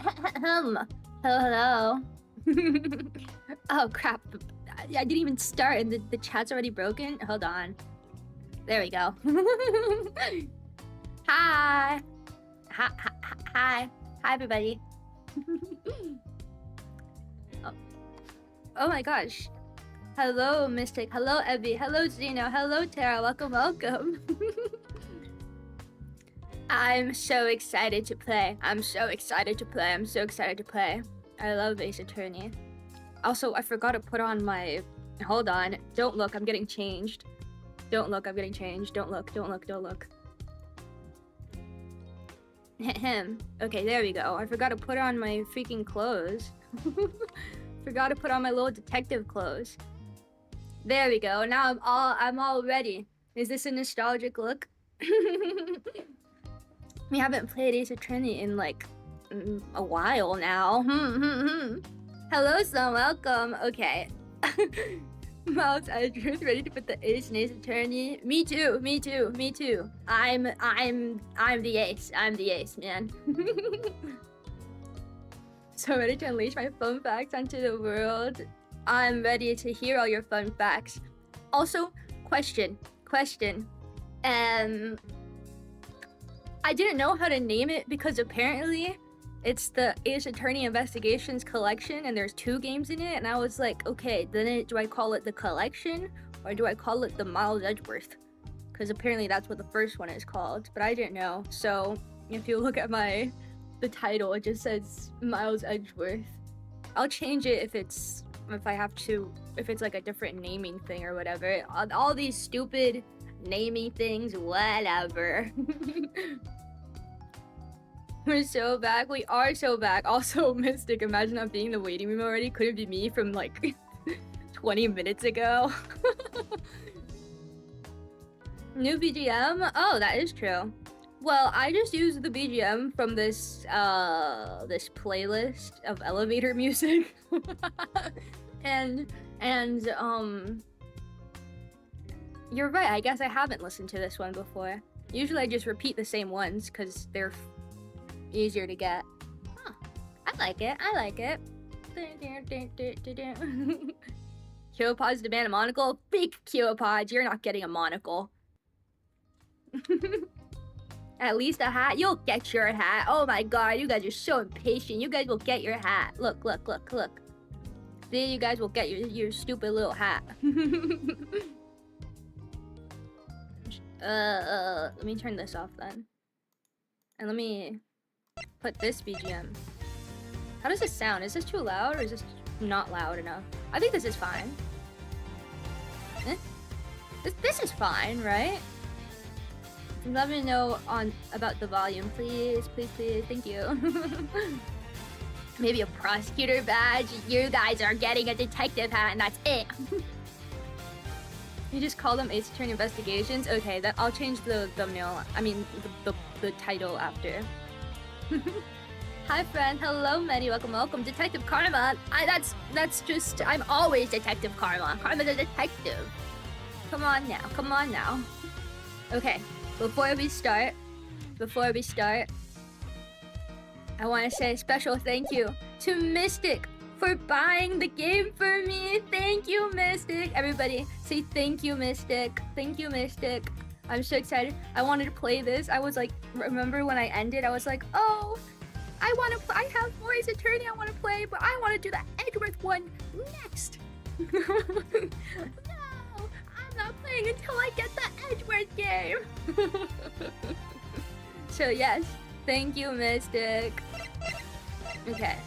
Hello, hello. Oh crap! I didn't even start, and the chat's already broken. Hold on. There we go. Hi. Hi, everybody. Oh my gosh. Hello, Mystic. Hello, Evie. Hello, Zeno. Hello, Tara. Welcome, welcome. I'm so excited to play. I'm so excited to play. I'm so excited to play. I love Ace Attorney. Also, I forgot to put on my... Hold on. Don't look. I'm getting changed. Don't look. I'm getting changed. Don't look. Don't look. Don't look. Okay, there we go. I forgot to put on my freaking clothes. Forgot to put on my little detective clothes. There we go. Now I'm all ready. Is this a nostalgic look? We haven't played Ace Attorney in like a while now. Hello, son. Welcome. Okay. Miles Edgeworth ready to put the ace in Ace Attorney. Me too. Me too. Me too. I'm the ace. I'm the ace, man. So ready to unleash my fun facts onto the world. I'm ready to hear all your fun facts. Also, question. I didn't know how to name it because apparently it's the Ace Attorney Investigations Collection and there's 2 games in it, and I was like, okay, then do I call it the collection or do I call it the Miles Edgeworth? Because apparently that's what the first one is called, but I didn't know. So if you look at the title, it just says Miles Edgeworth. I'll change it if it's like a different naming thing or whatever. All these stupid naming things, whatever. We're so back. We are so back. Also, Mystic, imagine not being in the waiting room already. Could it be me from like 20 minutes ago? New BGM? Oh, that is true. Well, I just used the BGM from this playlist of elevator music. and you're right, I guess I haven't listened to this one before. Usually I just repeat the same ones because they're easier to get. Huh. I like it. I like it. Kiwopods demand a monocle? Big Kiwopods, you're not getting a monocle. At least a hat? You'll get your hat. Oh my god, you guys are so impatient. You guys will get your hat. Look. See, you guys will get your stupid little hat. Let me turn this off then. And let me put this BGM. How does this sound? Is this too loud or is this not loud enough? I think this is fine. This is fine, right? Let me know about the volume, please. Thank you. Maybe a prosecutor badge. You guys are getting a detective hat, and that's it. You just call them Ace Attorney Investigations. Okay, I'll change the thumbnail. I mean the title after. Hi, friend. Hello, Medi. Welcome. Detective Karma. That's just. I'm always Detective Karma. Karma the detective. Come on now. Okay. Before we start, I want to say a special thank you to Mystic for buying the game for me. Thank you, Mystic. Everybody, say thank you, Mystic. Thank you, Mystic. I'm so excited. I wanted to play this. I was like, remember when I ended, I was like, oh, I have more Ace Attorney I want to play, but I want to do the Edgeworth one next. I'm not playing until I get the Edgeworth game. So yes, thank you, Mystic. Okay.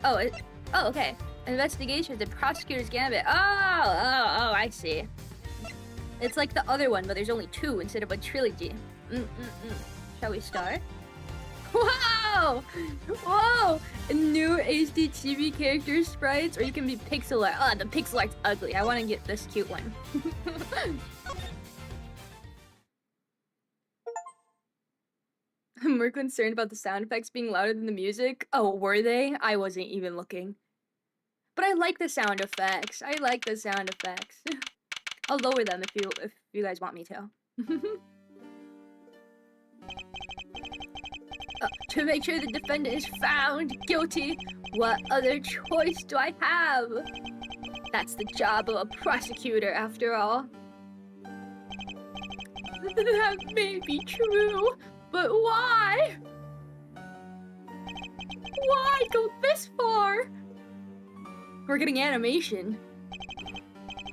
Oh, okay. Investigations and Prosecutor's Gambit. Oh, I see. It's like the other one, but there's only 2 instead of a trilogy. Shall we start? Wow! Whoa! New HD TV character sprites, or you can be pixel art. Oh, the pixel art's ugly. I want to get this cute one. I'm more concerned about the sound effects being louder than the music. Oh, were they? I wasn't even looking. But I like the sound effects. I'll lower them if you guys want me to. To make sure the defendant is found guilty, what other choice do I have? That's the job of a prosecutor, after all. That may be true, but why? Why go this far? We're getting animation.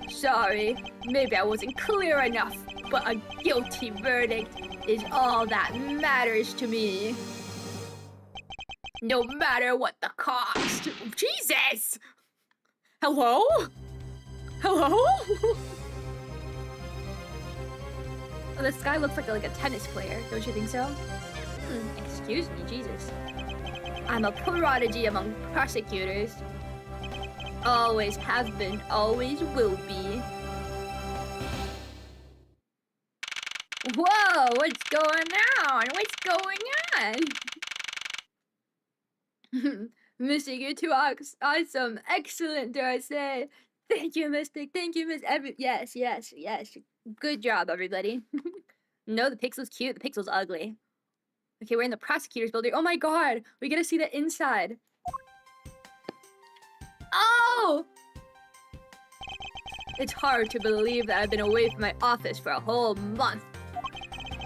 Sorry, maybe I wasn't clear enough, but a guilty verdict is all that matters to me. No matter what the cost. Jesus! Hello? Hello? This guy looks like a tennis player, don't you think so? Excuse me, Jesus. I'm a prodigy among prosecutors. Always have been, always will be. Whoa, what's going on? What's going on? Mystic, you're too awesome. Excellent, dare I say. Thank you, Mystic. Thank you, Miss Yes. Good job, everybody. No, the pixel's cute. The pixel's ugly. Okay, we're in the prosecutor's building. Oh my god, we get to see the inside. Oh! It's hard to believe that I've been away from my office for a whole month.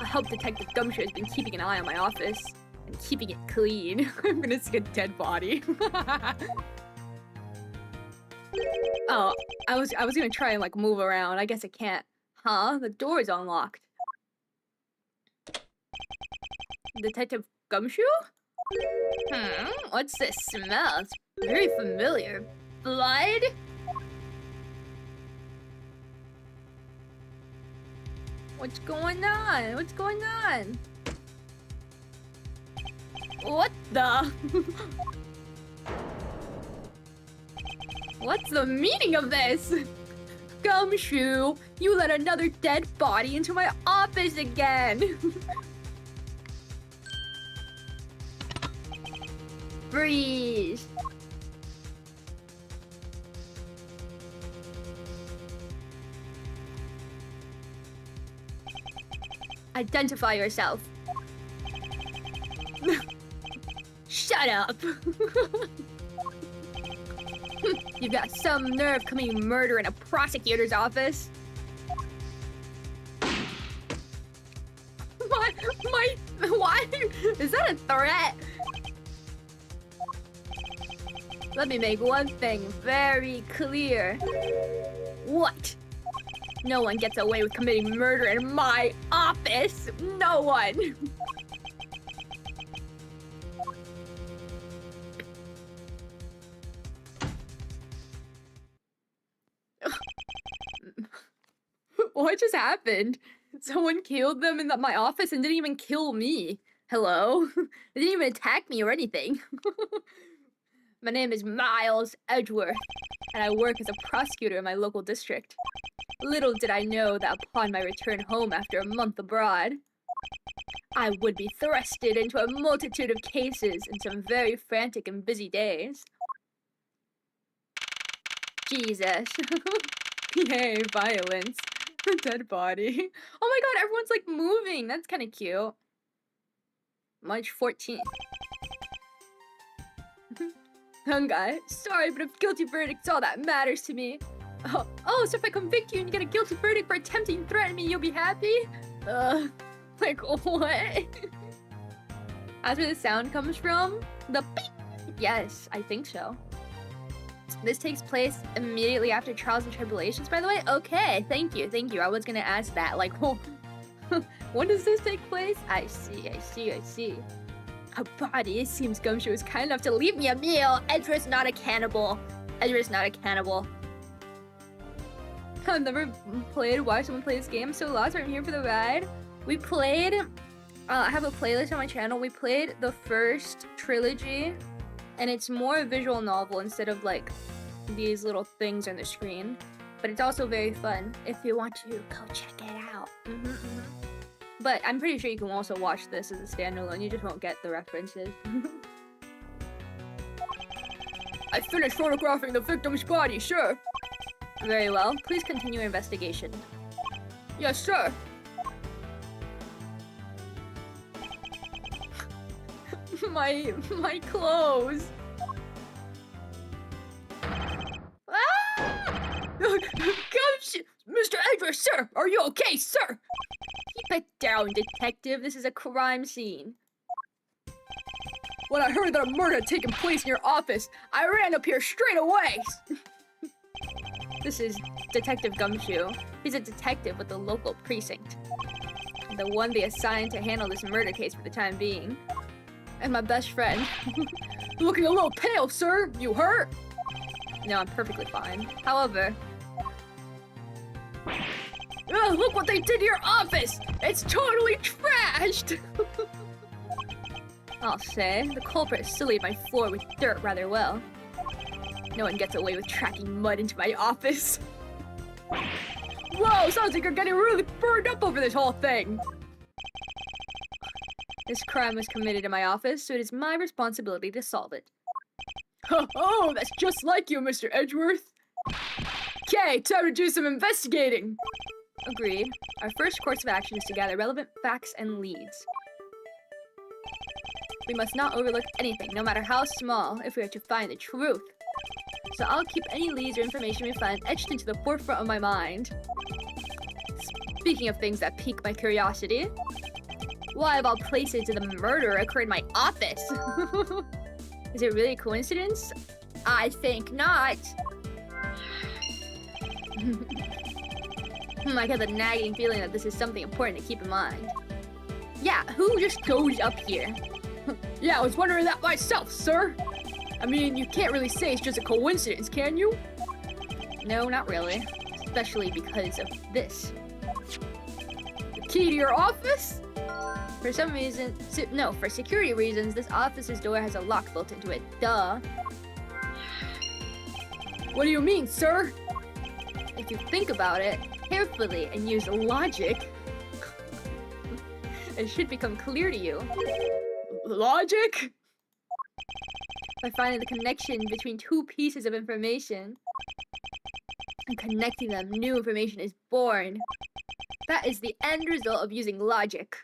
I hope Detective Gumshoe has been keeping an eye on my office and keeping it clean. I'm gonna see a dead body. Oh, I was gonna try and move around. I guess I can't. Huh? The door is unlocked. Detective Gumshoe? What's this smell? It's very familiar. Blood? What's going on? What's going on? What the? What's the meaning of this? Gumshoe, you let another dead body into my office again. Freeze. Identify yourself. Shut up. You've got some nerve committing murder in a prosecutor's office. Why? Is that a threat? Let me make one thing very clear. What? No one gets away with committing murder in my office. No one. What just happened? Someone killed them in my office and didn't even kill me. Hello? They didn't even attack me or anything. My name is Miles Edgeworth, and I work as a prosecutor in my local district. Little did I know that upon my return home after a month abroad, I would be thrusted into a multitude of cases in some very frantic and busy days. Jesus. Yay, violence. Dead body. Oh my god, everyone's moving. That's kind of cute. March 14th. Guy, sorry, but a guilty verdict's all that matters to me. Oh, so if I convict you and you get a guilty verdict for attempting to threaten me, you'll be happy? What? That's where the sound comes from? The beep? Yes, I think so. This takes place immediately after Trials and Tribulations, by the way? Okay, thank you. I was gonna ask that, when does this take place? I see. A body. It seems Gumshoe is kind enough to leave me a meal. Edgeworth's not a cannibal. I've never watched someone play this game. I'm so lost, but I'm here for the ride. We played, I have a playlist on my channel. We played the first trilogy, and it's more a visual novel instead of these little things on the screen. But it's also very fun. If you want to, go check it out. But I'm pretty sure you can also watch this as a standalone. You just won't get the references. I finished photographing the victim's body, sir. Very well. Please continue your investigation. Yes, sir. my clothes. Ah! Gumshoe! Mr. Edgeworth, sir! Are you okay, sir? Keep it down, detective. This is a crime scene. When I heard that a murder had taken place in your office, I ran up here straight away! This is Detective Gumshoe. He's a detective with the local precinct. The one they assigned to handle this murder case for the time being. And my best friend. Looking a little pale, sir! You hurt? No, I'm perfectly fine. However... look what they did to your office! It's totally trashed! I'll say, the culprit sillied my floor with dirt rather well. No one gets away with tracking mud into my office. Whoa, sounds like you're getting really burned up over this whole thing! This crime was committed in my office, so it is my responsibility to solve it. Oh, that's just like you, Mr. Edgeworth. Okay, time to do some investigating. Agreed. Our first course of action is to gather relevant facts and leads. We must not overlook anything, no matter how small, if we are to find the truth. So I'll keep any leads or information we find etched into the forefront of my mind. Speaking of things that pique my curiosity, why of all places did the murder occur in my office? Is it really a coincidence? I think not. I get the nagging feeling that this is something important to keep in mind. Yeah, who just goes up here? Yeah, I was wondering that myself, sir. I mean, you can't really say it's just a coincidence, can you? No, not really. Especially because of this. The key to your office? For some reason, no, for security reasons, this office's door has a lock built into it. Duh. What do you mean, sir? If you think about it carefully and use logic, it should become clear to you. Logic? By finding the connection between two pieces of information and connecting them, new information is born. That is the end result of using logic.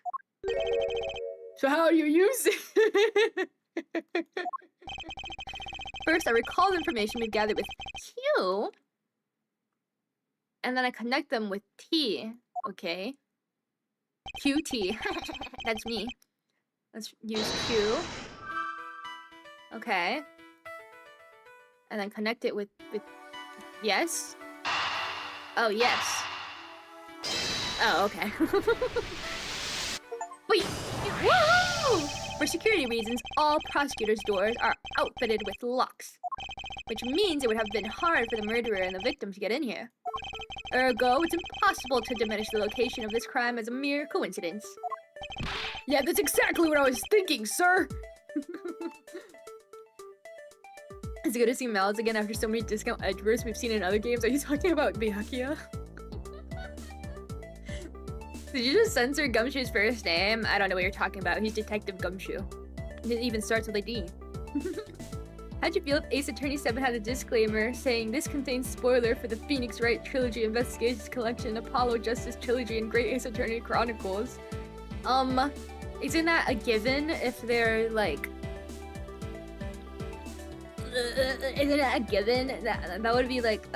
So how do you use it? First, I recall the information we gathered with Q, and then I connect them with T, okay? QT. That's me. Let's use Q. Okay. And then connect it with yes. Oh, yes. Oh, okay. Wait! Woohoo! For security reasons, all prosecutors' doors are outfitted with locks, which means it would have been hard for the murderer and the victim to get in here. Ergo, it's impossible to diminish the location of this crime as a mere coincidence. Yeah, that's exactly what I was thinking, sir! It's good to see Mal's again after so many discount Edgeworths we've seen in other games. Are you talking about Byakuya? Did you just censor Gumshoe's first name? I don't know what you're talking about. He's Detective Gumshoe. It even starts with a D. How'd you feel if Ace Attorney 7 had a disclaimer saying this contains spoiler for the Phoenix Wright Trilogy Investigations Collection, Apollo Justice Trilogy, and Great Ace Attorney Chronicles? Isn't that a given if they're like... isn't that a given? That would be like,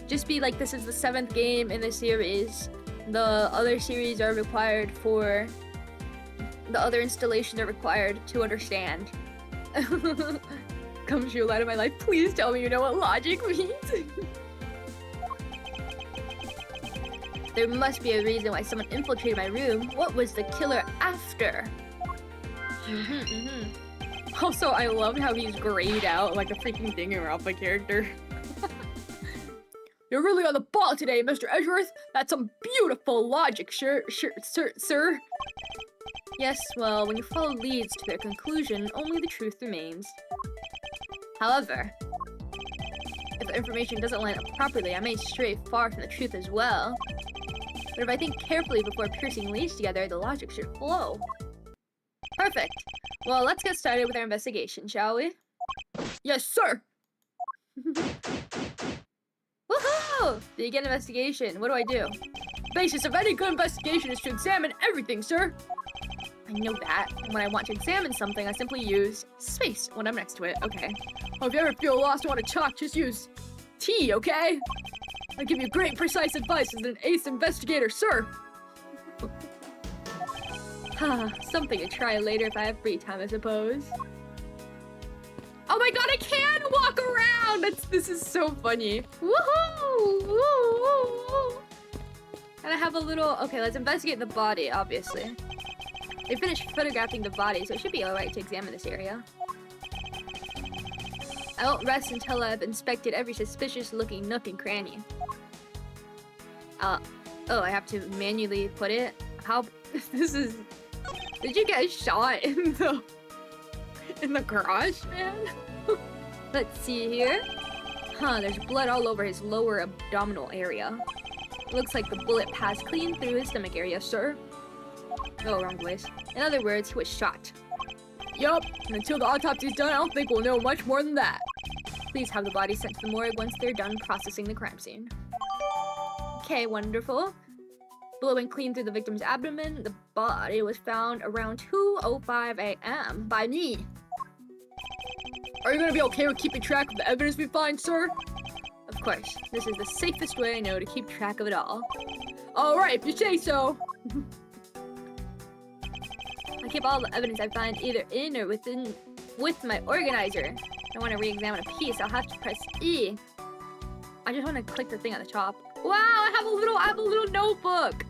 just be like, this is the 7th game in the series. The other series are required for... The other installations are required to understand. Gumshoe, light of my life, please tell me you know what logic means. There must be a reason why someone infiltrated my room. What was the killer after? Also, I loved how he's grayed out like a freaking Danganronpa character. You're really on the ball today, Mr. Edgeworth. That's some beautiful logic, sir. Yes, well, when you follow leads to their conclusion, only the truth remains. However, if the information doesn't line up properly, I may stray far from the truth as well. But if I think carefully before piercing leads together, the logic should flow. Perfect. Well, let's get started with our investigation, shall we? Yes, sir! Woohoo! Begin investigation. What do I do? Basis of any good investigation is to examine everything, sir! I know that. When I want to examine something, I simply use space when I'm next to it. Okay. Oh, if you ever feel lost and want to talk, just use T, okay? I give you great, precise advice as an ace investigator, sir. Something to try later if I have free time, I suppose. Oh my god, I can walk around! This is so funny. Woohoo! Woo! And I have a little... Okay, let's investigate the body, obviously. They finished photographing the body, so it should be alright to examine this area. I won't rest until I've inspected every suspicious-looking nook and cranny. Oh, I have to manually put it? How... This is... Did you get shot in the garage, man? Let's see here. There's blood all over his lower abdominal area. Looks like the bullet passed clean through his stomach area, sir. Oh, wrong place. In other words, he was shot. Yup, and until the autopsy's done, I don't think we'll know much more than that. Please have the body sent to the morgue once they're done processing the crime scene. Okay, wonderful. Blowing clean through the victim's abdomen, the body was found around 2:05 a.m. by me. Are you gonna be okay with keeping track of the evidence we find, sir? Of course. This is the safest way I know to keep track of it all. Alright, if you say so. I keep all the evidence I find either in or with my organizer. If I want to re-examine a piece, I'll have to press E. I just want to click the thing at the top. Wow, I have a little notebook.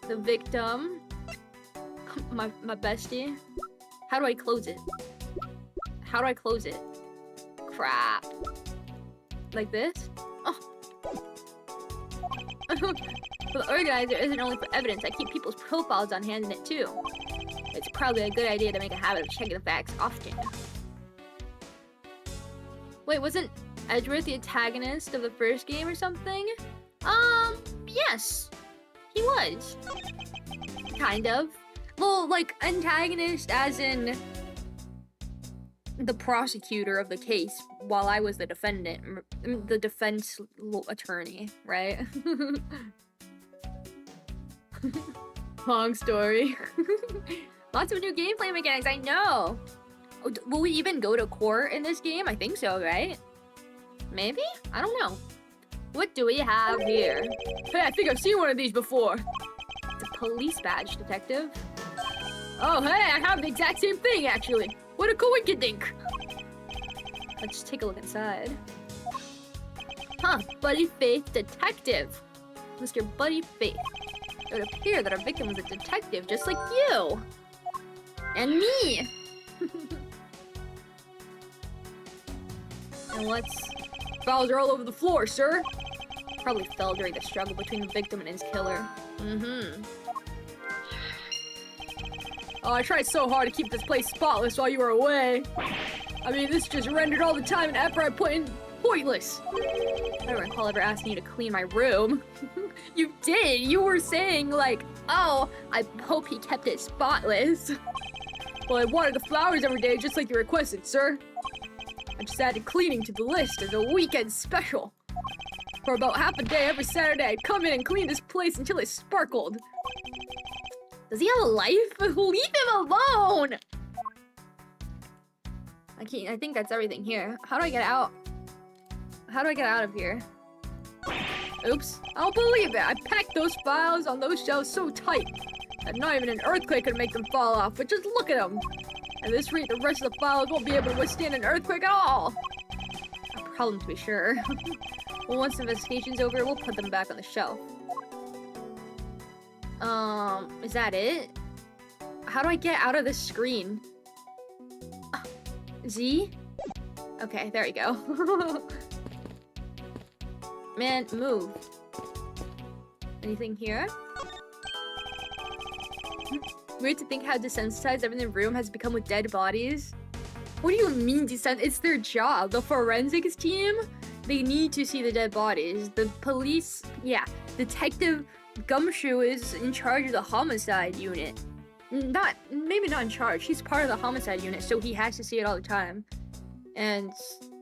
The victim. My bestie. How do I close it? How do I close it? Crap. Like this? Oh. The organizer isn't only for evidence. I keep people's profiles on hand in it too. It's probably a good idea to make a habit of checking the facts often. Wait, wasn't Edgeworth the antagonist of the first game or something? Yes. He was. Kind of. Well, like, antagonist as in the prosecutor of the case, while I was the defendant, the defense attorney, right? Long story. Lots of new gameplay mechanics, I know! Will we even go to court in this game? I think so, right? Maybe? I don't know. What do we have here? Hey, I think I've seen one of these before. It's a police badge, detective. Oh, hey, I have the exact same thing, actually. What a coinkydink. Let's take a look inside. Buddy Faith Detective. Mr. Buddy Faith. It would appear that our victim was a detective just like you. And me. And what's... Files are all over the floor, sir. Probably fell during the struggle between the victim and his killer. Oh, I tried so hard to keep this place spotless while you were away. I mean, this just rendered all the time and effort I put in pointless. I don't recall ever asking you to clean my room. You did! You were saying, like, oh, I hope he kept it spotless. Well, I watered the flowers every day just like you requested, sir. I just added cleaning to the list as a weekend special. For about half a day every Saturday, I'd come in and clean this place until it sparkled. Does he have a life? Leave him alone! I think that's everything here. How do I get out? How do I get out of here? Oops. I don't believe it. I packed those files on those shelves so tight that not even an earthquake could make them fall off. But just look at them. At this rate, the rest of the files won't be able to withstand an earthquake at all. A problem to be sure. Well, once the investigation's over, we'll put them back on the shelf. Is that it? How do I get out of this screen? Z? Okay, there we go. Man, move. Anything here? Weird to think how desensitized everyone in the room has become with dead bodies. What do you mean desensitized? It's their job. The forensics team, they need to see the dead bodies. The police, yeah. Detective Gumshoe is in charge of the homicide unit. Maybe not in charge. He's part of the homicide unit, so he has to see it all the time. And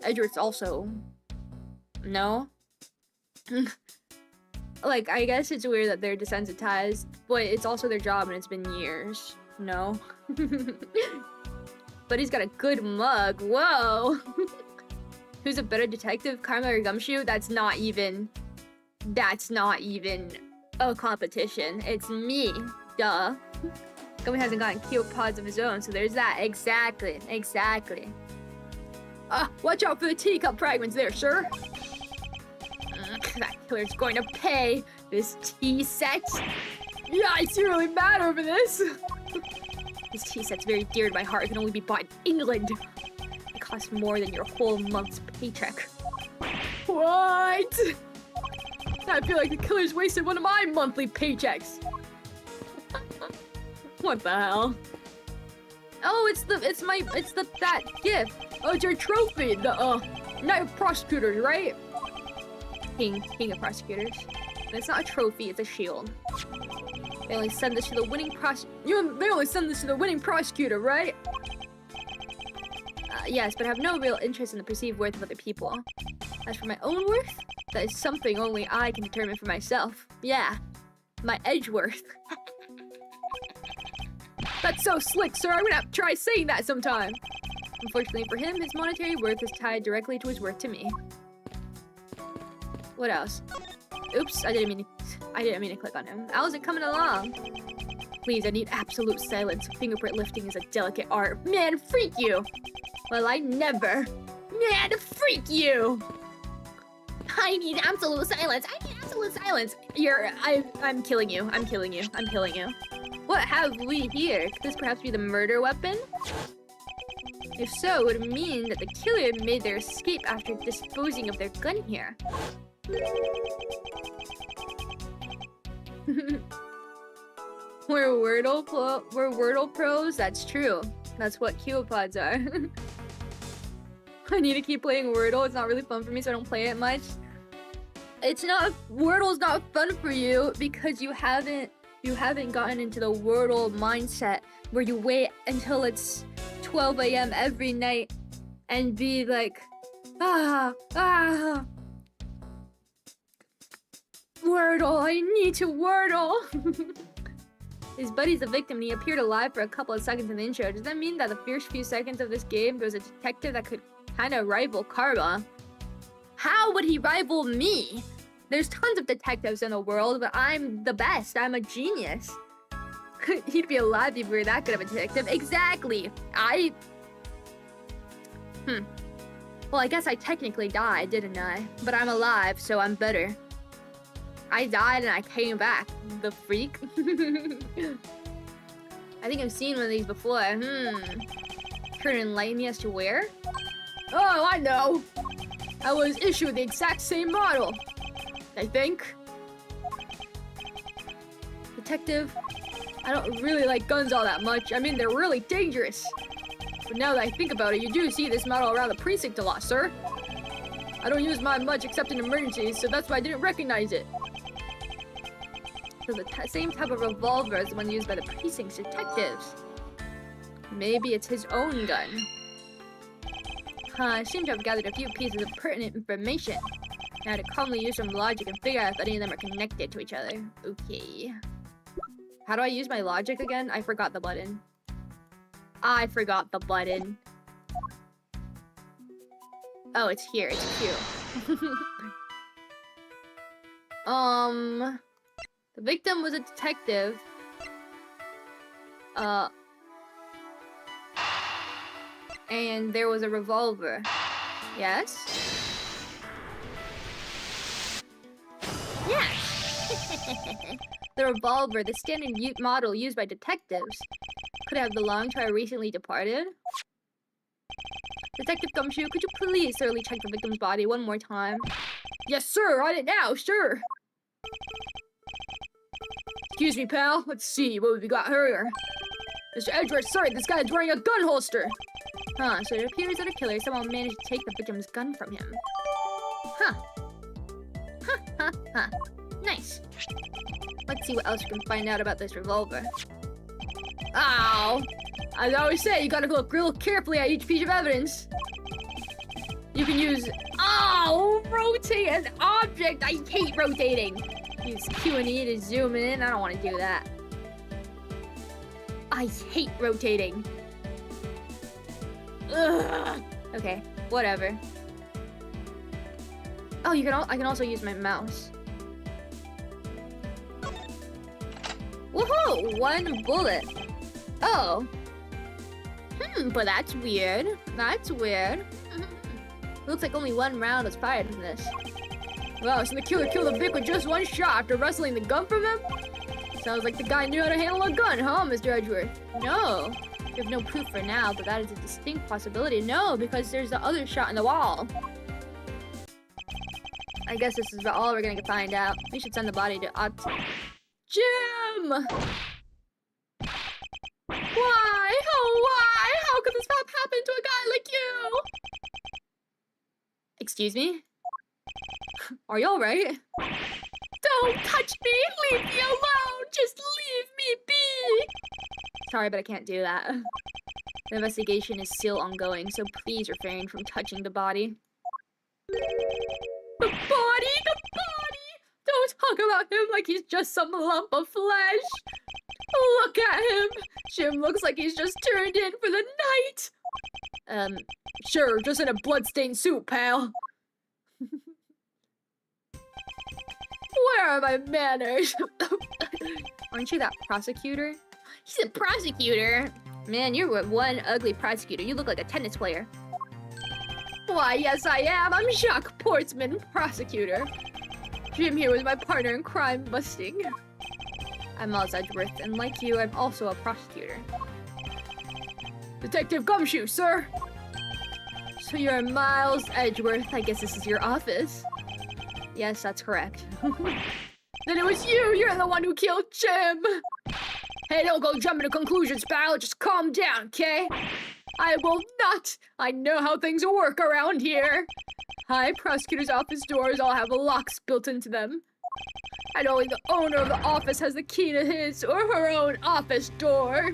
Edgeworth's also... No? Like, I guess it's weird that they're desensitized, but it's also their job and it's been years. No. But he's got a good mug. Whoa. Who's a better detective, Karma or Gumshoe? That's not even a competition. It's me. Duh. Gummy hasn't gotten kiwopods of his own, so there's that. Exactly. Watch out for the teacup fragments there, sir. That killer's going to pay. This tea set. Yeah, I see really mad over this. This tea set's very dear to my heart. It can only be bought in England. It costs more than your whole month's paycheck. What? I feel like the killer's wasted one of my monthly paychecks. What the hell? Oh, it's that gift. Oh, it's your trophy. The Knight of Prosecutors, right? King of Prosecutors. And it's not a trophy, it's a shield. They only send this to the winning prosecutor, right? Yes, but I have no real interest in the perceived worth of other people. As for my own worth, that is something only I can determine for myself. Yeah, my Edgeworth. That's so slick, sir. I'm gonna have to try saying that sometime. Unfortunately for him, his monetary worth is tied directly to his worth to me. What else? Oops, I didn't mean to click on him. How's it coming along? Please, I need absolute silence. Fingerprint lifting is a delicate art. Man, freak you! Well, I never. Man, freak you! I need absolute silence. I'm killing you. What have we here? Could this perhaps be the murder weapon? If so, it would mean that the killer made their escape after disposing of their gun here. We're Wordle pros? That's true. That's what kiwopods are. I need to keep playing Wordle. It's not really fun for me, so I don't play it much. Wordle's not fun for you because you haven't gotten into the Wordle mindset where you wait until it's 12 a.m. every night and be like, Wordle, I need to Wordle. His buddy's the victim and he appeared alive for a couple of seconds in the intro. Does that mean that the first few seconds of this game there was a detective that could kind of rival Karma? How would he rival me? There's tons of detectives in the world, but I'm the best. I'm a genius. He'd be alive if we were that good of a detective. Exactly. Well, I guess I technically died, didn't I? But I'm alive, so I'm better. I died and I came back. The freak. I think I've seen one of these before. Could enlighten me as to where? Oh, I know. I was issued the exact same model. I think. Detective, I don't really like guns all that much. I mean, they're really dangerous. But now that I think about it, you do see this model around the precinct a lot, sir. I don't use mine much except in emergencies, so that's why I didn't recognize it. So the same type of revolver as the one used by the precinct's detectives. Maybe it's his own gun. I seem to have gathered a few pieces of pertinent information. Now to calmly use some logic and figure out if any of them are connected to each other. Okay. How do I use my logic again? I forgot the button. Oh, it's here. It's Q. The victim was a detective. And there was a revolver. Yes? Yes! The revolver, the standard model used by detectives, could have belonged to our recently departed. Detective Gumshoe, could you please thoroughly check the victim's body one more time? Yes, sir! On it now, sure! Excuse me, pal. Let's see what we got here. Mr. Edgeworth, sorry, this guy's wearing a gun holster! Huh, so it appears that a killer somehow managed to take the victim's gun from him. Huh. Nice. Let's see what else we can find out about this revolver. Ow! As I always say, you gotta look real carefully at each piece of evidence. You can use... Oh! Rotate an object! I hate rotating! Use Q and E to zoom in. I don't want to do that. I I hate rotating. Ugh. Okay, whatever. Oh, I can also use my mouse. Woohoo! 1 bullet. Oh. But that's weird. That's weird. Looks like only 1 round was fired from this. Wow, so the killer killed a Vic with just 1 shot after wrestling the gun from him? Sounds like the guy knew how to handle a gun, huh, Mr. Edgeworth? No. We have no proof for now, but that is a distinct possibility. No, because there's the other shot in the wall. I guess this is all we're gonna find out. We should send the body to Jim! Why? Oh, why? How could this happen to a guy like you? Excuse me? Are you alright? Don't touch me! Leave me alone! Just leave me be! Sorry, but I can't do that. The investigation is still ongoing, so please refrain from touching the body. The body! The body! Don't talk about him like he's just some lump of flesh! Look at him! Jim looks like he's just turned in for the night! Sure, just in a bloodstained suit, pal. Where are my manners? Aren't you that prosecutor? He's a prosecutor? Man, you're one ugly prosecutor. You look like a tennis player. Why, yes I am. I'm Jacques Portsman, prosecutor. Jim here was my partner in crime busting. I'm Miles Edgeworth, and like you, I'm also a prosecutor. Detective Gumshoe, sir! So you're Miles Edgeworth. I guess this is your office. Yes, that's correct. Then it was you! You're the one who killed Jim! Hey, don't go jumping to conclusions, pal. Just calm down, okay? I will not! I know how things work around here. High prosecutor's office doors all have locks built into them. And only the owner of the office has the key to his or her own office door.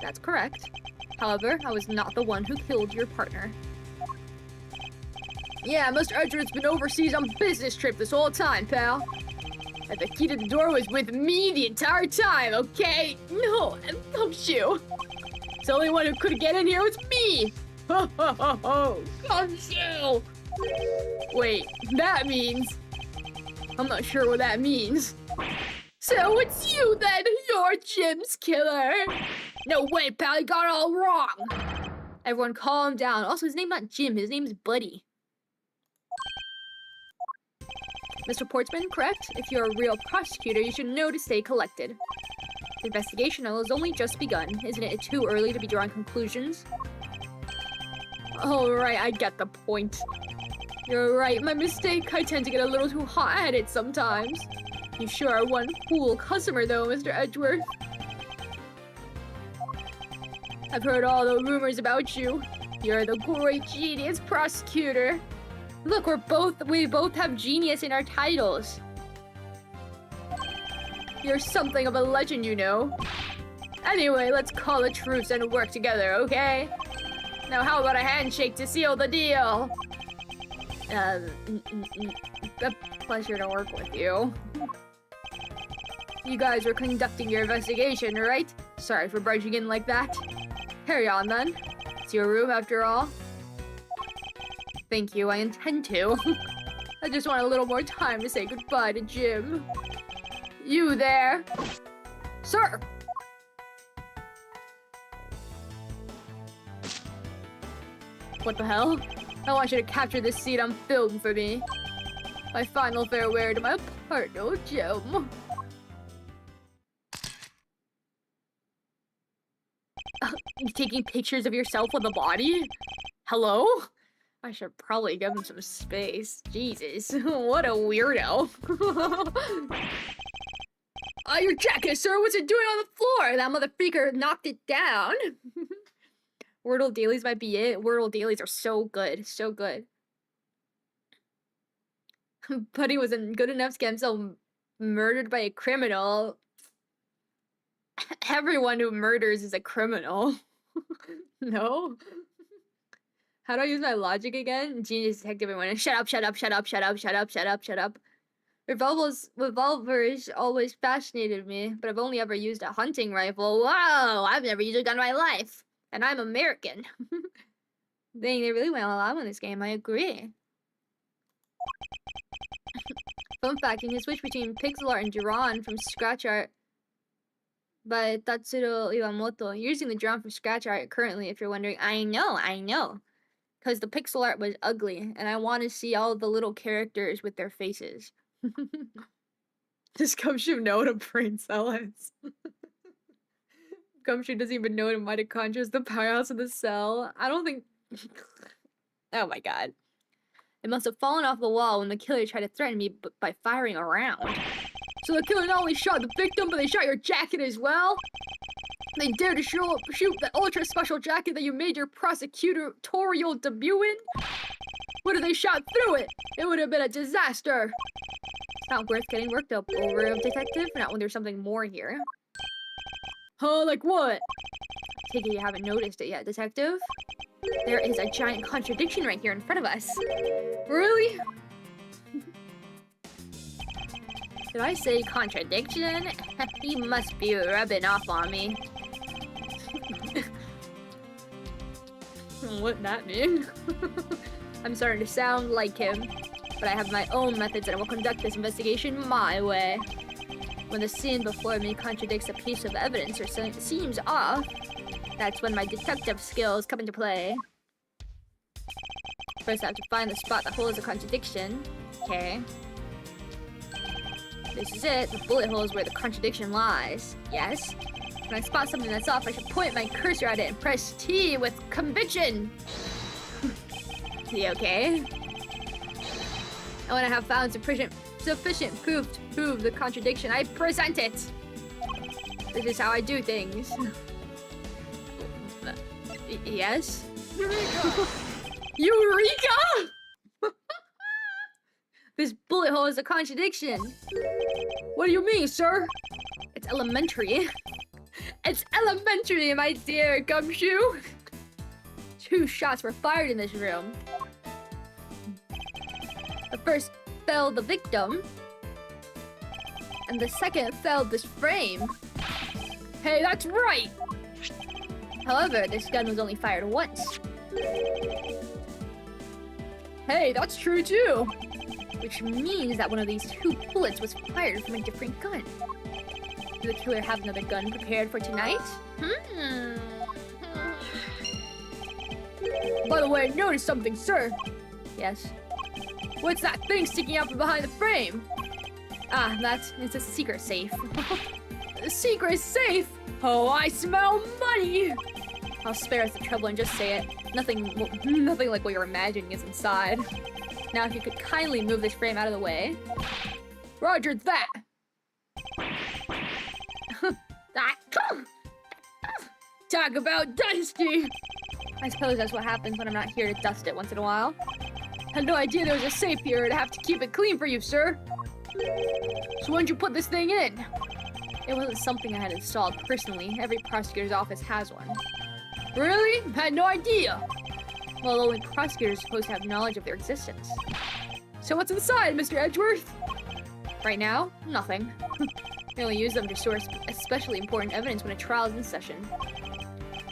That's correct. However, I was not the one who killed your partner. Yeah, Mr. Edgeworth's been overseas on business trip this whole time, pal. And the key to the door was with me the entire time, okay? No, Gumshoe. The only one who could get in here was me. Ho ho ho ho! Gumshoe! Wait, that means... I'm not sure what that means. So it's you then! You're Jim's killer! No way, pal, you got it all wrong! Everyone calm down. Also, his name's not Jim, his name's Buddy. Mr. Portsman, correct? If you're a real prosecutor, you should know to stay collected. The investigation has only just begun. Isn't it too early to be drawing conclusions? Alright, I get the point. You're right, my mistake. I tend to get a little too hot-headed sometimes. You sure are one fool customer though, Mr. Edgeworth. I've heard all the rumors about you. You're the great genius prosecutor. Look, we both have genius in our titles. You're something of a legend, you know. Anyway, let's call a truce and work together, okay? Now how about a handshake to seal the deal? A pleasure to work with you. You guys were conducting your investigation, right? Sorry for barging in like that. Carry on then. It's your room after all. Thank you, I intend to. I just want a little more time to say goodbye to Jim. You there? Sir! What the hell? I want you to capture this scene on film for me. My final farewell to my partner, Jim. You taking pictures of yourself with a body? Hello? I should probably give him some space. Jesus, what a weirdo. Your jacket, sir, what's it doing on the floor? That motherfucker knocked it down. Wordle dailies might be it. Wordle dailies are so good, so good. But he wasn't good enough to get himself murdered by a criminal. Everyone who murders is a criminal. No? How do I use my logic again? Genius detective everyone. Shut up, shut up, shut up, shut up, shut up, shut up, shut up. Revolvers always fascinated me, but I've only ever used a hunting rifle. Wow, I've never used a gun in my life. And I'm American. Dang, they really went all out in this game, I agree. Fun fact, you can switch between pixel art and drawn from scratch art by Tatsuro Iwamoto. You're using the drawn from scratch art currently, if you're wondering. I know. Because the pixel art was ugly, and I want to see all the little characters with their faces. Does Gumshoe know what a brain cell is? Gumshoe doesn't even know what a mitochondria is, the powerhouse of the cell. I don't think... Oh my god. It must have fallen off the wall when the killer tried to threaten me by firing a round. So the killer not only shot the victim, but they shot your jacket as well? They dared to shoot the ultra special jacket that you made your prosecutorial debut in? What if they shot through it? It would have been a disaster. It's not worth getting worked up over, detective. Not when there's something more here. Huh, like what? Take it you haven't noticed it yet, detective. There is a giant contradiction right here in front of us. Really? Did I say contradiction? He must be rubbing off on me. What'd that mean? I'm starting to sound like him, but I have my own methods and I will conduct this investigation my way. When the scene before me contradicts a piece of evidence or seems off, that's when my detective skills come into play. First I have to find the spot that holds a contradiction. Okay. This is it. The bullet hole is where the contradiction lies. Yes. When I spot something that's off, I should point my cursor at it and press T with conviction. Okay. And when I have found sufficient proof to prove the contradiction, I present it. This is how I do things. Yes? Eureka! Eureka! This bullet hole is a contradiction. What do you mean, sir? It's elementary. It's elementary, my dear Gumshoe. 2 shots were fired in this room. The first felled the victim, and the second felled this frame. Hey, that's right! However, this gun was only fired once. Hey, that's true too! Which means that one of these 2 bullets was fired from a different gun. Does the killer have another gun prepared for tonight? By the way, I noticed something, sir. Yes? What's that thing sticking out from behind the frame? Ah, it's a secret safe. A secret safe? Oh, I smell money! I'll spare us the trouble and just say it. Nothing like what you're imagining is inside. Now, if you could kindly move this frame out of the way. Roger that! Talk about dusty! I suppose that's what happens when I'm not here to dust it once in a while. Had no idea there was a safe here. I'd have to keep it clean for you, sir. So when'd you put this thing in? It wasn't something I had installed personally. Every prosecutor's office has one. Really? Had no idea. Well, only prosecutors are supposed to have knowledge of their existence. So what's inside, Mr. Edgeworth? Right now, nothing. We only use them to source especially important evidence when a trial is in session.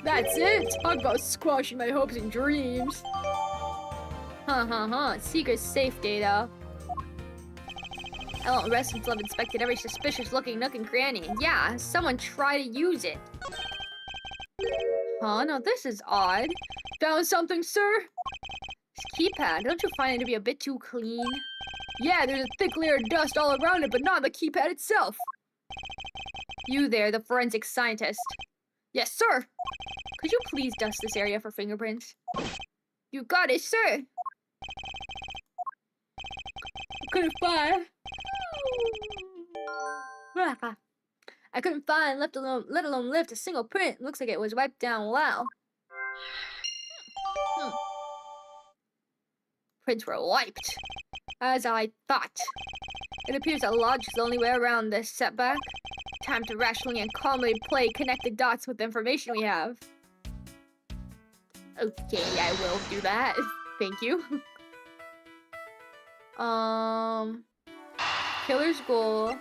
That's it! Talk about squashing my hopes and dreams. Secret safe data. I won't rest until I've inspected every suspicious-looking nook and cranny. Yeah, someone try to use it. Huh? Now this is odd. Found something, sir? This keypad, don't you find it to be a bit too clean? Yeah, there's a thick layer of dust all around it, but not the keypad itself. You there, the forensic scientist. Yes, sir. Could you please dust this area for fingerprints? You got it, sir. I couldn't find, let alone lift a single print. Looks like it was wiped down well. Prints were wiped. As I thought. It appears that logic is the only way around this setback. Time to rationally and calmly connect the dots with the information we have. Okay, I will do that. Thank you. killer's goal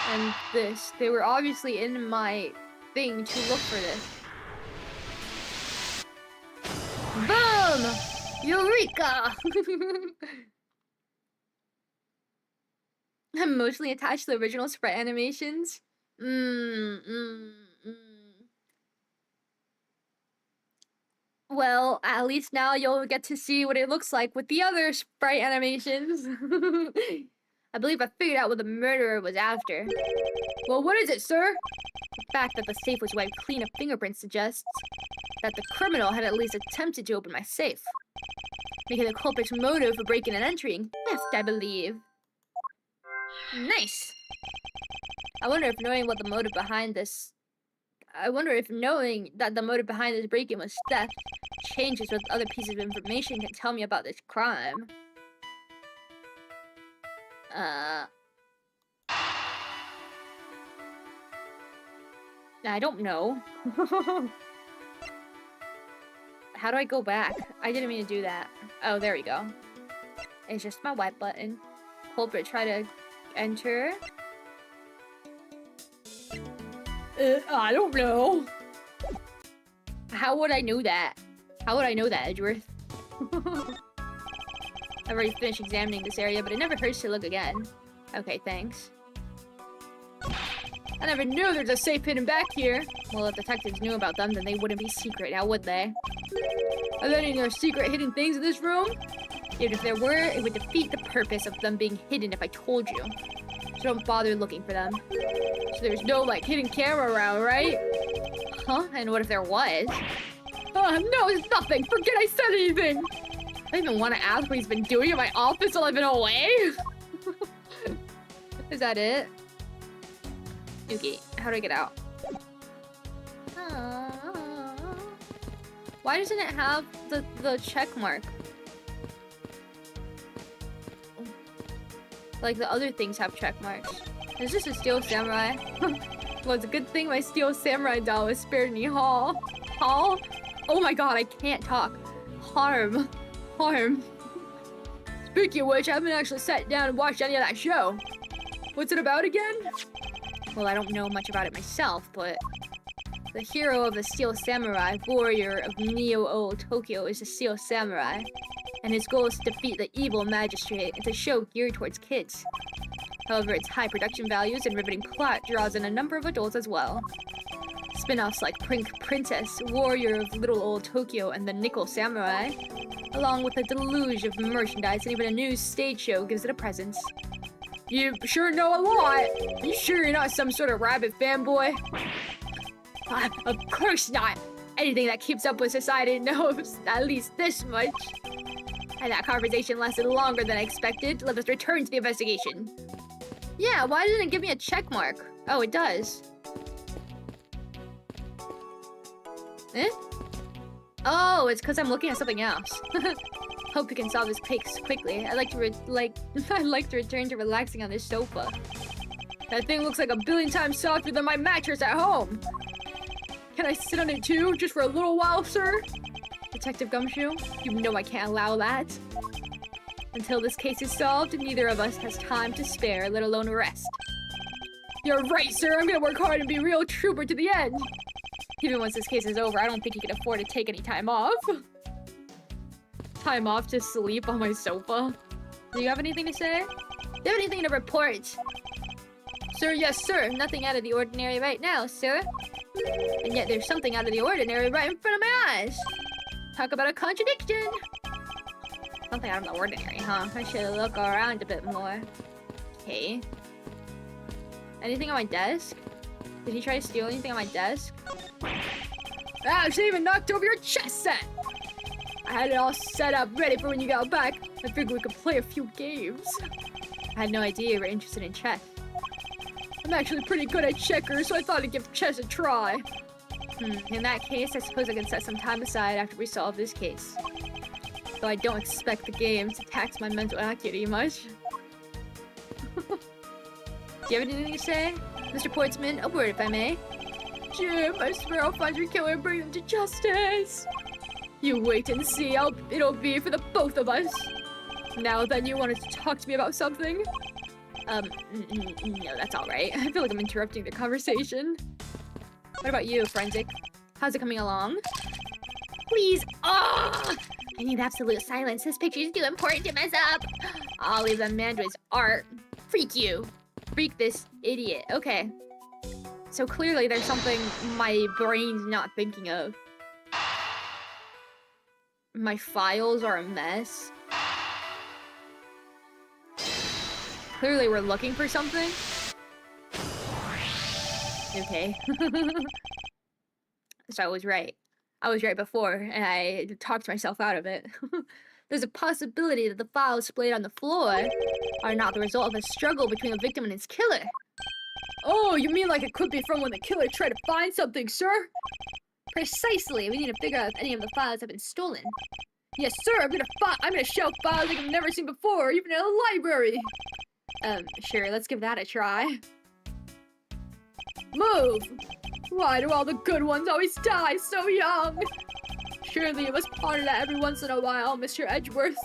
and this. They were obviously in my thing to look for this. Boom! Eureka! I'm emotionally attached to the original sprite animations. Well, at least now you'll get to see what it looks like with the other sprite animations. I believe I figured out what the murderer was after. Well, what is it, sir? The fact that the safe was wiped clean of fingerprints suggests that the criminal had at least attempted to open my safe, making the culprit's motive for breaking and entering theft, I believe. Nice! I wonder if knowing that the motive behind this break-in was theft changes what other pieces of information can tell me about this crime. I don't know. How do I go back? I didn't mean to do that. Oh, there we go. It's just my white button. Culprit, try to enter. I don't know. How would I know that? How would I know that, Edgeworth? I've already finished examining this area, but it never hurts to look again. Okay, thanks. I never knew there's a safe hidden back here. Well, if detectives knew about them, then they wouldn't be secret now, would they? Are there any other secret hidden things in this room? Even if there were, it would defeat the purpose of them being hidden if I told you. So don't bother looking for them. So there's no, like, hidden camera around, right? Huh? And what if there was? No, it's nothing! Forget I said anything! I don't even want to ask what he's been doing in my office while I've been away! Is that it? Okay, how do I get out? Why doesn't it have the check mark? Like the other things have check marks. Is this a Steel Samurai? Well, it's a good thing my Steel Samurai doll was spared me Hall. Hall? Oh my god, I can't talk. Harm. Speaking of which, I haven't actually sat down and watched any of that show. What's it about again? Well, I don't know much about it myself, but the hero of the Steel Samurai, warrior of Neo Tokyo, is a Steel Samurai, and his goal is to defeat the evil magistrate. It's a show geared towards kids. However, its high production values and riveting plot draws in a number of adults as well. Spin-offs like Pink Princess, Warrior of Little Old Tokyo, and the Nickel Samurai, along with a deluge of merchandise and even a new stage show gives it a presence. You sure know a lot. You sure you're not some sort of rabid fanboy? Of course not. Anything that keeps up with society knows at least this much. And that conversation lasted longer than I expected. Let us return to the investigation. Yeah, why didn't it give me a check mark? Oh, it does. Eh? Oh, it's because I'm looking at something else. Hope we can solve this case quickly. I'd like to return to relaxing on this sofa. That thing looks like a billion times softer than my mattress at home. Can I sit on it too, just for a little while, sir? Detective Gumshoe, you know I can't allow that. Until this case is solved, neither of us has time to spare, let alone rest. You're right, sir. I'm gonna work hard and be a real trooper to the end. Even once this case is over, I don't think you can afford to take any time off. Time off to sleep on my sofa. Do you have anything to say? Do you have anything to report? Sir, yes, sir. Nothing out of the ordinary right now, sir. And yet there's something out of the ordinary right in front of my eyes. Talk about a contradiction. Something out of the ordinary, huh? I should look around a bit more. Okay. Anything on my desk? Did he try to steal anything on my desk? Ah, she even knocked over your chess set! I had it all set up, ready for when you got back. I figured we could play a few games. I had no idea you were interested in chess. I'm actually pretty good at checkers, so I thought I'd give chess a try. In that case, I suppose I can set some time aside after we solve this case. Though I don't expect the game to tax my mental acuity much. Do you have anything to say? Mr. Portsman, a word if I may. Jim, I swear I'll find your killer and bring him to justice. You wait and see how it'll be for the both of us. Now then, you wanted to talk to me about something? No, that's all right. I feel like I'm interrupting the conversation. What about you, Forensic? How's it coming along? Please, I need absolute silence. This picture's too important to mess up. I'll leave the man to his art. Freak you. Freak this idiot. Okay. So clearly there's something my brain's not thinking of. My files are a mess. Clearly we're looking for something. Okay. So I was right. I was right before, and I talked myself out of it. There's a possibility that the files splayed on the floor are not the result of a struggle between the victim and his killer. Oh, you mean like it could be from when the killer tried to find something, sir? Precisely. We need to figure out if any of the files have been stolen. Yes, sir. I'm gonna shelf files like I've never seen before, even in a library. Sure. Let's give that a try. Move! Why do all the good ones always die so young? Surely you must ponder that every once in a while, Mr. Edgeworth.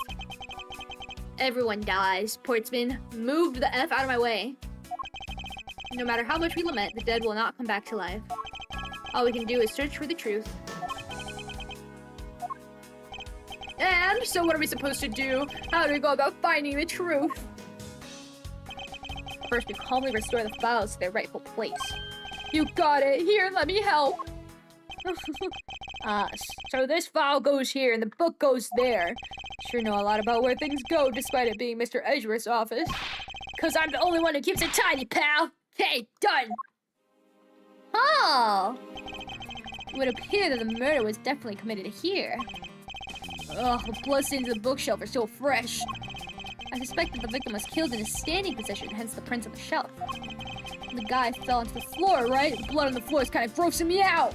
Everyone dies. Portsman, move the F out of my way. No matter how much we lament, the dead will not come back to life. All we can do is search for the truth. And so what are we supposed to do? How do we go about finding the truth? First, we calmly restore the files to their rightful place. You got it. Here, let me help. So this file goes here and the book goes there. Sure know a lot about where things go, despite it being Mr. Edgeworth's office. 'Cause I'm the only one who keeps it tidy, pal. Okay, done. Oh! It would appear that the murder was definitely committed here. Ugh, the bloodstains in the bookshelf are so fresh. I suspect that the victim was killed in a standing position, hence the prints on the shelf. The guy fell onto the floor, right? The blood on the floor is kind of grossing me out.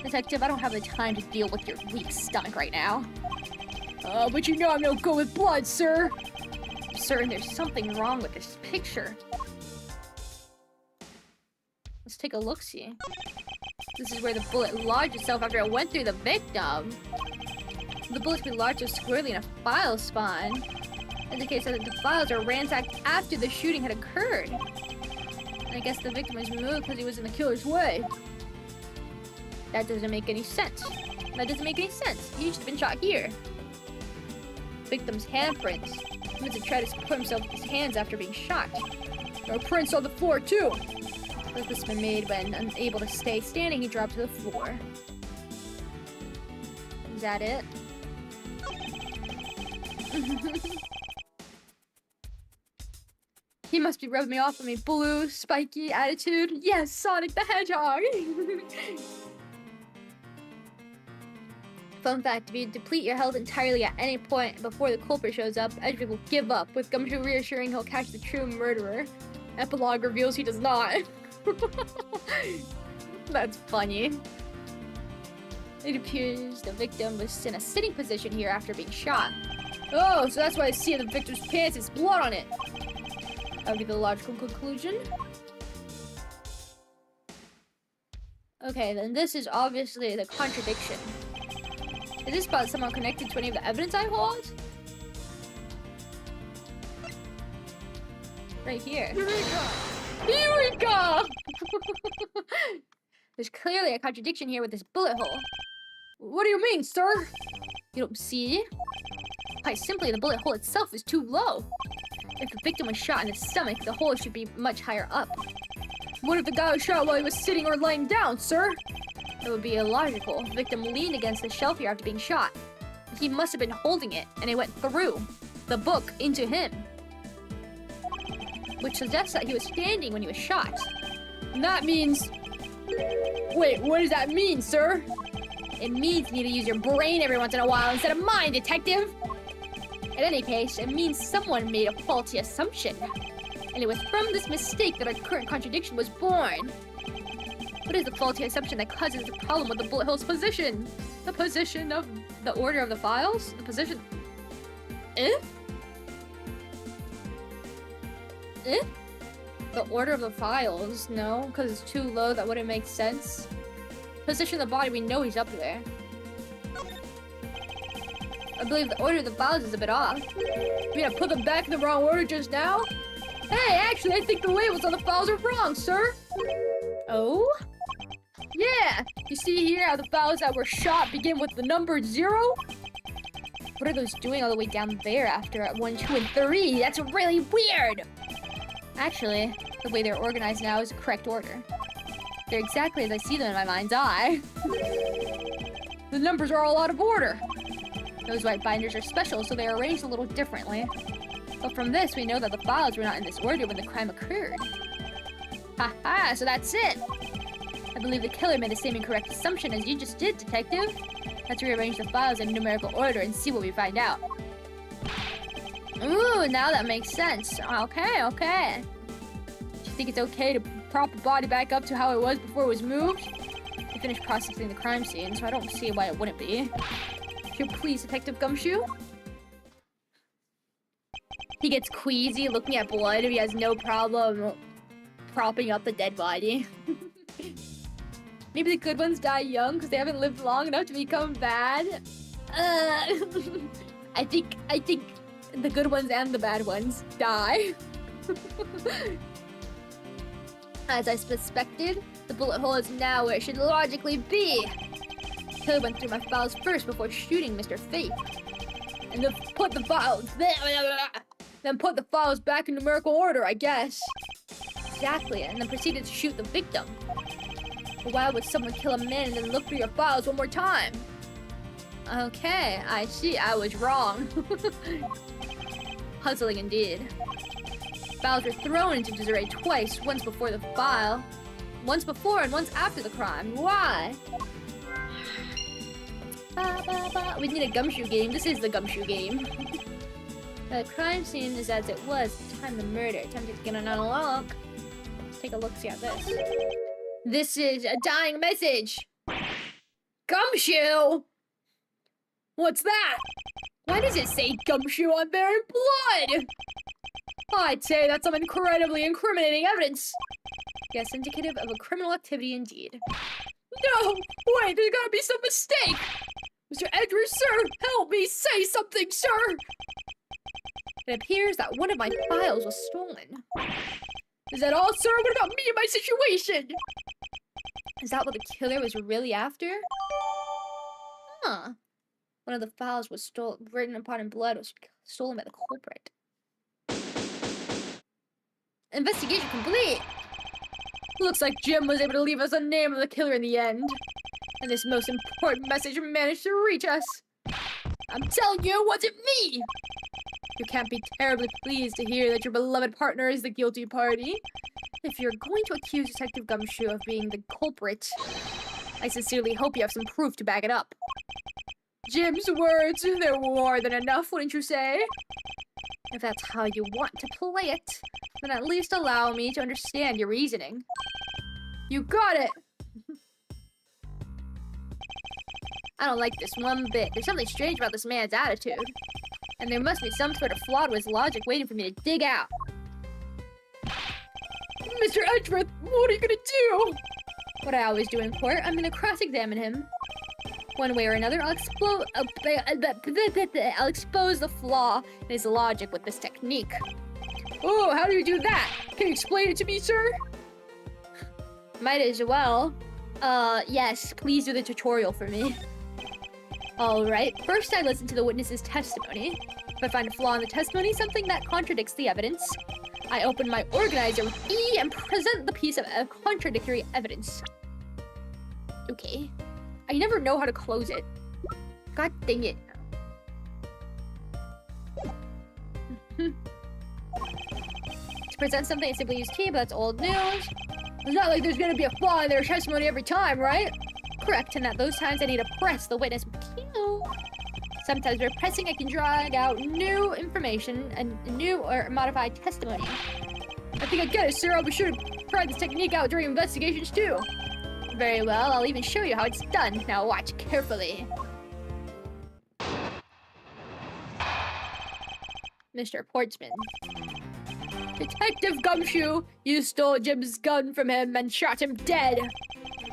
Detective, I don't have the time to deal with your weak stomach right now. But you know I'm no good with blood, sir. I'm certain there's something wrong with this picture. Let's take a look-see. This is where the bullet lodged itself after it went through the victim. The bullets be lodged so squarely in a file spawn. Indicates that the files are ransacked after the shooting had occurred. And I guess the victim was moved because he was in the killer's way. That doesn't make any sense. That doesn't make any sense. He should have been shot here. Victim's handprints. He must have tried to put himself with his hands after being shot. There are prints on the floor, too. This must have been made when, unable to stay standing, he dropped to the floor. Is that it? He must be rubbing me off with me blue, spiky attitude. Yes, Sonic the Hedgehog. Fun fact, if you deplete your health entirely at any point before the culprit shows up, Edgeworth will give up, with Gumshoe reassuring he'll catch the true murderer. Epilogue reveals he does not. That's funny. It appears the victim was in a sitting position here after being shot. Oh, so that's why I see in the victim's pants is blood on it. That would be the logical conclusion. Okay, then this is obviously the contradiction. Is this spot somehow connected to any of the evidence I hold? Right here. Eureka! Eureka! There's clearly a contradiction here with this bullet hole. What do you mean, sir? You don't see? Quite simply, the bullet hole itself is too low. If the victim was shot in the stomach, the hole should be much higher up. What if the guy was shot while he was sitting or laying down, sir? It would be illogical. The victim leaned against the shelf here after being shot. He must have been holding it, and it went through the book into him. Which suggests that he was standing when he was shot. And that means... Wait, what does that mean, sir? It means you need to use your brain every once in a while instead of mine, detective! In any case, it means someone made a faulty assumption. And it was from this mistake that our current contradiction was born. What is the faulty assumption that causes the problem with the bullet hole's position? The position of the order of the files? The position... The order of the files? No, because it's too low, that wouldn't make sense. Position of the body, we know he's up there. I believe the order of the files is a bit off. You mean I put them back in the wrong order just now? Hey, actually, I think the labels on the files are wrong, sir. Oh? Yeah, you see here how the files that were shot begin with the number 0? What are those doing all the way down there after 1, 2, and 3? That's really weird! Actually, the way they're organized now is the correct order. They're exactly as I see them in my mind's eye. The numbers are all out of order. Those white binders are special, so they are arranged a little differently. But from this, we know that the files were not in this order when the crime occurred. Haha, so that's it! I believe the killer made the same incorrect assumption as you just did, Detective. Let's rearrange the files in numerical order and see what we find out. Ooh, now that makes sense. Okay. Do you think it's okay to prop the body back up to how it was before it was moved? I finished processing the crime scene, so I don't see why it wouldn't be. Here, please, Detective Gumshoe. He gets queasy looking at blood if he has no problem propping up the dead body. Maybe the good ones die young because they haven't lived long enough to become bad. I think the good ones and the bad ones die. As I suspected, the bullet hole is now where it should logically be. The killer went through my files first before shooting Mr. Fate. And then put the files back in numerical order, I guess. Exactly, and then proceeded to shoot the victim. But why would someone kill a man and then look through your files one more time? Okay, I see, I was wrong. Puzzling indeed. Files were thrown into disarray twice, once before and once after the crime. Why? We need a gumshoe game. This is the gumshoe game. The crime scene is as it was at the time of the murder. Time to get another look. Let's take a look-see at this. This is a dying message. Gumshoe! What's that? Why does it say gumshoe on there in blood? I'd say that's some incredibly incriminating evidence. Yes, indicative of a criminal activity indeed. No! Wait, there's gotta be some mistake! Mr. Edgeworth, sir! Help me! Say something, sir! It appears that one of my files was stolen. Is that all, sir? What about me and my situation? Is that what the killer was really after? Huh. One of the files was written upon in blood was stolen by the culprit. Investigation complete! Looks like Jim was able to leave us a name of the killer in the end. And this most important message managed to reach us. I'm telling you, it wasn't me! You can't be terribly pleased to hear that your beloved partner is the guilty party. If you're going to accuse Detective Gumshoe of being the culprit, I sincerely hope you have some proof to back it up. Jim's words, they're more than enough, wouldn't you say? If that's how you want to play it, then at least allow me to understand your reasoning. You got it! I don't like this one bit. There's something strange about this man's attitude. And there must be some sort of flaw to his logic waiting for me to dig out. Mr. Edgeworth, what are you gonna do? What I always do in court, I'm gonna cross-examine him. One way or another, I'll expose the flaw in his logic with this technique. Oh, how do you do that? Can you explain it to me, sir? Might as well. Yes, please do the tutorial for me. Alright, first I listen to the witness's testimony. If I find a flaw in the testimony, something that contradicts the evidence, I open my organizer with E and present the piece of contradictory evidence. Okay. I never know how to close it. God dang it. To present something, I simply use T, but that's old news. It's not like there's gonna be a flaw in their testimony every time, right? Correct, and at those times I need to press the witness Q. Sometimes by pressing I can drag out new information and new or modified testimony. I think I get it, sir. I'll be sure to try this technique out during investigations too. Very well, I'll even show you how it's done. Now watch carefully. Mr. Portsman. Detective Gumshoe, you stole Jim's gun from him and shot him dead.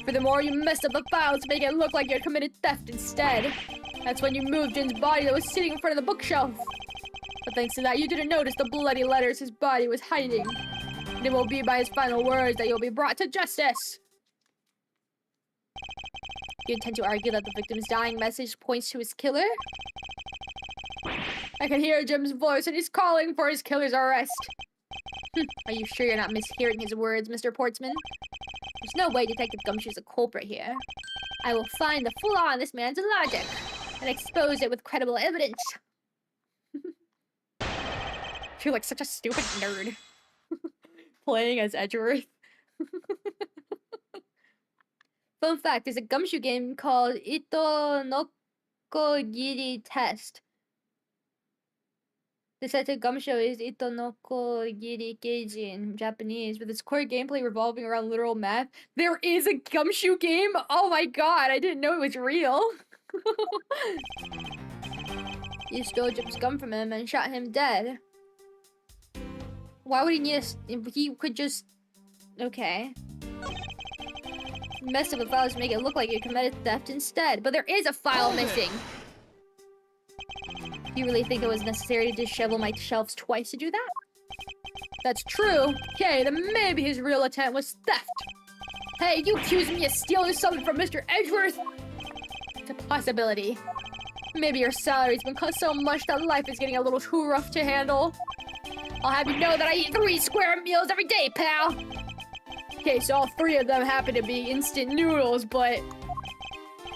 Furthermore, you messed up the files to make it look like you had committed theft instead. That's when you moved Jin's body that was sitting in front of the bookshelf. But thanks to that, you didn't notice the bloody letters his body was hiding. And it will be by his final words that you'll be brought to justice. You intend to argue that the victim's dying message points to his killer? I can hear Jim's voice and he's calling for his killer's arrest. Are you sure you're not mishearing his words, Mr. Portsman? There's no way Detective Gumshoe's a culprit here. I will find the flaw in this man's logic and expose it with credible evidence. I feel like such a stupid nerd. Playing as Edgeworth. Fun fact, there's a Gumshoe game called Ito no Kogiri Test. The Detective Gumshoe is Ito no Kogiri Keiji in Japanese, with its core gameplay revolving around literal math. There is a Gumshoe game? Oh my god, I didn't know it was real. You stole Jim's gun from him and shot him dead. Why would he need a... He could just... Okay. Mess up the files to make it look like you committed theft instead. But there is a file missing. You really think it was necessary to dishevel my shelves twice to do that? That's true. Okay, then maybe his real intent was theft. Hey, you accusing me of stealing something from Mr. Edgeworth? It's a possibility. Maybe your salary's been cut so much that life is getting a little too rough to handle. I'll have you know that I eat 3 square meals every day, pal. Okay, so all 3 of them happen to be instant noodles, but...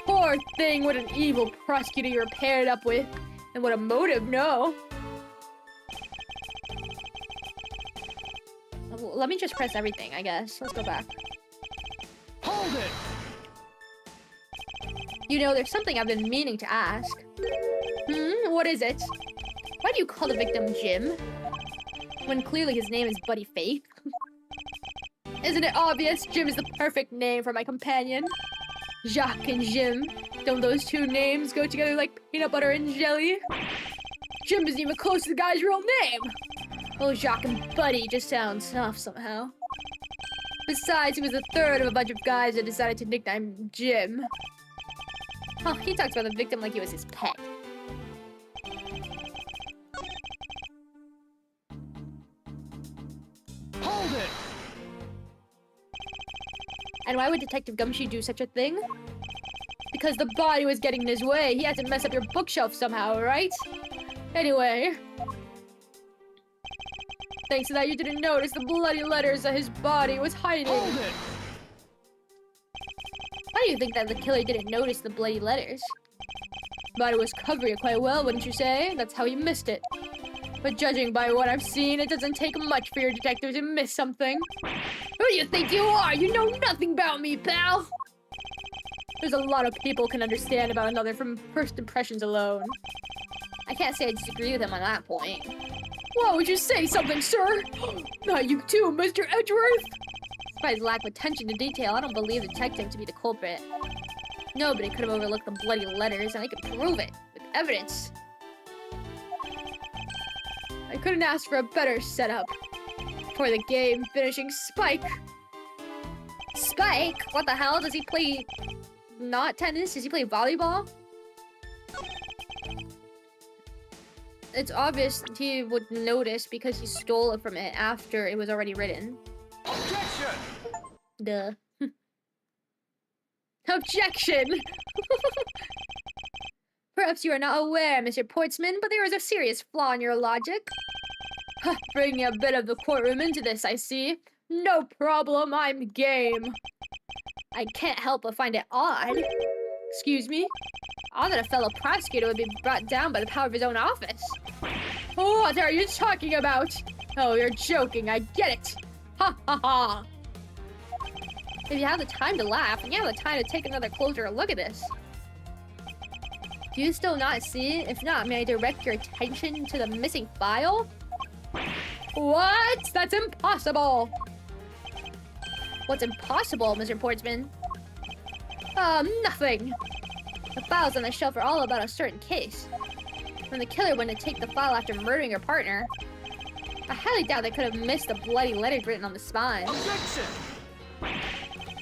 Poor thing, what an evil prosecutor you're paired up with. And what a motive, no. Let me just press everything, I guess. Let's go back. Hold it! You know, there's something I've been meaning to ask. What is it? Why do you call the victim Jim? When clearly his name is Buddy Faith? Isn't it obvious? Jim is the perfect name for my companion. Jacques and Jim. Don't those 2 names go together like peanut butter and jelly? Jim isn't even close to the guy's real name. Oh, Jacques and Buddy just sounds off somehow. Besides, he was the 3rd of a bunch of guys that decided to nickname Jim. Huh, he talks about the victim like he was his pet. Hold it! And why would Detective Gumshoe do such a thing? Because the body was getting in his way. He had to mess up your bookshelf somehow, right? Anyway. Thanks to that, you didn't notice the bloody letters that his body was hiding. Hold it! Why do you think that the killer didn't notice the bloody letters? Body was covering it quite well, wouldn't you say? That's how he missed it. But judging by what I've seen, it doesn't take much for your detective to miss something. Who do you think you are? You know nothing about me, pal! There's a lot of people can understand about another from first impressions alone. I can't say I disagree with him on that point. Why would you say something, sir? Not you too, Mr. Edgeworth! Despite his lack of attention to detail, I don't believe the detective to be the culprit. Nobody could have overlooked the bloody letters, and I could prove it with evidence. I couldn't ask for a better setup for the game finishing Spike. Spike? What the hell? Does he play not tennis? Does he play volleyball? It's obvious he would notice because he stole it from it after it was already written. Objection! Duh. Objection! Perhaps you are not aware, Mr. Portsman, but there is a serious flaw in your logic. Bringing a bit of the courtroom into this, I see. No problem, I'm game. I can't help but find it odd. Excuse me? Odd that a fellow prosecutor would be brought down by the power of his own office. What are you talking about? Oh, you're joking, I get it. Ha ha ha. If you have the time to laugh, and you have the time to take another closer look at this. Do you still not see? If not, may I direct your attention to the missing file? What? That's impossible! What's impossible, Mr. Portsman? Nothing. The files on the shelf are all about a certain case. When the killer went to take the file after murdering her partner, I highly doubt they could have missed the bloody letters written on the spine. Objection!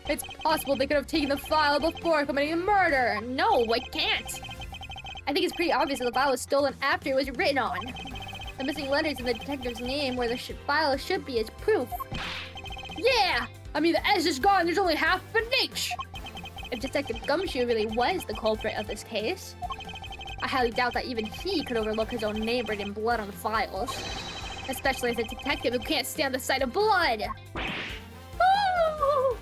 It's possible they could have taken the file before committing the murder. No, I can't. I think it's pretty obvious that the file was stolen after it was written on. The missing letters in the detective's name where the file should be is proof. Yeah! I mean, the S is gone, there's only half an H! If Detective Gumshoe really was the culprit of this case, I highly doubt that even he could overlook his own name written in blood on the files. Especially as a detective who can't stand the sight of blood! Oh!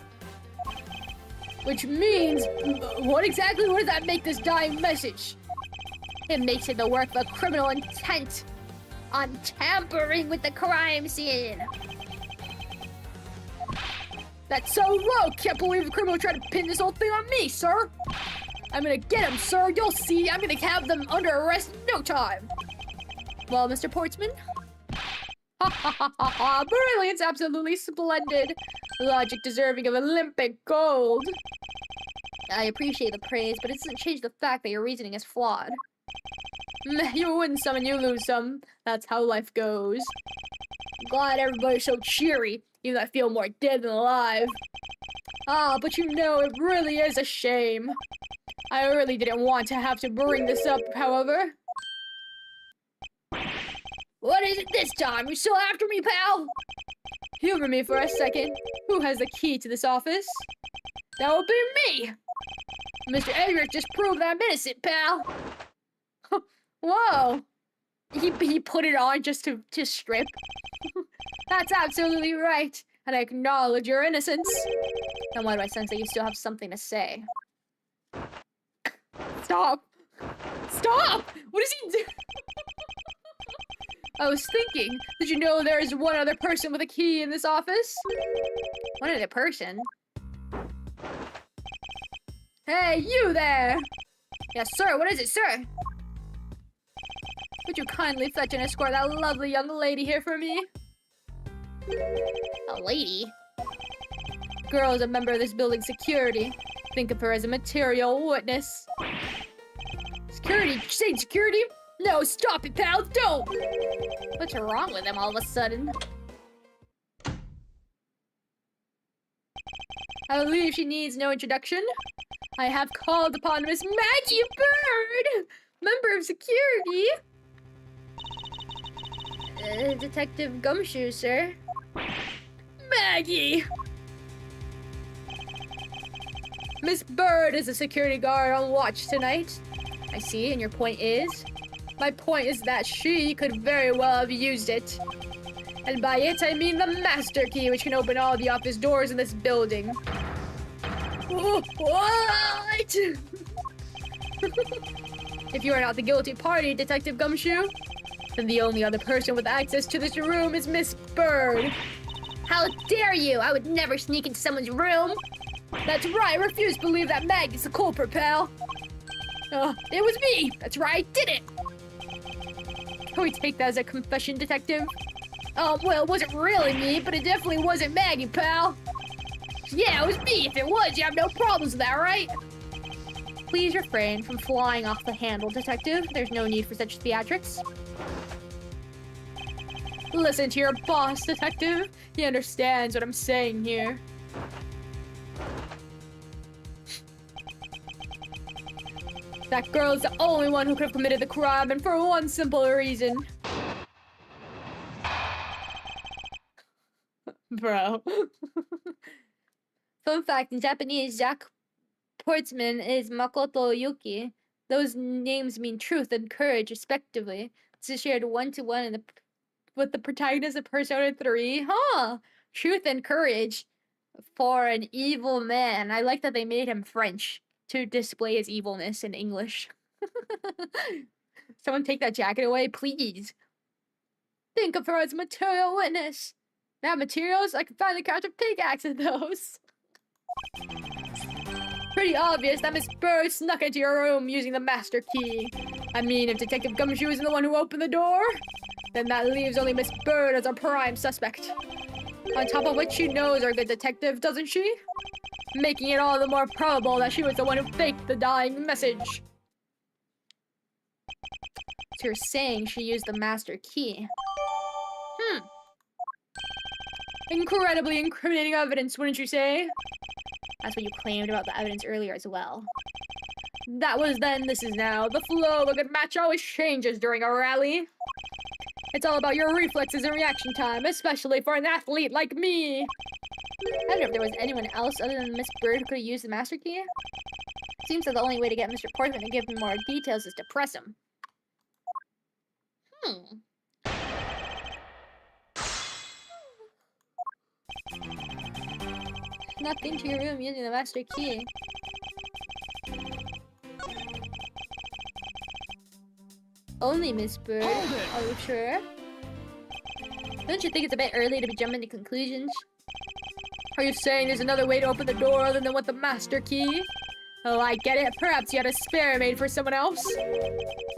Which means, what exactly does that make this dying message? It makes it the work of a criminal intent on tampering with the crime scene. That's so low! Can't believe the criminal tried to pin this whole thing on me, sir! I'm gonna get him, sir! You'll see! I'm gonna have them under arrest in no time! Well, Mr. Portsman? Ha ha ha ha ha! Brilliant! Absolutely splendid! Logic deserving of Olympic gold! I appreciate the praise, but it doesn't change the fact that your reasoning is flawed. Meh, you win some and you lose some. That's how life goes. Glad everybody's so cheery, even though I feel more dead than alive. Ah, but you know, it really is a shame. I really didn't want to have to bring this up, however. What is it this time? You still after me, pal? Humor me for a second. Who has the key to this office? That would be me! Mr. Edgeworth just proved that I'm innocent, pal. Whoa! He put it on just to strip. That's absolutely right, and I acknowledge your innocence. Then why do I sense that you still have something to say? Stop! Stop! What is he doing? I was thinking, did you know there is one other person with a key in this office? One other person? Hey, you there! Yes, sir, what is it, sir? Would you kindly fetch and escort that lovely young lady here for me? A lady? Girl is a member of this building's security. Think of her as a material witness. Security? Did you say security? No, stop it, pal, don't! What's wrong with him all of a sudden? I believe she needs no introduction. I have called upon Miss Maggie Bird, member of security. Detective Gumshoe, sir. Maggie! Miss Bird is a security guard on watch tonight. I see, and your point is? My point is that she could very well have used it. And by it, I mean the master key, which can open all the office doors in this building. What? If you are not the guilty party, Detective Gumshoe, then the only other person with access to this room is Miss Bird. How dare you! I would never sneak into someone's room! That's right, I refuse to believe that Maggie's the culprit, pal. It was me! That's right, I did it! Can we take that as a confession, Detective? Well, it wasn't really me, but it definitely wasn't Maggie, pal. Yeah, it was me. If it was, you have no problems with that, right? Please refrain from flying off the handle, Detective. There's no need for such theatrics. Listen to your boss, Detective. He understands what I'm saying here. That girl is the only one who could have committed the crime, and for one simple reason. Bro. Fun fact, in Japanese, Jack Portsman is Makoto Yuki. Those names mean truth and courage, respectively. This is shared one-to-one with the protagonist of Persona 3. Huh! Truth and courage for an evil man. I like that they made him French to display his evilness in English. Someone take that jacket away, please. Think of her as a material witness. Now materials, I can finally catch a pickaxe in those. Pretty obvious that Miss Bird snuck into your room using the master key. I mean, if Detective Gumshoe isn't the one who opened the door, then that leaves only Miss Bird as our prime suspect. On top of which she knows our good detective, doesn't she? Making it all the more probable that she was the one who faked the dying message. So you're saying she used the master key? Incredibly incriminating evidence, wouldn't you say? That's what you claimed about the evidence earlier as well. That was then, this is now. The flow of a good match always changes during a rally. It's all about your reflexes and reaction time, especially for an athlete like me. I wonder if there was anyone else other than Miss Bird who could have used the master key. Seems that the only way to get Mr. Portman to give me more details is to press him. Snuck into your room using the master key. Only Miss Bird. Are you sure? Don't you think it's a bit early to be jumping to conclusions? Are you saying there's another way to open the door other than with the master key? Oh, I get it. Perhaps you had a spare made for someone else.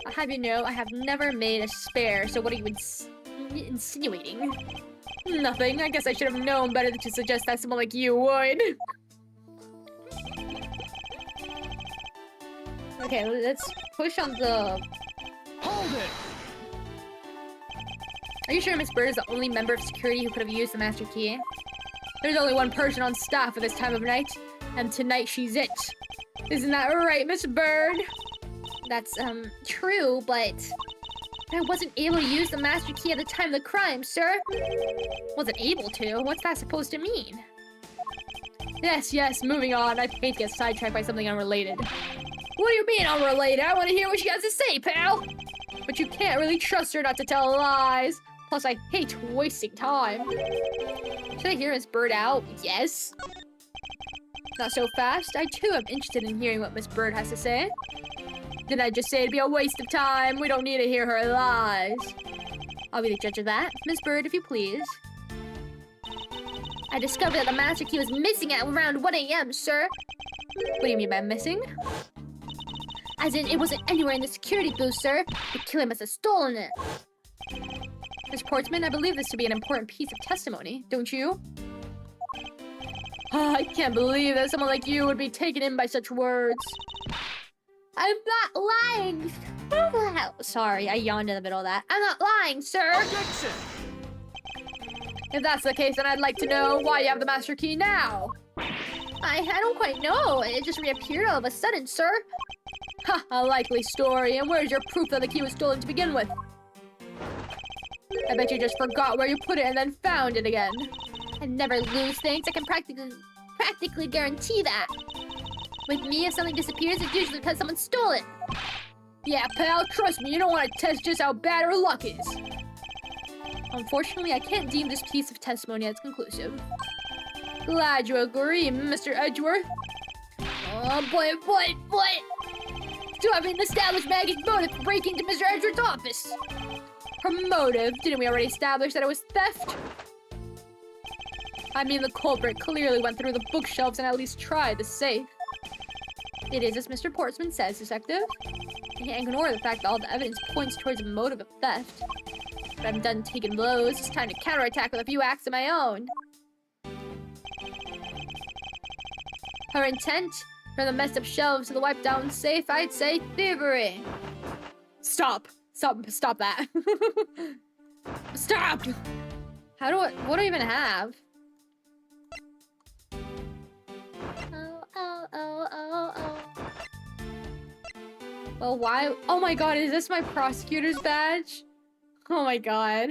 I'll have you know, I have never made a spare, so what are you insinuating? Nothing. I guess I should have known better than to suggest that someone like you would. Okay, let's push on the... Hold it! Are you sure Miss Bird is the only member of security who could have used the master key? There's only one person on staff at this time of night, and tonight she's it. Isn't that right, Miss Bird? That's, true, but... I wasn't able to use the master key at the time of the crime, sir. Wasn't able to? What's that supposed to mean? Yes, moving on. I hate to get sidetracked by something unrelated. What do you mean unrelated? I want to hear what she has to say, pal! But you can't really trust her not to tell lies. Plus, I hate wasting time. Should I hear Miss Bird out? Yes. Not so fast. I too am interested in hearing what Miss Bird has to say. Didn't I just say it'd be a waste of time? We don't need to hear her lies. I'll be the judge of that. Miss Bird, if you please. I discovered that the master key was missing at around 1 AM, sir. What do you mean by missing? As in, it wasn't anywhere in the security booth, sir. The killer must have stolen it. Miss Portsman, I believe this to be an important piece of testimony, don't you? I can't believe that someone like you would be taken in by such words. I'm not lying. Sorry, I yawned in the middle of that. I'm not lying, sir. Objection! If that's the case, then I'd like to know why you have the master key now. I don't quite know. It just reappeared all of a sudden, sir. Ha, a likely story. And where's your proof that the key was stolen to begin with? I bet you just forgot where you put it and then found it again. I never lose things. I can practically guarantee that. With me, if something disappears, it's usually because someone stole it. Yeah, pal, trust me, you don't want to test just how bad our luck is. Unfortunately, I can't deem this piece of testimony as conclusive. Glad you agree, Mr. Edgeworth. Oh, but... Do I have an established Maggie's motive for breaking into Mr. Edgeworth's office? Her motive? Didn't we already establish that it was theft? I mean, the culprit clearly went through the bookshelves and at least tried the safe. It is as Mr. Portsman says, Detective. I can't ignore the fact that all the evidence points towards a motive of theft. But I'm done taking blows. It's time to counterattack with a few acts of my own. Her intent? From the messed up shelves to the wiped down safe, I'd say thievery. Stop that. Stop! What do I even have? Oh. Well, why? Oh my god, is this my prosecutor's badge? Oh my god.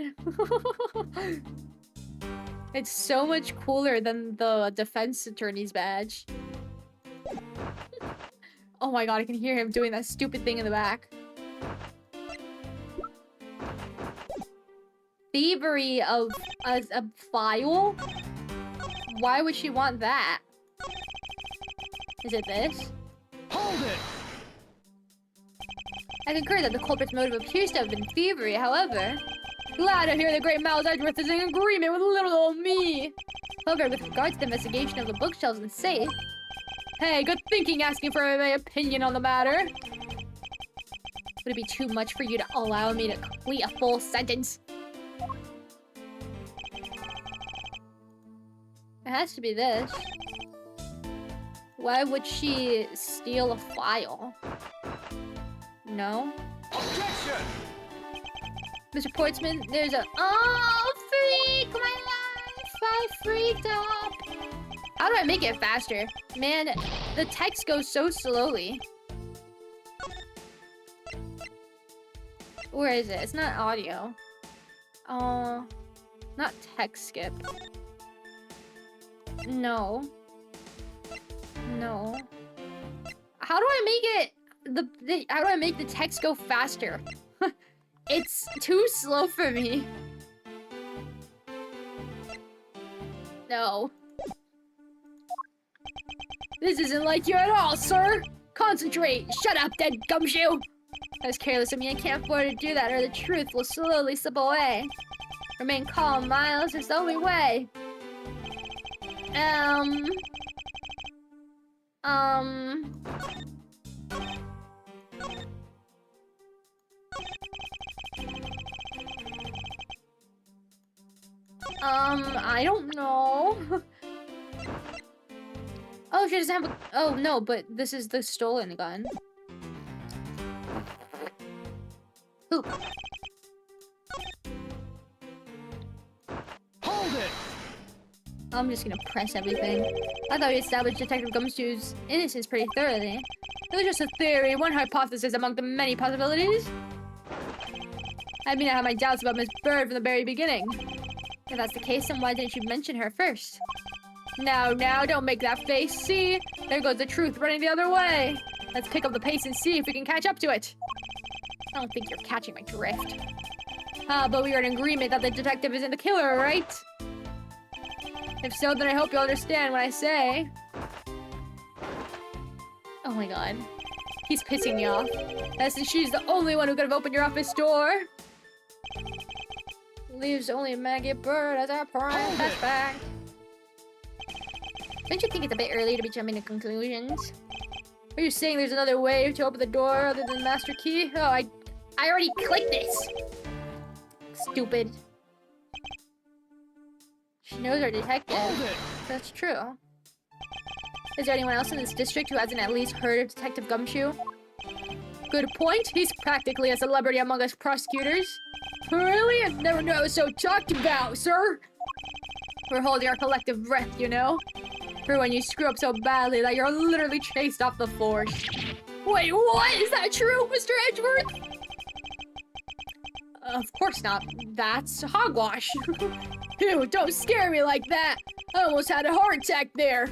It's so much cooler than the defense attorney's badge. Oh my god, I can hear him doing that stupid thing in the back. Thievery of a file? Why would she want that? Is it this? Hold it! I concur that the culprit's motive appears to have been thievery, however. Glad to hear the great Miles Edgeworth is in agreement with little old me. However, with regards to the investigation of the bookshelves and safe... Hey, good thinking asking for my opinion on the matter. Would it be too much for you to allow me to complete a full sentence? It has to be this. Why would she steal a file? No? Objection! Mr. Portsman, there's a... Oh, freak! My life! I freaked up! How do I make it faster? Man, the text goes so slowly. Where is it? It's not audio. Not text skip. No. No. How do I make it how do I make the text go faster? It's too slow for me. No. This isn't like you at all, sir! Concentrate! Shut up, dead gumshoe! That's careless of me. I can't afford to do that, or the truth will slowly slip away. Remain calm, Miles. It's the only way. I don't know. Oh, she doesn't have a... Oh, no, but this is the stolen gun. Ooh. Hold it! I'm just gonna press everything. I thought we established Detective Gumshoe's innocence pretty thoroughly. It was just a theory, one hypothesis among the many possibilities. I mean, I had my doubts about Miss Bird from the very beginning. If that's the case, then why didn't you mention her first? Now, don't make that face. See? There goes the truth running the other way. Let's pick up the pace and see if we can catch up to it. I don't think you're catching my drift. But we are in agreement that the detective isn't the killer, right? If so, then I hope you'll understand what I say. Oh my god. He's pissing me off. As since she's the only one who could have opened your office door. Leaves only Maggie Bird as our prime suspect. Don't you think it's a bit early to be jumping to conclusions? Are you saying there's another way to open the door other than the master key? Oh, I already clicked this! Stupid. She knows our detective. That's true. Is there anyone else in this district who hasn't at least heard of Detective Gumshoe? Good point. He's practically a celebrity among us prosecutors. Really? I've never known it was so talked about, sir. We're holding our collective breath, you know? For when you screw up so badly that you're literally chased off the force. Wait, what? Is that true, Mr. Edgeworth? Of course not. That's hogwash. Ew, don't scare me like that. I almost had a heart attack there.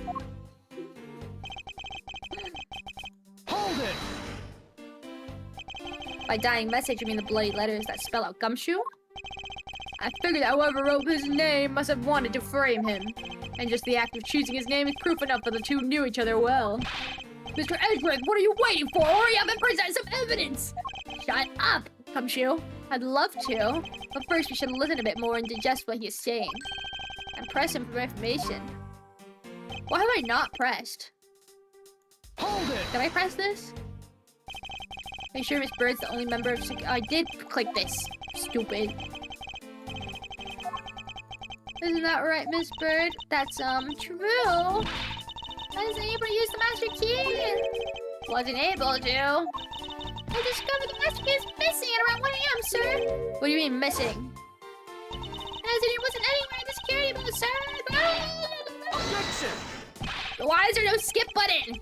Hold it! By dying message, you mean the bloody letters that spell out Gumshoe? I figured that whoever wrote his name must have wanted to frame him. And just the act of choosing his name is proof enough that the two knew each other well. Mr. Edgeworth, what are you waiting for? Hurry up and present some evidence! Shut up, Gumshoe. I'd love to, but first we should listen a bit more and digest what he is saying. And press him for information. Why have I not pressed? Hold it! Can I press this? Are you sure Miss Bird's the only member of I did click this. Stupid. Isn't that right, Miss Bird? That's, true. I wasn't able to use the master key. Wasn't able to. I discovered the master key is missing at around 1 AM, sir. What do you mean, missing? As in, it wasn't anywhere in the security booth, sir. Objection! Why is there no skip button?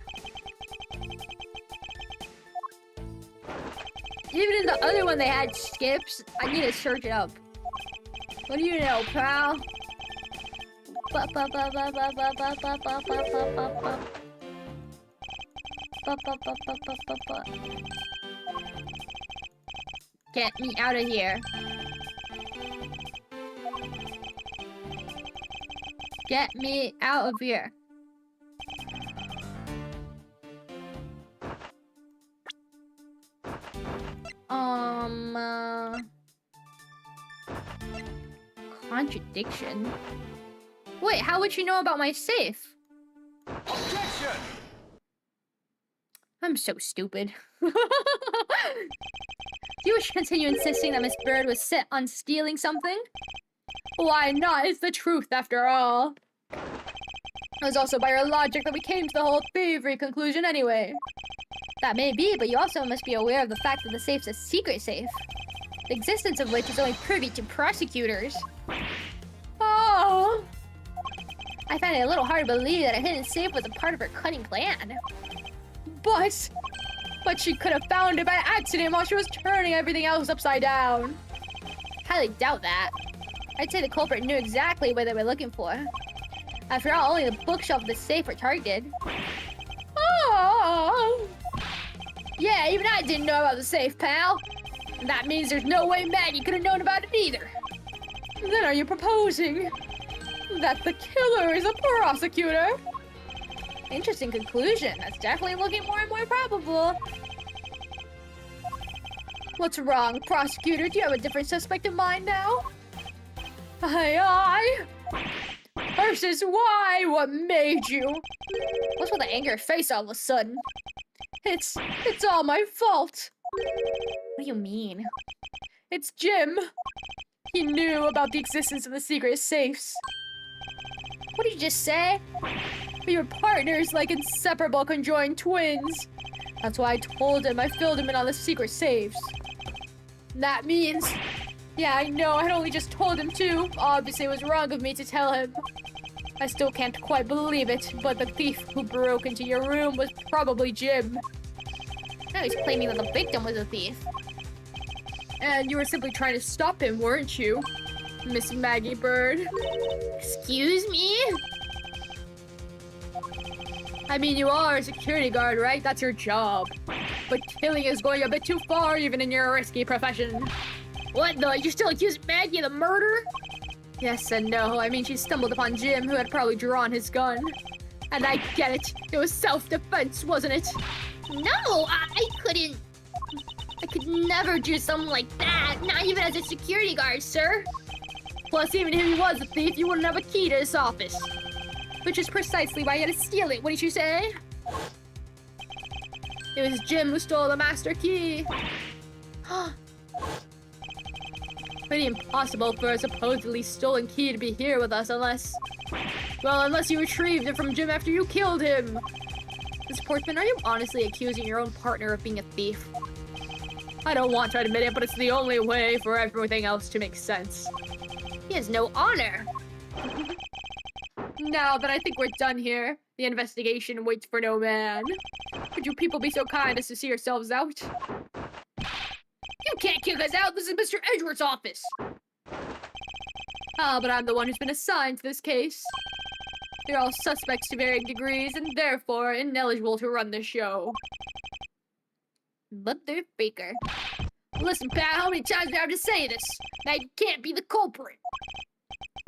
Even in the other one they had skips. I need to search it up. What do you know, pal? Get me out of here. Get me out of here. Contradiction? Wait, how would you know about my safe? Objection! I'm so stupid. Do you wish to continue insisting that Miss Bird was set on stealing something? Why not? It's the truth after all. It was also by your logic that we came to the whole thievery conclusion anyway. That may be, but you also must be aware of the fact that the safe's a secret safe. The existence of which is only privy to prosecutors. Oh! I find it a little hard to believe that a hidden safe was a part of her cunning plan. But But she could have found it by accident while she was turning everything else upside down. Highly doubt that. I'd say the culprit knew exactly what they were looking for. After all, only the bookshelf of the safe were targeted. Oh! Yeah, even I didn't know about the safe, pal. And that means there's no way Maggie could have known about it either. Then are you proposing that the killer is a prosecutor? Interesting conclusion. That's definitely looking more and more probable. What's wrong, prosecutor? Do you have a different suspect in mind now? Aye. Versus why? What made you? What's with the angry face all of a sudden? It's all my fault. What do you mean? It's Jim. He knew about the existence of the secret safes. What did you just say? We were partners like inseparable conjoined twins. That's why I told him I filled him in on the secret safes. That means... Yeah, I know, I'd only just told him to. Obviously, it was wrong of me to tell him. I still can't quite believe it, but the thief who broke into your room was probably Jim. Now he's claiming that the victim was a thief. And you were simply trying to stop him, weren't you, Miss Maggie Bird? Excuse me? I mean, you are a security guard, right? That's your job. But killing is going a bit too far, even in your risky profession. What the? You still accuse Maggie of the murder? Yes and no. I mean, she stumbled upon Jim, who had probably drawn his gun. And I get it. It was self-defense, wasn't it? No, I couldn't. I could never do something like that. Not even as a security guard, sir. Plus, even if he was a thief, you wouldn't have a key to his office. Which is precisely why you had to steal it, wouldn't you say? It was Jim who stole the master key. Pretty impossible for a supposedly stolen key to be here with us unless... Well, unless you retrieved it from Jim after you killed him. Miss Portman, are you honestly accusing your own partner of being a thief? I don't want to admit it, but it's the only way for everything else to make sense. He has no honor. Now that I think we're done here, the investigation waits for no man. Could you people be so kind as to see yourselves out? You can't kick us out! This is Mr. Edgeworth's office! Ah, but I'm the one who's been assigned to this case. You're all suspects to varying degrees, and therefore ineligible to run the show. Motherfucker. Listen, pal, how many times do I have to say this? Now you can't be the culprit.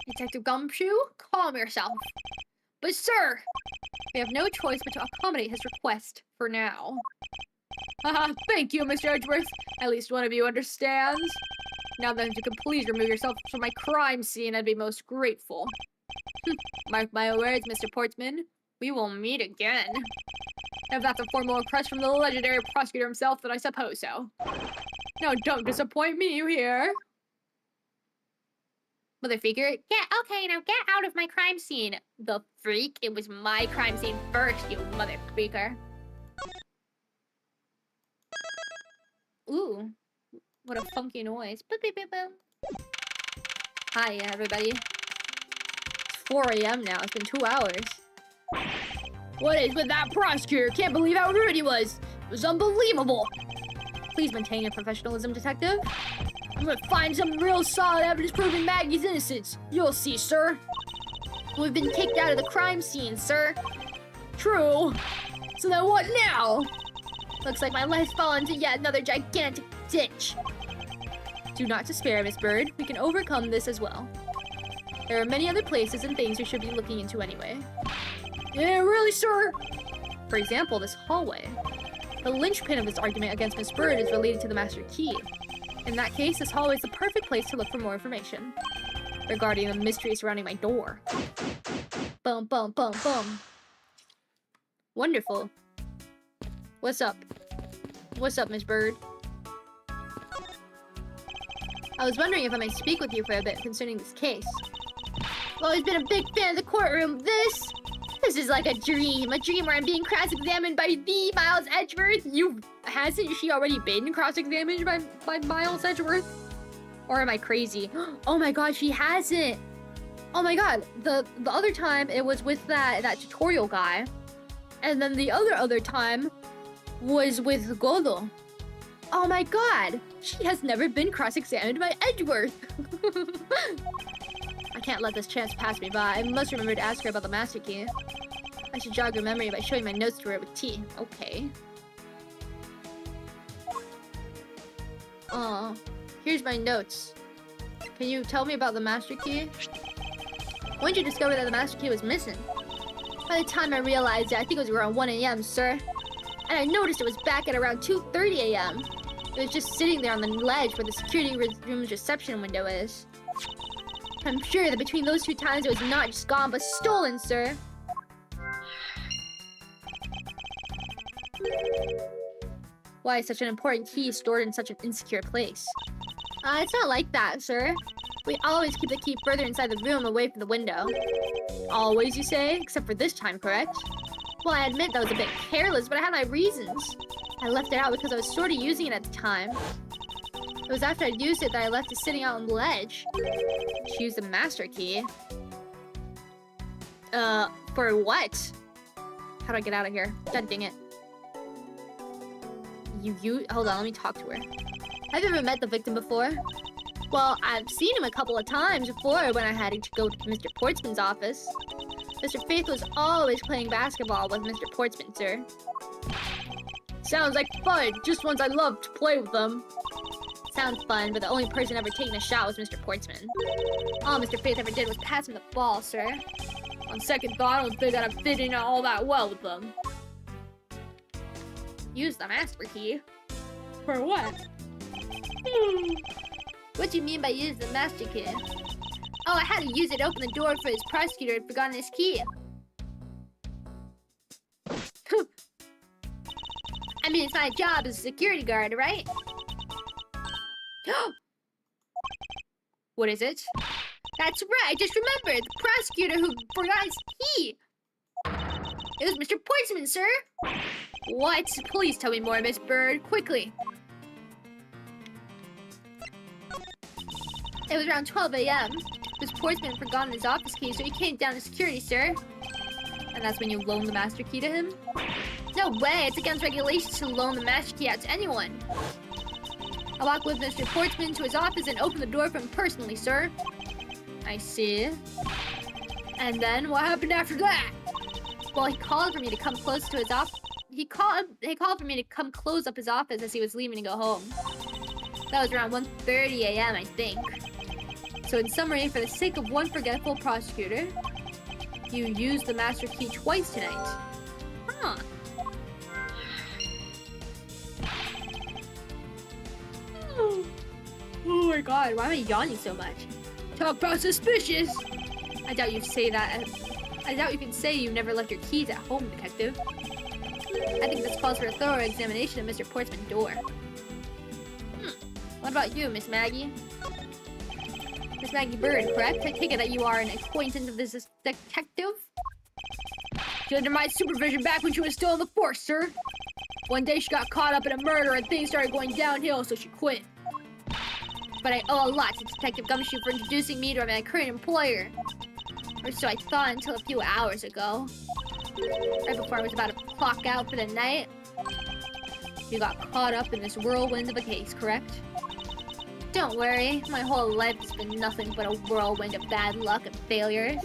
Detective Gumshoe, calm yourself. But sir, we have no choice but to accommodate his request for now. Haha, thank you, Mr. Edgeworth. At least one of you understands. Now then, if you could please remove yourself from my crime scene, I'd be most grateful. Mark my words, Mr. Portsman. We will meet again. If that's a formal request from the legendary prosecutor himself, then I suppose so. Now, don't disappoint me, you hear? Motherfucker, okay, now get out of my crime scene. The freak, it was my crime scene first, you motherfucker. Ooh, what a funky noise. Boop, boop, boop, boop. Hi, everybody. It's 4 a.m. now. It's been 2 hours. What is with that prosecutor? Can't believe how rude he was. It was unbelievable. Please maintain your professionalism, detective. I'm gonna find some real solid evidence proving Maggie's innocence. You'll see, sir. We've been kicked out of the crime scene, sir. True. So then what now? Looks like my life's fallen into yet another gigantic ditch. Do not despair, Miss Bird. We can overcome this as well. There are many other places and things we should be looking into anyway. Yeah, really, sir? For example, this hallway. The linchpin of this argument against Miss Bird is related to the master key. In that case, this hallway is the perfect place to look for more information regarding the mystery surrounding my door. Bum, bum, bum, bum. Wonderful. What's up? What's up, Miss Bird? I was wondering if I might speak with you for a bit concerning this case. I've always been a big fan of the courtroom. This is like a dream where I'm being cross-examined by the Miles Edgeworth. Hasn't she already been cross-examined by Miles Edgeworth? Or am I crazy? Oh my god, she hasn't. Oh my god, the other time it was with that tutorial guy. And then the other time was with Godo. Oh my god! She has never been cross-examined by Edgeworth! I can't let this chance pass me by. I must remember to ask her about the master key. I should jog her memory by showing my notes to her with tea. Okay. Here's my notes. Can you tell me about the master key? When did you discover that the master key was missing? By the time I realized it, I think it was around 1 a.m., sir. And I noticed it was back at around 2:30 a.m. It was just sitting there on the ledge where the security room's reception window is. I'm sure that between those 2 times it was not just gone, but stolen, sir. Why is such an important key stored in such an insecure place? It's not like that, sir. We always keep the key further inside the room away from the window. Always, you say? Except for this time, correct? Well, I admit that was a bit careless, but I had my reasons. I left it out because I was sort of using it at the time. It was after I'd used it that I left it sitting out on the ledge. She used the master key. For what? How do I get out of here? God dang it. Hold on, let me talk to her. Have you ever met the victim before? Well, I've seen him a couple of times before when I had to go to Mr. Portsman's office. Mr. Faith was always playing basketball with Mr. Portsman, sir. Sounds like fun. Just ones I love to play with them. Sounds fun, but the only person ever taking a shot was Mr. Portsman. All Mr. Faith ever did was pass him the ball, sir. On second thought, I don't think that I'm fitting out all that well with them. Use the master key? For what? What do you mean by use the master key? Oh, I had to use it to open the door for his prosecutor had forgotten his key. I mean, it's my job as a security guard, right? What is it? That's right, I just remembered. The prosecutor who forgot his key. It was Mr. Portsman, sir. What? Please tell me more, Miss Bird, quickly. It was around 12 a.m. Miss Portsman had forgotten his office key, so he came down to security, sir. And that's when you loaned the master key to him? No way, it's against regulations to loan the master key out to anyone. I walked with Mr. Portsman to his office and opened the door for him personally, sir. I see. And then, what happened after that? Well, he called for me to come close to his office. He called for me to come close up his office as he was leaving to go home. That was around 1:30 a.m., I think. So in summary, for the sake of one forgetful prosecutor, you used the master key twice tonight. Huh. Oh my god, why am I yawning so much? Talk about suspicious! I doubt you'd say that. I doubt you can say you've never left your keys at home, detective. I think this calls for a thorough examination of Mr. Portsman's door. What about you, Miss Maggie? Miss Maggie Bird, correct? I take it that you are an acquaintance of this detective? She was under my supervision back when she was still in the force, sir. One day she got caught up in a murder and things started going downhill, so she quit. But I owe a lot to Detective Gumshoe for introducing me to my current employer. Or so I thought until a few hours ago. Right before I was about to clock out for the night. You got caught up in this whirlwind of a case, correct? Don't worry, my whole life has been nothing but a whirlwind of bad luck and failures.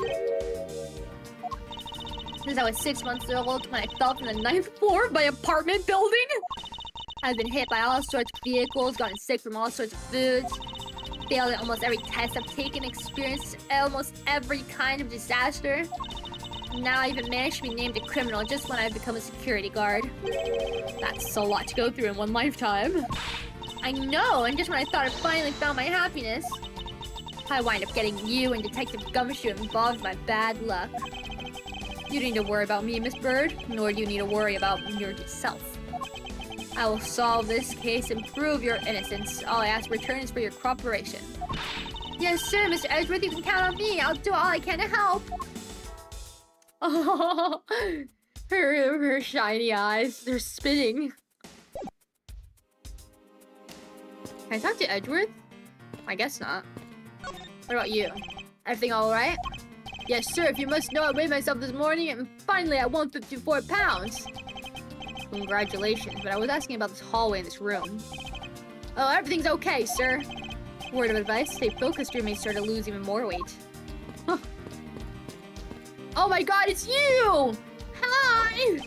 Since I was 6 months old when I fell from the 9th floor of my apartment building. I've been hit by all sorts of vehicles, gotten sick from all sorts of foods, failed at almost every test I've taken, experienced almost every kind of disaster. Now I even managed to be named a criminal just when I've become a security guard. That's a lot to go through in one lifetime. I know, and just when I thought I finally found my happiness, I wind up getting you and Detective Gumshoe involved in my bad luck. You don't need to worry about me, Miss Bird, nor do you need to worry about yourself. I will solve this case and prove your innocence. All I ask in return is for your cooperation. Yes, sir, Mr. Edgeworth, you can count on me. I'll do all I can to help. Oh, her shiny eyes, they're spinning. Can I talk to Edgeworth? I guess not. What about you? Everything all right? Yes, sir. If you must know, I weighed myself this morning and finally I won 54 pounds. Congratulations, but I was asking about this hallway in this room. Oh, everything's okay, sir. Word of advice, stay focused or you may start to lose even more weight. Huh. Oh my god, it's you! Hi!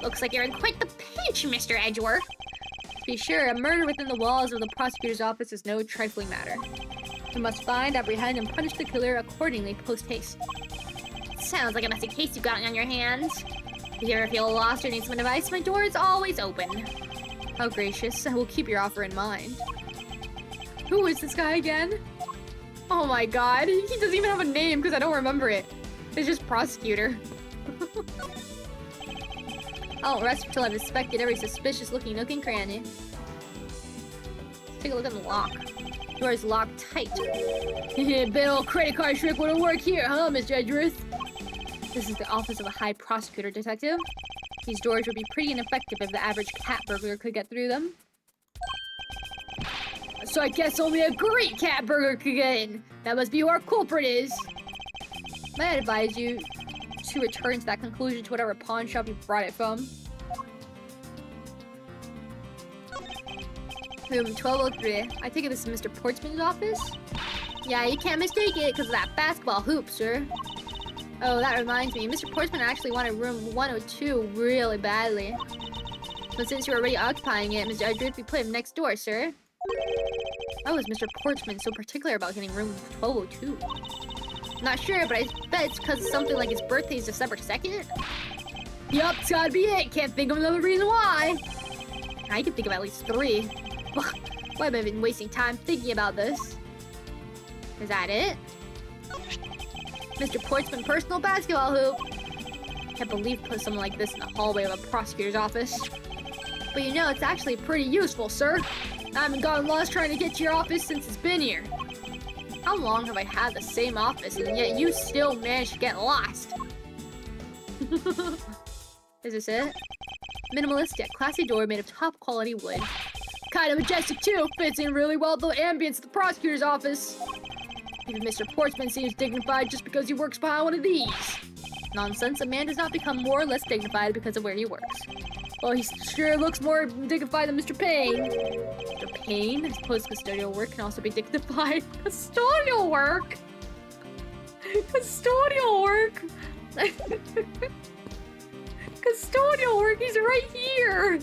Looks like you're in quite the pinch, Mr. Edgeworth. To be sure, a murder within the walls of the prosecutor's office is no trifling matter. We must find, apprehend, and punish the killer accordingly post-haste. Sounds like a messy case you've got on your hands. If you ever feel lost or need some advice, my door is always open. How gracious. I will keep your offer in mind. Who is this guy again? Oh my god, he doesn't even have a name because I don't remember it. It's just prosecutor. I'll rest until I've inspected every suspicious-looking nook and cranny. Let's take a look at the lock. Door is locked tight. Big old credit card trick wouldn't work here, huh, Mr. Edgeworth? This is the office of a high prosecutor, detective. These doors would be pretty ineffective if the average cat burglar could get through them. So I guess only a great cat burglar could get in. That must be who our culprit is. May I advise you to return to that conclusion to whatever pawn shop you brought it from. Room 1203. I take it this is Mr. Portsman's office? Yeah, you can't mistake it because of that basketball hoop, sir. Oh, that reminds me. Mr. Portsman actually wanted room 102 really badly. But since you're already occupying it, Mr. Edgeworth, we put him next door, sir. How is Mr. Portsman so particular about getting room 1202? Not sure, but I bet it's because something like his birthday is December 2nd? Yup, it's gotta be it. Can't think of another reason why. I can think of at least 3. Why have I been wasting time thinking about this? Is that it? Mr. Portsman personal basketball hoop. Can't believe put something like this in the hallway of a prosecutor's office. But you know, it's actually pretty useful, sir. I haven't gotten lost trying to get to your office since it's been here. How long have I had the same office and yet you still managed to get lost? Is this it? Minimalist yet classy door made of top quality wood. Kind of majestic too, fits in really well with the ambience of the prosecutor's office. Even Mr. Portsman seems dignified just because he works behind one of these. Nonsense, a man does not become more or less dignified because of where he works. Well, he sure looks more dignified than Mr. Payne. Mr. Payne? I suppose custodial work can also be dignified. Custodial work? Custodial work? Custodial work, he's right here!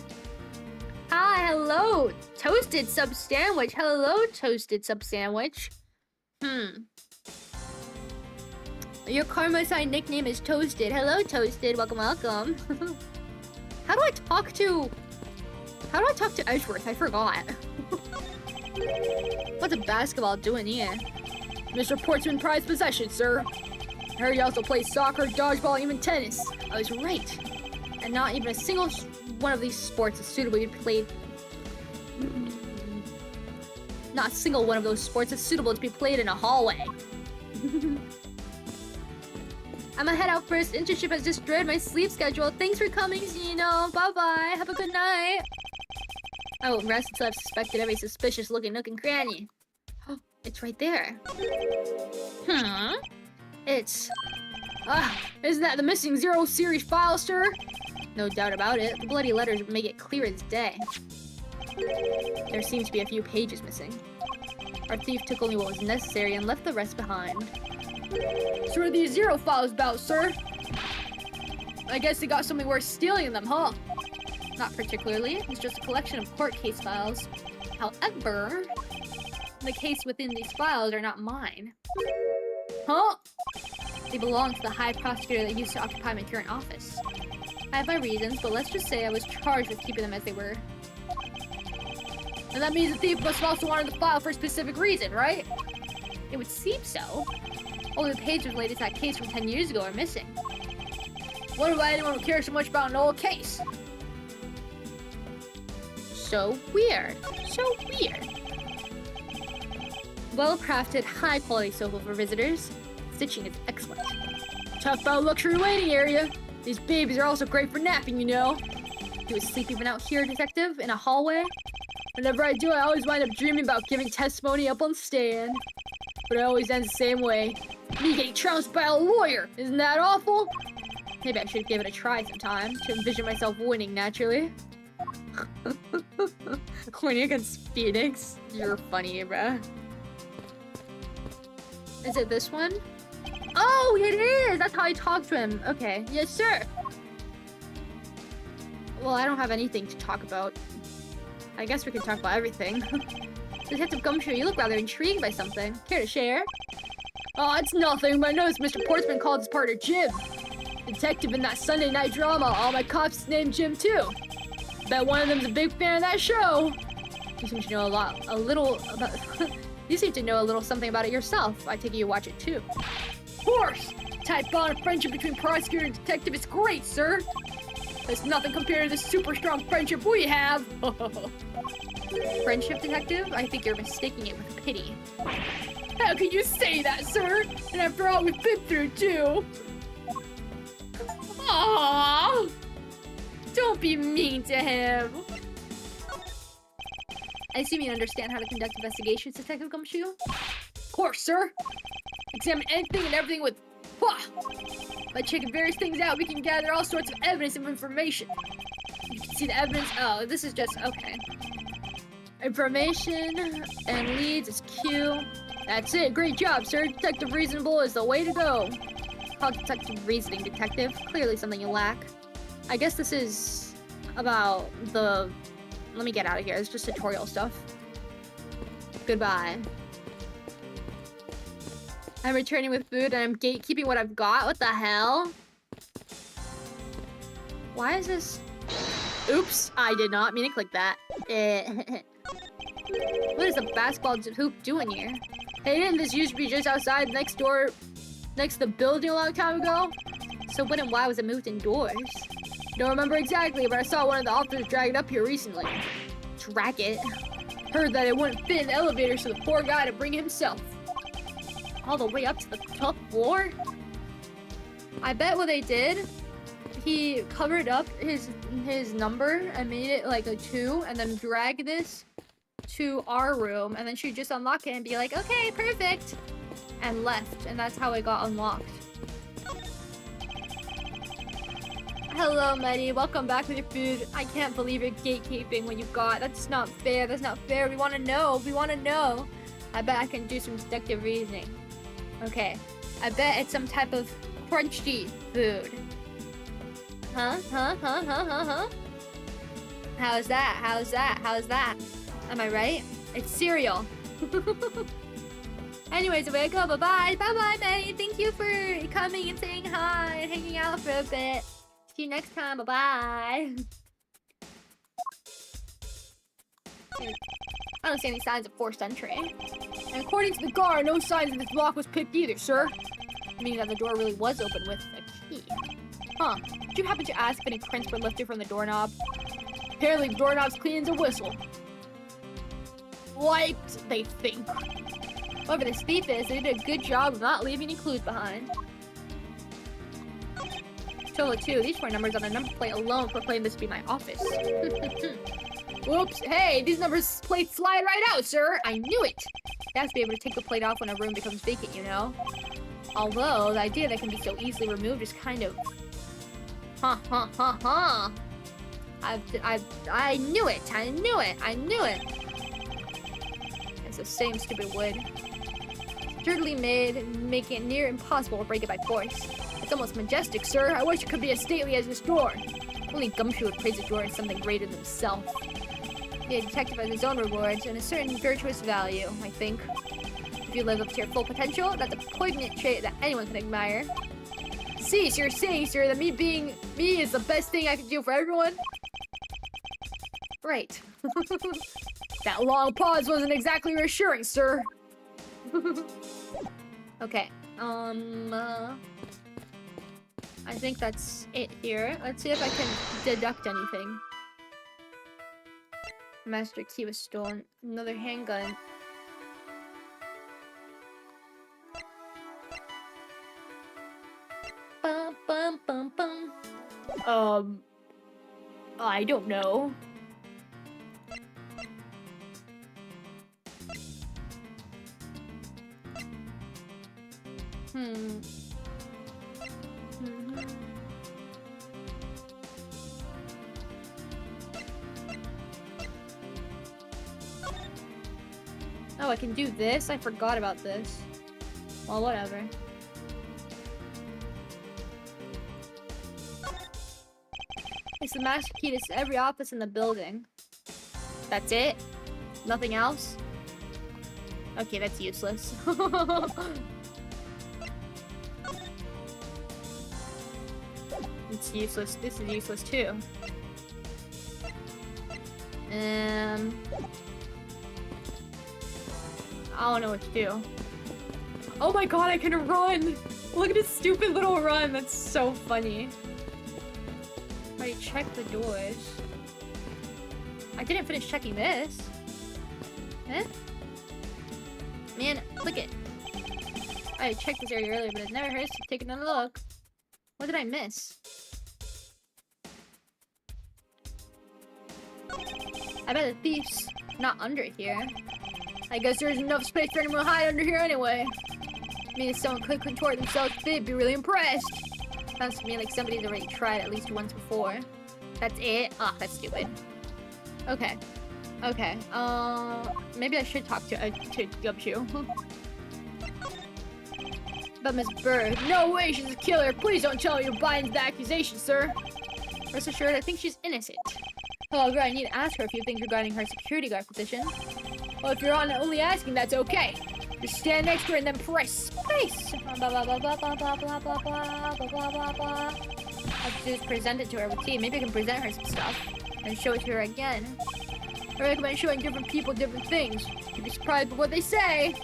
Hi, hello! Toasted sub sandwich. Hello, toasted sub sandwich. Your Karma-sign nickname is Toasted. Hello, Toasted. Welcome, welcome. How do I talk to Edgeworth? I forgot. What's a basketball doing here? Mr. Portsman prize possession, sir. I heard you also play soccer, dodgeball, even tennis. I was right. And not even a single one of these sports is suitable to be played. Not a single one of those sports is suitable to be played in a hallway. I'm gonna head out first. Internship has destroyed my sleep schedule. Thanks for coming, Zeno. Bye-bye. Have a good night. I won't rest until I've suspected every suspicious-looking nook and cranny. Oh, it's right there. It's... isn't that the missing 0 series file, sir? No doubt about it. The bloody letters make it clear as day. There seems to be a few pages missing. Our thief took only what was necessary and left the rest behind. So what are these 0 files about, sir? I guess they got something worth stealing in them, huh? Not particularly. It's just a collection of court case files. However, the case within these files are not mine. Huh? They belong to the high prosecutor that used to occupy my current office. I have my reasons, but let's just say I was charged with keeping them as they were. And that means the thief must have also wanted the file for a specific reason, right? It would seem so. Only the pages related to that case from 10 years ago are missing. What about anyone who cares so much about an old case? So weird. So weird. Well-crafted, high-quality sofa for visitors. Stitching is excellent. Tough out luxury waiting area. These babies are also great for napping, you know. You would sleep even out here, detective, in a hallway? Whenever I do, I always wind up dreaming about giving testimony up on stand. But it always ends the same way. Me getting trounced by a lawyer. Isn't that awful? Maybe I should give it a try sometime to envision myself winning naturally. Winning against Phoenix? You're funny, bruh. Is it this one? Oh, it is! That's how I talk to him. Okay. Yes, sir. Well, I don't have anything to talk about. I guess we can talk about everything. Detective Gumshoe, you look rather intrigued by something. Care to share? Oh, it's nothing, but I noticed Mr. Portsman called his partner Jim. Detective in that Sunday night drama, all my cops named Jim too. Bet one of them's a big fan of that show. You seem to know a little about... You seem to know a little something about it yourself. I take it you watch it too. Of course! Tight bond of friendship between prosecutor and detective is great, sir. There's nothing compared to the super strong friendship we have. Friendship, detective? I think you're mistaking it with pity. How can you say that, sir? And after all we've been through, too. Aww. Don't be mean to him. I assume you understand how to conduct investigations, Detective Gumshoe? Of course, sir. Examine anything and everything with... By checking various things out, we can gather all sorts of evidence and information. You can see the evidence... Oh, this is just... Okay. Information and leads is Q. That's it. Great job, sir. Detective Reasonable is the way to go. Call detective reasoning, detective. Clearly something you lack. I guess this is about the... Let me get out of here. It's just tutorial stuff. Goodbye. I'm returning with food and I'm gatekeeping what I've got. What the hell? Why is this... Oops, I did not mean to click that. What is a basketball hoop doing here? Hey, didn't this used to be just outside next door, next to the building a long time ago? So when and why was it moved indoors? Don't remember exactly, but I saw one of the officers drag it up here recently. Drag it? Heard that it wouldn't fit in the elevator, so the poor guy had to bring it himself. All the way up to the top floor? I bet what they did, he covered up his number and made it like a 2 and then dragged this to our room and then she'd just unlock it and be like, okay, perfect, and left, and that's how it got unlocked. Hello, Meddy. Welcome back with your food. I can't believe you're gatekeeping what you got. That's not fair. That's not fair. We want to know. We want to know. I bet I can do some deductive reasoning. Okay. I bet it's some type of crunchy food. Huh? How's that? How's that? How's that? Am I right? It's cereal. Anyways, away I go. Bye-bye. Bye-bye, Meddy. Thank you for coming and saying hi and hanging out for a bit. See you next time. Bye-bye. I don't see any signs of forced entry. And according to the guard, no signs that this lock was picked either, sir. Meaning that the door really was open with a key. Huh. Did you happen to ask if any prints were lifted from the doorknob? Apparently the doorknob's clean as a whistle. Like they think. Whoever this thief is, they did a good job of not leaving any clues behind. Solo 2, these 4 numbers on a number plate alone proclaim this to be my office. Whoops, hey, these numbers plates slide right out, sir. I knew it. You have to be able to take the plate off when a room becomes vacant, you know? Although, the idea that it can be so easily removed is kind of... I knew it. I knew it. I knew it. It's the same stupid wood. Sturdily made, making it near impossible to break it by force. It's almost majestic, sir. I wish it could be as stately as this door. Only Gumshoe would praise the door as something greater than himself. The detective has his own rewards and a certain virtuous value, I think. If you live up to your full potential, that's a poignant trait that anyone can admire. See, so you're saying, sir, that me being me is the best thing I can do for everyone? Right. That long pause wasn't exactly reassuring, sir. Okay. I think that's it here. Let's see if I can deduct anything. Master key was stolen. Another handgun. Bum, bum, bum, bum. I don't know. Oh, I can do this? I forgot about this. Well, whatever. It's the master key to every office in the building. That's it? Nothing else? Okay, that's useless. It's useless. This is useless too. I don't know what to do. Oh my god, I can run! Look at this stupid little run. That's so funny. I check the doors. I didn't finish checking this. Eh? Man, look it. I checked this area earlier, but it never hurts to take another look. What did I miss? I bet the thief's not under here. I guess there's enough space for anyone to hide under here anyway. I mean, if someone could contort themselves, they'd be really impressed. Sounds to me like somebody's already tried at least once before. That's it? Ah, that's stupid. Okay. Okay. Maybe I should talk to Gumshoe. But Miss Bird. No way, she's a killer. Please don't tell me you're buying the accusation, sir. Rest assured, I think she's innocent. However, I need to ask her a few things regarding her security guard position. Well, if you're only asking, that's okay. Just stand next to her and then press space. Blah, blah, blah, blah, blah, blah, blah, blah, blah, blah, blah, blah. I'll just present it to her with tea. Maybe I can present her some stuff and show it to her again. I recommend showing different people different things. You'd be surprised by what they say.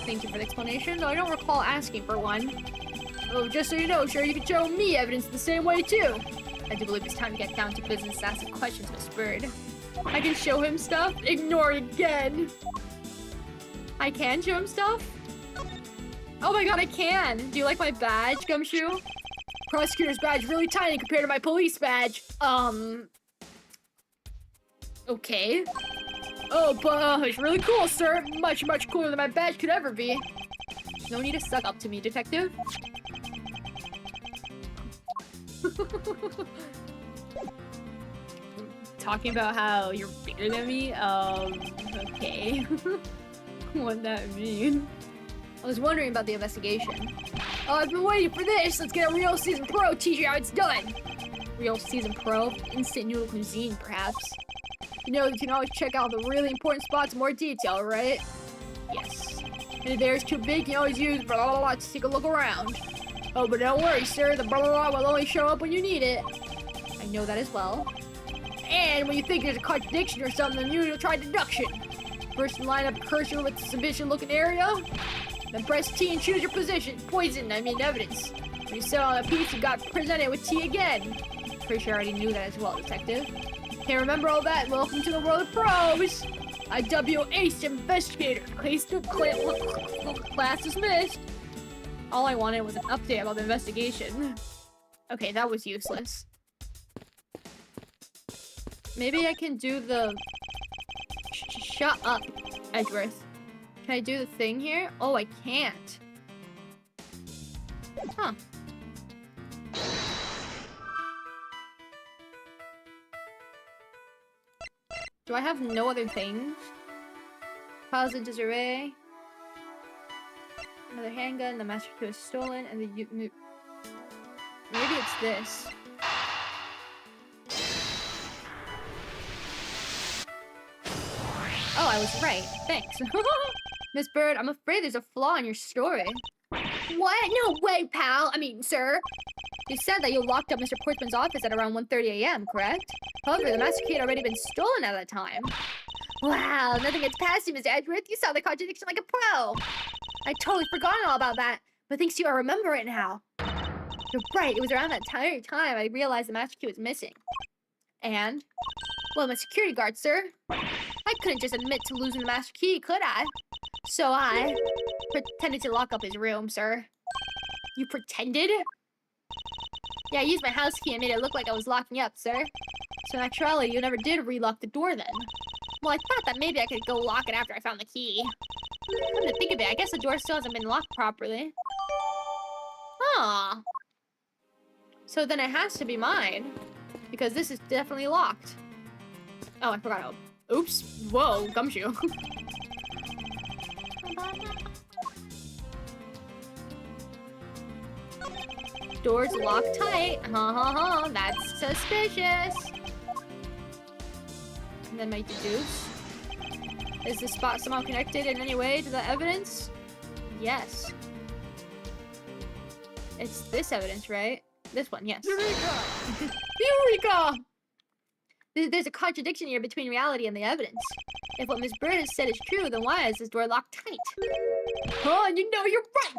Thank you for the explanation, though I don't recall asking for one. Oh, just so you know, sure, you can show me evidence the same way, too. I do believe it's time to get down to business, asking questions, Miss Bird. I can show him stuff? Ignore it again. I can show him stuff? Oh my god, I can! Do you like my badge, Gumshoe? Prosecutor's badge really tiny compared to my police badge. Okay. Oh, but it's really cool, sir. Much, much cooler than my badge could ever be. No need to suck up to me, detective. Talking about how you're bigger than me? Okay. What'd that mean? I was wondering about the investigation. Oh, I've been waiting for this! Let's get a Real Season Pro teach you how it's done! Real Season Pro? Instant noodle cuisine, perhaps? You know, you can always check out the really important spots in more detail, right? Yes. And if the air's too big, you can always use blah blah blah to take a look around. Oh, but don't worry, sir. The blah blah blah will only show up when you need it. I know that as well. And when you think there's a contradiction or something, you'll try deduction. First, line up a cursor with the suspicious-looking area. Then press T and choose your position. Poison, I mean evidence. When you set on a piece, you got presented with T again. Pretty sure I already knew that as well, detective. Can't remember all that. Welcome to the world of pros. IW Ace Investigator. Class dismissed. All I wanted was an update about the investigation. Okay, that was useless. Maybe I can do the... Shut up, Edgeworth. Can I do the thing here? Oh, I can't. Huh. Do I have no other things? Files in disarray. Another handgun, the master key was stolen, and the... Maybe it's this. Oh, I was right. Thanks. Miss Bird, I'm afraid there's a flaw in your story. What? No way, pal! I mean, sir. You said that you locked up Mr. Portsman's office at around 1:30 a.m., correct? However, the master key had already been stolen at that time. Wow, nothing gets past you, Miss Edgeworth. You saw the contradiction like a pro. I totally forgotten all about that, but thanks to you, I remember it now. You're right, it was around that time I realized the master key was missing. And? Well, I'm a security guard, sir. I couldn't just admit to losing the master key, could I? So I pretended to lock up his room, sir. You pretended? Yeah, I used my house key and made it look like I was locking up, sir. So in actuality, you never did relock the door then. Well, I thought that maybe I could go lock it after I found the key. Come to think of it, I guess the door still hasn't been locked properly. Huh. So then it has to be mine. Because this is definitely locked. Oh, I forgot. Oops. Whoa, Gumshoe. Doors locked tight. That's suspicious. And then my deduce. Is the spot somehow connected in any way to the evidence? Yes. It's this evidence, right? This one, yes. Eureka! Eureka! There's a contradiction here between reality and the evidence. If what Miss Bird has said is true, then why is this door locked tight? Oh, you know you're right!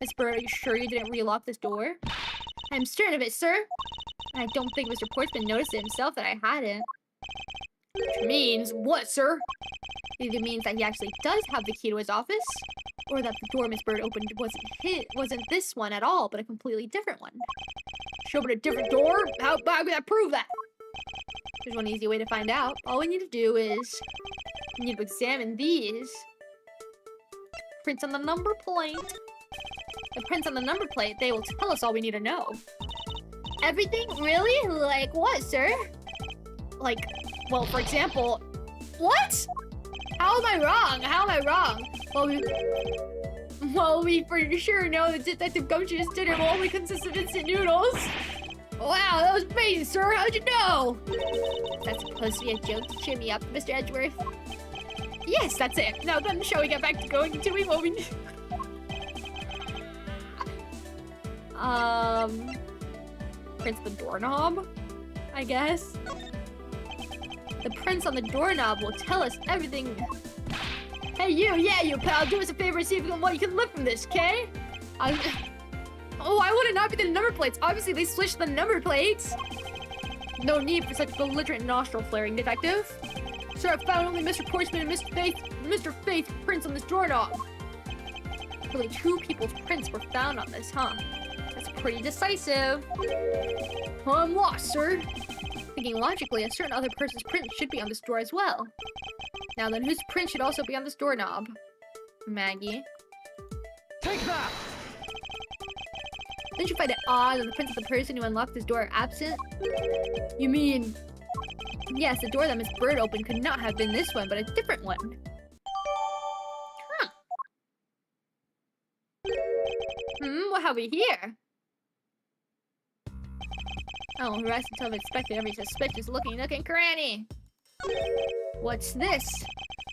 Miss Bird, are you sure you didn't relock this door? I'm certain of it, sir. I don't think Mr. Portsman noticed it himself that I hadn't. Which means what, sir? Either means that he actually does have the key to his office, or that the door Miss Bird opened wasn't this one at all, but a completely different one. She opened a different door? How can I prove that? There's one easy way to find out. All we need to do is we need to examine these prints on the number plate. The prints on the number plate, they will tell us all we need to know. Everything? Really? Like what, sir? Like, well, for example, what? How am I wrong? How am I wrong? Well, we for sure know that Detective Gumshoe's dinner will only consist of instant noodles. Wow, that was amazing, sir. How'd you know? That's supposed to be a joke to cheer me up, Mr. Edgeworth. Yes, that's it. Now then, shall we get back to going and doing what we need? Prints the doorknob, I guess. The prints on the doorknob will tell us everything. Hey, you pal, do us a favor and see if you can live from this, okay? Oh, why would it not be the number plates? Obviously, they switched the number plates. No need for such belligerent nostril flaring, detective. Sir, I found only Mr. Portsman and Mr. Faith prints on this doorknob. Only 2 people's prints were found on this, huh? That's pretty decisive. Well, I'm lost, sir. Thinking logically, a certain other person's print should be on this door as well. Now then, whose print should also be on this doorknob? Maggie. Take that! Don't you find it odd that the prints of the person who unlocked this door are absent? You mean... Yes, the door that Miss Bird opened could not have been this one, but a different one. Huh. What have we here? Oh, rest until I've inspected every suspicious looking nook and cranny. What's this?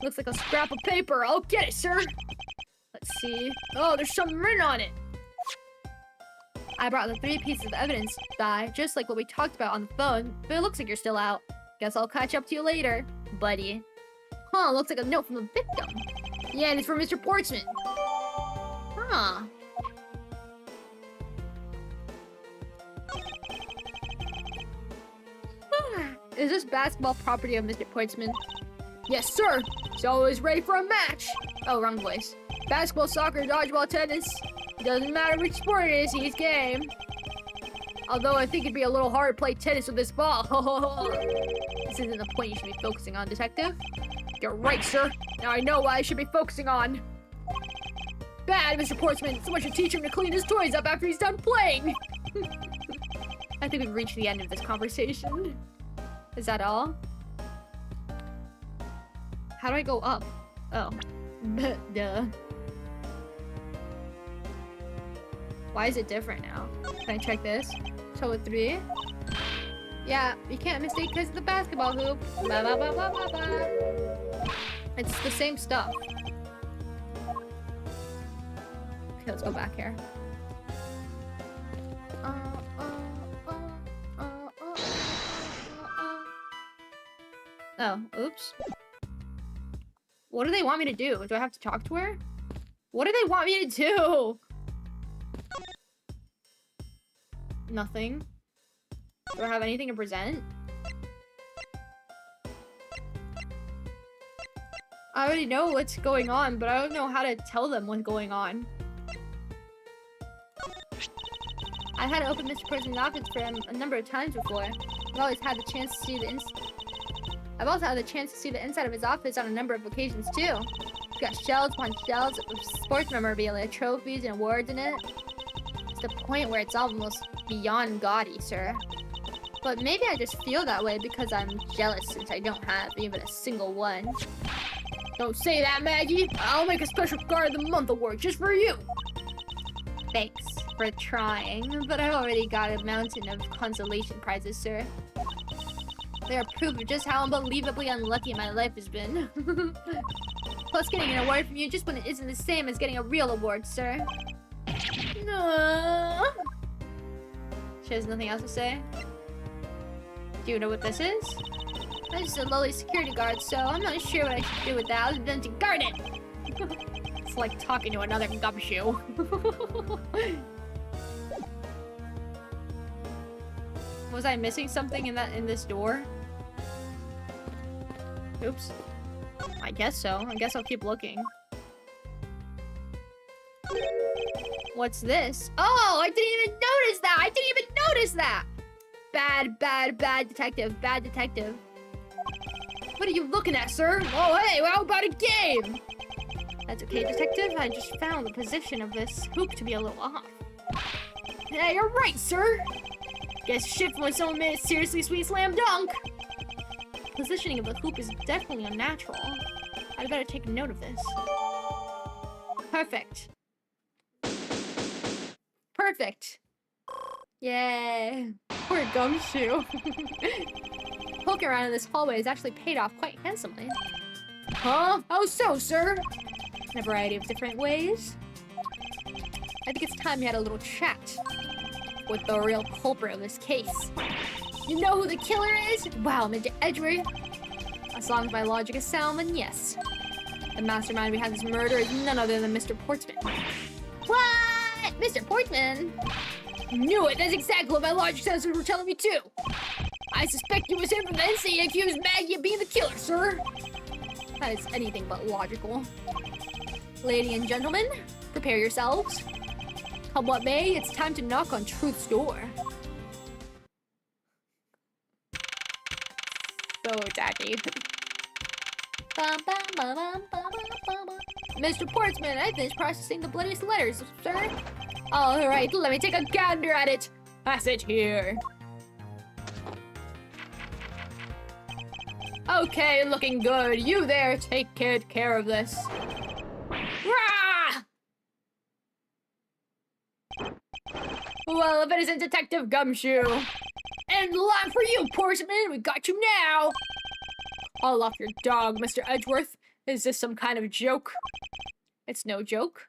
Looks like a scrap of paper. I'll get it, sir. Let's see. Oh, there's something written on it. I brought the 3 pieces of evidence, Di, just like what we talked about on the phone, but it looks like you're still out. Guess I'll catch up to you later, buddy. Huh, looks like a note from the victim. Yeah, and it's from Mr. Portsman. Huh. Is this basketball property of Mr. Portsman? Yes, sir. He's always ready for a match. Oh, wrong voice. Basketball, soccer, dodgeball, tennis. Doesn't matter which sport it is, he's game. Although I think it'd be a little hard to play tennis with this ball. This isn't the point you should be focusing on, detective. You're right, sir. Now I know what I should be focusing on. Bad, Mr. Portsman. Someone should teach him to clean his toys up after he's done playing. I think we've reached the end of this conversation. Is that all? How do I go up? Oh. Duh. Why is it different now? Can I check this? So with 3. Yeah, you can't mistake because of the basketball hoop. Blah, blah, blah, blah, blah, blah. It's the same stuff. Okay, let's go back here. Oh, oops. What do they want me to do? Do I have to talk to her? What do they want me to do? Nothing. Do I have anything to present? I already know what's going on, but I don't know how to tell them what's going on. I've had to open Mr. Portsman's office for him a number of times before. I've always had the chance to see I've also had the chance to see the inside of his office on a number of occasions too. He's got shelves upon shelves with sports memorabilia, trophies, and awards in it. It's the point where it's almost beyond gaudy, sir. But maybe I just feel that way because I'm jealous since I don't have even a single one. Don't say that, Maggie. I'll make a special guard of the month award just for you. Thanks for trying, but I've already got a mountain of consolation prizes, sir. They are proof of just how unbelievably unlucky my life has been. Plus, getting an award from you just when it isn't the same as getting a real award, sir. No. She has nothing else to say. Do you know what this is? This is a lowly security guard, so I'm not sure what I should do with that other than to guard it. It's like talking to another gumshoe. Was I missing something in this door? Oops. I guess so. I guess I'll keep looking. What's this? Oh, I didn't even notice that! I didn't even notice that! Bad detective. Bad detective. What are you looking at, sir? Oh, hey, how about a game? That's okay, detective. I just found the position of this hoop to be a little off. Yeah, you're right, sir. Guess shit when someone made a seriously sweet slam dunk. Positioning of the hoop is definitely unnatural. I'd better take note of this. Perfect. Perfect. Yay. Poor gumshoe. Poking around in this hallway has actually paid off quite handsomely. Huh? How so, sir? In a variety of different ways. I think it's time we had a little chat with the real culprit of this case. You know who the killer is? Wow, Mr. Edgeworth. As long as my logic is sound, then yes. The mastermind behind this murder is none other than Mr. Portsman. What? Mr. Portsman? Knew it! That's exactly what my logic sensors were telling me too! I suspect you was him from the instant he accused Maggie of being the killer, sir! That is anything but logical. Ladies and gentlemen, prepare yourselves. Come what may, it's time to knock on truth's door. So tacky. Mr. Portsman, I finished processing the bloodiest letters, sir. Alright, let me take a gander at it. Pass it here. Okay, looking good. You there, take good care of this. Rah! Well, if it isn't Detective Gumshoe. And line for you, Portsman. We got you now. All off your dog, Mr. Edgeworth. Is this some kind of joke? It's no joke.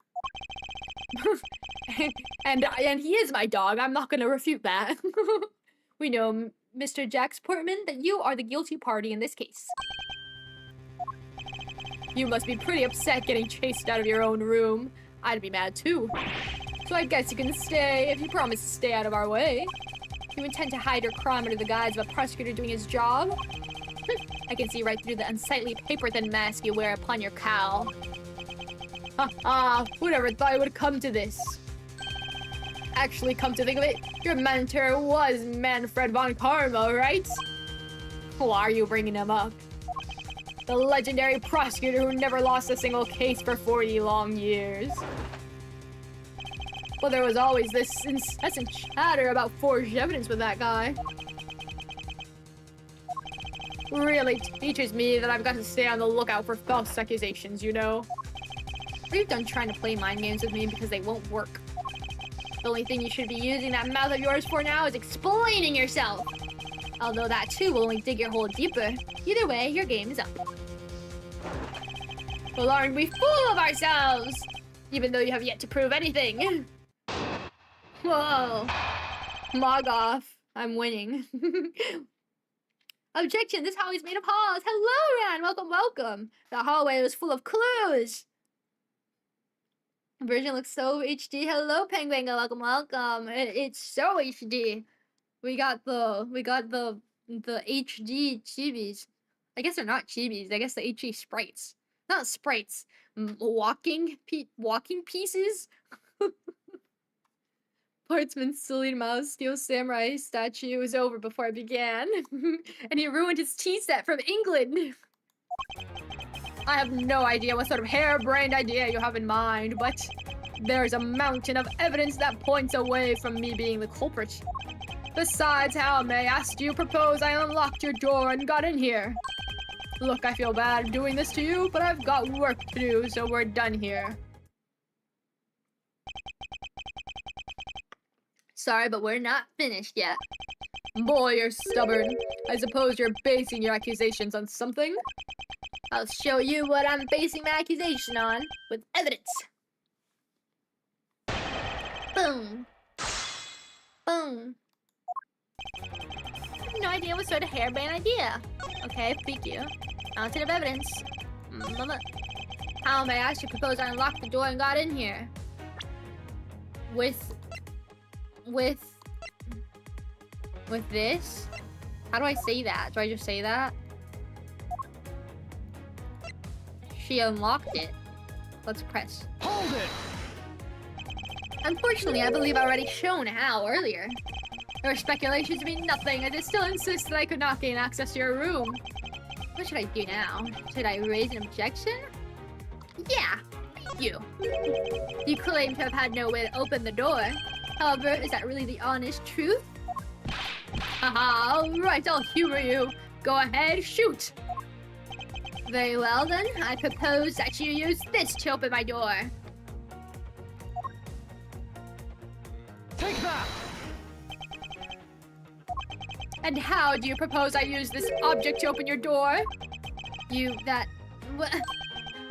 and he is my dog. I'm not gonna refute that. We know, Mr. Jax Portman, that you are the guilty party in this case. You must be pretty upset getting chased out of your own room. I'd be mad too. So I guess you can stay if you promise to stay out of our way. You intend to hide your crime under the guise of a prosecutor doing his job? I can see right through the unsightly paper-thin mask you wear upon your cowl. Ha ha! Who never thought it would come to this? Actually, come to think of it, your mentor was Manfred von Karma, right? Why are you bringing him up? The legendary prosecutor who never lost a single case for 40 long years. Well, there was always this incessant chatter about forged evidence with that guy. Really teaches me that I've got to stay on the lookout for false accusations, you know? Are you done trying to play mind games with me because they won't work? The only thing you should be using that mouth of yours for now is explaining yourself. Although that too will only dig your hole deeper. Either way, your game is up. Well, aren't we full of ourselves? Even though you have yet to prove anything. Whoa. Mog off. I'm winning. Objection, this hallway's made of halls. Hello, Ran. Welcome, welcome. The hallway was full of clues. The version looks so HD. Hello, Penguin. Welcome, welcome. It's so HD. We got the HD chibis. I guess they're not chibis. I guess the HD sprites. Not sprites. Walking pieces. Portsman's silly mouse steel samurai statue was over before it began. And he ruined his tea set from England. I have no idea what sort of harebrained idea you have in mind, but there's a mountain of evidence that points away from me being the culprit. Besides, how may I ask you propose I unlocked your door and got in here? Look, I feel bad doing this to you, but I've got work to do, so we're done here. Sorry, but we're not finished yet. Boy, you're stubborn. I suppose you're basing your accusations on something? I'll show you what I'm basing my accusation on with evidence. Boom. Boom. I have no idea what sort of hairband idea. Okay, thank you. Mountain of evidence. How may I actually propose I unlocked the door and got in here? With this? How do I say that? Do I just say that? She unlocked it. Let's press. Hold it! Unfortunately, I believe I already shown how earlier. Your speculations mean nothing, as it still insists that I could not gain access to your room. What should I do now? Should I raise an objection? Yeah, you. You claim to have had no way to open the door. However, is that really the honest truth? Haha, alright, I'll humor you. Go ahead, shoot! Very well then, I propose that you use this to open my door. Take that! And how do you propose I use this object to open your door?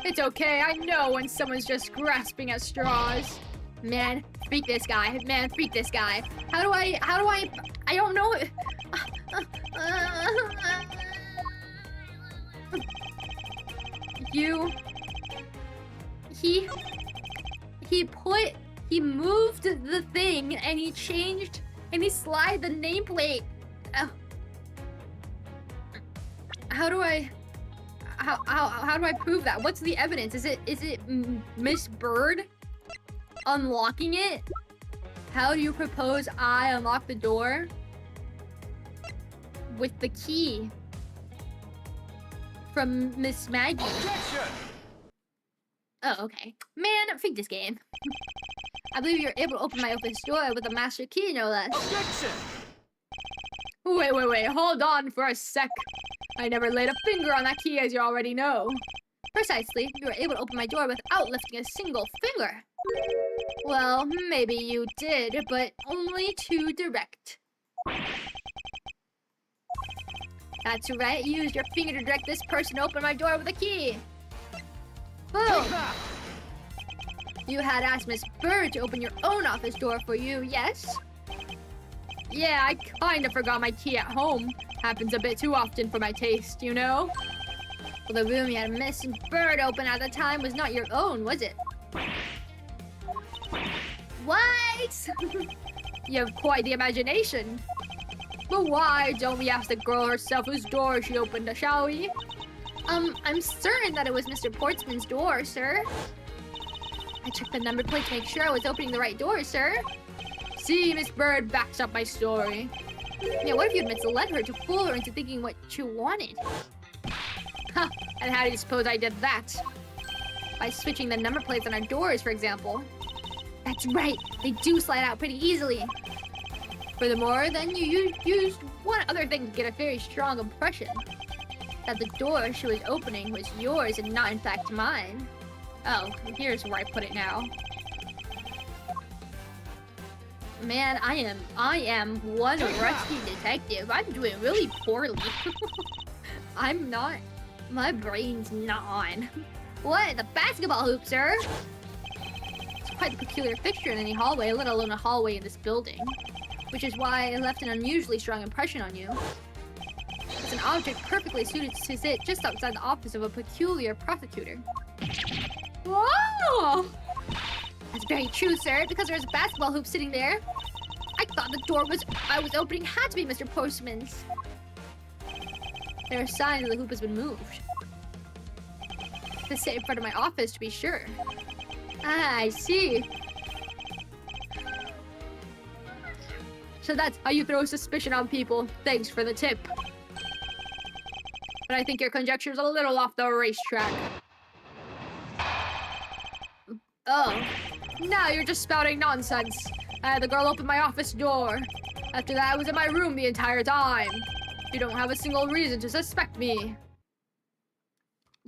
It's okay, I know when someone's just grasping at straws. Man, freak this guy. Man, freak this guy. How do I don't know. He moved the thing and he changed and he slid the nameplate. How do I prove that? What's the evidence? Is it Miss Bird unlocking it? How do you propose I unlock the door? With the key from Miss Maggie. Objection! Oh, okay. Man, freak this game. I believe you're able to open my office door with a master key, no less. Objection! Wait, hold on for a sec. I never laid a finger on that key, as you already know. Precisely, you were able to open my door without lifting a single finger. Well, maybe you did, but only to direct. That's right, you used your finger to direct this person to open my door with a key. Boom! You had asked Miss Bird to open your own office door for you, yes? Yeah, I kinda forgot my key at home. Happens a bit too often for my taste, you know? Well, the room you had Miss Bird open at the time was not your own, was it? What? You have quite the imagination. But why don't we ask the girl herself whose door she opened, shall we? I'm certain that it was Mr. Portsman's door, sir. I checked the number plate to make sure I was opening the right door, sir. See, Miss Bird backs up my story. Yeah, what if you misled her to fool her into thinking what you wanted? Huh, and how do you suppose I did that? By switching the number plates on our doors, for example. That's right, they do slide out pretty easily. Furthermore, then you used one other thing to get a very strong impression. That the door she was opening was yours and not in fact mine. Oh, here's where I put it now. Man, I am one rusty detective. I'm doing really poorly. I'm not. My brain's not on. What? The basketball hoop, sir? It's quite a peculiar fixture in any hallway, let alone a hallway in this building. Which is why it left an unusually strong impression on you. It's an object perfectly suited to sit just outside the office of a peculiar prosecutor. Whoa! That's very true, sir, because there's a basketball hoop sitting there. I thought the door I was opening had to be Mr. Postman's. There are signs that the hoop has been moved. To sit in front of my office, to be sure. Ah, I see. So that's how you throw suspicion on people. Thanks for the tip. But I think your conjecture's a little off the racetrack. Oh. Now you're just spouting nonsense. I had the girl open my office door. After that, I was in my room the entire time. You don't have a single reason to suspect me.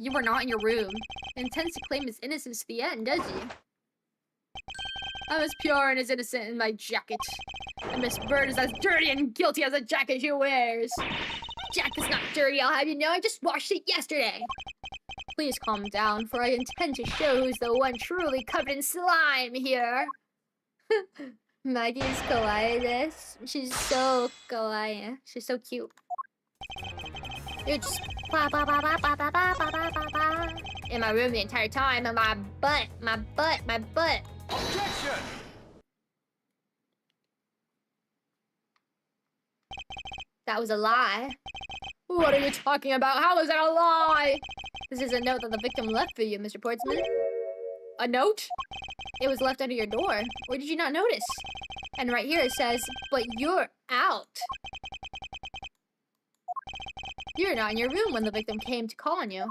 You were not in your room. He intends to claim his innocence to the end, does he? I'm as pure and as innocent in my jacket. And Miss Bird is as dirty and guilty as the jacket she wears. Jacket's not dirty, I'll have you know. I just washed it yesterday. Please calm down, for I intend to show who's the one truly covered in slime here. Maggie's kawaii. She's so kawaii. She's so cute. You're just in my room the entire time, and my butt. Objection! That was a lie. What are you talking about? How is that a lie? This is a note that the victim left for you, Mr. Portsman. A note? It was left under your door. Or did you not notice? And right here it says, but you're out. You're not in your room when the victim came to call on you.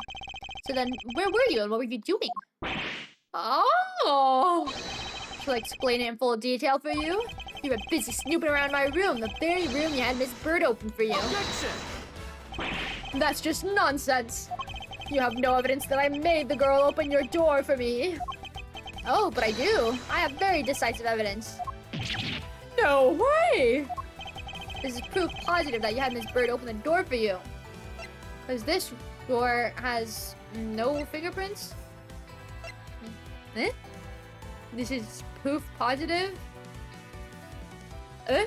So then, where were you and what were you doing? Oh! Shall I explain it in full detail for you? You were busy snooping around my room, the very room you had Miss Bird open for you. Objection! That's just nonsense. You have no evidence that I made the girl open your door for me. Oh, but I do. I have very decisive evidence. No way! This is proof positive that you had Miss Bird open the door for you. Because this door has no fingerprints? Eh? This is proof positive? Eh?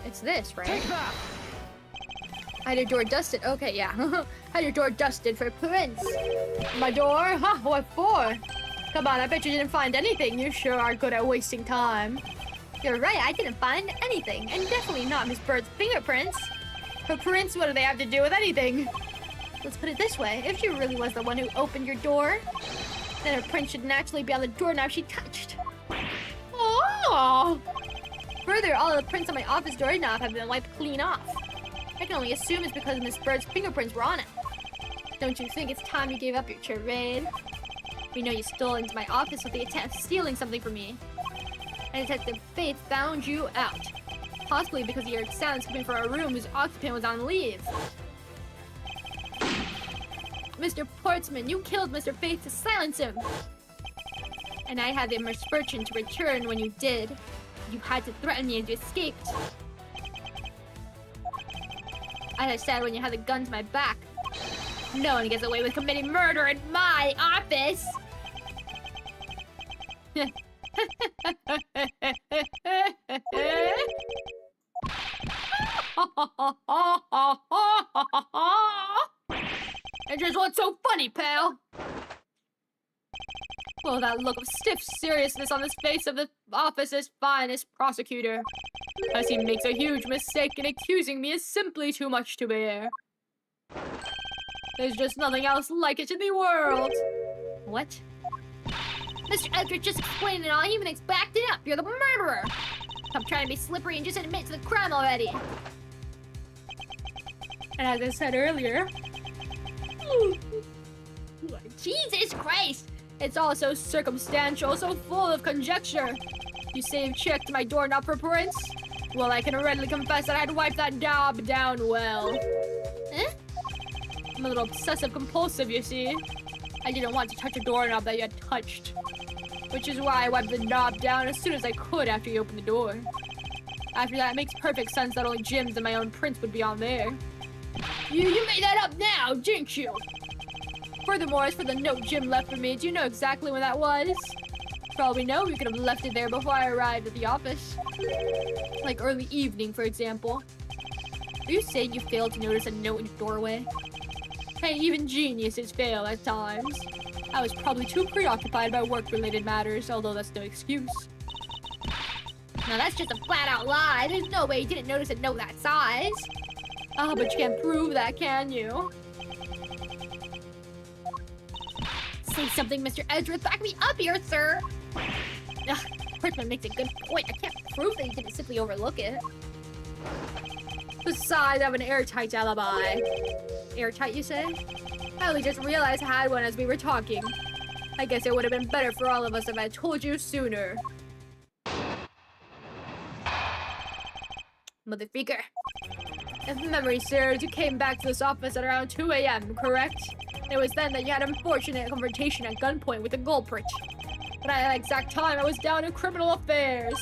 It's this, right? Take that! I had your door dusted. Okay, yeah. Had your door dusted for prints. My door? Huh? What for? Come on, I bet you didn't find anything. You sure are good at wasting time. You're right, I didn't find anything. And definitely not Miss Bird's fingerprints. Her prints, what do they have to do with anything? Let's put it this way. If she really was the one who opened your door, then her print should naturally be on the doorknob she touched. Oh! Further, all of the prints on my office doorknob have been wiped clean off. I can only assume it's because Miss Bird's fingerprints were on it. Don't you think it's time you gave up your charade? We know you stole into my office with the intent of stealing something from me. And Detective Faith found you out. Possibly because you heard sounds coming from a room whose occupant was on leave. Mr. Portsman, you killed Mr. Faith to silence him. And I had the misfortune to return when you did. You had to threaten me as you escaped. As I said when you had the gun to my back. No one gets away with committing murder in my office! And just what's so funny, pal? Well, that look of stiff seriousness on the face of the office's finest prosecutor. As he makes a huge mistake in accusing me is simply too much to bear. There's just nothing else like it in the world. What? Mr. Edgeworth just explained it all. He even backed it up. You're the murderer. Stop trying to be slippery and just admit to the crime already. And as I said earlier... Jesus Christ! It's all so circumstantial, so full of conjecture. You say you've checked my doorknob for prints? Well, I can readily confess that I'd wiped that knob down well. Eh? I'm a little obsessive-compulsive, you see. I didn't want to touch a doorknob that you had touched. Which is why I wiped the knob down as soon as I could after you opened the door. After that, it makes perfect sense that only Jim's and my own prints would be on there. You made that up now, didn't you? Furthermore, as for the note Jim left for me, do you know exactly when that was? For all we know, we could have left it there before I arrived at the office. Like early evening, for example. Are you saying you failed to notice a note in your doorway? Hey, even geniuses fail at times. I was probably too preoccupied by work-related matters, although that's no excuse. Now that's just a flat-out lie. There's no way you didn't notice a note that size. Oh, but you can't prove that, can you? Say something, Mr. Edgeworth. Back me up here, sir. Ugh, Portsman makes a good point. I can't prove that you didn't simply overlook it. Besides, I have an airtight alibi. Airtight, you say? I only just realized I had one as we were talking. I guess it would have been better for all of us if I told you sooner. motherfucker. If memory serves, you came back to this office at around 2 a.m., correct? It was then that you had an unfortunate confrontation at gunpoint with a culprit. But at that exact time, I was down in criminal affairs.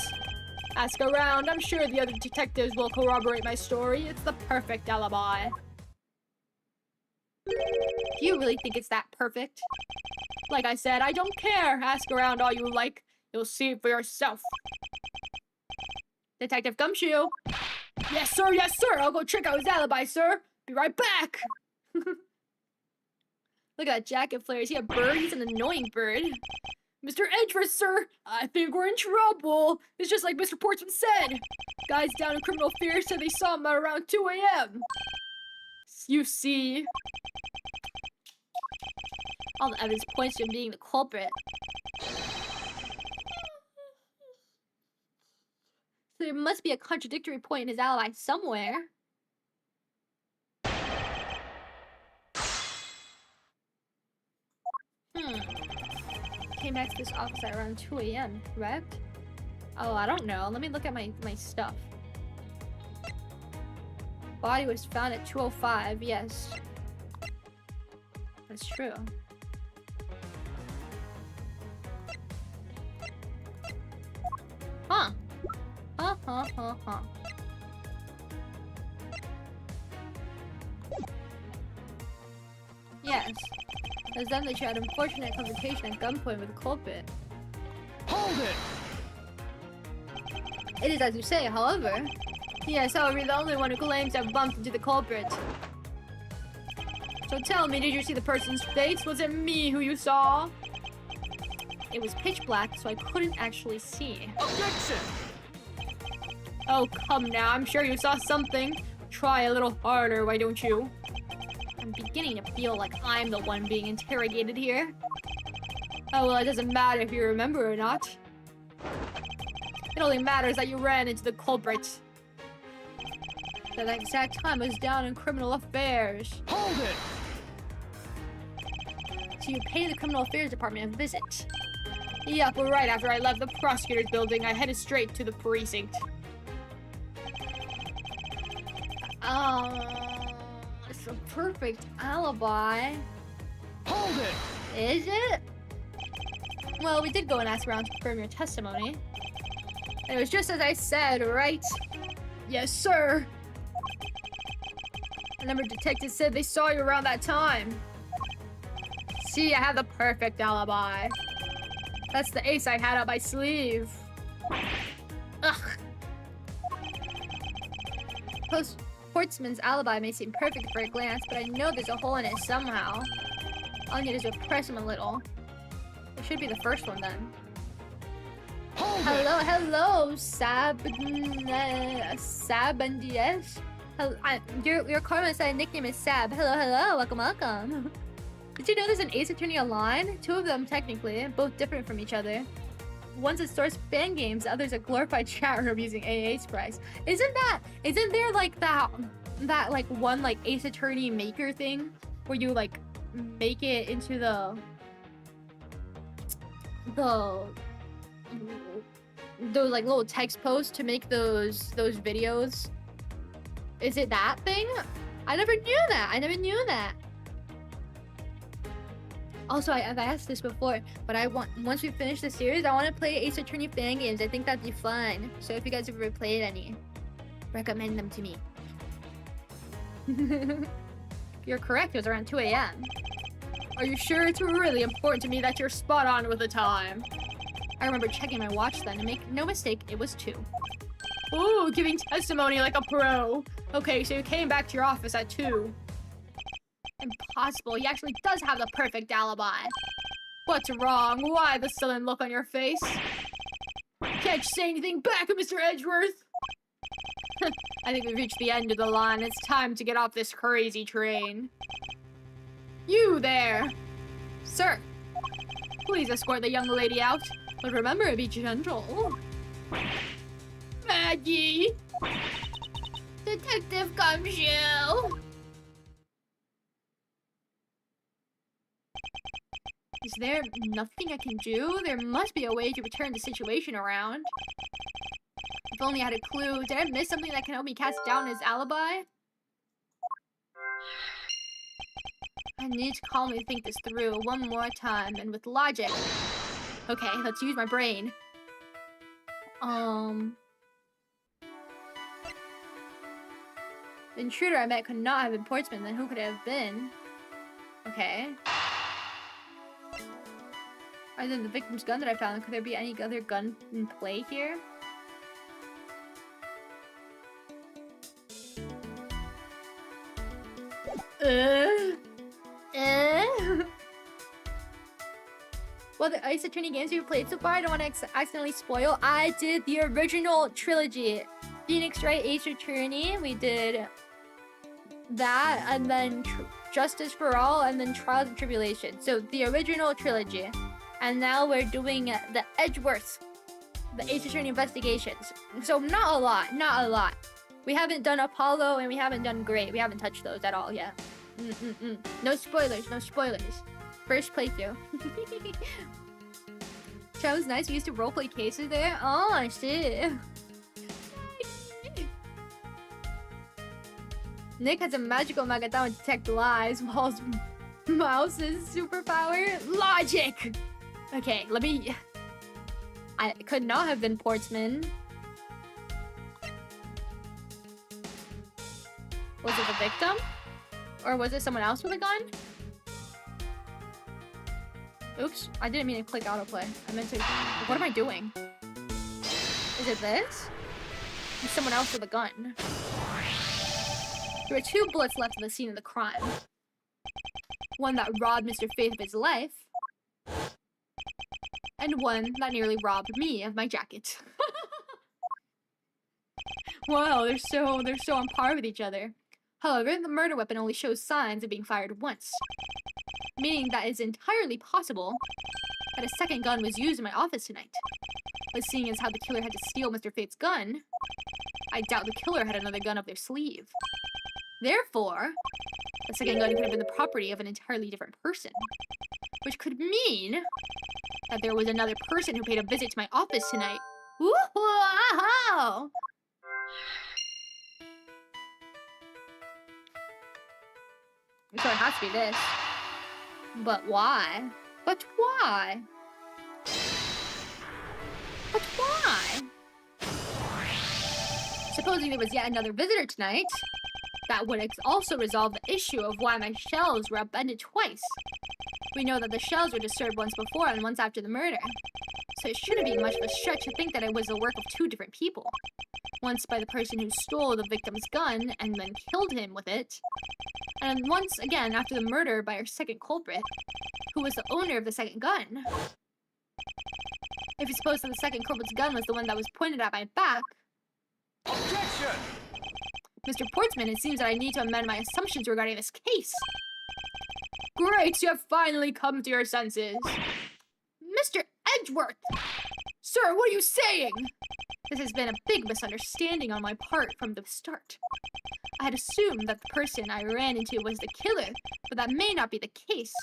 Ask around, I'm sure the other detectives will corroborate my story. It's the perfect alibi. Do you really think it's that perfect? Like I said, I don't care. Ask around all you like. You'll see it for yourself. Detective Gumshoe. Yes, sir. Yes, sir. I'll go check out his alibi, sir. Be right back. Look at that jacket flare. Is he a bird? He's an annoying bird. Mr. Edgeworth, sir. I think we're in trouble. It's just like Mr. Portsman said. Guys down in criminal affairs said they saw him at around 2 a.m. You see. All the evidence points to him being the culprit. So there must be a contradictory point in his alibi somewhere. Came back to this office at around 2 a.m., correct? Oh, I don't know. Let me look at my stuff. Body was found at 2:05, yes. That's true. Huh. Huh. Yes. It was then that you had an unfortunate confrontation at gunpoint with the culprit. Hold it! It is as you say, however. Yes, however, you're the only one who claims to have bumped into the culprit. So tell me, did you see the person's face? Was it me who you saw? It was pitch black, so I couldn't actually see. Objection! Oh, come now. I'm sure you saw something. Try a little harder, why don't you? I'm beginning to feel like I'm the one being interrogated here. Oh, well, it doesn't matter if you remember or not. It only matters that you ran into the culprit. At that exact time, I was down in criminal affairs. Hold it! So you pay the criminal affairs department a visit. Yep, but right after I left the prosecutor's building, I headed straight to the precinct. It's a perfect alibi. Hold it! Is it? Well, we did go and ask around to confirm your testimony. It was just as I said, right? Yes, sir. A number of detectives said they saw you around that time. See, I have the perfect alibi. That's the ace I had up my sleeve. Ugh. Portsman's alibi may seem perfect for a glance, but I know there's a hole in it somehow. All I need is to press him a little. It should be the first one then. Hello, Sabandies. Your comment said nickname is Sab. Hello, welcome. Did you know there's an Ace Attorney online? Two of them technically, both different from each other. One's a source fan games, the other's a glorified chat room using AA sprites. Isn't there like that like one like Ace Attorney maker thing where you like make it into those like little text posts to make those videos? Is it that thing? I never knew that. Also, I've asked this before, but once we finish the series, I want to play Ace Attorney fan games. I think that'd be fun. So if you guys have ever played any, recommend them to me. You're correct, it was around 2 a.m. Are you sure? It's really important to me that you're spot on with the time. I remember checking my watch then, and make no mistake, it was 2. Ooh, giving testimony like a pro. Okay, so you came back to your office at 2. Impossible, he actually does have the perfect alibi. What's wrong? Why the sullen look on your face? Can't you say anything back, Mr. Edgeworth? I think we've reached the end of the line. It's time to get off this crazy train. You there! Sir, please escort the young lady out. But remember, be gentle. Maggie! Detective Gumshoe! Is there nothing I can do? There must be a way to turn the situation around. If only I had a clue. Did I miss something that can help me cast down his alibi? I need to calmly think this through one more time and with logic. Okay, let's use my brain. The intruder I met could not have been Portsman, then who could it have been? Okay. Other than the victim's gun that I found, could there be any other gun in play here? Well, the Ace Attorney games you've played so far, I don't want to accidentally spoil. I did the original trilogy. Phoenix Wright, Ace Attorney, we did that, and then Justice for All, and then Trials and Tribulation. So the original trilogy. And now we're doing the Edgeworth, the Ace Attorney investigations. So not a lot, not a lot. We haven't done Apollo and we haven't done Great. We haven't touched those at all yet. No spoilers, no spoilers. First playthrough. That was nice. We used to roleplay cases there. Oh, I see. Nick has a magical Magatama to detect lies, while Mouse's superpower, logic. Okay, let me... I could not have been Portsman. Was it the victim? Or was it someone else with a gun? Oops, I didn't mean to click autoplay. I meant to... What am I doing? Is it this? Or someone else with a gun? There were 2 bullets left in the scene of the crime. One that robbed Mr. Faith of his life. And one that nearly robbed me of my jacket. Wow, they're so on par with each other. However, the murder weapon only shows signs of being fired once. Meaning that it's entirely possible that a second gun was used in my office tonight. But seeing as how the killer had to steal Mr. Faith's gun, I doubt the killer had another gun up their sleeve. Therefore, the second gun could have been the property of an entirely different person. Which could mean that there was another person who paid a visit to my office tonight. Woohoo! So it has to be this. But why? But why? But why? Supposing there was yet another visitor tonight, that would also resolve the issue of why my shelves were upended twice. We know that the shelves were disturbed once before and once after the murder. So it shouldn't be much of a stretch to think that it was the work of 2 different people. Once by the person who stole the victim's gun and then killed him with it. And once again after the murder by our second culprit, who was the owner of the second gun. If you suppose that the second culprit's gun was the one that was pointed at my back... Objection! Mr. Portsman, it seems that I need to amend my assumptions regarding this case. Great, you have finally come to your senses. Mr. Edgeworth! Sir, what are you saying? This has been a big misunderstanding on my part from the start. I had assumed that the person I ran into was the killer, but that may not be the case.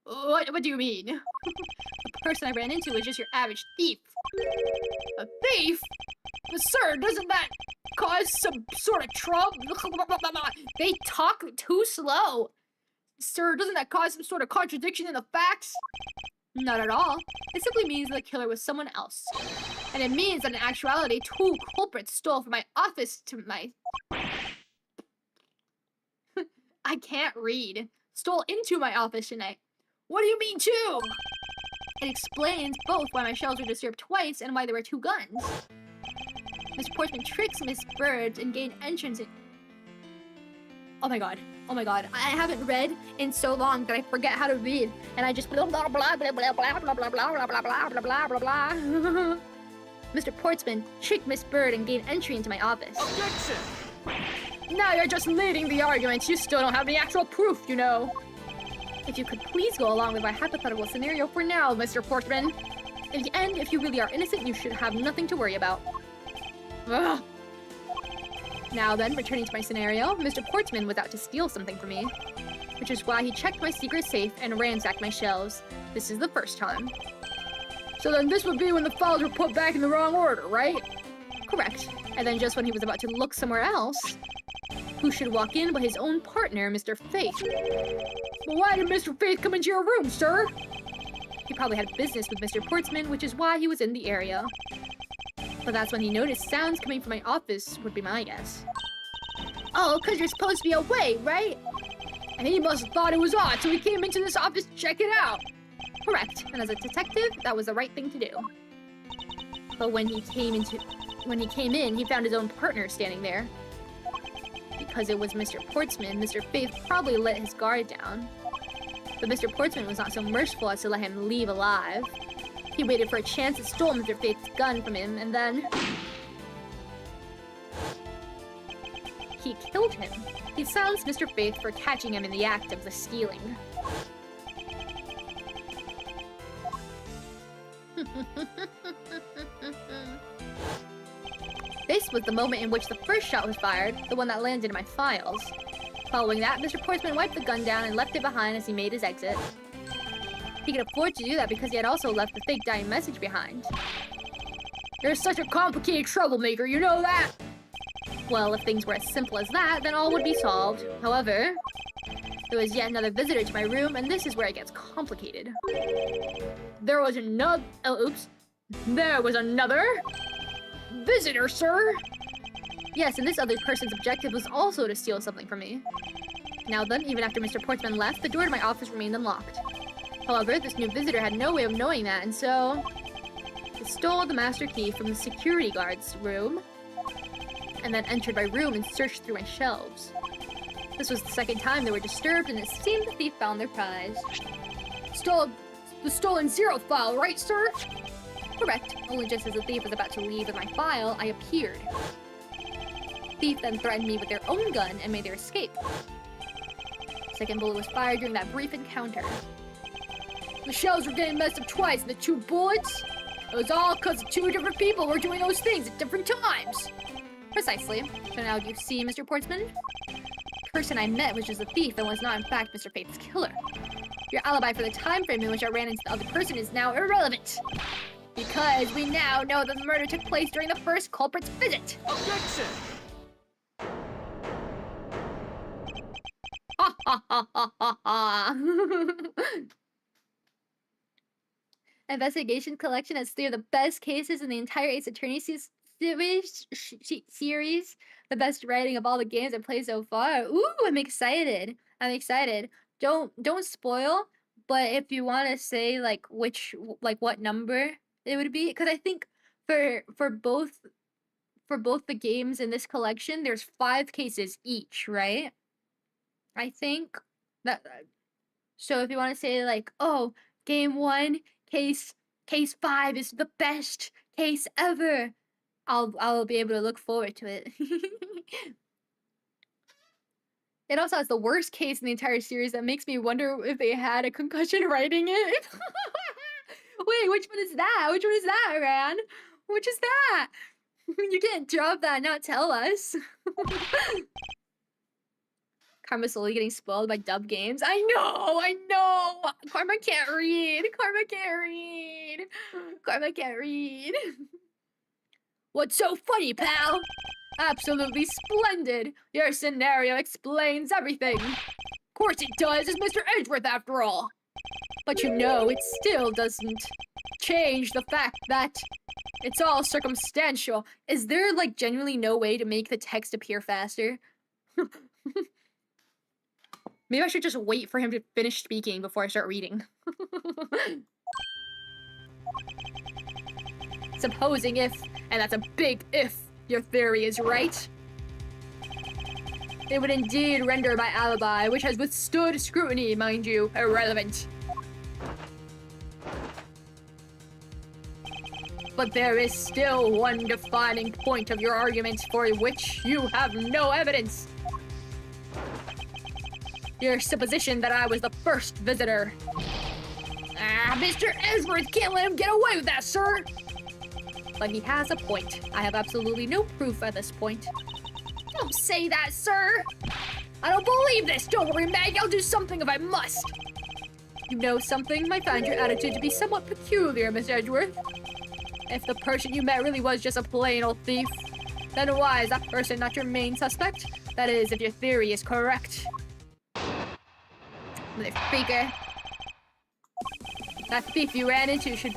What do you mean? The person I ran into was just your average thief. A thief? But sir, doesn't that cause some sort of trouble? They talk too slow. Sir, doesn't that cause some sort of contradiction in the facts? Not at all. It simply means that the killer was someone else. And it means that in actuality, 2 culprits stole from my office to my... I can't read. Stole into my office tonight. What do you mean 2? It explains both why my shelves were disturbed twice and why there were 2 guns. Mr. Portsman tricks Miss Bird and gained entrance in... Oh my god. Oh my god. I haven't read in so long that I forget how to read. And I just blah blah blah blah blah blah blah blah blah blah blah blah blah blah blah. Mr. Portsman tricked Miss Bird and gained entry into my office. Objection! Now you're just leading the argument. You still don't have any actual proof, you know. If you could please go along with my hypothetical scenario for now, Mr. Portsman. In the end, if you really are innocent, you should have nothing to worry about. Ugh. Now then, returning to my scenario, Mr. Portsman was out to steal something from me, which is why he checked my secret safe and ransacked my shelves. This is the first time. So then this would be when the files were put back in the wrong order, right? Correct. And then just when he was about to look somewhere else, who should walk in but his own partner, Mr. Faith. Well, why did Mr. Faith come into your room, sir? He probably had business with Mr. Portsman, which is why he was in the area. But that's when he noticed sounds coming from my office, would be my guess. Oh, because you're supposed to be away, right? And he must have thought it was odd, so he came into this office to check it out. Correct. And as a detective, that was the right thing to do. But when he came in, he found his own partner standing there. Because it was Mr. Portsman, Mr. Faith probably let his guard down. But Mr. Portsman was not so merciful as to let him leave alive. He waited for a chance and stole Mr. Faith's gun from him, and then... he killed him. He silenced Mr. Faith for catching him in the act of the stealing. This was the moment in which the first shot was fired, the one that landed in my files. Following that, Mr. Portsman wiped the gun down and left it behind as he made his exit. He could afford to do that because he had also left the fake dying message behind. You're such a complicated troublemaker, you know that? Well, if things were as simple as that, then all would be solved. However, there was yet another visitor to my room, and this is where it gets complicated. There was another... oh, oops. There was another... visitor, sir! Yes, and this other person's objective was also to steal something from me. Now then, even after Mr. Portsman left, the door to my office remained unlocked. However, this new visitor had no way of knowing that, and so... he stole the master key from the security guard's room, and then entered my room and searched through my shelves. This was the second time they were disturbed, and it seemed the thief found their prize. The stolen zero file, right, sir? Correct. Only just as the thief was about to leave with my file, I appeared. The thief then threatened me with their own gun and made their escape. The second bullet was fired during that brief encounter. The shells were getting messed up twice, and the 2 bullets? It was all because 2 different people were doing those things at different times. Precisely. So now do you see, Mr. Portsman? The person I met was just a thief and was not in fact Mr. Faith's killer. Your alibi for the time frame in which I ran into the other person is now irrelevant. Because we now know that the murder took place during the first culprit's visit. Objection! Ha ha ha ha ha ha. Investigation Collection has 3 of the best cases in the entire Ace Attorney series. The best writing of all the games I've played so far. Ooh, I'm excited. I'm excited. Don't spoil, but if you want to say like what number it would be, because I think for both the games in this collection, there's 5 cases each, right? I think that. So if you want to say like, oh, game 1, case 5 is the best case ever, I'll be able to look forward to it. It also has the worst case in the entire series that makes me wonder if they had a concussion writing it. Wait, which one is that? Which one is that, Ran? Which is that? You can't drop that and not tell us. Karma's slowly getting spoiled by dub games. I know! Karma can't read. Karma can't read. What's so funny, pal? Absolutely splendid. Your scenario explains everything. Of course it does, it's Mr. Edgeworth after all. But you know, it still doesn't change the fact that it's all circumstantial. Is there, like, genuinely no way to make the text appear faster? Maybe I should just wait for him to finish speaking before I start reading. Supposing if, and that's a big if, your theory is right, it would indeed render my alibi, which has withstood scrutiny, mind you, irrelevant. But there is still one defining point of your argument for which you have no evidence. Your supposition that I was the first visitor. Mr. Edgeworth can't let him get away with that, sir! But he has a point. I have absolutely no proof at this point. Don't say that, sir! I don't believe this! Don't worry, Maggie, I'll do something if I must! You know something? I find your attitude to be somewhat peculiar, Miss Edgeworth. If the person you met really was just a plain old thief, then why is that person not your main suspect? That is, if your theory is correct. Motherfucker. That thief you ran into should...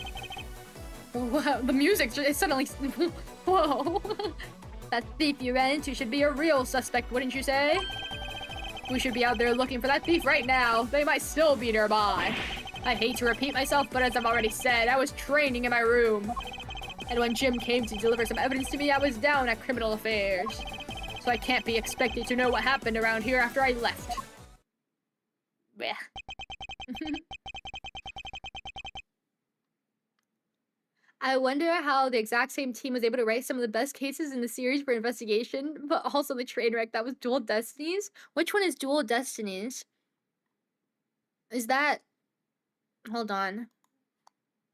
Wow, the music is suddenly... Whoa. That thief you ran into should be a real suspect, wouldn't you say? We should be out there looking for that thief right now. They might still be nearby. I hate to repeat myself, but as I've already said, I was training in my room. And when Jim came to deliver some evidence to me, I was down at criminal affairs. So I can't be expected to know what happened around here after I left. Blech. I wonder how the exact same team was able to write some of the best cases in the series for investigation, but also the train wreck that was Dual Destinies. Which one is Dual Destinies? Is that... Hold on.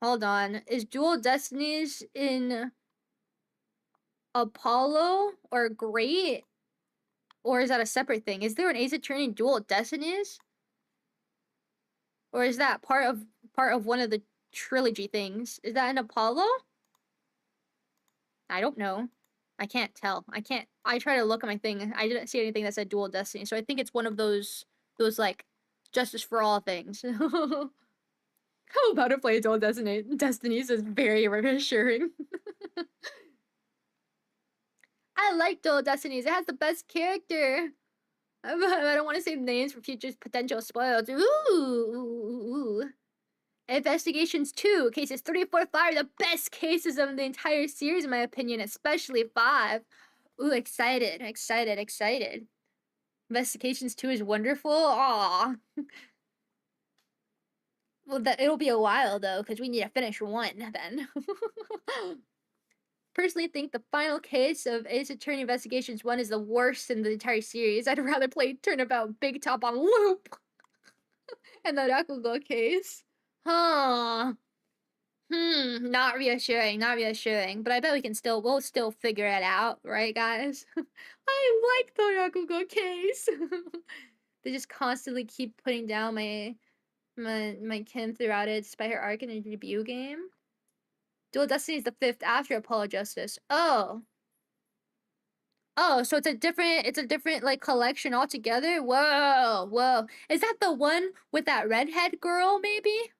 Hold on. Is Dual Destinies in Apollo or Great? Or is that a separate thing? Is there an Ace Attorney Dual Destinies? Or is that part of one of the trilogy things? Is that in Apollo? I don't know. I can't tell. I try to look at my thing. I didn't see anything that said Dual Destiny, so I think it's one of those like Justice for All things. How about to play Dual Destinies is very reassuring. I like Dual Destinies. It has the best character. I don't want to say names for future potential spoils. Ooh. Investigations 2, cases 3, 4, 5 are the best cases of the entire series, in my opinion, especially 5. Ooh, excited. Investigations 2 is wonderful. Aww. Well, it'll be a while, though, because we need to finish 1, then. Personally think the final case of Ace Attorney Investigations 1 is the worst in the entire series. I'd rather play Turnabout Big Top on loop. And the Rakugo case. Huh. Not reassuring. But I bet we'll still figure it out, right, guys? I like the Rakugo case. They just constantly keep putting down my Kim throughout it, despite her arc in the debut game. Dual Destiny is the 5th after Apollo Justice. Oh, so it's a different like collection altogether. Whoa. Is that the one with that redhead girl? Maybe.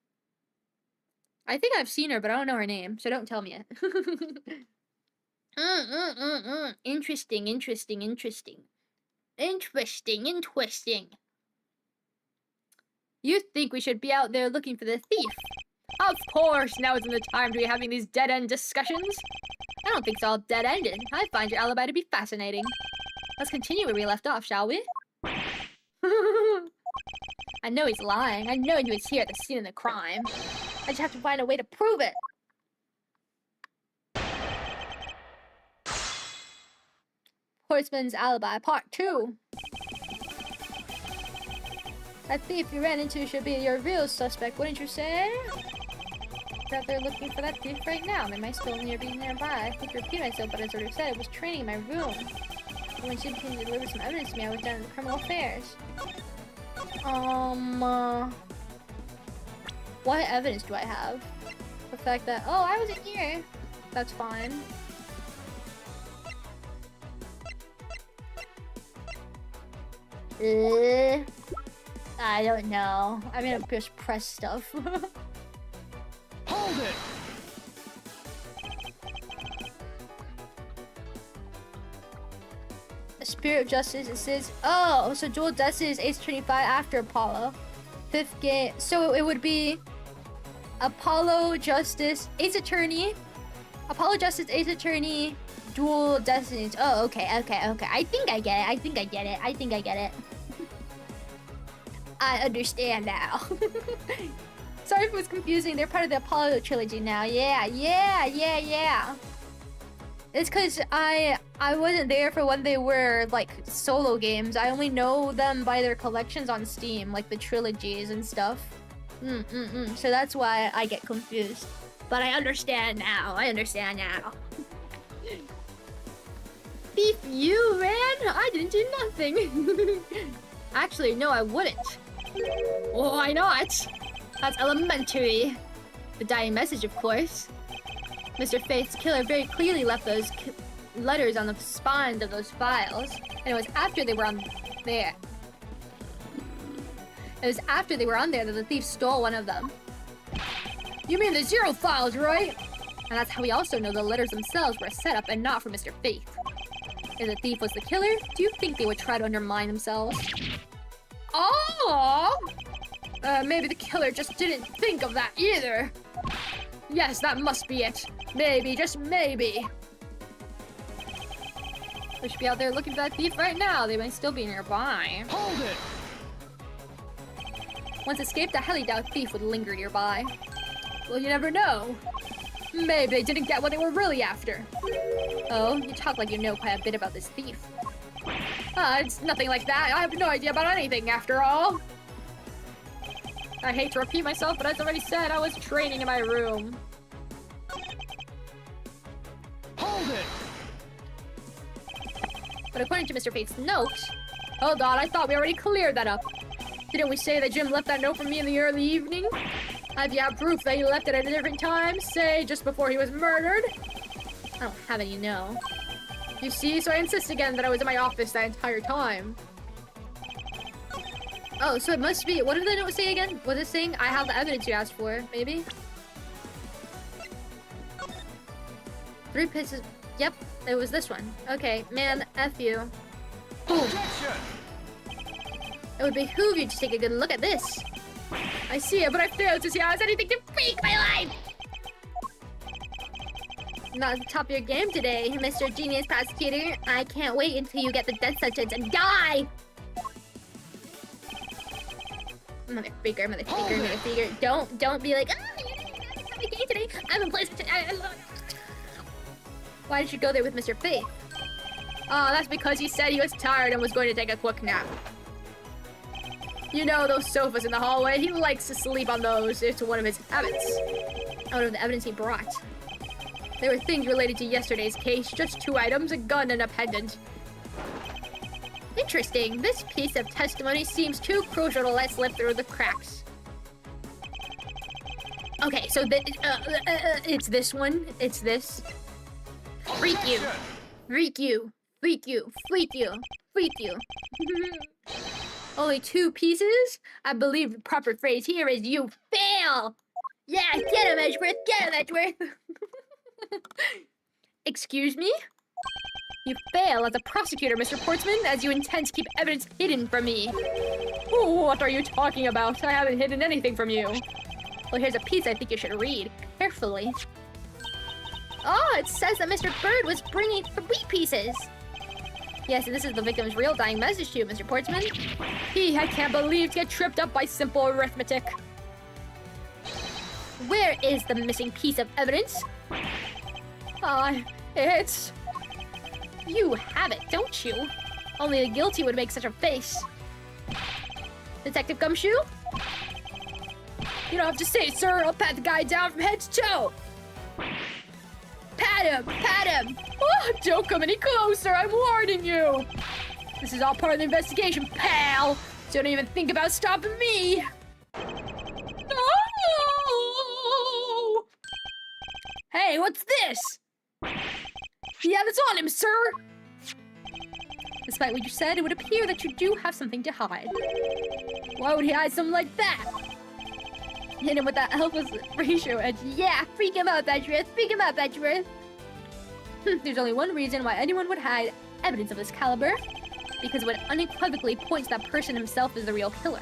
I think I've seen her, but I don't know her name, so don't tell me it. Interesting. You think we should be out there looking for the thief? Of course, now isn't the time to be having these dead-end discussions. I don't think it's all dead-ended. I find your alibi to be fascinating. Let's continue where we left off, shall we? I know he's lying. I know he was here at the scene of the crime. I just have to find a way to prove it. Horseman's Alibi, Part 2. That thief you ran into should be your real suspect, wouldn't you say? That they're looking for that thief right now. They might still be nearby. I think to repeat myself, but as I said, I was training in my room. And when she came to deliver some evidence to me, I was down in criminal affairs. What evidence do I have? The fact that, oh, I wasn't here. That's fine. I don't know. I'm gonna just press stuff. Hold it! The Spirit of Justice, it says, oh, so Dual Destiny is Ace 25 after Apollo. 5th game, so it would be Apollo Justice, Ace Attorney, Apollo Justice, Ace Attorney, Dual Destinies. Oh, okay. I think I get it. I understand now. Sorry if it was confusing. They're part of the Apollo trilogy now. Yeah. It's because I wasn't there for when they were like solo games. I only know them by their collections on Steam, like the trilogies and stuff. So that's why I get confused. But I understand now. Thief, you ran? I didn't do nothing. Actually, no, I wouldn't. Why not? That's elementary. The dying message, of course. Mr. Faith's killer very clearly left those letters on the spines of those files, and it was after they were on there. It was after they were on there that the thief stole one of them. You mean the 0 files, right? And that's how we also know the letters themselves were a setup and not for Mr. Faith. If the thief was the killer, do you think they would try to undermine themselves? Oh! Maybe the killer just didn't think of that either. Yes, that must be it. Maybe, just maybe. We should be out there looking for that thief right now. They might still be nearby. Hold it! Once escaped, I highly doubt a thief would linger nearby. Well, you never know. Maybe they didn't get what they were really after. Oh, you talk like you know quite a bit about this thief. It's nothing like that. I have no idea about anything, after all. I hate to repeat myself, but as I already said, I was training in my room. Hold it! But according to Mr. Faith's note... Hold on, I thought we already cleared that up. Didn't we say that Jim left that note for me in the early evening? Have you proof that he left it at a different time, say just before he was murdered? I don't have any, no. You see, so I insist again that I was in my office that entire time. Oh, so it must be, what did the note say again? Was it saying I have the evidence you asked for, maybe? 3 pieces, yep, it was this one. Okay, man, F you. Boom. Objection! It would behoove you to take a good look at this. I see it, but I failed to see how it's anything to freak my life! Not at the top of your game today, Mr. Genius Prosecutor. I can't wait until you get the death sentence and die! Motherfreaker, motherfreaker, motherfreaker. Don't be like, oh, you didn't have a game today. I'm in place today. Why did you go there with Mr. Faith? Oh, that's because he said he was tired and was going to take a quick nap. You know, those sofas in the hallway, he likes to sleep on those. It's one of his habits. Out of the evidence he brought. There were things related to yesterday's case, just 2 items, a gun and a pendant. Interesting. This piece of testimony seems too crucial to let slip through the cracks. Okay, so it's this one. It's this. Freak you. Freak you. Freak you. Freak you. Freak you. Only 2 pieces? I believe the proper phrase here is you fail! Yeah, get him, Edgeworth! Get him, Edgeworth! Excuse me? You fail as a prosecutor, Mr. Portsman, as you intend to keep evidence hidden from me. What are you talking about? I haven't hidden anything from you. Well, here's a piece I think you should read. Carefully. Oh, it says that Mr. Bird was bringing 3 pieces. Yes, this is the victim's real dying message to you, Mr. Portsman. I can't believe to get tripped up by simple arithmetic. Where is the missing piece of evidence? It's... You have it, don't you? Only the guilty would make such a face. Detective Gumshoe? You don't have to say it, sir. I'll pat the guy down from head to toe. Pat him! Pat him! Oh, don't come any closer, I'm warning you! This is all part of the investigation, pal! So don't even think about stopping me! No! Hey, what's this? Yeah, that's on him, sir! Despite what you said, it would appear that you do have something to hide. Why would he hide something like that? Hit him with that helpless ratio edge. Yeah, freak him out, Edgeworth. Freak him out, Edgeworth. There's only one reason why anyone would hide evidence of this caliber. Because it would unequivocally point to that person himself as the real killer.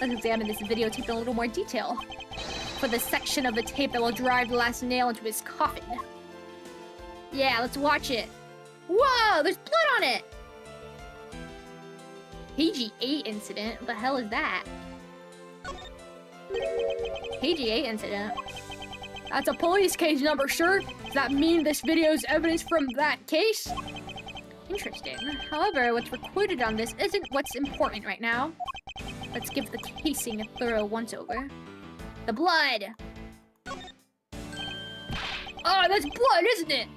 Let's examine this videotape in a little more detail. For the section of the tape that will drive the last nail into his coffin. Yeah, let's watch it. Whoa, there's blood on it! KG8 incident? What the hell is that? KG8 incident? That's a police case number, sir. Does that mean this video is evidence from that case? Interesting. However, what's recorded on this isn't what's important right now. Let's give the casing a thorough once-over. The blood! Oh, that's blood, isn't it?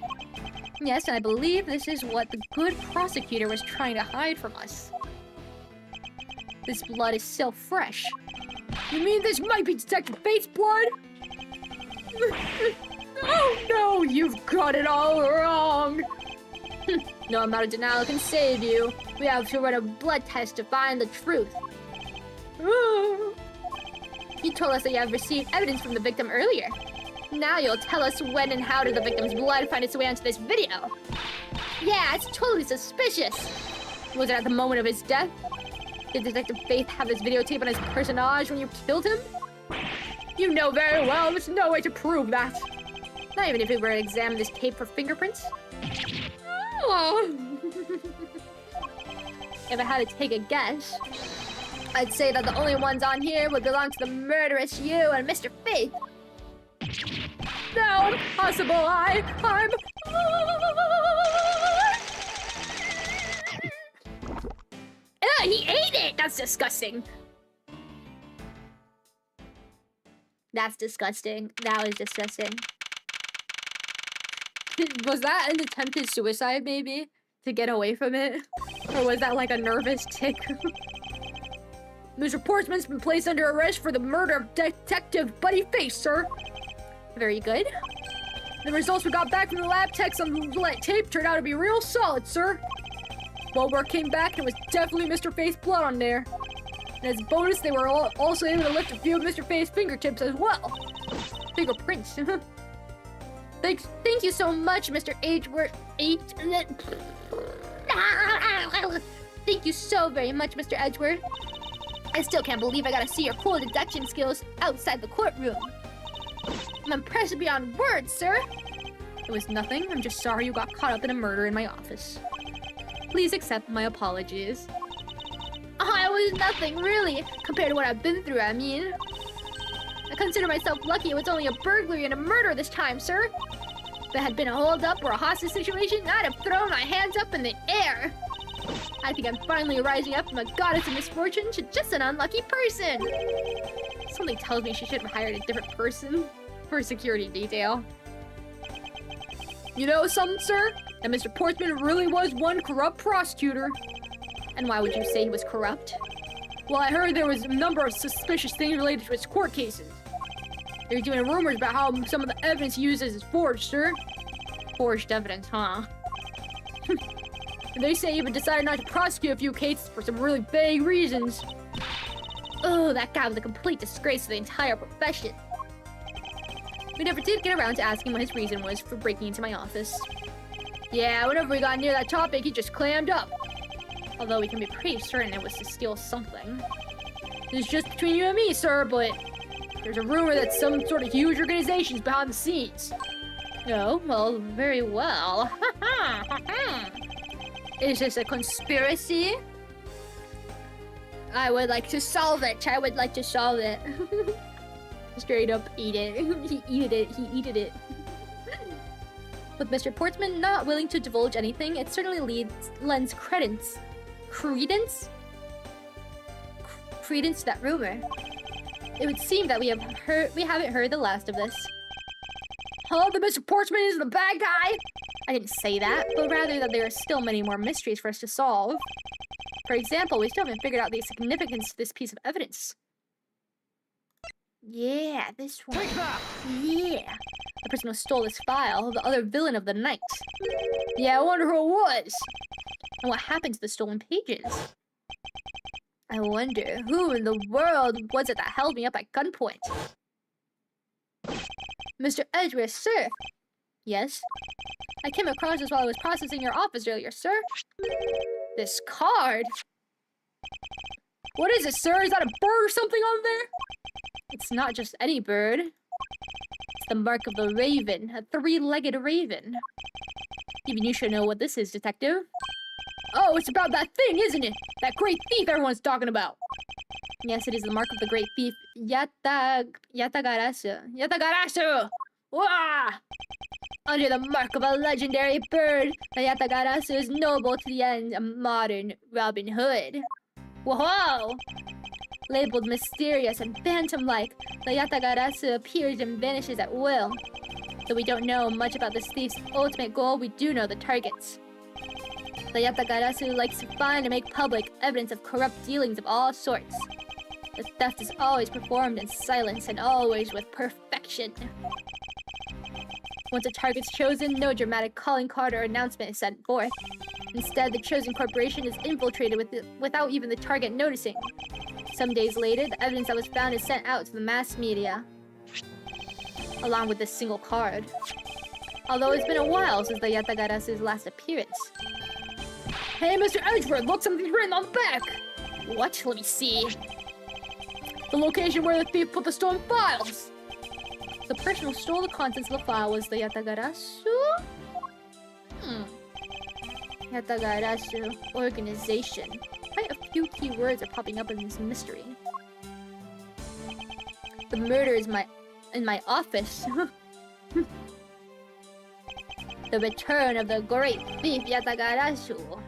Yes, I believe this is what the good prosecutor was trying to hide from us. This blood is still fresh. You mean this might be Detective Faith's blood? Oh no, you've got it all wrong. No amount of denial can save you. We have to run a blood test to find the truth. You told us that you have received evidence from the victim earlier. Now you'll tell us when and how did the victim's blood find its way onto this video. Yeah, it's totally suspicious. Was it at the moment of his death? Did Detective Faith have this videotape on his personage when you killed him? You know very well there's no way to prove that. Not even if we were to examine this tape for fingerprints. Oh. If I had to take a guess, I'd say that the only ones on here would belong to the murderous you and Mr. Faith. No, impossible. I'm... Ugh, he ate it! That's disgusting. That's disgusting. That was disgusting. Was that an attempted suicide, maybe? To get away from it? Or was that like a nervous tick? Mr. Portsman's been placed under arrest for the murder of Detective Buddy Face, sir. Very good. The results we got back from the lab techs on the tape turned out to be real solid, sir. Blood work came back and it was definitely Mr. Faith's blood on there. And as a bonus, they were also able to lift a few of Mr. Faith's fingertips as well. Fingerprints. Thank you so much, Mr. Edgeworth. Thank you so very much, Mr. Edgeworth. I still can't believe I got to see your cool deduction skills outside the courtroom. I'm impressed beyond words, sir. It was nothing. I'm just sorry you got caught up in a murder in my office. Please accept my apologies. Oh, it was nothing, really, compared to what I've been through, I mean. I consider myself lucky it was only a burglary and a murder this time, sir. If it had been a hold-up or a hostage situation, I'd have thrown my hands up in the air. I think I'm finally rising up from a goddess of misfortune to just an unlucky person. Something tells me she should have hired a different person for a security detail. You know something, sir? That Mr. Portsman really was one corrupt prosecutor. And why would you say he was corrupt? Well, I heard there was a number of suspicious things related to his court cases. They're doing rumors about how some of the evidence he uses is forged, sir. Forged evidence, huh? And they say he even decided not to prosecute a few cases for some really vague reasons. Oh, that guy was a complete disgrace to the entire profession. We never did get around to asking what his reason was for breaking into my office. Yeah, whenever we got near that topic, he just clammed up. Although we can be pretty certain it was to steal something. It's just between you and me, sir, but there's a rumor that some sort of huge organization's behind the scenes. Oh, well, very well. Is this a conspiracy? I would like to solve it. I would like to solve it. Straight up eat it. He eated it. He eated it. With Mr. Portsman not willing to divulge anything, it certainly lends credence to that rumor. It would seem that we haven't heard the last of this. Hello, the Mr. Portsman is the bad guy? I didn't say that, but rather that there are still many more mysteries for us to solve. For example, we still haven't figured out the significance of this piece of evidence. Yeah, this one. Take that! Yeah. The person who stole this file, the other villain of the night. Yeah, I wonder who it was. And what happened to the stolen pages? I wonder, who in the world was it that held me up at gunpoint? Mr. Edgeworth, sir. Yes? I came across this while I was processing your office earlier, sir. This card? What is it, sir? Is that a bird or something on there? It's not just any bird. It's the mark of the raven, a three-legged raven. Even you should know what this is, detective. Oh, it's about that thing, isn't it? That great thief everyone's talking about. Yes, it is the mark of the great thief, Yatagarasu. Yatagarasu! Wah! Under the mark of a legendary bird, the Yatagarasu is noble to the end, a modern Robin Hood. Whoa! Labeled mysterious and phantom-like, the Yatagarasu appears and vanishes at will. Though we don't know much about this thief's ultimate goal, we do know the targets. The Yatagarasu likes to find and make public evidence of corrupt dealings of all sorts. The theft is always performed in silence and always with perfection. Once a target's chosen, no dramatic calling card or announcement is sent forth. Instead, the chosen corporation is infiltrated without even the target noticing. Some days later, the evidence that was found is sent out to the mass media, along with this single card. Although it's been a while since the Yatagarasu's last appearance. Hey, Mr. Edgeworth, look, something's written on the back! What? Let me see. The location where the thief put the stolen files! The person who stole the contents of the file was the Yatagarasu? Yatagarasu organization. Quite a few key words are popping up in this mystery. The murder is in my office. The return of the great thief Yatagarasu.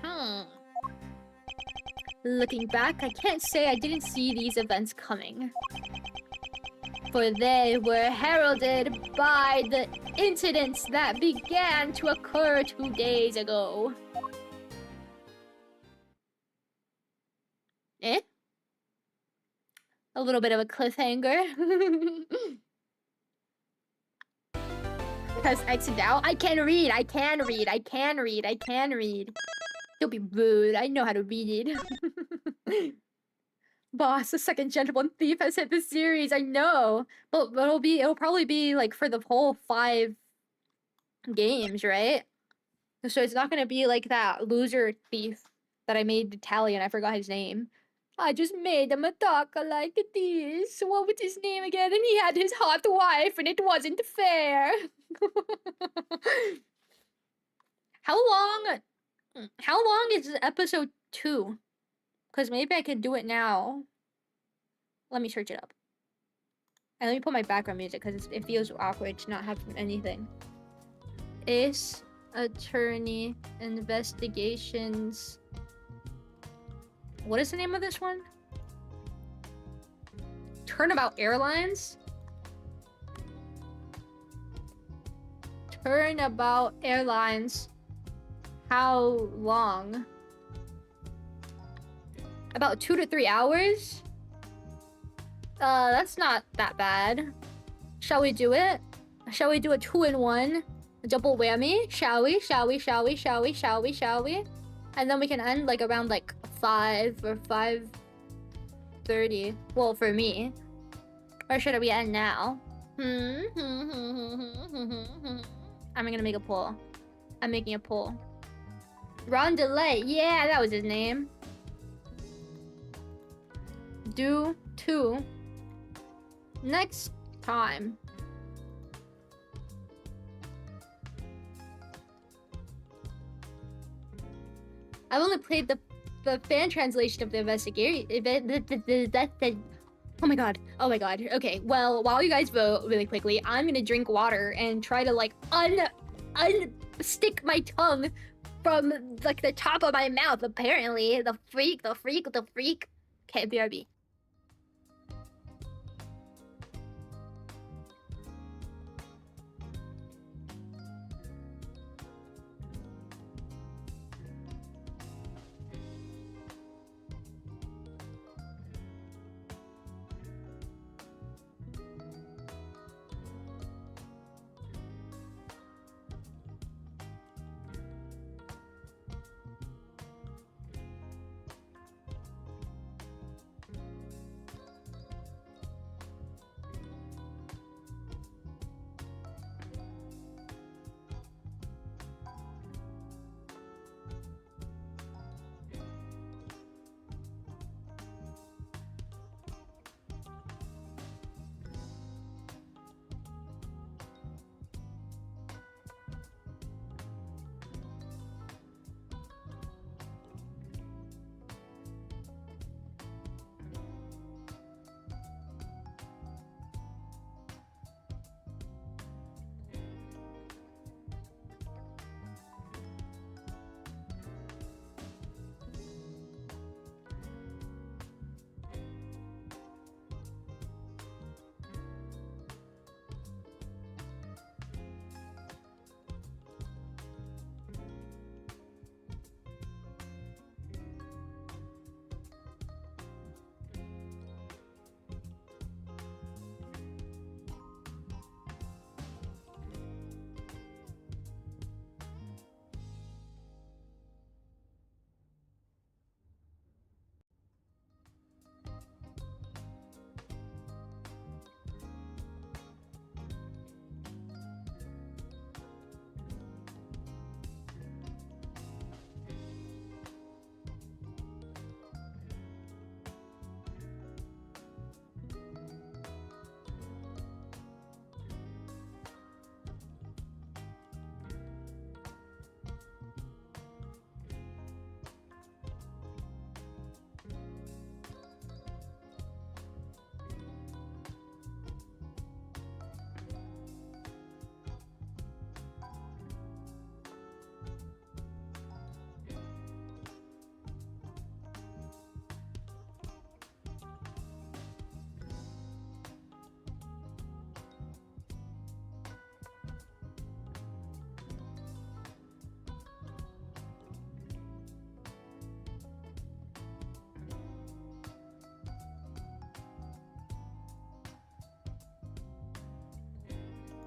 Looking back, I can't say I didn't see these events coming. For they were heralded by the incidents that began to occur 2 days ago. Eh? A little bit of a cliffhanger. Press exit out. I can read. Don't be rude. I know how to read it. Boss, the second gentleman thief has hit the series. I know, but it'll probably be like for the whole 5 games, right? So it's not gonna be like that loser thief that I made Italian. I forgot his name. I just made him a talk like this. What was his name again? And he had his hot wife, and it wasn't fair. How long is episode 2? Because maybe I could do it now. Let me search it up. And let me put my background music because it feels awkward to not have anything. Ace Attorney Investigations. What is the name of this one? Turnabout Airlines? Turnabout Airlines. How long? About 2 to 3 hours? That's not that bad. Shall we do it? Shall we do a 2-in-1? A double whammy? Shall we? And then we can end like around like 5 or 5:30. Well, for me. Or should we end now? I'm gonna make a poll. I'm making a poll. Ron Delay. Yeah, that was his name. Do 2 next time. I've only played the fan translation of the investigation. Oh my god. Okay, well, while you guys vote really quickly, I'm gonna drink water and try to like unstick my tongue from like the top of my mouth. Apparently, the freak. Okay, BRB.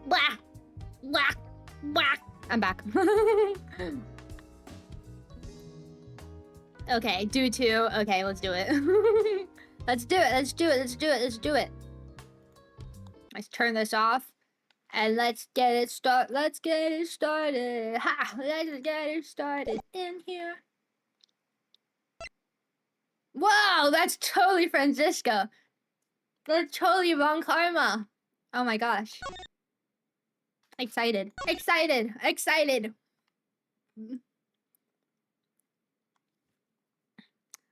Blah. Blah. Blah. I'm back. Okay, do 2. Okay, let's do it. Let's do it. Let's do it. Let's do it. Let's do it. Let's turn this off. And let's get it started. Let's get it started. Ha! Let's get it started in here. Whoa, that's totally Francisco. That's totally wrong karma. Oh my gosh. Excited. Excited. Excited.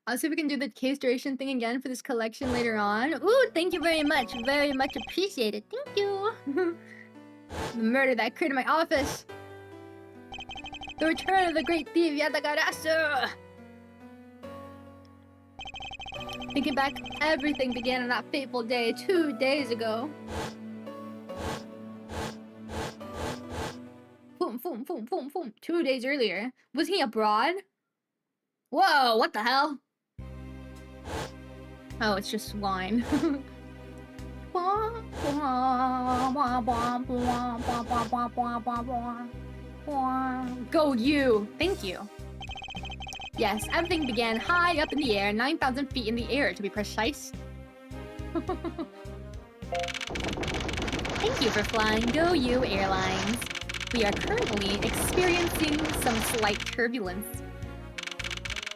I'll see if we can do the case duration thing again for this collection later on. Ooh, thank you very much. Very much appreciated. Thank you. The murder that occurred in my office. The return of the great thief Yatagarasu. Thinking back, everything began on that fateful day 2 days ago. Boom, boom, boom, boom, boom. 2 days earlier. Was he abroad? Whoa, what the hell? Oh, it's just wine. Go you! Thank you. Yes, everything began high up in the air, 9,000 feet in the air to be precise. Thank you for flying Go You Airlines. We are currently experiencing some slight turbulence.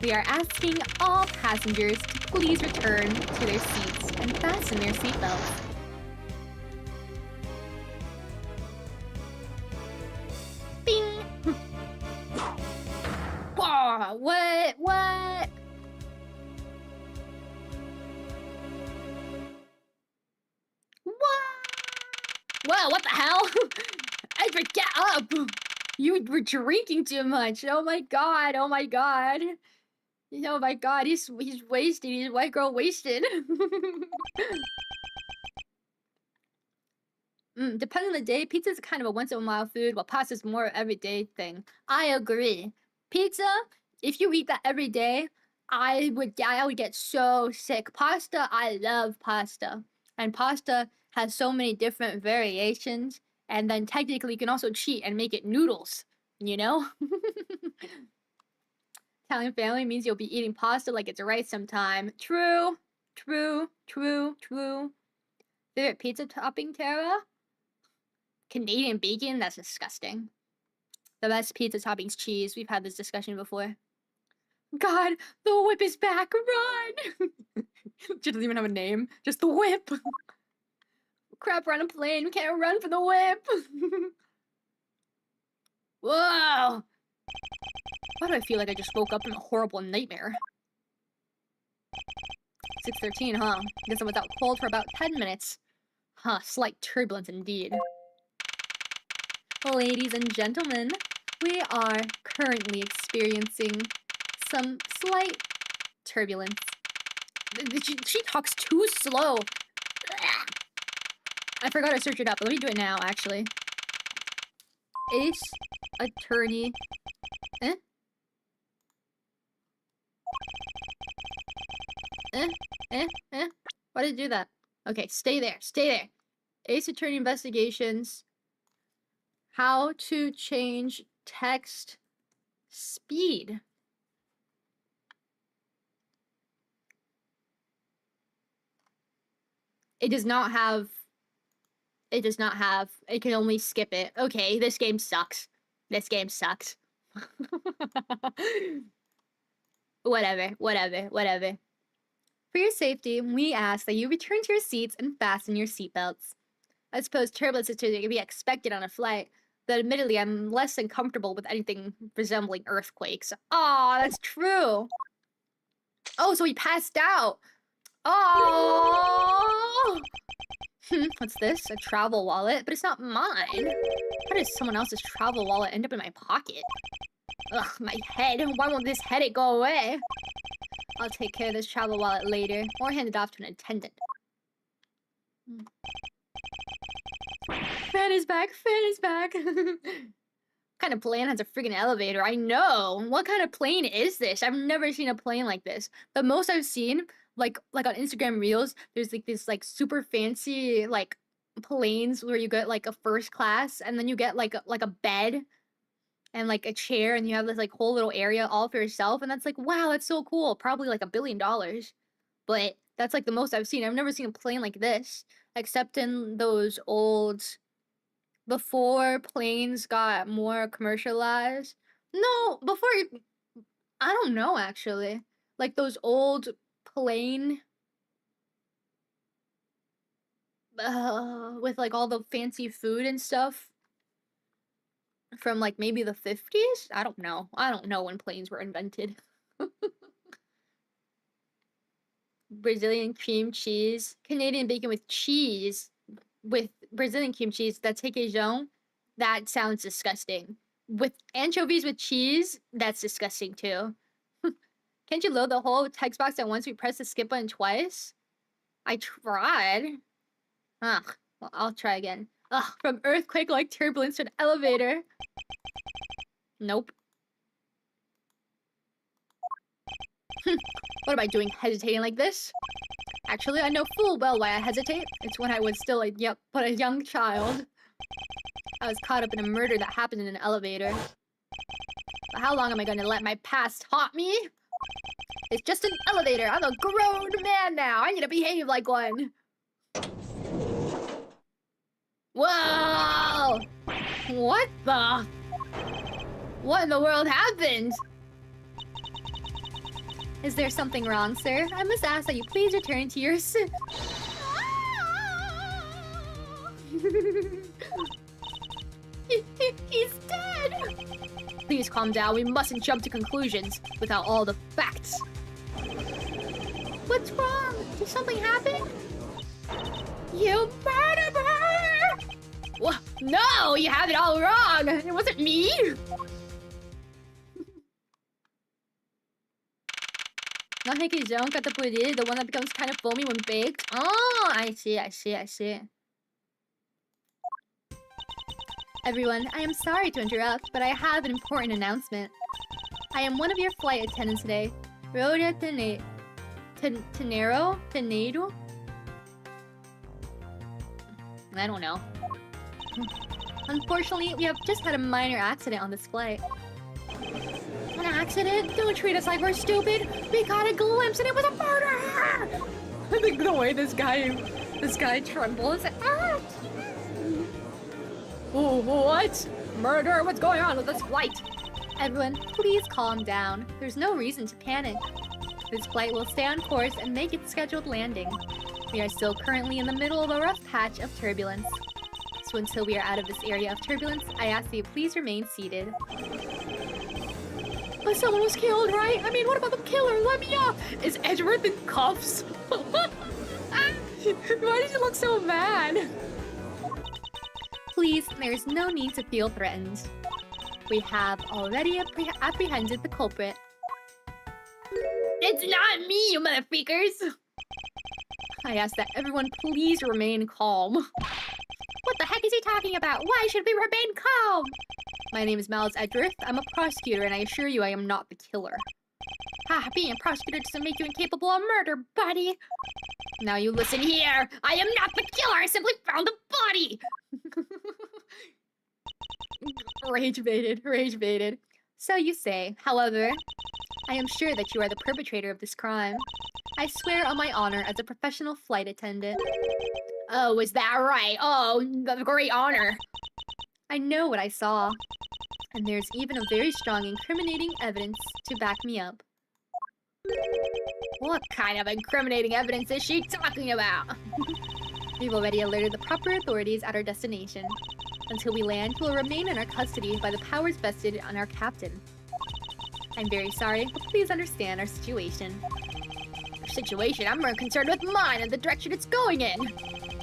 We are asking all passengers to please return to their seats and fasten their seatbelts. Bing! Whoa, what? What? Whoa, what the hell? Edgeworth, get up! You were drinking too much. Oh my god, oh my god. Oh my god, he's wasted. He's white girl wasted. Depending on the day, pizza is kind of a once in a while food, while pasta is more everyday thing. I agree. Pizza, if you eat that every day, I would get so sick. Pasta, I love pasta. And pasta has so many different variations. And then technically you can also cheat and make it noodles, you know? Italian family means you'll be eating pasta like it's rice sometime. True. True. True. True. Favorite pizza topping, Tara? Canadian bacon? That's disgusting. The best pizza topping's cheese. We've had this discussion before. God, the whip is back. Run! She doesn't even have a name. Just the whip. Crap, we're on a plane. We can't run for the whip. Whoa! Why do I feel like I just woke up in a horrible nightmare? 6:13, huh? Guess I'm without cold for about 10 minutes. Huh, slight turbulence indeed. Ladies and gentlemen, we are currently experiencing some slight turbulence. She talks too slow. I forgot to search it up, but let me do it now, actually. Ace Attorney. Eh? Why did it do that? Okay, stay there, stay there. Ace Attorney Investigations. How to change text speed. It does not have... It does not have... It can only skip it. Okay, this game sucks. This game sucks. Whatever. For your safety, we ask that you return to your seats and fasten your seatbelts. I suppose turbulence is to be expected on a flight, but admittedly, I'm less than comfortable with anything resembling earthquakes. Aw, that's true. Oh, so he passed out. Oh. What's this? A travel wallet? But it's not mine. How does someone else's travel wallet end up in my pocket? Ugh, my head. Why won't this headache go away? I'll take care of this travel wallet later, or hand it off to an attendant. Fan is back. Fan is back. What kind of plane has a friggin' elevator? I know. What kind of plane is this? I've never seen a plane like this. The most I've seen, like on Instagram Reels, there's like this like super fancy like planes where you get like a first class and then you get like a bed and like a chair and you have this like whole little area all for yourself, and that's like, wow, that's so cool. Probably like $1 billion. But that's like the most I've seen. I've never seen a plane like this, except in those old, before planes got more commercialized. No, before, I don't know actually. Like those old plane with like all the fancy food and stuff from like maybe the 50s? I don't know. I don't know when planes were invented. Brazilian cream cheese, Canadian bacon with cheese, with Brazilian cream cheese, that's requeijão. That sounds disgusting. With anchovies with cheese, that's disgusting too. Can't you load the whole text box at once? We press the skip button twice? I tried. Ugh, well, I'll try again. Ugh, from earthquake-like turbulence to an elevator. Nope. What am I doing hesitating like this? Actually, I know full well why I hesitate. It's when I was still a young child. I was caught up in a murder that happened in an elevator. But how long am I going to let my past haunt me? It's just an elevator. I'm a grown man now. I need to behave like one. Whoa! What the? What in the world happened? Is there something wrong, sir? I must ask that you please return to your He's dead! Please calm down. We mustn't jump to conclusions without all the facts. What's wrong? Did something happen? You murderer! What? No, you have it all wrong. It wasn't me. Not requeijão, catupiry, the one that becomes kind of foamy when baked. Oh, I see. Everyone, I am sorry to interrupt, but I have an important announcement. I am one of your flight attendants today. Rhoda Tenedo? I don't know. Unfortunately, we have just had a minor accident on this flight. An accident? Don't treat us like we're stupid. We got a glimpse and it was a murder! I think the way this guy trembles. Ah! Oh, what? Murder? What's going on with this flight? Everyone, please calm down. There's no reason to panic. This flight will stay on course and make its scheduled landing. We are still currently in the middle of a rough patch of turbulence. So until we are out of this area of turbulence, I ask that you please remain seated. But someone was killed, right? I mean, what about the killer? Let me off! Is Edgeworth in cuffs? Why does he look so mad? Please, there's no need to feel threatened. We have already apprehended the culprit. It's not me, you motherfuckers! I ask that everyone please remain calm. What the heck is he talking about? Why should we remain calm? My name is Miles Edgeworth. I'm a prosecutor, and I assure you I am not the killer. Ha, being a prosecutor doesn't make you incapable of murder, buddy. Now you listen here. I am not the killer. I simply found the body. Rage baited. So you say. However, I am sure that you are the perpetrator of this crime. I swear on my honor as a professional flight attendant. Oh, is that right? Oh, the great honor. I know what I saw. And there's even a very strong incriminating evidence to back me up. What kind of incriminating evidence is she talking about? We've already alerted the proper authorities at our destination. Until we land, we will remain in our custody by the powers vested on our captain. I'm very sorry, but please understand our situation. Your situation? I'm more concerned with mine and the direction it's going in.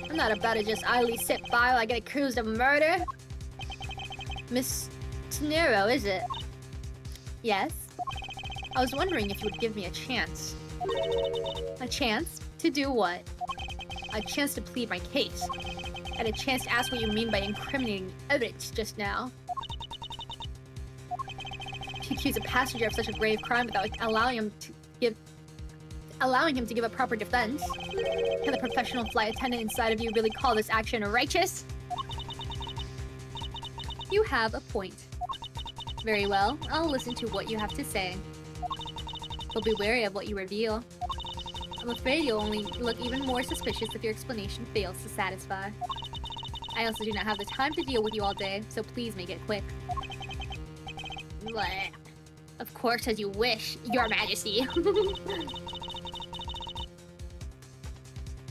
I'm not about to just idly sit by while I get accused of murder. Miss Tenero, is it? Yes? I was wondering if you would give me a chance. A chance? To do what? A chance to plead my case. And a chance to ask what you mean by incriminating evidence just now. To accuse a passenger of such a grave crime without allowing him to give allowing him to give a proper defense. Can the professional flight attendant inside of you really call this action righteous? You have a point. Very well, I'll listen to what you have to say. But be wary of what you reveal. I'm afraid you'll only look even more suspicious if your explanation fails to satisfy. I also do not have the time to deal with you all day, so please make it quick. Blech. Of course, as you wish, Your Majesty.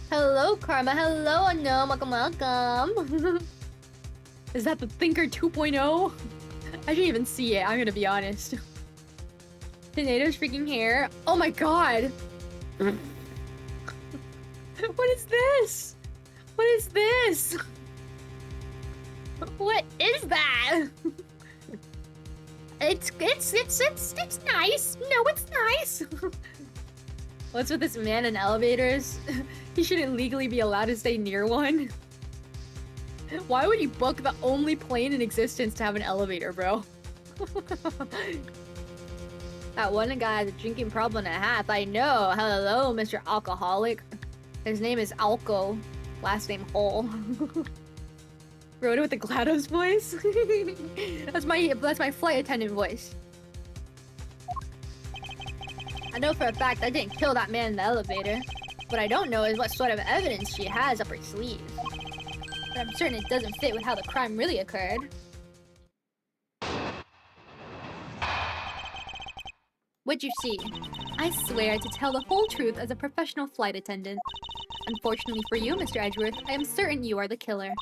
Hello, Karma. Hello, Unknown. Welcome. Is that the Thinker 2.0? I didn't even see it, I'm gonna be honest. Tornado's freaking hair. Oh my god! What is this? What is this? What is that? It's nice. No, it's nice. What's with this man in elevators? He shouldn't legally be allowed to stay near one. Why would you book the only plane in existence to have an elevator, bro? That one guy has a drinking problem and a half. I know. Hello, Mr. Alcoholic. His name is Alco. Last name Hole. Wrote it with the GLaDOS voice. That's my flight attendant voice. I know for a fact I didn't kill that man in the elevator. What I don't know is what sort of evidence she has up her sleeve. But I'm certain it doesn't fit with how the crime really occurred. What'd you see? I swear to tell the whole truth as a professional flight attendant. Unfortunately for you, Mr. Edgeworth, I am certain you are the killer.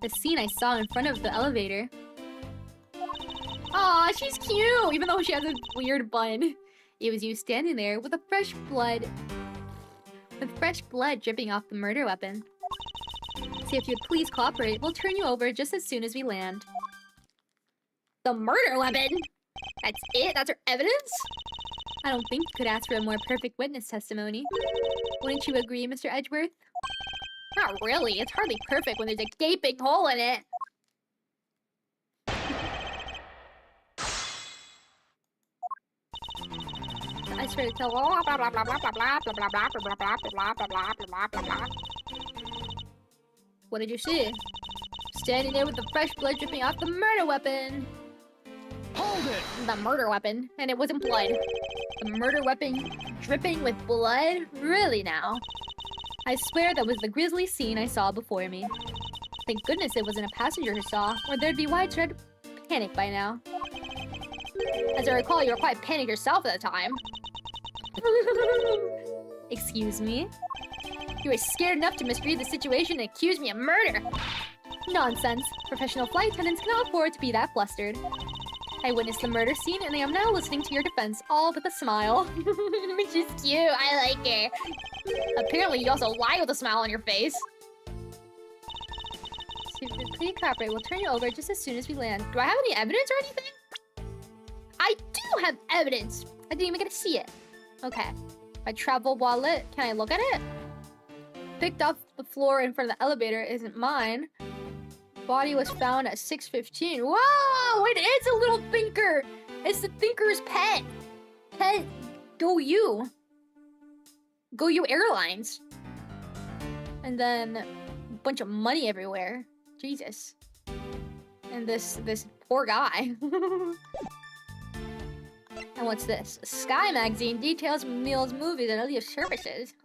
The scene I saw in front of the elevator. Aw, she's cute! Even though she has a weird bun. It was you standing there with fresh blood dripping off the murder weapon. So if you'd please cooperate, we'll turn you over just as soon as we land. The murder weapon? That's it? That's her evidence? I don't think you could ask for a more perfect witness testimony. Wouldn't you agree, Mr. Edgeworth? Not really. It's hardly perfect when there's a gaping hole in it. I swear to tell. What did you see? Standing there with the fresh blood dripping off the murder weapon. Hold it! The murder weapon, and it wasn't blood. The murder weapon dripping with blood? Really now? I swear that was the grisly scene I saw before me. Thank goodness it wasn't a passenger who saw, or there'd be widespread panic by now. As I recall, you were quite panicked yourself at the time. Excuse me? You were scared enough to misread the situation and accuse me of murder! Nonsense. Professional flight attendants cannot afford to be that flustered. I witnessed the murder scene and I am now listening to your defense, all with a smile. She's cute, I like her. Apparently you also lie with a smile on your face. Please cooperate, we'll turn you over just as soon as we land. Do I have any evidence or anything? I do have evidence! I didn't even get to see it. Okay. My travel wallet, can I look at it? Picked off the floor in front of the elevator isn't mine. Body was found at 6:15. Whoa! It is a little thinker! It's the thinker's pet! Pet, go you! Go you Airlines! And then a bunch of money everywhere. Jesus. And this poor guy. And what's this? Sky Magazine details meals, movies, and other services.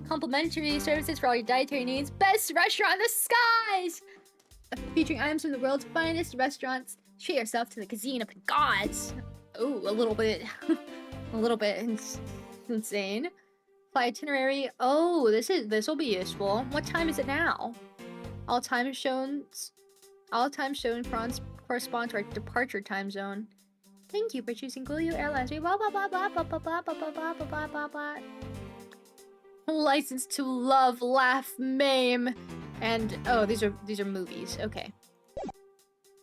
Complimentary services for all your dietary needs. Best restaurant in the skies! Featuring items from the world's finest restaurants. Treat yourself to the cuisine of the gods. Ooh, a little bit insane. Flight itinerary. Oh, this will be useful. What time is it now? All time shown correspond to our departure time zone. Thank you for choosing Coolio Airlines. Blah blah blah blah blah blah blah blah blah blah blah blah blah. License to love, laugh, maim, and oh, these are movies. Okay.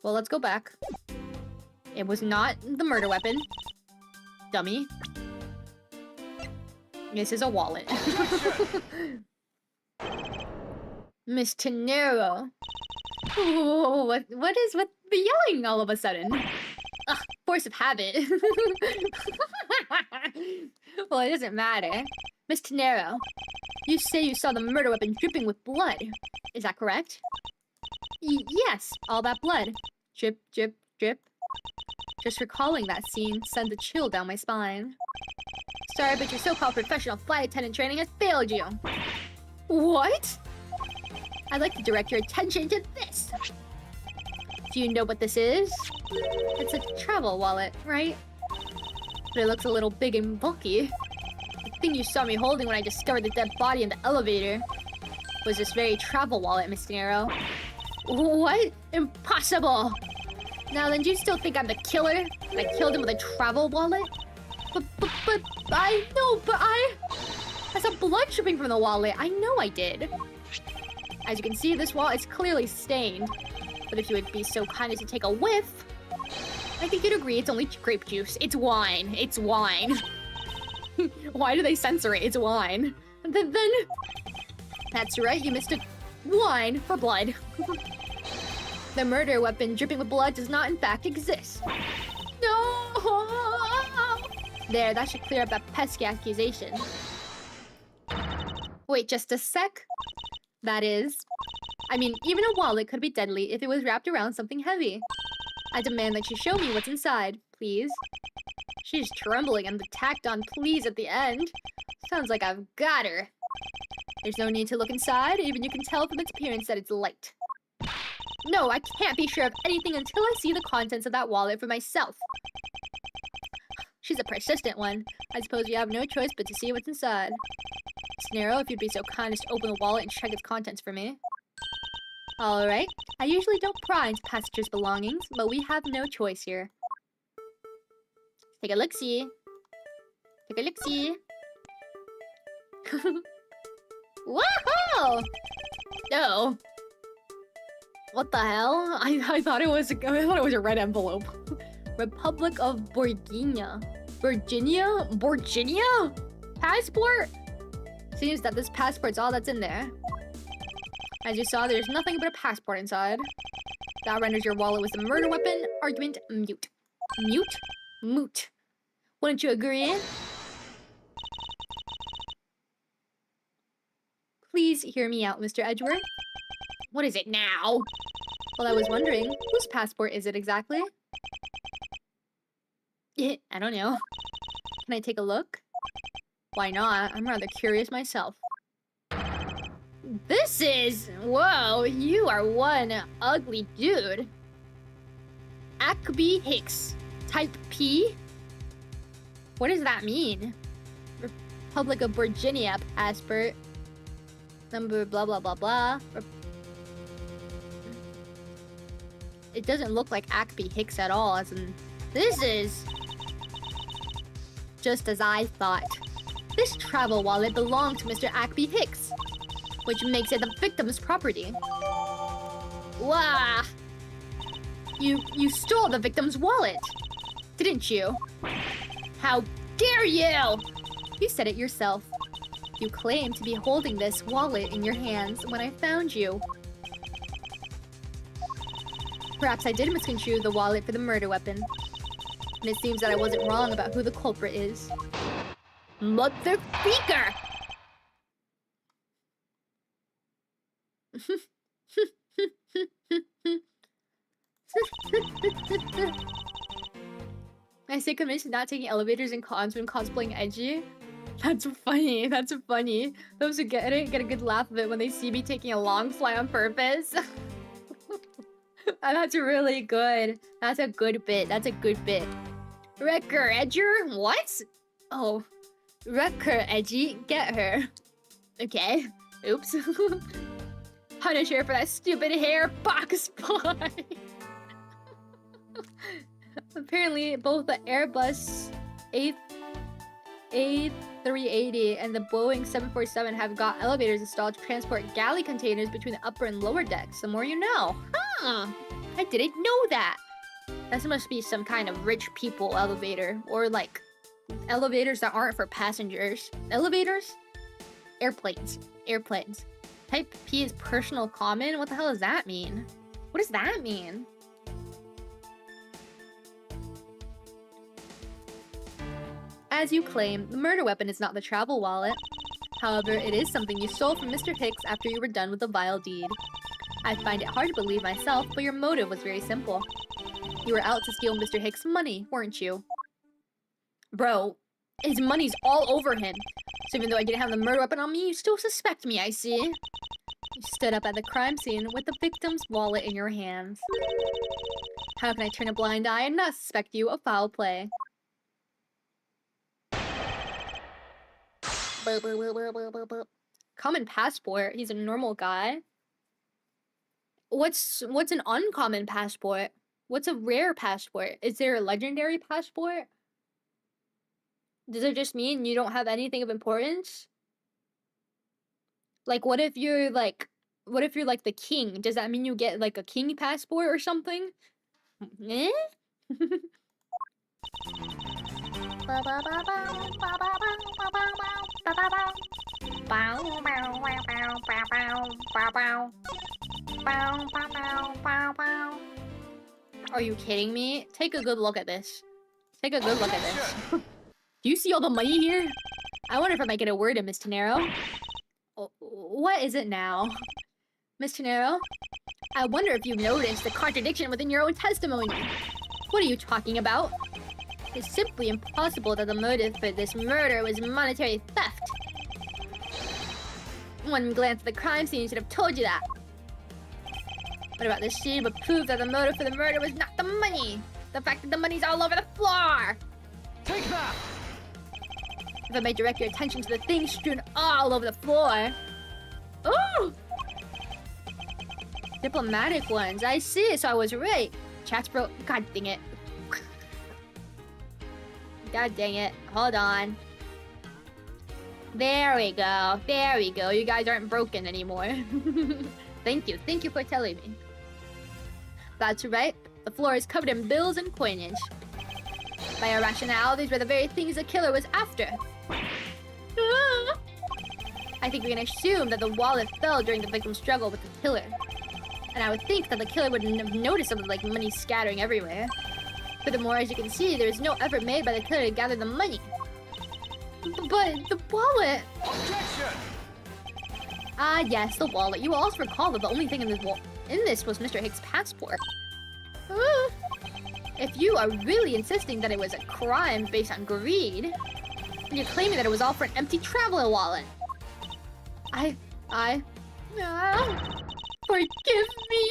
Well, let's go back. It was not the murder weapon. Dummy. This is a wallet. Miss Tenero. Ooh, what is with the yelling all of a sudden? Ugh, force of habit. Well, it doesn't matter. Miss Tenero, you say you saw the murder weapon dripping with blood. Is that correct? Yes, all that blood. Drip, drip, drip. Just recalling that scene sends a chill down my spine. Sorry, but your so-called professional flight attendant training has failed you. What? I'd like to direct your attention to this. Do you know what this is? It's a travel wallet, right? But it looks a little big and bulky. The thing you saw me holding when I discovered the dead body in the elevator was this very travel wallet, Miss Nero. What? Impossible! Now then, do you still think I'm the killer? And I killed him with a travel wallet? But I saw blood dripping from the wallet. I know I did. As you can see, this wallet is clearly stained. But if you would be so kind as to take a whiff, I think you'd agree it's only grape juice. It's wine. It's wine. Why do they censor it? It's wine. Then that's right, you missed it. Wine for blood. The murder weapon dripping with blood does not in fact exist. No! There, that should clear up that pesky accusation. Wait, just a sec. That is... I mean, even a wallet could be deadly if it was wrapped around something heavy. I demand that you show me what's inside, please. She's trembling and the tacked on please at the end. Sounds like I've got her. There's no need to look inside, even you can tell from its appearance that it's light. No, I can't be sure of anything until I see the contents of that wallet for myself. She's a persistent one. I suppose we have no choice but to see what's inside. Snarrow, if you'd be so kind as to open the wallet and check its contents for me. Alright, I usually don't pry into passengers' belongings, but we have no choice here. Take a look-see. Take a look-see. Woohoo! No. What the hell? I thought it was a red envelope. Republic of Virginia. Virginia? Passport? Seems that this passport's all that's in there. As you saw, there's nothing but a passport inside. That renders your wallet with the murder weapon argument mute. Mute? Moot. Wouldn't you agree? Please hear me out, Mr. Edgeworth. What is it now? Well, I was wondering, whose passport is it exactly? I don't know. Can I take a look? Why not? I'm rather curious myself. This is... Whoa, you are one ugly dude. Ackby Hicks. Type P? What does that mean? Republic of Virginia passport. Number blah blah blah blah. It doesn't look like Ackby Hicks at all, as in... This is... Just as I thought. This travel wallet belonged to Mr. Ackby Hicks, which makes it the victim's property. Wah! You stole the victim's wallet, didn't you? How dare you! You said it yourself. You claimed to be holding this wallet in your hands when I found you. Perhaps I did misconstrue the wallet for the murder weapon. And it seems that I wasn't wrong about who the culprit is. Motherfreaker! I say commission not taking elevators and cons when cosplaying edgy. That's funny. That's funny. Those who get it get a good laugh of it when they see me taking a long flight on purpose. That's really good. That's a good bit. That's a good bit. Wrecker Edger? What? Oh. Wrecker Edgy? Get her. Okay. Oops. Punish her for that stupid hair box pie. Apparently, both the Airbus A380 and the Boeing 747 have got elevators installed to transport galley containers between the upper and lower decks. The more you know. Huh. I didn't know that. That must be some kind of rich people elevator. Or like, elevators that aren't for passengers. Elevators? Airplanes. Airplanes. Type P is personal common? What the hell does that mean? What does that mean? As you claim, the murder weapon is not the travel wallet. However, it is something you stole from Mr. Hicks after you were done with the vile deed. I find it hard to believe myself, but your motive was very simple. You were out to steal Mr. Hicks' money, weren't you? Bro, his money's all over him. So even though I didn't have the murder weapon on me, you still suspect me, I see. You stood up at the crime scene with the victim's wallet in your hands. How can I turn a blind eye and not suspect you of foul play? Common passport. He's a normal guy. What's an uncommon passport? What's a rare passport? Is there a legendary passport? Does it just mean you don't have anything of importance? Like, what if you're like the king? Does that mean you get like a king passport or something? Eh? Are you kidding me? Take a good look at this. Take a good look at this. Do you see all the money here? I wonder if I might get a word in, Miss Tenero. Oh, what is it now? Miss Tenero? I wonder if you noticed the contradiction within your own testimony. What are you talking about? It's simply impossible that the motive for this murder was monetary theft. One glance at the crime scene should have told you that. What about this scene would prove that the motive for the murder was not the money? The fact that the money's all over the floor! Take that! If I may direct your attention to the things strewn all over the floor. Oh! Diplomatic ones. I see, so I was right. Chat's broke. God dang it. God dang it. Hold on. There we go. There we go. You guys aren't broken anymore. Thank you. Thank you for telling me. That's right. The floor is covered in bills and coinage. By our rationale, these were the very things the killer was after. I think we can assume that the wallet fell during the victim's struggle with the killer. And I would think that the killer wouldn't have noticed some of the money scattering everywhere. Furthermore, as you can see, there is no effort made by the killer to gather the money. But the wallet! Objection! Ah, yes, the wallet. You will also recall that the only thing in this was Mr. Hicks' passport. If you are really insisting that it was a crime based on greed, and you're claiming that it was all for an empty traveler wallet. Forgive me!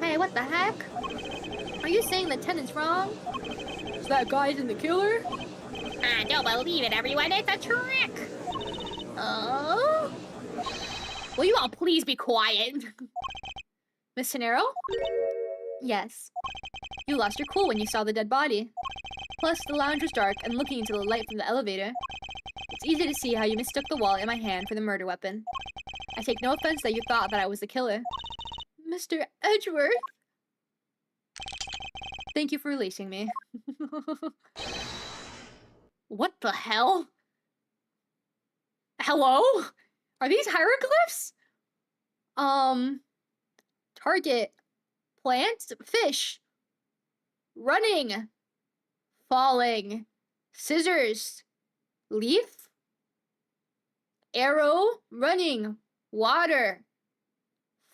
Hey, what the heck? Are you saying the tenant's wrong? So that guy isn't the killer? Don't believe it, everyone. It's a trick! Oh? Will you all please be quiet? Miss Tenero? Yes. You lost your cool when you saw the dead body. Plus, the lounge was dark, and looking into the light from the elevator, it's easy to see how you mistook the wallet in my hand for the murder weapon. I take no offense that you thought that I was the killer. Mr. Edgeworth? Thank you for releasing me. What the hell? Hello? Are these hieroglyphs? Target. Plant. Fish. Running. Falling. Scissors. Leaf. Arrow. Running. Water.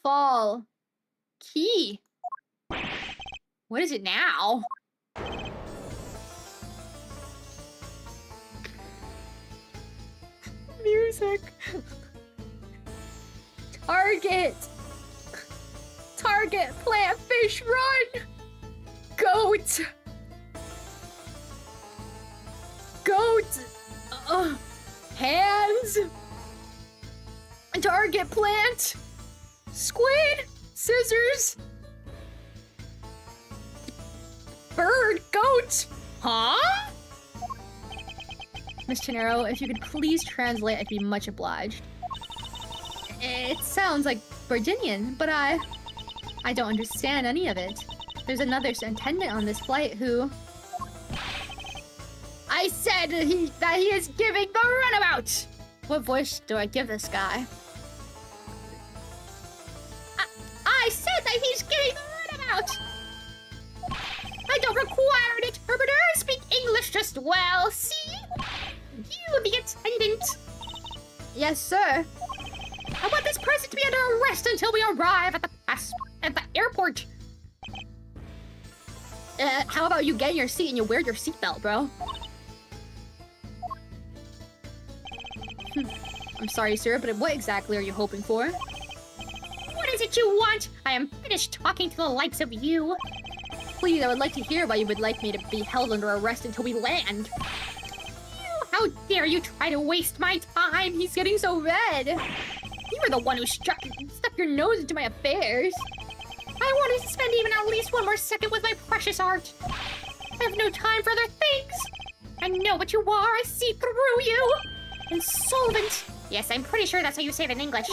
Fall. Key. What is it now? Music. Target. Target. Plant. Fish. Run. Goat. Goat. Hands. Target. Plant. Squid. Scissors. Bird. Goat. Huh? Miss Tenero, if you could please translate, I'd be much obliged. It sounds like Virginian, but I don't understand any of it. There's another attendant on this flight who... I said that he is giving the runabout! What voice do I give this guy? I said that he's giving the runabout! Well, see? You, the attendant. Yes, sir. I want this person to be under arrest until we arrive at the airport. How about you get in your seat and you wear your seatbelt, bro? I'm sorry, sir, but what exactly are you hoping for? What is it you want? I am finished talking to the likes of you. Please, I would like to hear why you would like me to be held under arrest until we land. How dare you try to waste my time? He's getting so red. You were the one who stuck Your nose into my affairs. I wanted to spend even at least one more second with my precious art. I have no time for other things. I know what you are. I see through you. Insolvent. Yes, I'm pretty sure that's how you say it in English.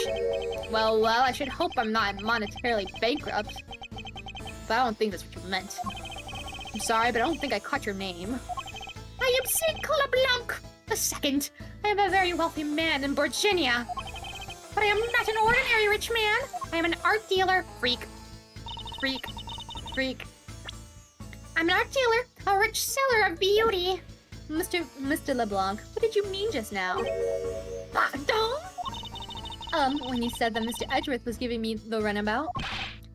Well, I should hope I'm not monetarily bankrupt. But I don't think that's what you meant. I'm sorry, but I don't think I caught your name. I am St. LeBlanc II. I am a very wealthy man in Virginia. But I am not an ordinary rich man. I am an art dealer. Freak. I'm an art dealer, a rich seller of beauty. Mr. LeBlanc, what did you mean just now? Pardon? When you said that Mr. Edgeworth was giving me the runabout.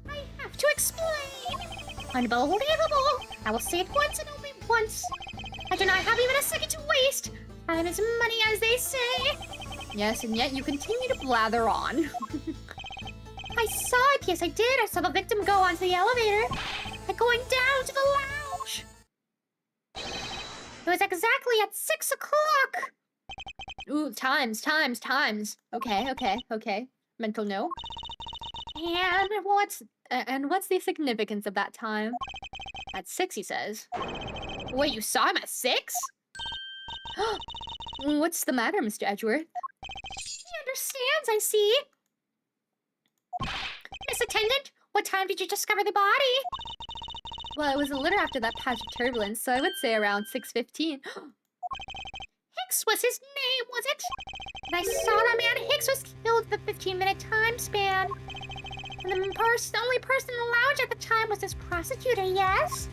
I have to explain. Unbelievable. I will say it once and only once. I do not have even a second to waste. Time is money, as they say. Yes, and yet you continue to blather on. I saw it. Yes, I did. I saw the victim go onto the elevator. And going down to the lounge. It was exactly at 6 o'clock. Ooh, times. Okay. Mental note. And what's the significance of that time? At 6, he says. Wait, you saw him at 6? What's the matter, Mr. Edgeworth? He understands, I see. Miss Attendant, what time did you discover the body? Well, it was a little after that patch of turbulence, so I would say around 6:15. Hicks was his name, was it? And I saw that man Hicks was killed in the 15-minute time span. And the only person in the lounge at the time was this prosecutor, yes?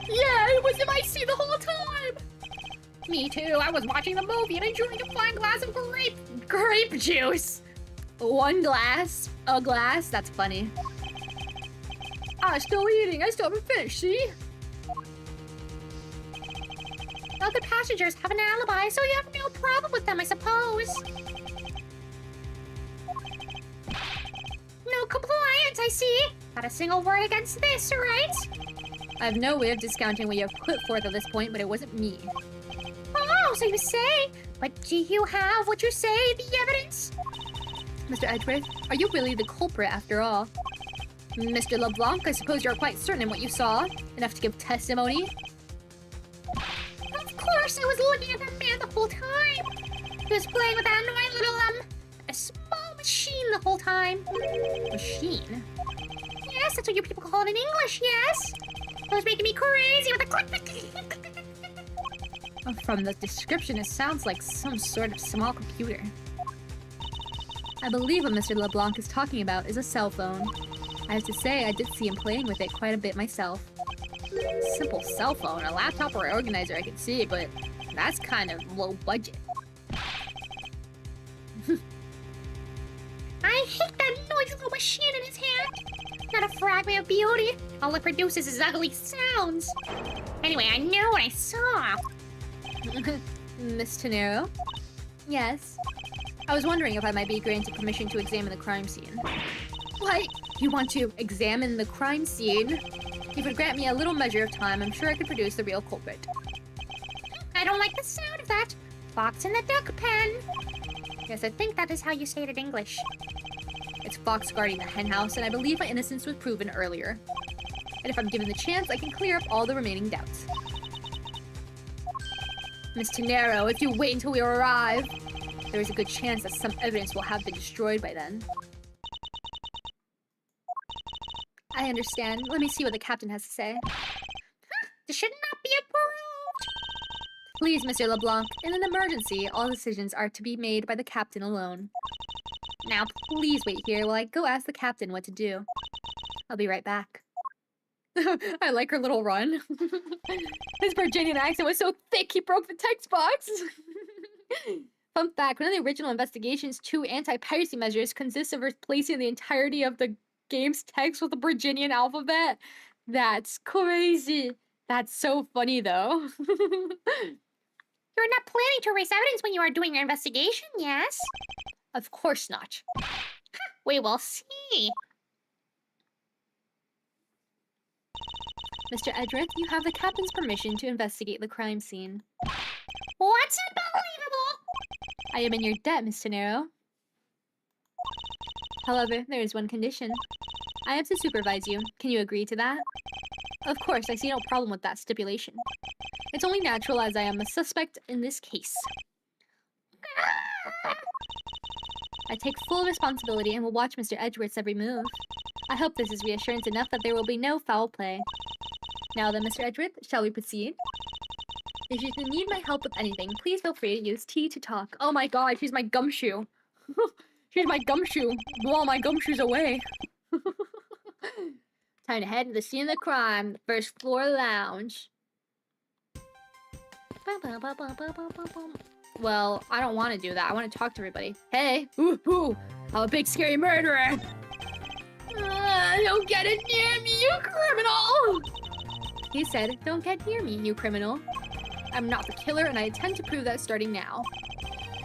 Yeah, it was in my seat the whole time! Me too. I was watching the movie and enjoying a fine glass of grape juice. One glass? A glass? That's funny. I'm still eating. I still haven't finished, see? Well, the passengers have an alibi, so you have no problem with them, I suppose. No compliance, I see. Not a single word against this, right? I have no way of discounting what you have put forth at this point, but it wasn't me. Oh, so you say? But do you have what you say, the evidence? Mr. Edgeworth, are you really the culprit after all? Mr. LeBlanc, I suppose you're quite certain in what you saw, enough to give testimony? Of course, I was looking at that man the whole time. He was playing with that annoying little, a small machine the whole time. Machine? Yes, that's what you people call it in English, yes? It was making me crazy with the click. From the description, it sounds like some sort of small computer. I believe what Mr. LeBlanc is talking about is a cell phone. I have to say, I did see him playing with it quite a bit myself. Simple cell phone, a laptop or organizer I could see, but that's kind of low budget. I hate that noisy little machine in his hand. Not a fragment of beauty. All it produces is ugly sounds. Anyway, I know what I saw. Miss Tenero? Yes? I was wondering if I might be granted permission to examine the crime scene. What? You want to examine the crime scene? If you would grant me a little measure of time, I'm sure I could produce the real culprit. I don't like the sound of that. Fox in the duck pen. Yes, I think that is how you say it in English. It's Fox guarding the henhouse, and I believe my innocence was proven earlier. And if I'm given the chance, I can clear up all the remaining doubts. Miss Tenero, if you wait until we arrive, there is a good chance that some evidence will have been destroyed by then. I understand. Let me see what the captain has to say. This should not be approved. Please, Mr. LeBlanc, in an emergency, all decisions are to be made by the captain alone. Now, please wait here while I go ask the captain what to do. I'll be right back. I like her little run. His Virginian accent was so thick he broke the text box. Fun fact, one of the original Investigation's 2 anti-piracy measures consists of replacing the entirety of the game's text with the Virginian alphabet. That's crazy. That's so funny, though. You're not planning to erase evidence when you are doing your investigation, yes? Of course not. We will see. Mr. Edgeworth, you have the captain's permission to investigate the crime scene. What's unbelievable? I am in your debt, Miss Tenero. However, there is one condition. I have to supervise you. Can you agree to that? Of course, I see no problem with that stipulation. It's only natural as I am a suspect in this case. I take full responsibility and will watch Mr. Edgeworth's every move. I hope this is reassurance enough that there will be no foul play. Now then, Mr. Edgeworth, shall we proceed? If you need my help with anything, please feel free to use T to talk. Oh my god, she's my gumshoe. She's my gumshoe. Blow my gumshoes away. Time to head to the scene of the crime, the first floor lounge. Well, I don't want to do that. I want to talk to everybody. Hey, ooh, I'm a big scary murderer. Don't get it near me, you criminal! He said, don't get near me, you criminal. I'm not the killer, and I intend to prove that starting now.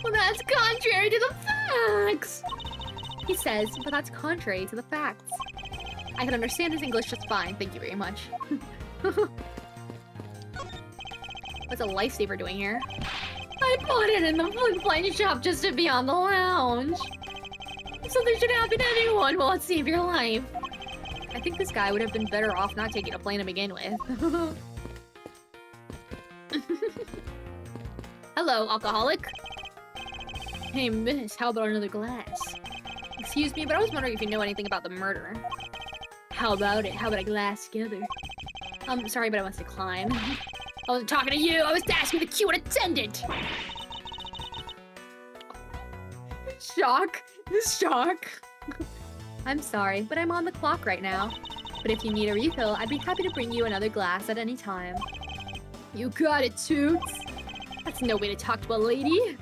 Well, that's contrary to the facts! He says, but that's contrary to the facts. I can understand his English just fine, thank you very much. What's a lifesaver doing here? I bought it in the flint shop just to be on the lounge. Something should happen to anyone while it save your life. I think this guy would have been better off not taking a plane to begin with. Hello, alcoholic. Hey, miss, how about another glass? Excuse me, but I was wondering if you know anything about the murder. How about it? How about a glass together? Sorry, but I must decline. I wasn't talking to you, I was asking the queue attendant! Shock. Shock. I'm sorry, but I'm on the clock right now. But if you need a refill, I'd be happy to bring you another glass at any time. You got it, Toots. That's no way to talk to a lady.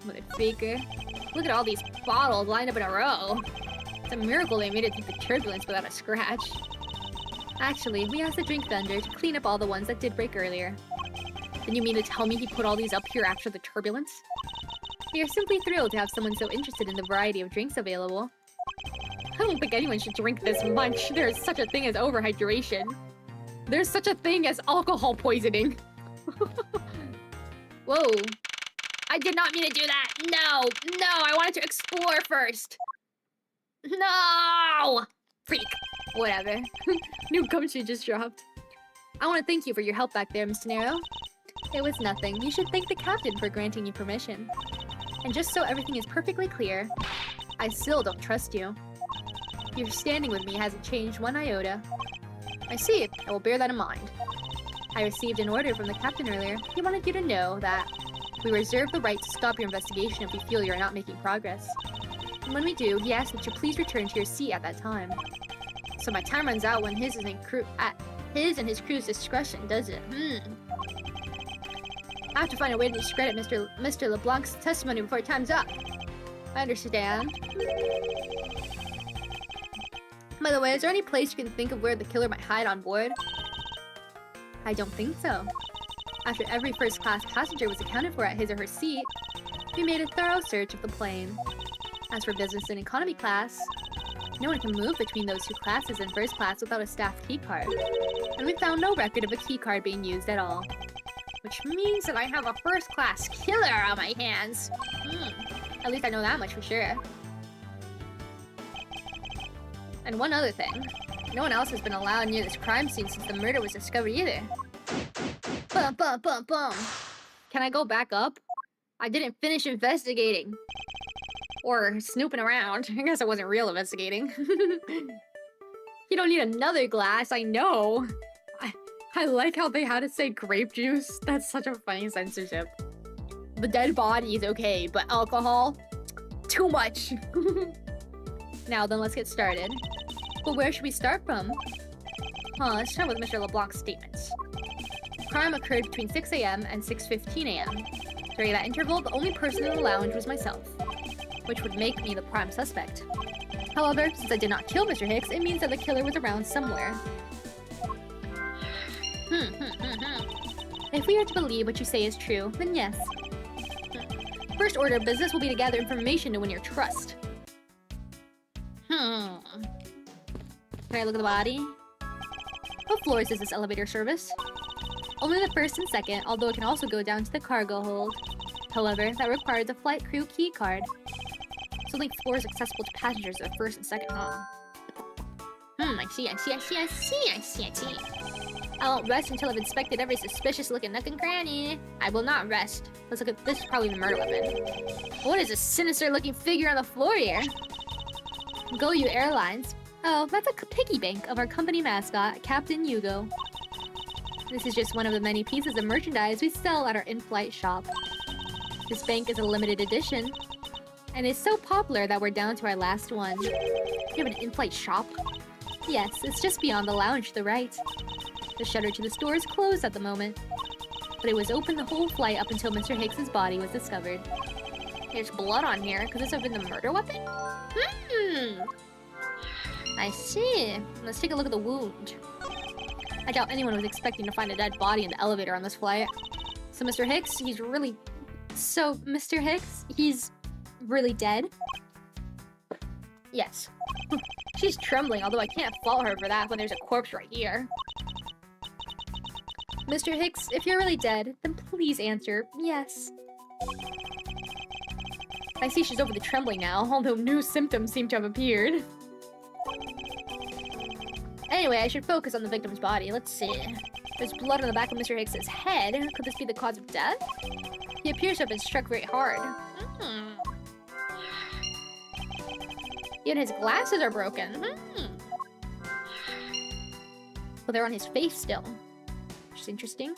Motherfaker. Look at all these bottles lined up in a row. It's a miracle they made it through the turbulence without a scratch. Actually, we asked the drink vendor to clean up all the ones that did break earlier. Then you mean to tell me he put all these up here after the turbulence? We are simply thrilled to have someone so interested in the variety of drinks available. I don't think anyone should drink this much. There's such a thing as overhydration. There's such a thing as alcohol poisoning. Whoa. I did not mean to do that. No, I wanted to explore first. No! Freak. Whatever. New gumshoe just dropped. I want to thank you for your help back there, Mr. Nero. It was nothing. You should thank the captain for granting you permission. And just so everything is perfectly clear, I still don't trust you. Your standing with me hasn't changed one iota. I see. I will bear that in mind. I received an order from the captain earlier. He wanted you to know that we reserve the right to stop your investigation if we feel you are not making progress. And when we do, he asks that you please return to your seat at that time. So my time runs out when his and his crew's discretion, does it? I have to find a way to discredit Mr. LeBlanc's testimony before time's up. I understand. By the way, is there any place you can think of where the killer might hide on board? I don't think so. After every first-class passenger was accounted for at his or her seat, we made a thorough search of the plane. As for business and economy class, no one can move between those two classes in first class without a staff keycard. And we found no record of a keycard being used at all. Which means that I have a first-class killer on my hands. At least I know that much for sure. And one other thing. No one else has been allowed near this crime scene since the murder was discovered either. Bum, bum, bum, bum. Can I go back up? I didn't finish investigating. Or snooping around. I guess I wasn't real investigating. You don't need another glass, I know. I like how they had to say grape juice. That's such a funny censorship. The dead body is okay, but alcohol? Too much. Now then, let's get started. But where should we start from? Let's start with Mr. LeBlanc's statements. Crime occurred between 6 a.m. and 6:15 a.m. During that interval, the only person in the lounge was myself, which would make me the prime suspect. However, since I did not kill Mr. Hicks, it means that the killer was around somewhere. If we are to believe what you say is true, then yes. First order of business will be to gather information to win your trust. Can I look at the body? What floors is this elevator service? Only the first and second, although it can also go down to the cargo hold. However, that requires a flight crew key card. It's only floors accessible to passengers are first and second, huh? I see. I won't rest until I've inspected every suspicious-looking nook and cranny. I will not rest. Let's look at this. Is probably the murder weapon. What is this sinister-looking figure on the floor here? Go You Airlines. Oh, that's a piggy bank of our company mascot, Captain Hugo. This is just one of the many pieces of merchandise we sell at our in-flight shop. This bank is a limited edition, and it's so popular that we're down to our last one. You have an in-flight shop? Yes, it's just beyond the lounge to the right. The shutter to the store is closed at the moment, but it was open the whole flight up until Mr. Hicks's body was discovered. There's blood on here. Could this have been the murder weapon? I see. Let's take a look at the wound. I doubt anyone was expecting to find a dead body in the elevator on this flight. So Mr. Hicks, he's really dead? Yes. She's trembling, although I can't fault her for that when there's a corpse right here. Mr. Hicks, if you're really dead, then please answer yes. I see she's over the trembling now, although new symptoms seem to have appeared. Anyway, I should focus on the victim's body. Let's see. There's blood on the back of Mr. Hicks's head. Could this be the cause of death? He appears to have been struck very hard. Even his glasses are broken. But they're on his face still. Which is interesting.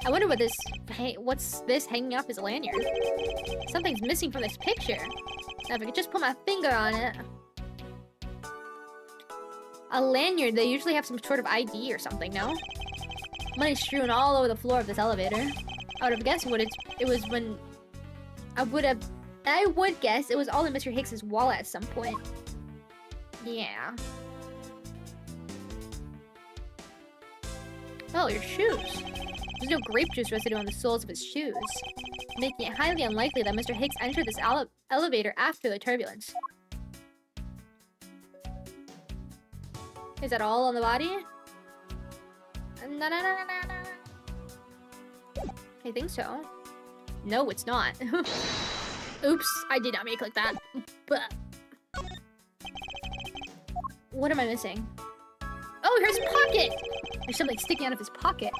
I wonder what this... Hey, what's this hanging off his lanyard? Something's missing from this picture. Now, if I could just put my finger on it. A lanyard, they usually have some sort of ID or something, no? Money strewn all over the floor of this elevator. I would have guessed it was when... I would guess it was all in Mr. Hicks's wallet at some point. Yeah. Oh, your shoes. There's no grape juice residue on the soles of his shoes, making it highly unlikely that Mr. Hicks entered this elevator after the turbulence. Is that all on the body? No. I think so. No, it's not. Oops, I did not make like that. But what am I missing? Oh, here's his pocket! There's something sticking out of his pocket.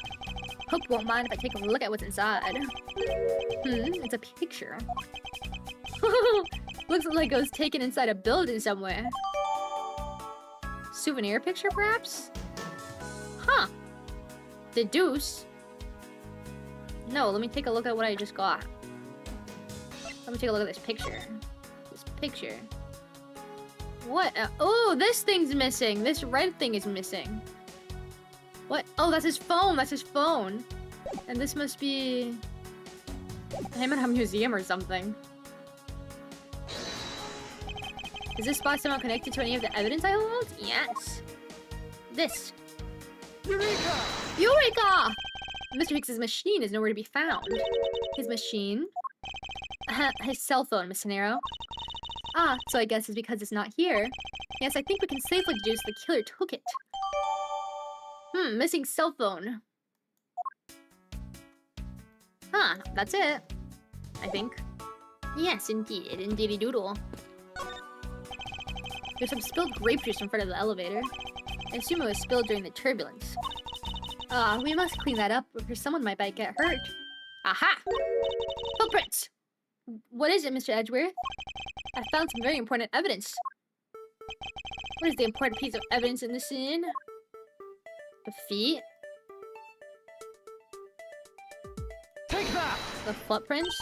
Hope won't mind if I take a look at what's inside. It's a picture. Looks like it was taken inside a building somewhere. Souvenir picture, perhaps? Huh. Deduce? No, let me take a look at what I just got. Let me take a look at this picture. This picture. What? Oh, this thing's missing. This red thing is missing. What? Oh, that's his phone. That's his phone. And this must be... him at a museum or something. Is this spot somehow connected to any of the evidence I hold? Yes. This. Eureka! Eureka! Mr. Hicks's machine is nowhere to be found. His machine? His cell phone, Miss Nero. Ah, so I guess it's because it's not here. Yes, I think we can safely deduce the killer took it. Missing cell phone. Huh, that's it. I think. Yes, indeed. Indeedy doodle. There's some spilled grape juice in front of the elevator. I assume it was spilled during the turbulence. We must clean that up or someone might get hurt. Aha! Footprints! What is it, Mr. Edgeworth? I found some very important evidence. What is the important piece of evidence in the scene? The feet? Take that! The footprints?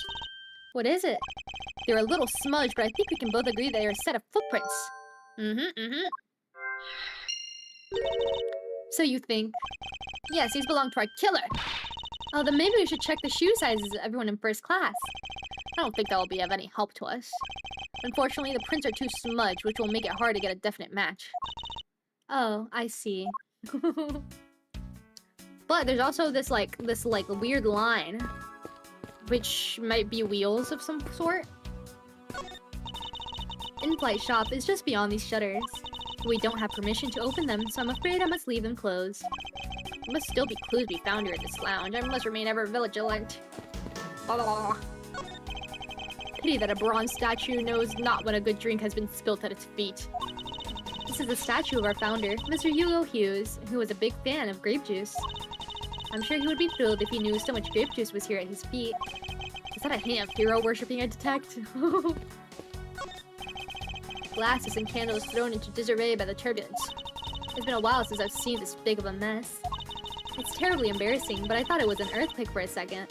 What is it? They're a little smudged, but I think we can both agree they are a set of footprints. So you think. Yes, these belong to our killer. Oh, then maybe we should check the shoe sizes of everyone in first class. I don't think that will be of any help to us. Unfortunately, the prints are too smudged, which will make it hard to get a definite match. Oh, I see. But there's also this weird line, which might be wheels of some sort. In-flight shop is just beyond these shutters. We don't have permission to open them, so I'm afraid I must leave them closed. There must still be clues to be found here in this lounge. I must remain ever vigilant. Oh. Pity that a bronze statue knows not when a good drink has been spilt at its feet. This is the statue of our founder, Mr. Hugo Hughes, who was a big fan of grape juice. I'm sure he would be thrilled if he knew so much grape juice was here at his feet. Is that a hint of hero worshipping I detect? Glasses and candles thrown into disarray by the turbulence. It's been a while since I've seen this big of a mess. It's terribly embarrassing, but I thought it was an earthquake for a second.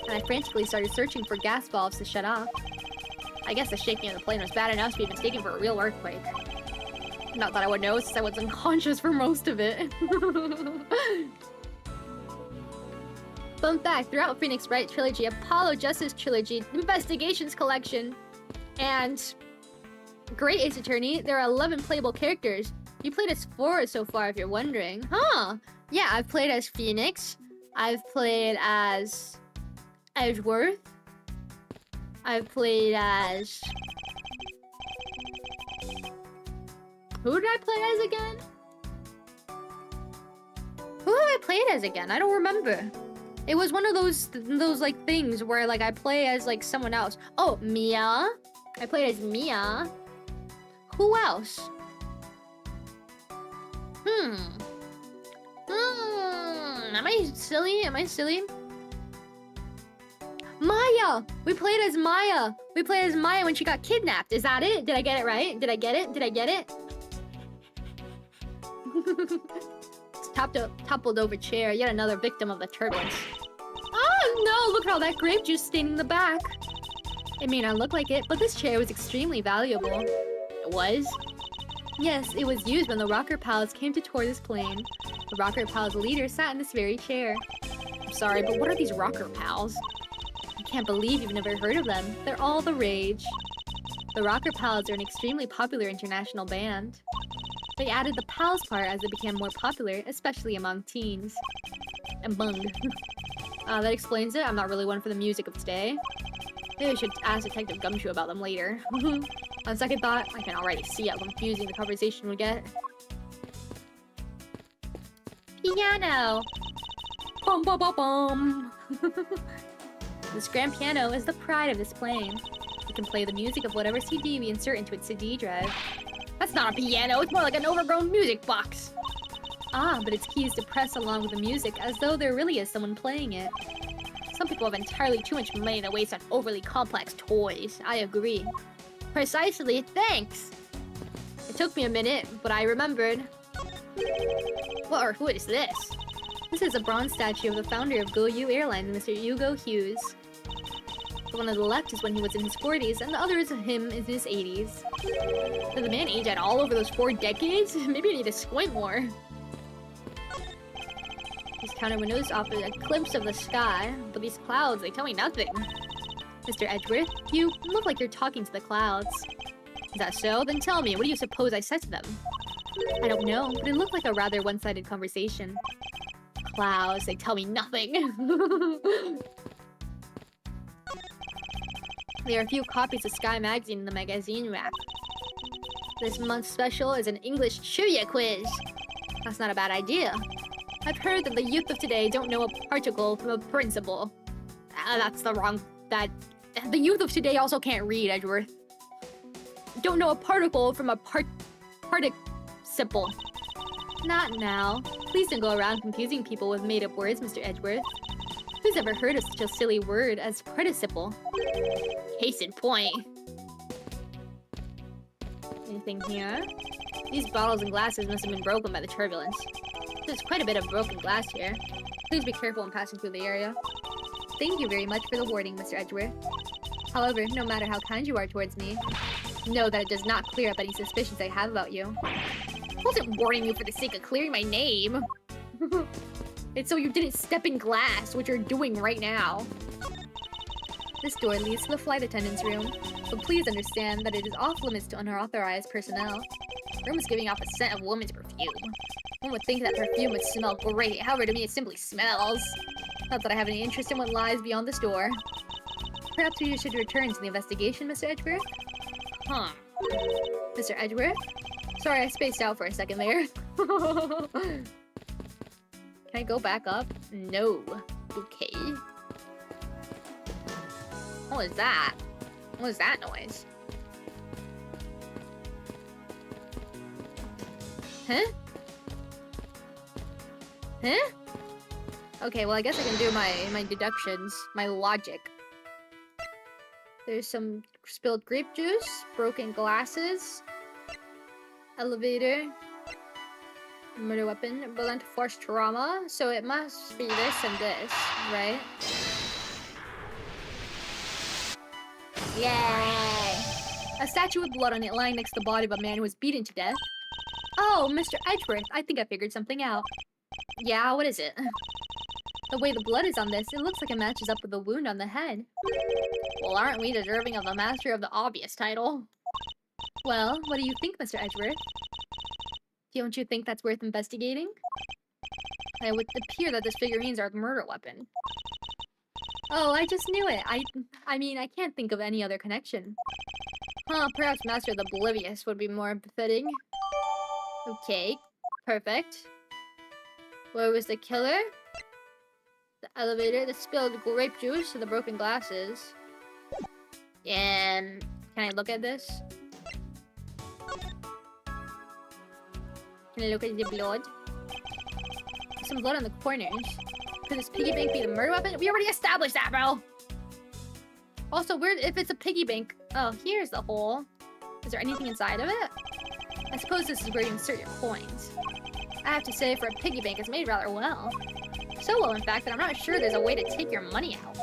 And I frantically started searching for gas valves to shut off. I guess the shaking of the plane was bad enough to be mistaken for a real earthquake. Not that I would know, since I was unconscious for most of it. Fun fact, throughout Phoenix Wright Trilogy, Apollo Justice Trilogy, Investigations Collection, and Great Ace Attorney, there are 11 playable characters. You played as 4 so far, if you're wondering. Huh. Yeah, I've played as Phoenix. I've played as Edgeworth. I've played as... Who did I play as again? Who have I played as again? I don't remember. It was one of those like things where like I play as like someone else. Oh, Mia. I played as Mia. Who else? Am I silly? Am I silly? Maya! We played as Maya! We played as Maya when she got kidnapped. Is that it? Did I get it right? Did I get it? Did I get it? Toppled over chair, yet another victim of the turbulence. Oh no! Look at all that grape juice staining the back. It may not look like it, but this chair was extremely valuable. It was? Yes, it was used when the Rocker Pals came to tour this plane. The Rocker Pals leader sat in this very chair. I'm sorry, but what are these Rocker Pals? I can't believe you've never heard of them. They're all the rage. The Rocker Pals are an extremely popular international band. They added the pals part as they became more popular, especially among teens. Among. That explains it. I'm not really one for the music of today. Maybe I should ask Detective Gumshoe about them later. On second thought, I can already see how confusing the conversation would get. Piano! Bum bum bum bum! This grand piano is the pride of this plane. It can play the music of whatever CD we insert into its CD drive. That's not a piano, it's more like an overgrown music box. Ah, but its key is to press along with the music as though there really is someone playing it. Some people have entirely too much money to waste on overly complex toys. I agree. Precisely, thanks! It took me a minute, but I remembered. What or who is this? This is a bronze statue of the founder of GoU Airlines, Mr. Hugo Hughes. The one on the left is when he was in his 40s, and the other is him in his 80s. Did the man age at all over those 4 decades? Maybe I need to squint more. These counter windows offer a glimpse of the sky, but these clouds, they tell me nothing. Mr. Edgeworth, you look like you're talking to the clouds. Is that so? Then tell me, what do you suppose I said to them? I don't know, but it looked like a rather one-sided conversation. Clouds, they tell me nothing. There are a few copies of Sky magazine in the magazine rack. This month's special is an English trivia quiz. That's not a bad idea. I've heard that the youth of today don't know a particle from a principle. That's the wrong... The youth of today also can't read, Edgeworth. Don't know a particle from a participle. Not now. Please don't go around confusing people with made-up words, Mr. Edgeworth. Who's ever heard of such a silly word as participle? Case in point. Anything here? These bottles and glasses must have been broken by the turbulence. There's quite a bit of broken glass here. Please be careful when passing through the area. Thank you very much for the warning, Mr. Edgeworth. However, no matter how kind you are towards me, know that it does not clear up any suspicions I have about you. wasn't warning you for the sake of clearing my name. It's so you didn't step in glass, which you're doing right now. This door leads to the flight attendant's room, but please understand that it is off limits to unauthorized personnel. The room is giving off a scent of woman's perfume. One would think that perfume would smell great, however to me it simply smells. Not that I have any interest in what lies beyond this door. Perhaps you should return to the investigation, Mr. Edgeworth? Huh. Mr. Edgeworth? Sorry, I spaced out for a second there. Can I go back up? No. Okay. What was that? What was that noise? Huh? Huh? Okay, well I guess I can do my deductions, my logic. There's some spilled grape juice, broken glasses, elevator, murder weapon, blunt force trauma, so it must be this and this, right? Yay! A statue with blood on it lying next to the body of a man who was beaten to death. Oh, Mr. Edgeworth, I think I figured something out. Yeah, what is it? The way the blood is on this, it looks like it matches up with the wound on the head. Well, aren't we deserving of the Master of the Obvious title? Well, what do you think, Mr. Edgeworth? Don't you think that's worth investigating? It would appear that this figurines are the murder weapon. Oh, I just knew it. I mean, I can't think of any other connection. Huh, perhaps Master of the Oblivious would be more befitting. Okay, perfect. Where was the killer? The elevator, the spilled grape juice, and the broken glasses. And can I look at this? Can I look at the blood? Some blood on the corners. Could this piggy bank be the murder weapon? We already established that, bro! Also, where if it's a piggy bank? Oh, here's the hole. Is there anything inside of it? I suppose this is where you insert your coins. I have to say, for a piggy bank, it's made rather well. So well, in fact, that I'm not sure there's a way to take your money out.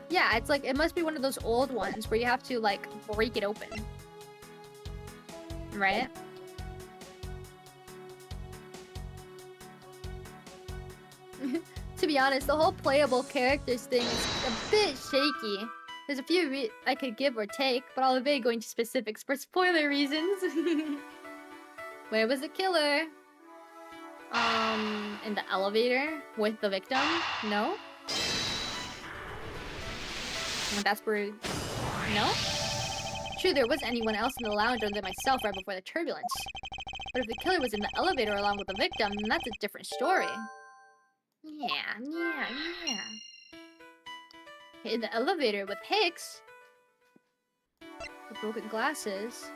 Yeah, it's like, it must be one of those old ones where you have to, like, break it open. Right? To be honest, the whole playable characters thing is a bit shaky. There's a few I could give or take, but I'll evade going to specifics for spoiler reasons. Where was the killer? In the elevator with the victim? No? That's where... No? True, there wasn't anyone else in the lounge other than myself right before the turbulence. But if the killer was in the elevator along with the victim, then that's a different story. Yeah. In the elevator with Hicks. The broken glasses.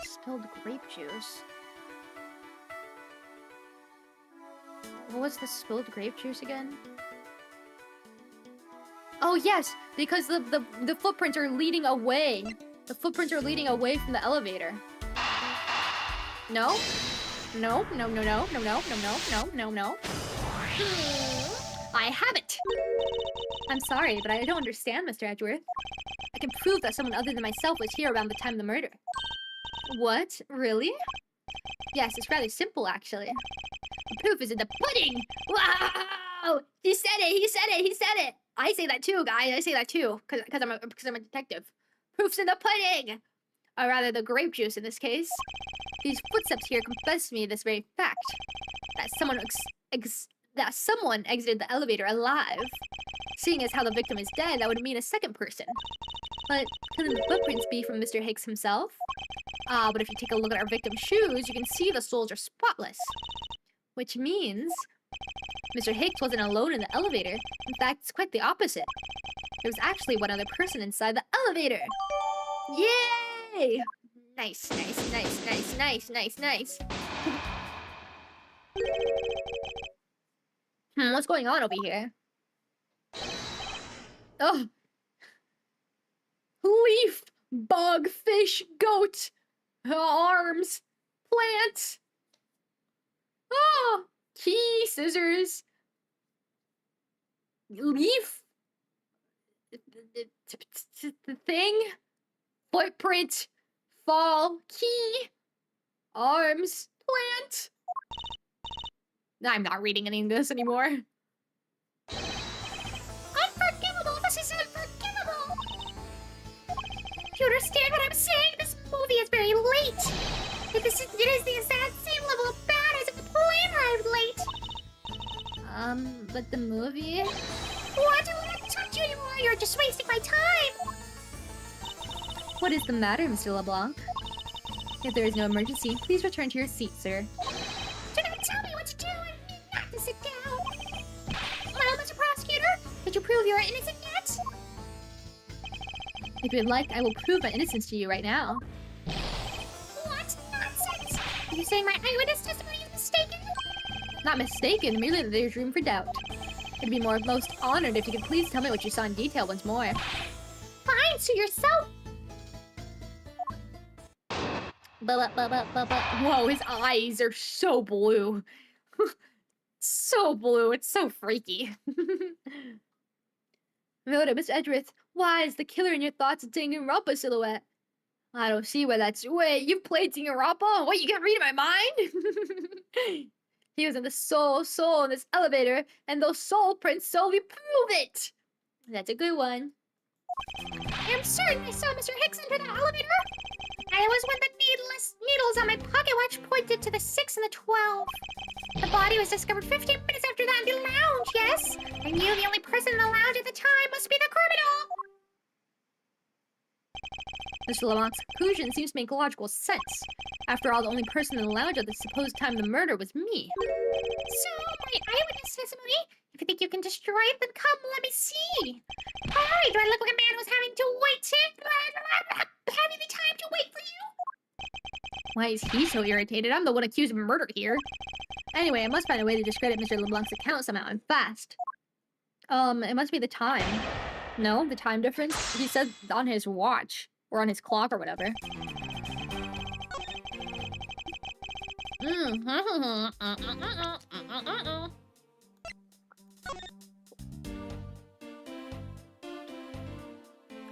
Spilled grape juice. What was the spilled grape juice again? Oh yes, because the footprints are leading away. The footprints are leading away from the elevator. No? No. I have it! I'm sorry, but I don't understand, Mr. Edgeworth. I can prove that someone other than myself was here around the time of the murder. What? Really? Yes, it's rather simple, actually. The proof is in the pudding! Wow! He said it! I say that too, guys. I say that too, because I'm a detective. Proof's in the pudding! Or rather, the grape juice in this case. These footsteps here confess to me this very fact. That someone exited the elevator alive. Seeing as how the victim is dead, that would mean a second person. But couldn't the footprints be from Mr. Hicks himself? But if you take a look at our victim's shoes, you can see the soles are spotless. Which means Mr. Hicks wasn't alone in the elevator. In fact, it's quite the opposite. There was actually one other person inside the elevator. Yay! Nice. What's going on over here? Oh. Leaf, bug, fish, goat, arms, plant. Oh, key, scissors, leaf, the thing, footprint, fall, key, Arms. Plant. I'm not reading any of this anymore. Unforgivable! This is unforgivable! Do you understand what I'm saying? This movie is very late. It is the exact same level of bad as if the plane arrived late. But the movie? What? I don't want to talk to you anymore. You're just wasting my time. What is the matter, Mr. LeBlanc? If there is no emergency, please return to your seat, sir. Do not tell me what to do. I need not to sit down. Well, Mr. Prosecutor, did you prove you're innocent yet? If you'd like, I will prove my innocence to you right now. What nonsense? Are you saying my eyewitness testimony is mistaken? Not mistaken, merely that there's room for doubt. I'd be most honored if you could please tell me what you saw in detail once more. Fine, sue yourself. Whoa, his eyes are so blue. So blue, it's so freaky. Mr. Edgeworth, why is the killer in your thoughts a Danganronpa silhouette? I don't see why that's... Wait, you've played Danganronpa? What, you can't read my mind? He was in the soul in this elevator, and those soul prints solely prove it! That's a good one. I'm certain I saw Mr. Hicks enter the elevator. I was when the needles on my pocket watch pointed to the 6 and the 12. The body was discovered 15 minutes after that in the lounge, yes? I knew the only person in the lounge at the time must be the criminal. Mr. Lamac's conclusion seems to make logical sense. After all, the only person in the lounge at the supposed time of the murder was me. So, my eyewitness testimony? If you think you can destroy it, then come, let me see. Alright, do I look like a man who's having the time to wait for you? Why is he so irritated? I'm the one accused of murder here. Anyway, I must find a way to discredit Mr. LeBlanc's account somehow, and fast. It must be the time. No, the time difference? He said on his watch. Or on his clock or whatever.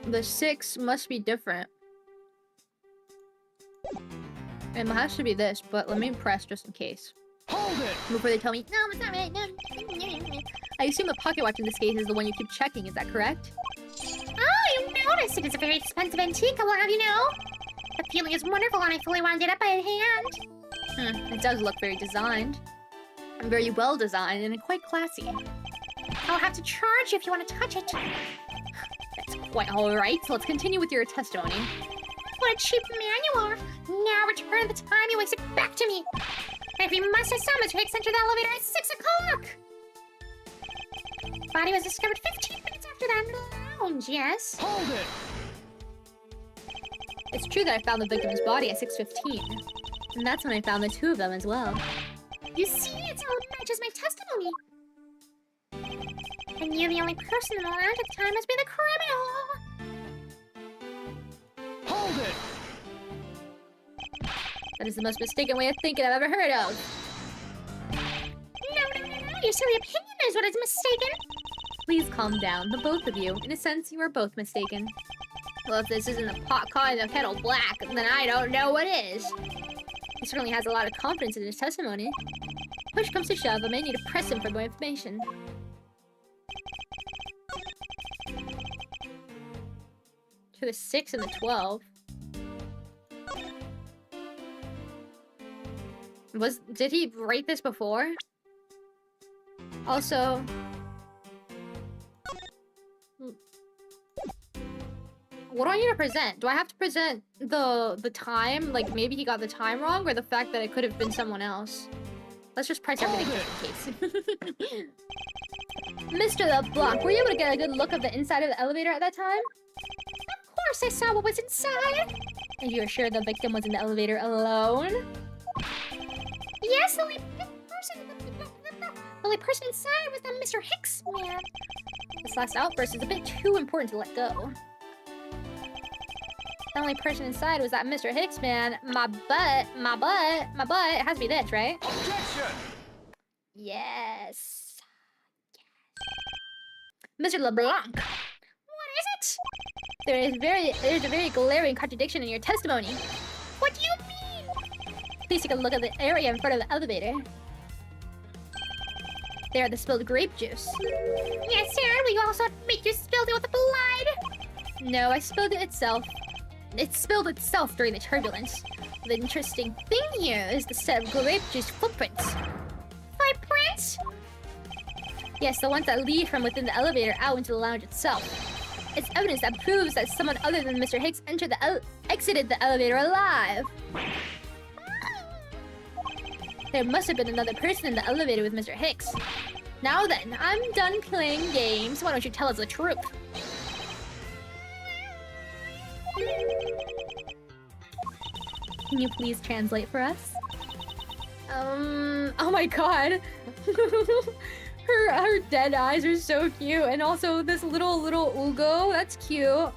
The 6 must be different. It has to be this, but let me press just in case. Hold it! Before they tell me, no, it's not right, no. I assume the pocket watch in this case is the one you keep checking, is that correct? Oh, you noticed it is a very expensive antique, I will have you know. The feeling is wonderful and I fully wound it up by hand. It does look very designed. And very well designed and quite classy. I'll have to charge you if you want to touch it. That's quite alright, so let's continue with your testimony. What a cheap man you are. Now return the time you wasted back to me. And if you must have saw Mr. Hicks enter the elevator at 6 o'clock. Body was discovered 15 minutes after that in the lounge, yes? Hold it! It's true that I found the victim's body at 6:15. And that's when I found the 2 of them as well. You see, it all matches my testimony. And you, the only person in the lounge at the time, must be the criminal. Hold it! That is the most mistaken way of thinking I've ever heard of. No. Your silly opinion is what is mistaken. Please calm down, the both of you. In a sense, you are both mistaken. Well, if this isn't a pot calling the kettle black, then I don't know what is. He certainly has a lot of confidence in his testimony. Push comes to shove, I may need to press him for more information. To the 6 and the 12. Did he write this before? Also... What do I need to present? Do I have to present the time? Like, maybe he got the time wrong, or the fact that it could have been someone else? Let's just press everything just in case. Mr. LeBlanc, were you able to get a good look of the inside of the elevator at that time? Of course I saw what was inside. And you are sure the victim was in the elevator alone? Yes, the only person inside was that Mr. Hicks man. This last outburst is a bit too important to let go. The only person inside was that Mr. Hicks man. My butt. It has to be this, right? Objection! Yes. Mr. LeBlanc. What is it? There's a very glaring contradiction in your testimony. What do you mean? Please take a look at the area in front of the elevator. There, the spilled grape juice. Yes, sir. Will you also admit you spilled it with the blood? No, I spilled it itself. It spilled itself during the turbulence. The interesting thing here is the set of grape juice footprints. Footprints? Yes, the ones that lead from within the elevator out into the lounge itself. It's evidence that proves that someone other than Mr. Hicks exited the elevator alive. There must have been another person in the elevator with Mr. Hicks. Now then, I'm done playing games. Why don't you tell us the truth? Can you please translate for us? Oh my god. her dead eyes are so cute. And also this little Ugo, that's cute.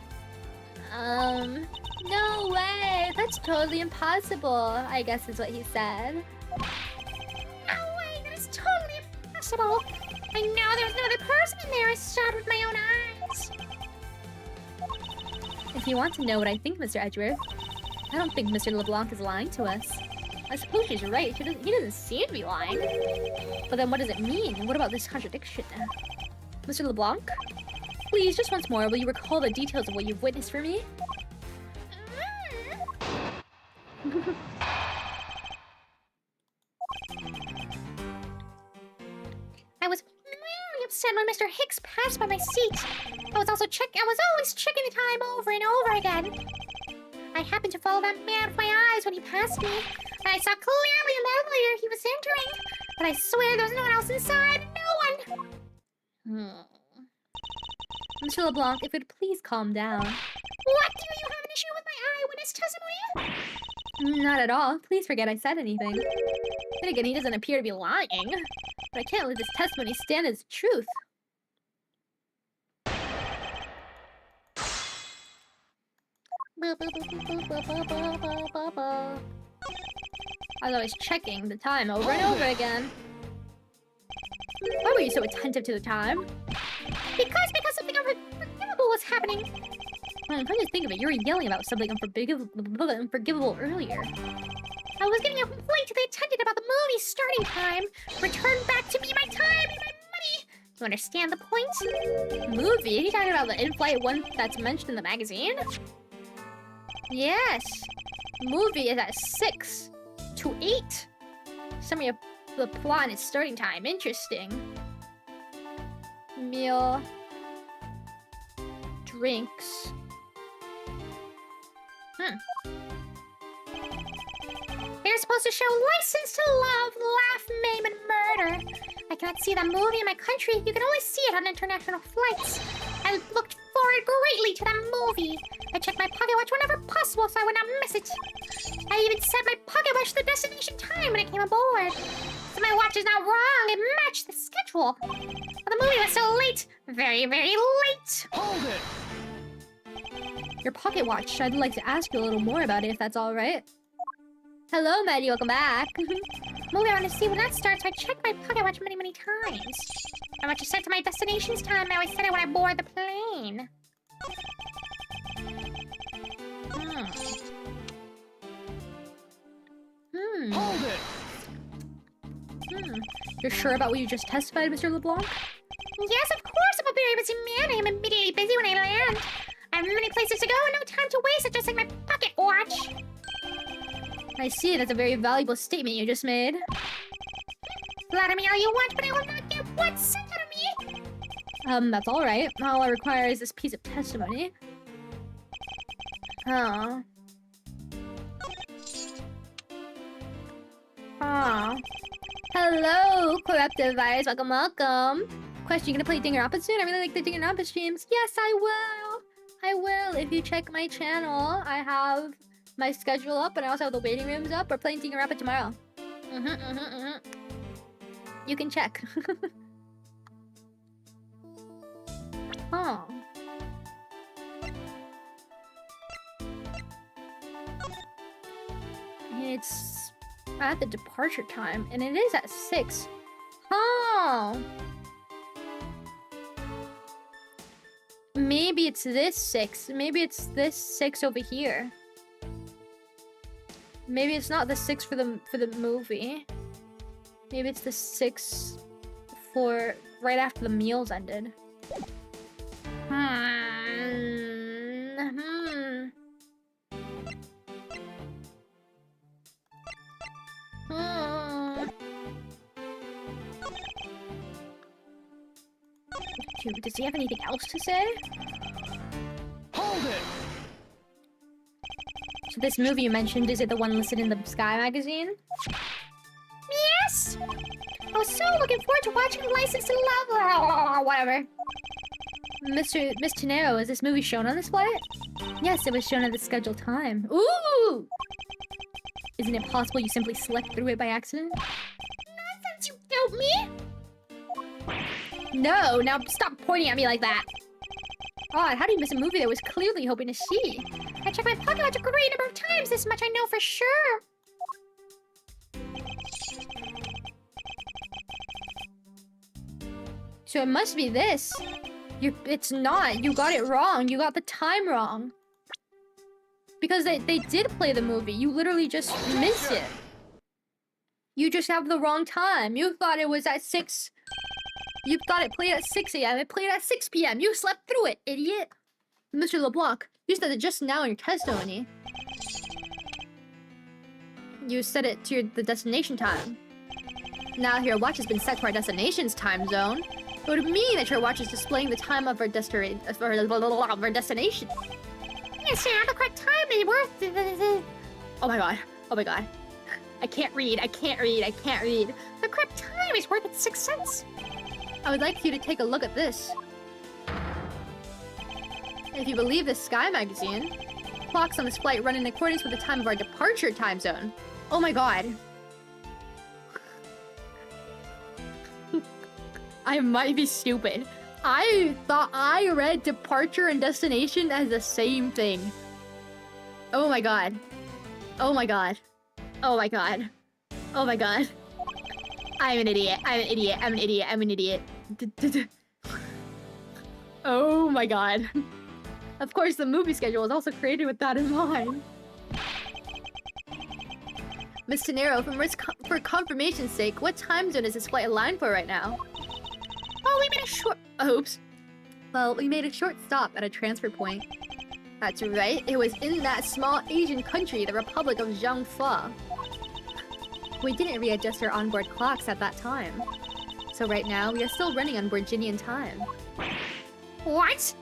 No way. That's totally impossible, I guess is what he said. No way, that is totally impossible. I know there was another person in there. I saw it with my own eyes. If you want to know what I think, Mr. Edgeworth, I don't think Mr. LeBlanc is lying to us. I suppose she's right. He doesn't seem to be lying. But then what does it mean? What about this contradiction? Mr. LeBlanc? Please, just once more, will you recall the details of what you've witnessed for me? I was very upset when Mr. Hicks passed by my seat. I was always checking the time over and over again. I happened to follow that man with my eyes when he passed me, and I saw clearly in the elevator he was entering. But I swear there was no one else inside. No one. Mr. LeBlanc, if you'd please calm down. What? Do you have an issue with my eyewitness testimony? Not at all. Please forget I said anything. Then again, he doesn't appear to be lying. But I can't let this testimony stand as truth. I was always checking the time over and over again. Why were you so attentive to the time? Because something unforgivable was happening. Come to think of it, you were yelling about something unforgivable earlier. I was giving a complaint to the attendant about the movie's starting time. Return back to me my time and my money. You understand the point? Movie? Are you talking about the in-flight one that's mentioned in the magazine? Yes. Movie is at 6 to 8. Summary of the plot and its starting time. Interesting. Meal. Drinks. They're supposed to show License to Love, Laugh, Maim, and Murder. I cannot see that movie in my country. You can only see it on international flights. I looked forward greatly to that movie. I checked my pocket watch whenever possible so I would not miss it. I even set my pocket watch to the destination time when I came aboard. So my watch is not wrong. It matched the schedule. But the movie was so late. Very, very late. Hold it! Your pocket watch. I'd like to ask you a little more about it if that's alright. Hello, Maddie. Welcome back. Movie I want to see when that starts, so I checked my pocket watch many, many times. My watch is set to my destination's time. I always set it when I board the plane. Hold it! You're sure about what you just testified, Mr. LeBlanc? Yes, of course. I'm a very busy man. I am immediately busy when I land. I have many places to go and no time to waste. Just like my pocket watch. I see. That's a very valuable statement you just made. Flatter me all you want, but I will not get 1 cent out of me. That's alright. All I require is this piece of testimony. Oh. Oh. Hello, Corruptive Virus. Welcome, welcome. Question, you gonna play Dingeroppa soon? I really like the Dingeroppa streams. Yes, I will. I will. If you check my channel, I have my schedule up, and I also have the waiting rooms up. We're playing Dingeroppa tomorrow. You can check. Oh. It's at the departure time, and it is at 6. Oh. Maybe it's this 6. Maybe it's this 6 over here. Maybe it's not the 6 for the movie. Maybe it's the 6 for right after the meals ended. Does he have anything else to say? Hold it! So this movie you mentioned, is it the one listed in the Sky magazine? Yes! I was so looking forward to watching License to Love or whatever. Miss Tenero, is this movie shown on this flight? Yes, it was shown at the scheduled time. Ooh! Isn't it possible you simply slept through it by accident? Nonsense, you dope me! No, now stop pointing at me like that. Odd, how do you miss a movie that was clearly hoping to see? I checked my pocket watch a great number of times. This much I know for sure. So it must be this. It's not. You got it wrong. You got the time wrong. Because they did play the movie. You literally just missed it. You just have the wrong time. You thought it was at 6. You thought it played at 6 a.m. It played at 6 p.m. You slept through it, idiot. Mr. LeBlanc, you said it just now in your testimony. You set it to the destination time. Now your watch has been set to our destination's time zone. It would mean that your watch is displaying the time of our destination. Yes, sir, the correct time is worth. Oh my god. Oh my god. I can't read. I can't read. I can't read. The correct time is worth its 6 cents. I would like you to take a look at this. If you believe this Sky magazine, clocks on this flight run in accordance with the time of our departure time zone. Oh my god. I might be stupid. I thought I read departure and destination as the same thing. Oh my god. Oh my god. Oh my god. Oh my god. I'm an idiot. I'm an idiot. I'm an idiot. I'm an idiot. Oh my god. Of course, the movie schedule was also created with that in mind. Miss Tenero, for confirmation's sake, what time zone is this flight aligned for right now? Oh, we made a short... Oops. Well, we made a short stop at a transfer point. That's right, it was in that small Asian country, the Republic of Jiangfa. We didn't readjust our onboard clocks at that time. So right now, we are still running on Virginian time. What?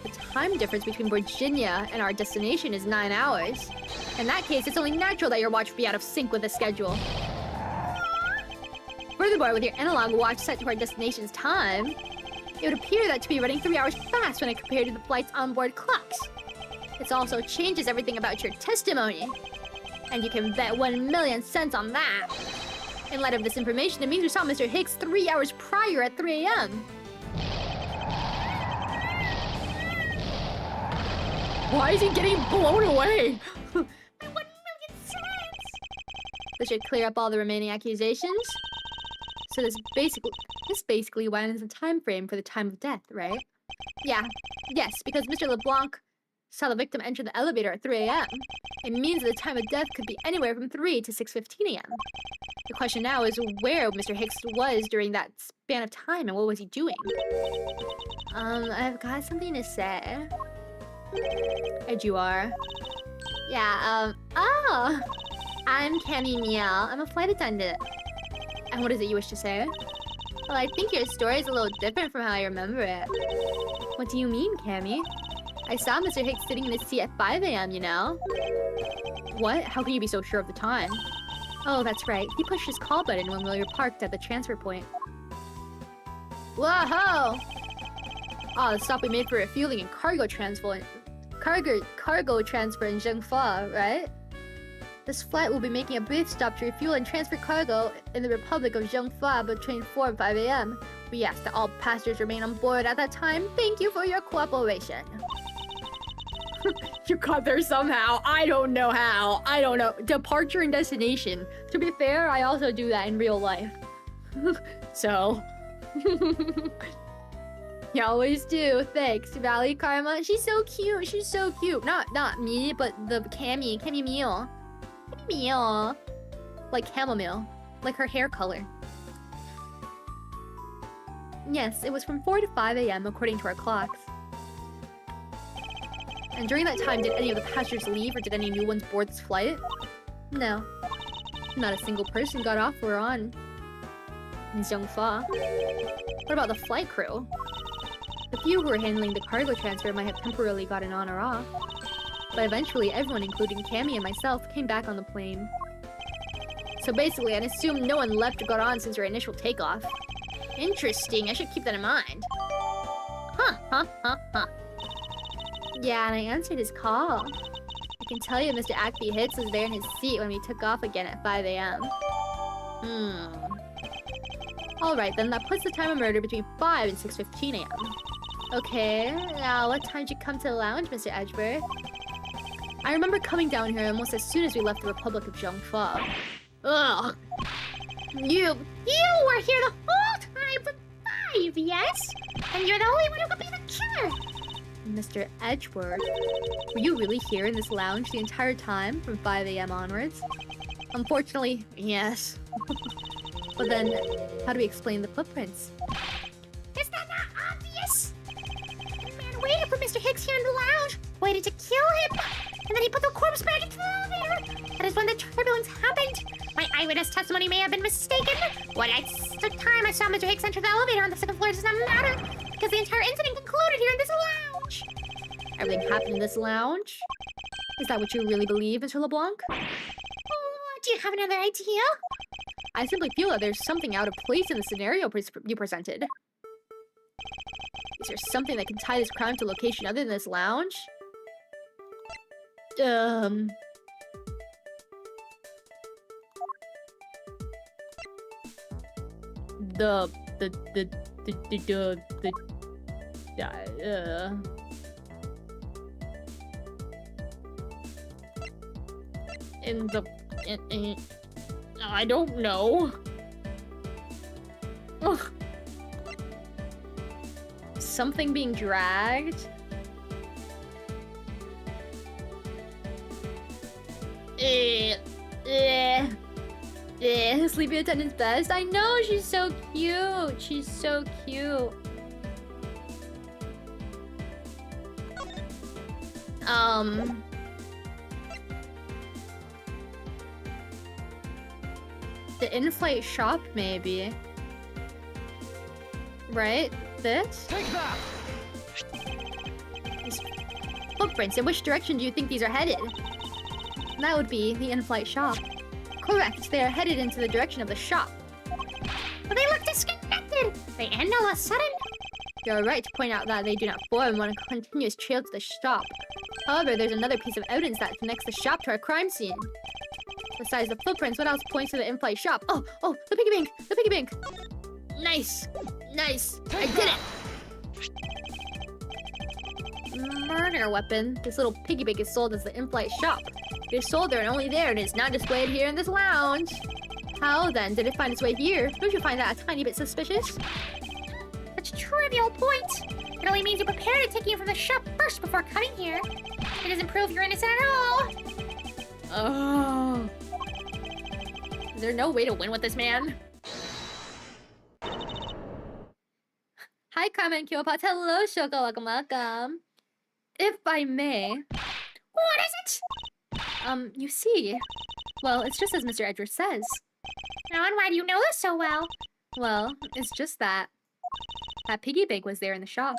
The time difference between Virginia and our destination is 9 hours. In that case, it's only natural that your watch would be out of sync with the schedule. Furthermore, with your analog watch set to our destination's time, it would appear that to be running 3 hours fast when compared to the flight's onboard clocks. It also changes everything about your testimony. And you can bet 1,000,000 cents on that. In light of this information, it means we saw Mr. Hicks 3 hours prior at 3 a.m. Why is he getting blown away? My 1,000,000 cents! This should clear up all the remaining accusations. So this basically went as a time frame for the time of death, right? Yeah. Yes, because Mr. LeBlanc saw the victim enter the elevator at 3 a.m. It means that the time of death could be anywhere from 3 to 6:15 a.m. The question now is where Mr. Hicks was during that span of time and what was he doing? I've got something to say. Edgeworth. Yeah, oh! I'm Cammy Meow. I'm a flight attendant. And what is it you wish to say? Well, I think your story is a little different from how I remember it. What do you mean, Cammy? I saw Mr. Hicks sitting in his seat at 5 a.m., you know? What? How can you be so sure of the time? Oh, that's right. He pushed his call button when we were parked at the transfer point. Whoa-ho! Oh, the stop we made for refueling and cargo transfer in Jiangfa, right? This flight will be making a brief stop to refuel and transfer cargo in the Republic of Jiangfa between 4 and 5 a.m. We ask that all passengers remain on board at that time. Thank you for your cooperation. You got there somehow. I don't know how. I don't know. Departure and destination. To be fair, I also do that in real life. So... You always do. Thanks, Valley Karma. She's so cute. She's so cute. Not me, but the Cammy Meal. Meow. Like chamomile. Like her hair color. Yes, it was from 4 to 5 a.m. according to our clocks. And during that time, did any of the passengers leave or did any new ones board this flight? No. Not a single person got off or on in Xiongfa. What about the flight crew? The few who were handling the cargo transfer might have temporarily gotten on or off. But eventually, everyone, including Cammy and myself, came back on the plane. So basically, I'd assume no one left or got on since our initial takeoff. Interesting, I should keep that in mind. Yeah, and I answered his call. I can tell you Mr. Acby Hicks was there in his seat when we took off again at 5 a.m. Alright then, that puts the time of murder between 5 and 6:15 a.m. Okay, now what time did you come to the lounge, Mr. Edgeworth? I remember coming down here almost as soon as we left the Republic of Xiongfa. Ugh. You were here the whole time from 5, yes? And you're the only one who could be the killer! Mr. Edgeworth, were you really here in this lounge the entire time from 5 a.m. onwards? Unfortunately, yes. But then, how do we explain the footprints? Is that not obvious? The man waited for Mr. Hicks here in the lounge, waited to kill him, and then he put the corpse back into the elevator. That is when the turbulence happened. My eyewitness testimony may have been mistaken. The time I saw Mr. Hicks enter the elevator on the second floor does not matter, because the entire incident concluded here in this lounge. Everything happened in this lounge? Is that what you really believe, Mr. LeBlanc? Do you have another idea? I simply feel that there's something out of place in the scenario you presented. Is there something that can tie this crime to a location other than this lounge? I don't know. Ugh. Something being dragged? Sleepy attendant's best? I know, she's so cute. She's so cute. The in-flight shop, maybe. Right? This? Take that! These footprints, in which direction do you think these are headed? That would be the in-flight shop. Correct, they are headed into the direction of the shop. But they look disconnected! They end all of a sudden? You're right to point out that they do not form on a continuous trail to the shop. However, there's another piece of evidence that connects the shop to our crime scene. Besides the footprints, what else points to the in-flight shop? Oh, the piggy bank! The piggy bank! Nice! Nice! I did it! Murder weapon. This little piggy bank is sold as the in-flight shop. It is sold there and only there, and it's not displayed here in this lounge. How then did it find its way here? Don't you find that a tiny bit suspicious? Such a trivial point. It only means you prepared to take you from the shop first before coming here. It doesn't prove you're innocent at all. Oh. Is there no way to win with this man? Hi, Carmen kiwopods. Hello, Shoko. Welcome. If I may. What is it? You see. Well, it's just as Mr. Edgeworth says. And why do you know this so well? Well, it's just that. That piggy bank was there in the shop.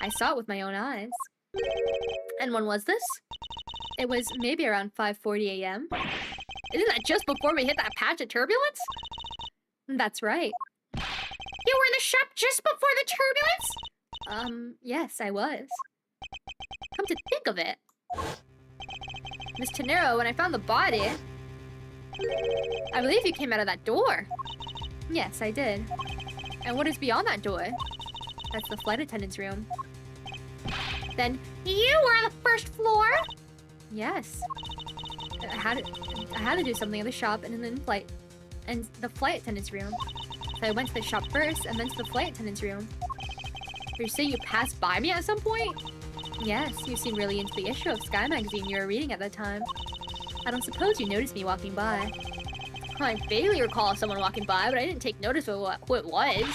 I saw it with my own eyes. And when was this? It was maybe around 5:40 a.m. Isn't that just before we hit that patch of turbulence? That's right. You were in the shop just before the turbulence? Yes, I was. Come to think of it. Miss Tenero, when I found the body, I believe you came out of that door. Yes, I did. And what is beyond that door? That's the flight attendant's room. Then you were on the first floor? Yes. I had to do something in the shop and then flight and the flight attendant's room. So I went to the shop first and then to the flight attendant's room. You're saying you passed by me at some point? Yes, you seemed really into the issue of Sky magazine you were reading at that time. I don't suppose you noticed me walking by. I vaguely recall someone walking by, but I didn't take notice of who it was.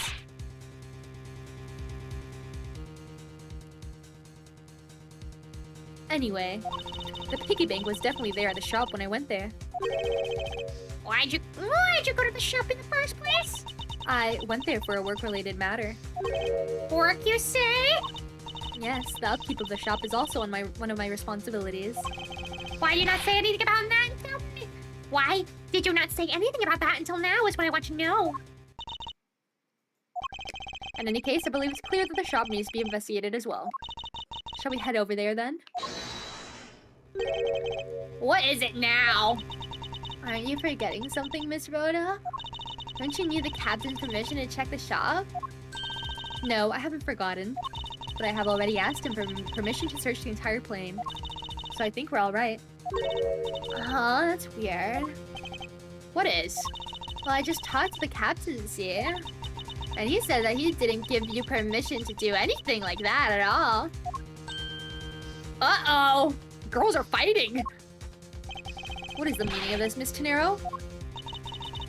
Anyway, the piggy bank was definitely there at the shop when I went there. Why'd you go to the shop in the first place? I went there for a work-related matter. Work, you say? Yes, the upkeep of the shop is also one of my responsibilities. Why did you not say anything about that until Why did you not say anything about that until now is what I want to know. In any case, I believe it's clear that the shop needs to be investigated as well. Shall we head over there then? What is it now? Aren't you forgetting something, Miss Rhoda? Don't you need the captain's permission to check the shop? No, I haven't forgotten. But I have already asked him for permission to search the entire plane. So I think we're all right. Huh, that's weird. What is? Well, I just talked to the captain, see? And he said that he didn't give you permission to do anything like that at all. Uh-oh! Girls are fighting! What is the meaning of this, Miss Tenero?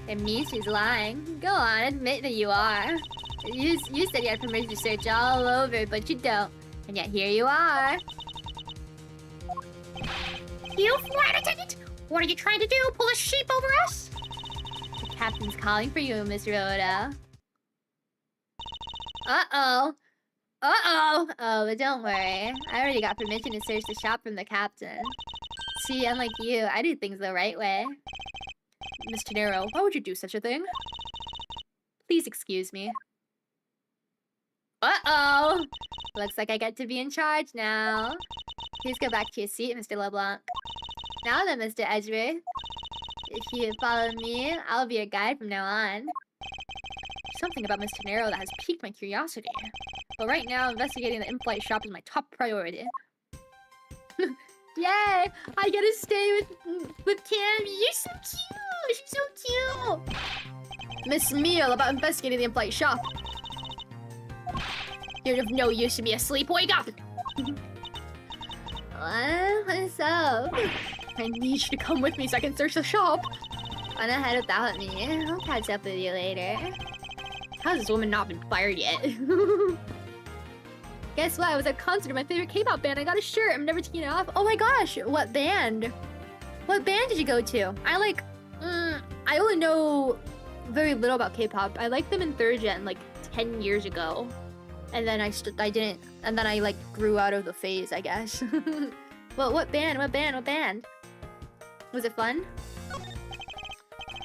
It means she's lying. Go on, admit that you are. You said you had permission to search all over, but you don't. And yet here you are. You flight attendant! What are you trying to do? Pull a sheep over us? The captain's calling for you, Miss Rhoda. Uh-oh. Uh-oh! Oh, but don't worry. I already got permission to search the shop from the captain. See, unlike you, I do things the right way. Miss Tenero, why would you do such a thing? Please excuse me. Uh-oh! Looks like I get to be in charge now. Please go back to your seat, Mr. LeBlanc. Now then, Mr. Edgeworth. If you follow me, I'll be your guide from now on. Something about Miss Tenero that has piqued my curiosity. But right now, investigating the in-flight shop is my top priority. Yay! I get to stay with Tammy. You're so cute! She's so cute! Miss Meal about investigating the in-flight shop. You're of no use to me asleep. Wake up! What's up? I need you to come with me so I can search the shop. Run ahead without me. I'll catch up with you later. How has this woman not been fired yet? Guess what? I was at a concert of my favorite K-pop band. I got a shirt. I'm never taking it off. Oh my gosh! What band? What band did you go to? I only know very little about K-pop. I liked them in 3rd gen, like 10 years ago. And then I didn't, and then I like grew out of the phase, I guess. Well, what band? What band? What band? Was it fun? Oh,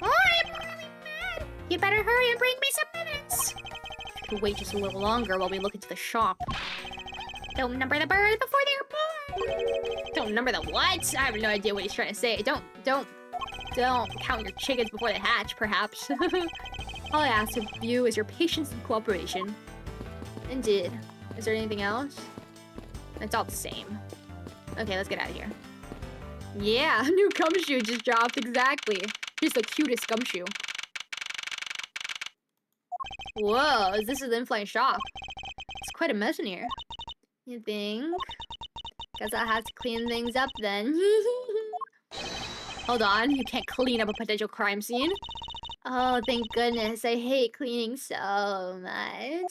I'm really mad! You better hurry and bring me some minutes! We'll wait just a little longer while we look into the shop. Don't number the birds before they're born! Don't number the what? I have no idea what he's trying to say. Don't count your chickens before they hatch, perhaps. All I ask of you is your patience and cooperation. Indeed. Is there anything else? It's all the same. Okay, let's get out of here. Yeah, new gumshoe just dropped, exactly. Here's the cutest gumshoe. Whoa, this is the in-flight shop. It's quite a mess in here. You think? Guess I'll have to clean things up then. Hold on, you can't clean up a potential crime scene. Oh, thank goodness. I hate cleaning so much.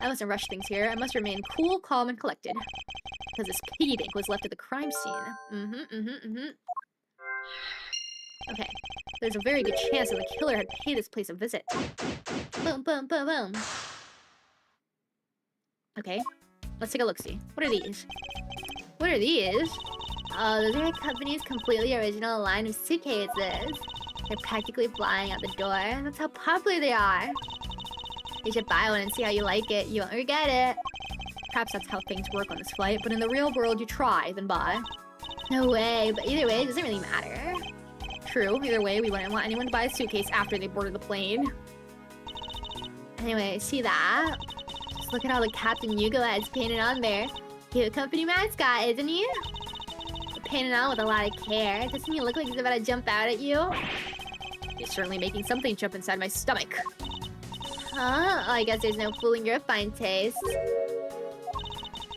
I mustn't rush things here. I must remain cool, calm, and collected. Because this piggy bank was left at the crime scene. Okay, there's a very good chance that the killer had paid this place a visit. Boom, boom, boom, boom. Okay, let's take a look-see. What are these? What are these? Oh, those are the company's completely original line of suitcases. They're practically flying out the door. That's how popular they are. You should buy one and see how you like it. You won't regret it. Perhaps that's how things work on this flight, but in the real world, you try, then buy. No way, but either way, it doesn't really matter. True, either way, we wouldn't want anyone to buy a suitcase after they boarded the plane. Anyway, see that? Just look at all the Captain Yugo ads painted on there. Cute company mascot, isn't he? Painted on with a lot of care. Doesn't he look like he's about to jump out at you? He's certainly making something jump inside my stomach. Huh? Oh, I guess there's no fooling your fine taste.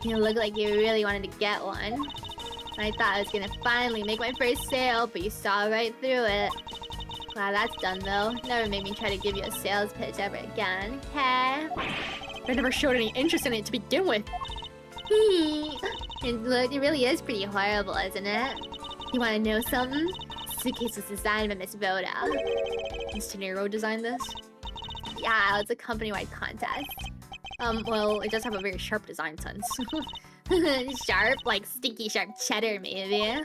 You look like you really wanted to get one. I thought I was gonna finally make my first sale, but you saw right through it. Glad that's done though. Never made me try to give you a sales pitch ever again, okay? I never showed any interest in it to begin with. And look, it really is pretty horrible, isn't it? You wanna know something? Suitcase was designed by Miss Rhoda. Miss De Niro designed this? Yeah, it's a company-wide contest. Well, it does have a very sharp design sense. Sharp, like stinky sharp cheddar, maybe.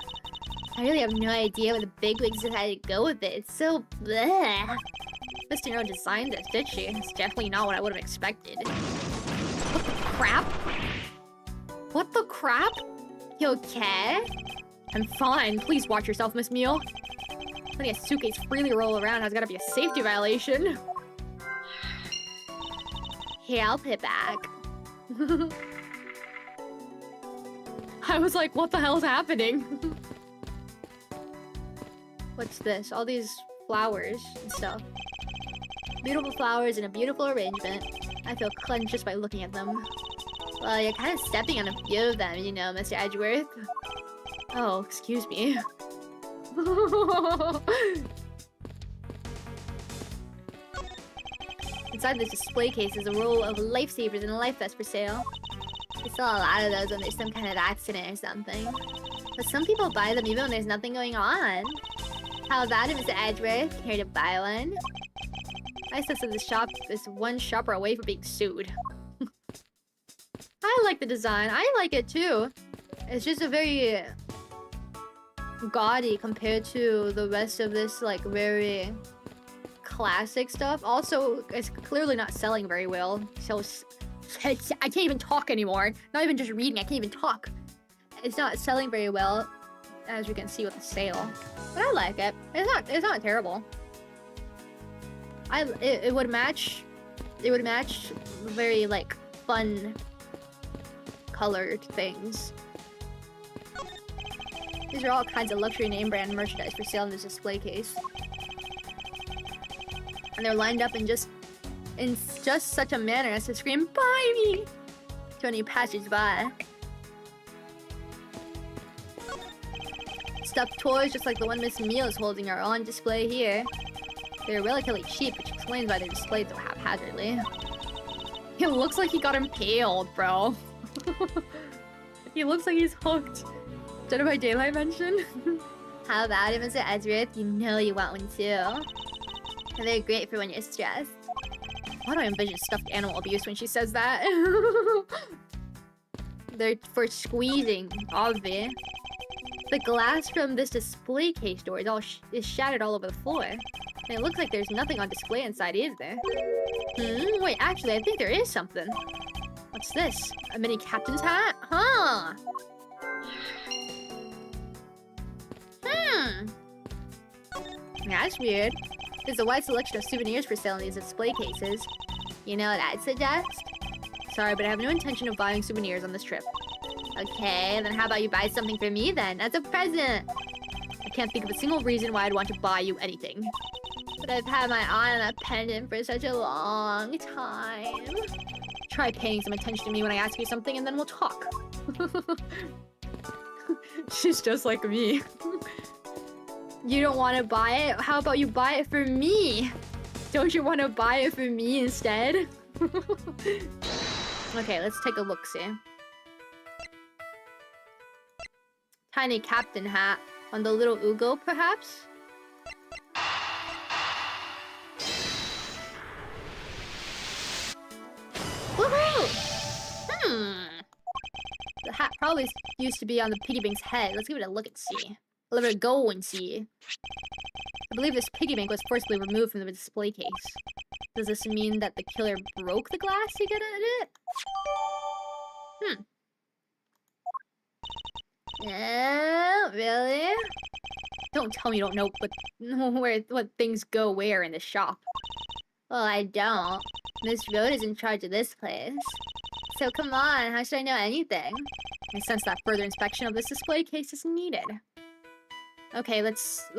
I really have no idea where the bigwigs decided to go with it. It's so bleh. Miss De Niro designed this, did she? It's definitely not what I would have expected. What the crap? What the crap? You okay? I'm fine. Please watch yourself, Miss Meal. Letting a suitcase freely roll around has gotta be a safety violation. Here, I'll put it back. I was like, what the hell's happening? What's this? All these flowers and stuff. Beautiful flowers in a beautiful arrangement. I feel cleansed just by looking at them. Well, you're kind of stepping on a few of them, you know, Mr. Edgeworth. Oh, excuse me. Inside this display case is a roll of lifesavers and a life vest for sale. They sell a lot of those when there's some kind of accident or something. But some people buy them even when there's nothing going on. How about it, Mr. Edgeworth? Here to buy one? I sense that the shop is one shopper away from being sued. I like the design. I like it too. It's just a very gaudy compared to the rest of this, like, very classic stuff. Also, it's clearly not selling very well. So I can't even talk anymore. Not even just reading, I can't even talk. It's not selling very well, as you can see with the sale. But I like it. It's not terrible. It would match very, like, fun colored things. These are all kinds of luxury name brand merchandise for sale in this display case. And they're lined up in just such a manner as to scream, "Buy me!" to any passers-by. Stuffed toys just like the one Miss Meal is holding are on display here. They're relatively cheap, which explains why they're displayed so haphazardly. It looks like he got impaled, bro. He looks like he's hooked. Dead by Daylight mention? How about it, Mr. Edgeworth? You know you want one too. And they're great for when you're stressed. Why do I envision stuffed animal abuse when she says that? They're for squeezing, obvi. The glass from this display case door is shattered all over the floor. And it looks like there's nothing on display inside, is there? Wait, actually, I think there is something. What's this? A mini captain's hat? Huh. That's weird. There's a wide selection of souvenirs for sale in these display cases. You know what I'd suggest? Sorry, but I have no intention of buying souvenirs on this trip. Okay, then how about you buy something for me then, as a present? I can't think of a single reason why I'd want to buy you anything. But I've had my eye on that pendant for such a long time. Try paying some attention to me when I ask you something and then we'll talk. She's just like me. You don't want to buy it? How about you buy it for me? Don't you want to buy it for me instead? Okay, let's take a look-see. Tiny captain hat on the little Ugo, perhaps? Woohoo! The hat probably used to be on the piggy bank's head. Let's give it a look and see. Let it go and see. I believe this piggy bank was forcibly removed from the display case. Does this mean that the killer broke the glass to get at it? Really? Don't tell me you don't know what things go where in the shop. Well, I don't. Miss Road is in charge of this place. So come on, how should I know anything? I sense that further inspection of this display case is needed. Okay, let's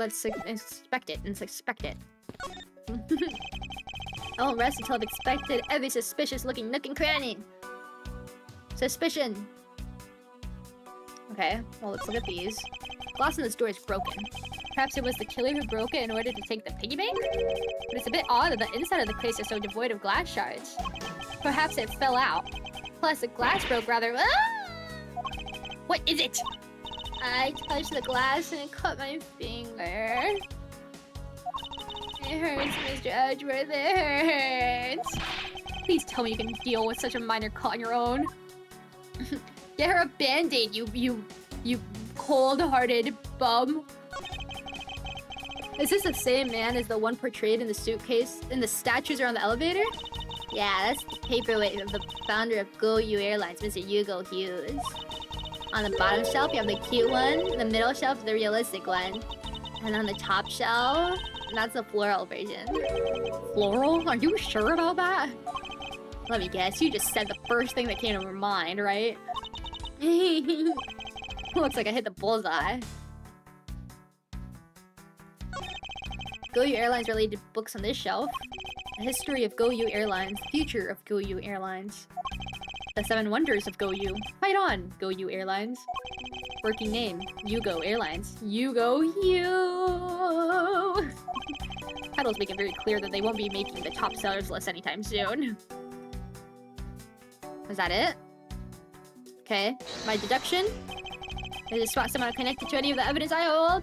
inspect it. I won't rest until I've inspected every suspicious looking nook and cranny. Suspicion. Okay, well, let's look at these. Glass in this door is broken. Perhaps it was the killer who broke it in order to take the piggy bank? But it's a bit odd that the inside of the case is so devoid of glass shards. Perhaps it fell out. Plus, the glass broke rather... Ah! What is it? I touched the glass and it cut my finger. It hurts, Mr. Edgeworth, it hurts. Please tell me you can deal with such a minor cut on your own. Get her a band-aid, you cold-hearted bum. Is this the same man as the one portrayed in the suitcase in the statues around the elevator? Yeah, that's the paperweight of the founder of Go You Airlines, Mr. Hugo Hughes. On the bottom shelf, you have the cute one. The middle shelf, the realistic one. And on the top shelf, that's the floral version. Floral? Are you sure about that? Let me guess, you just said the first thing that came to your mind, right? Looks like I hit the bullseye. Go You Airlines related books on this shelf. The history of Go You Airlines. Future of Go You Airlines. The 7 wonders of Go You. Fight on, Go You Airlines. Working name, Yugo Airlines. Yugo You. Titles make it very clear that they won't be making the top sellers list anytime soon. Is that it? Okay, my deduction. Is this spot somehow connected to any of the evidence I hold?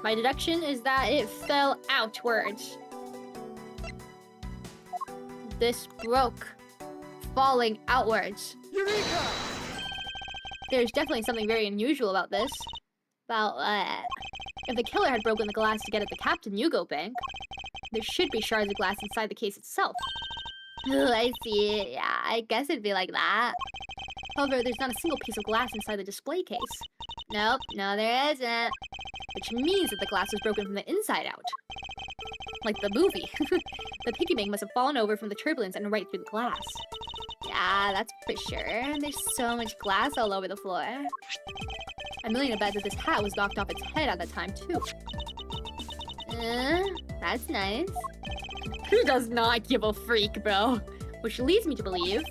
My deduction is that it fell outwards. This broke. Falling outwards. Eureka! There's definitely something very unusual about this. About, if the killer had broken the glass to get at the Captain Hugo Bank, there should be shards of glass inside the case itself. Oh, I see. Yeah, I guess it'd be like that. However, there's not a single piece of glass inside the display case. Nope, no there isn't. Which means that the glass was broken from the inside out. Like the movie. The piggy bank must have fallen over from the turbulence and right through the glass. Yeah, that's for sure. There's so much glass all over the floor. I'm willing to bet that this hat was knocked off its head at that time, too. That's nice. Who does not give a freak, bro? Which leads me to believe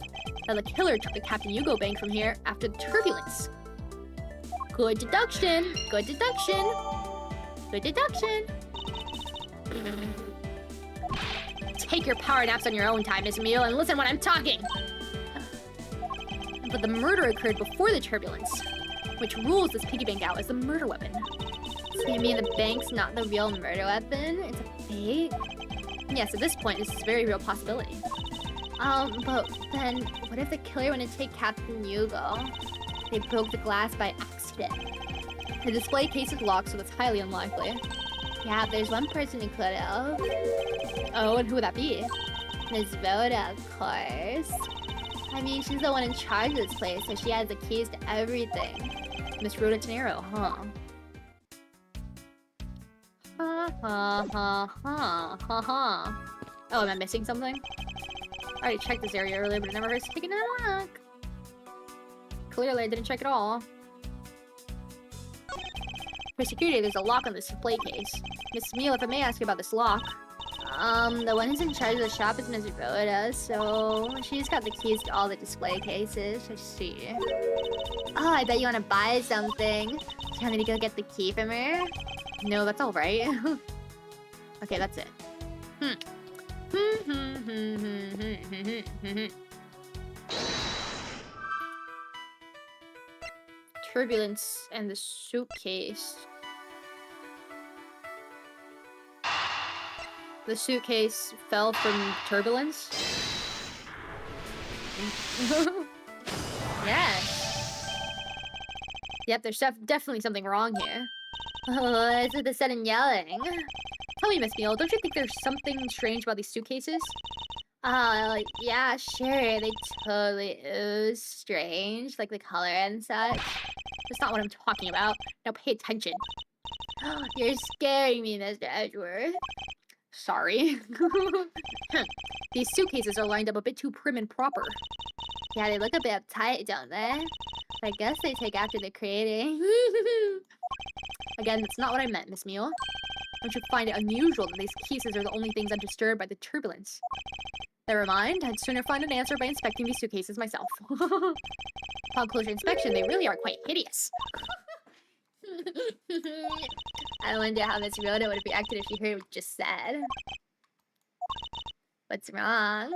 that the killer took the Captain Hugo Bank from here after the turbulence. Good deduction. Good deduction. Good deduction. Take your power naps on your own time, Miss Emile, and listen when I'm talking. But the murder occurred before the turbulence, which rules this piggy bank out as the murder weapon. So you mean the bank's not the real murder weapon? It's a fake? Yes, at this point, this is a very real possibility. But then, what if the killer went to take Captain Hugo? They broke the glass by accident. The display case is locked, so that's highly unlikely. Yeah, there's one person who could have. Oh, and who would that be? Miss Rhoda, of course. I mean, she's the one in charge of this place, so she has the keys to everything. Miss Rhoda Tenero, huh? Ha ha ha ha ha ha. Oh, am I missing something? I already checked this area earlier, but it never hurts to take a look. Clearly, I didn't check it all. For security, there's a lock on this display case. Miss Emile, if I may ask you about this lock. The one who's in charge of the shop is Miss Rhoda, so she's got the keys to all the display cases. I see. Oh, I bet you want to buy something. Do you want me to go get the key from her? No, that's all right. Okay, that's it. Turbulence and the suitcase. The suitcase fell from turbulence? Yes. Yep, there's definitely something wrong here. Oh, it's with the sudden yelling. Tell me, Miss Emile, don't you think there's something strange about these suitcases? Yeah, sure. They totally ooze strange, like the color and such. That's not what I'm talking about. Now pay attention. You're scaring me, Mr. Edgeworth. Sorry. These suitcases are lined up a bit too prim and proper. Yeah, they look a bit uptight, don't they? I guess they take after the creating. Again, that's not what I meant, Miss Emile. Don't you find it unusual that these cases are the only things undisturbed by the turbulence? Never mind, I'd sooner find an answer by inspecting these suitcases myself. upon closer inspection, they really are quite hideous. I wonder how Miss Rhoda would have reacted if she heard what you just said. What's wrong?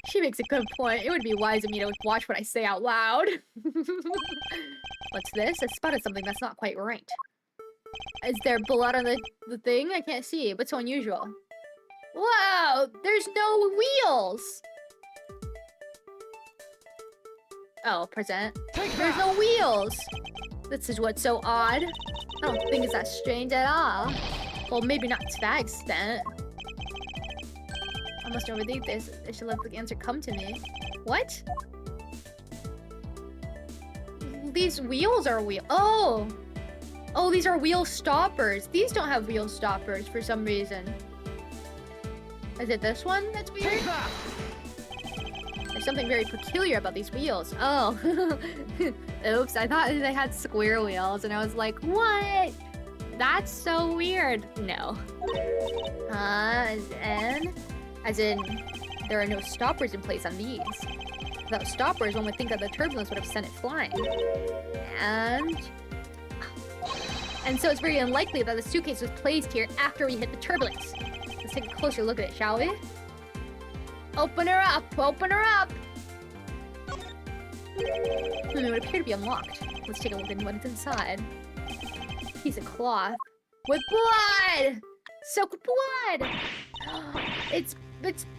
She makes a good point. It would be wise of me to watch what I say out loud. What's this? I spotted something that's not quite right. Is there blood on the thing? I can't see. What's so unusual? Whoa! There's no wheels! Oh, present. There's no wheels! This is what's so odd. I don't think it's that strange at all. Well, maybe not to that extent. I must overthink this. I should let the answer come to me. What? These wheels are wheel. Oh! Oh, these are wheel stoppers. These don't have wheel stoppers for some reason. Is it this one that's weird? There's something very peculiar about these wheels. Oh. Oops, I thought they had square wheels and I was like, what? That's so weird. No. As in, there are no stoppers in place on these. Without stoppers, one would think that the turbulence would have sent it flying. And so it's very unlikely that the suitcase was placed here after we hit the turbulence. Let's take a closer look at it, shall we? Open her up! Open her up! It would appear to be unlocked. Let's take a look at what's inside. Piece of cloth. With blood! Soaked with blood! It's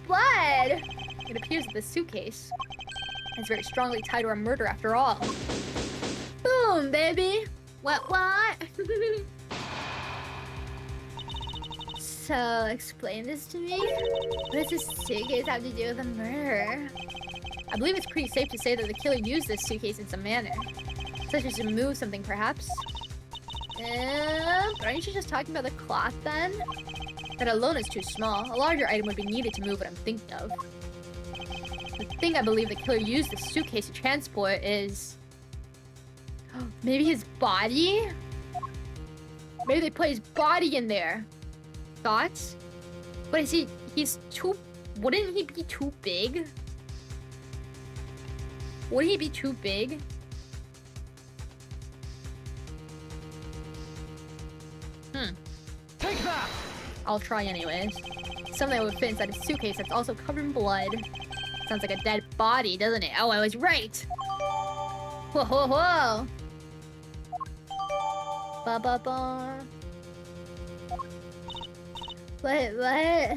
blood! It appears that the suitcase is very strongly tied to a murder after all. Boom, baby! What? So, explain this to me? What does this suitcase have to do with a murder? I believe it's pretty safe to say that the killer used this suitcase in some manner. Such as to move something, perhaps. But aren't you just talking about the cloth, then? That alone is too small. A larger item would be needed to move what I'm thinking of. The thing I believe the killer used the suitcase to transport is... maybe his body? Maybe they put his body in there. Thoughts? But is he's too... wouldn't he be too big? Would he be too big? Take that! I'll try anyways. Something that would fit inside a suitcase that's also covered in blood. Sounds like a dead body, doesn't it? Oh, I was right! Whoa, whoa, whoa! Ba-ba-ba. What?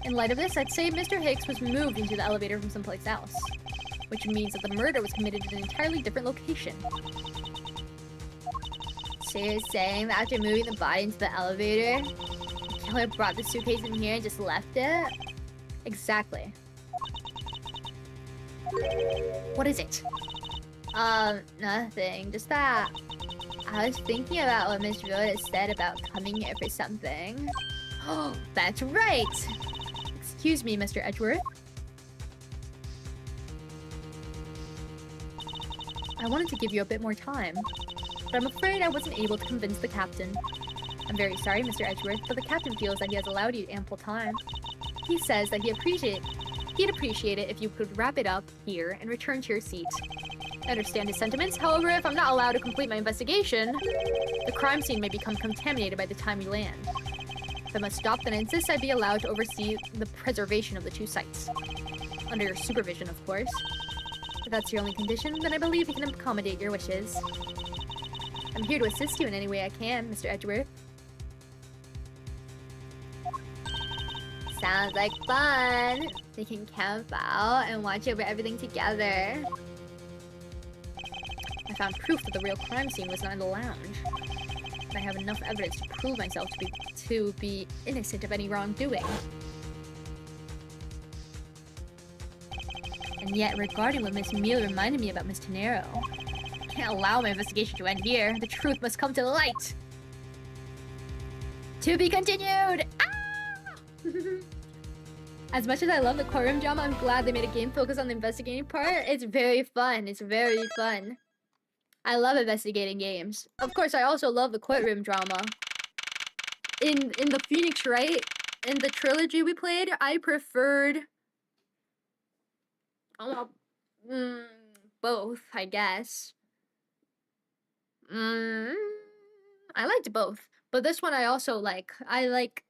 In light of this, I'd say Mr. Hicks was moved into the elevator from someplace else. Which means that the murder was committed in an entirely different location. So you're saying that after moving the body into the elevator, the killer brought the suitcase in here and just left it? Exactly. What is it? Nothing. Just that I was thinking about what Miss Rhoda said about coming here for something. Oh, that's right! Excuse me, Mr. Edgeworth. I wanted to give you a bit more time, but I'm afraid I wasn't able to convince the captain. I'm very sorry, Mr. Edgeworth, but the captain feels that he has allowed you ample time. He says that he'd appreciate it if you could wrap it up here and return to your seat. I understand his sentiments, however, if I'm not allowed to complete my investigation, the crime scene may become contaminated by the time we land. If I must stop, then I insist I be allowed to oversee the preservation of the two sites. Under your supervision, of course. If that's your only condition, then I believe we can accommodate your wishes. I'm here to assist you in any way I can, Mr. Edgeworth. Sounds like fun! We can camp out and watch over everything together. I found proof that the real crime scene was not in the lounge. And I have enough evidence to prove myself to be innocent of any wrongdoing. And yet, regarding what Miss Meal reminded me about Miss Tenero, I can't allow my investigation to end here. The truth must come to light. To be continued! Ah! As much as I love the courtroom drama, I'm glad they made a game focused on the investigating part. It's very fun. It's very fun. I love investigating games. Of course, I also love the courtroom drama. In the Phoenix Wright, in the trilogy we played, I preferred... both, I guess. I liked both, but this one I also like. I like.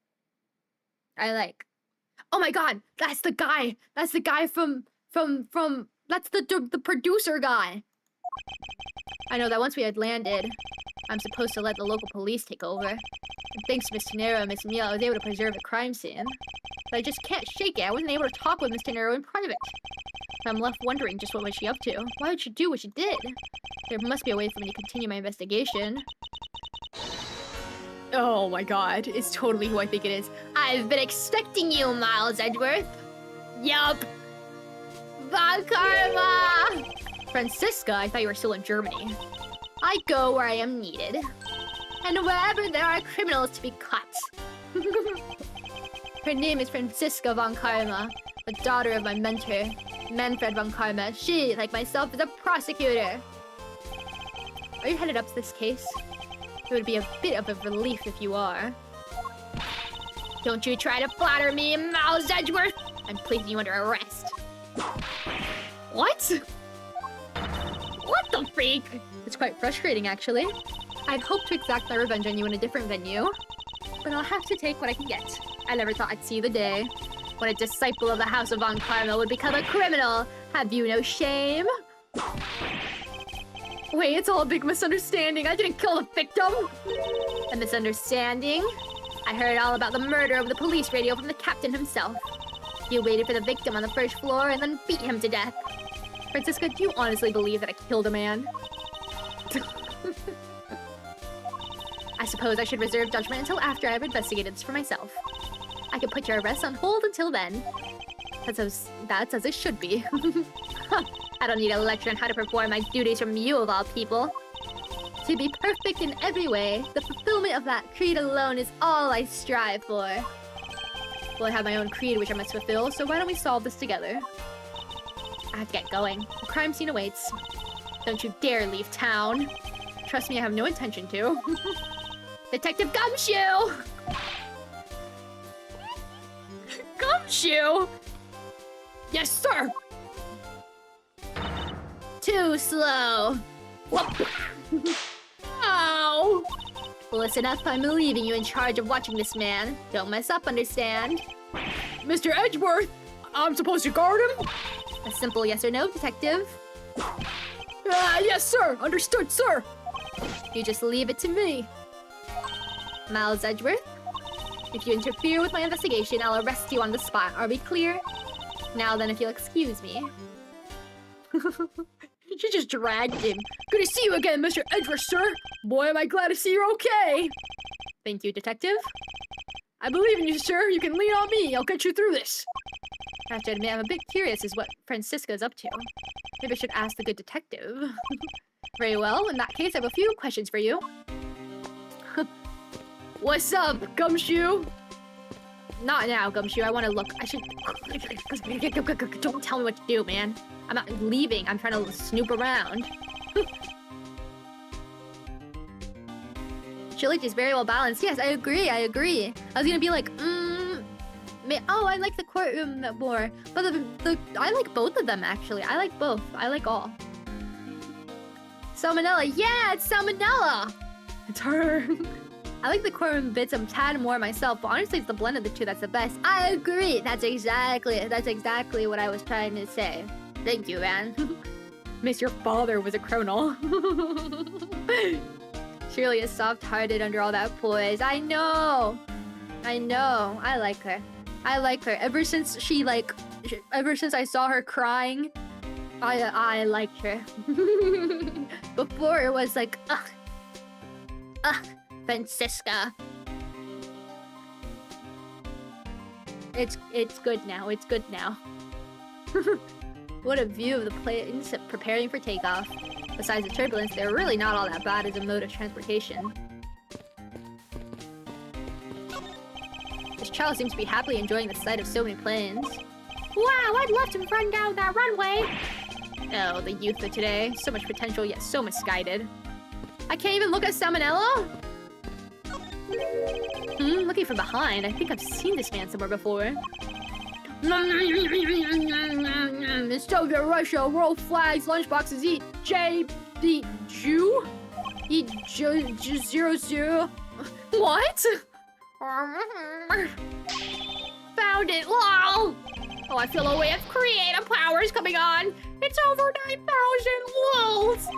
Oh my god, that's the guy. That's the guy from. That's the producer guy. I know that once we had landed, I'm supposed to let the local police take over. And thanks to Miss Tenero and Miss Mia, I was able to preserve a crime scene. But I just can't shake it. I wasn't able to talk with Miss Tenero in private. I'm left wondering just what was she up to. Why would she do what she did? There must be a way for me to continue my investigation. Oh my god, it's totally who I think it is. I've been expecting you, Miles Edgeworth. Yup. Von Karma! Francisca, I thought you were still in Germany. I go where I am needed. And wherever there are criminals to be caught. Her name is Francisca von Karma, the daughter of my mentor, Manfred von Karma. She, like myself, is a prosecutor. Are you headed up to this case? It would be a bit of a relief if you are. Don't you try to flatter me, Miles Edgeworth! I'm placing you under arrest. What? What the freak? It's quite frustrating, actually. I'd hoped to exact my revenge on you in a different venue, but I'll have to take what I can get. I never thought I'd see the day when a disciple of the House of Von Karma would become a criminal. Have you no shame? Wait, it's all a big misunderstanding. I didn't kill the victim. A misunderstanding? I heard all about the murder over the police radio from the captain himself. You waited for the victim on the first floor and then beat him to death. Francisca, do you honestly believe that I killed a man? I suppose I should reserve judgment until after I've investigated this for myself. I can put your arrest on hold until then. That's as it should be. I don't need a lecture on how to perform my duties from you of all people. To be perfect in every way, the fulfillment of that creed alone is all I strive for. Well, I have my own creed which I must fulfill, so why don't we solve this together? I have to get going. The crime scene awaits. Don't you dare leave town. Trust me, I have no intention to. Detective Gumshoe! Gumshoe? Yes, sir! Too slow. Ow! Listen up, I'm leaving you in charge of watching this man. Don't mess up, understand? Mr. Edgeworth, I'm supposed to guard him? A simple yes or no, detective. Yes, sir. Understood, sir. You just leave it to me. Miles Edgeworth, if you interfere with my investigation, I'll arrest you on the spot. Are we clear? Now then, if you'll excuse me. She just dragged him. Good to see you again, Mr. Edgeworth, sir. Boy, am I glad to see you're okay. Thank you, detective. I believe in you, sir. You can lean on me. I'll get you through this. I have to admit, I'm a bit curious as what Francisca's up to. Maybe I should ask the good detective. Very well. In that case, I have a few questions for you. What's up, Gumshoe? Not now, Gumshoe. I want to look. I should... Don't tell me what to do, man. I'm not leaving. I'm trying to snoop around. Trilogy is very well balanced. Yes, I agree. I agree. I was gonna be like, oh, I like the courtroom more. But I like both of them, actually. I like both. I like all. Salmonella. Yeah, it's Salmonella. It's her. I like the courtroom bits a tad more myself, but honestly, it's the blend of the two that's the best. I agree. That's exactly what I was trying to say. Thank you, man. Miss, your father was a criminal. Shirley is soft-hearted under all that poise. I know. I like her. Ever since I saw her crying, I liked her. Before it was like, Francisca. It's good now. It's good now. What a view of the planes preparing for takeoff. Besides the turbulence, they're really not all that bad as a mode of transportation. This child seems to be happily enjoying the sight of so many planes. Wow, I'd love to run down that runway. Oh, the youth of today. So much potential, yet so misguided. I can't even look at Salmonella? Looking from behind, I think I've seen this man somewhere before. In Soviet Russia, world flags, lunchboxes eat Jew? Eat zero zero. What? Found it, lol! Oh, I feel a wave of creative powers coming on. It's over 9,000 lols.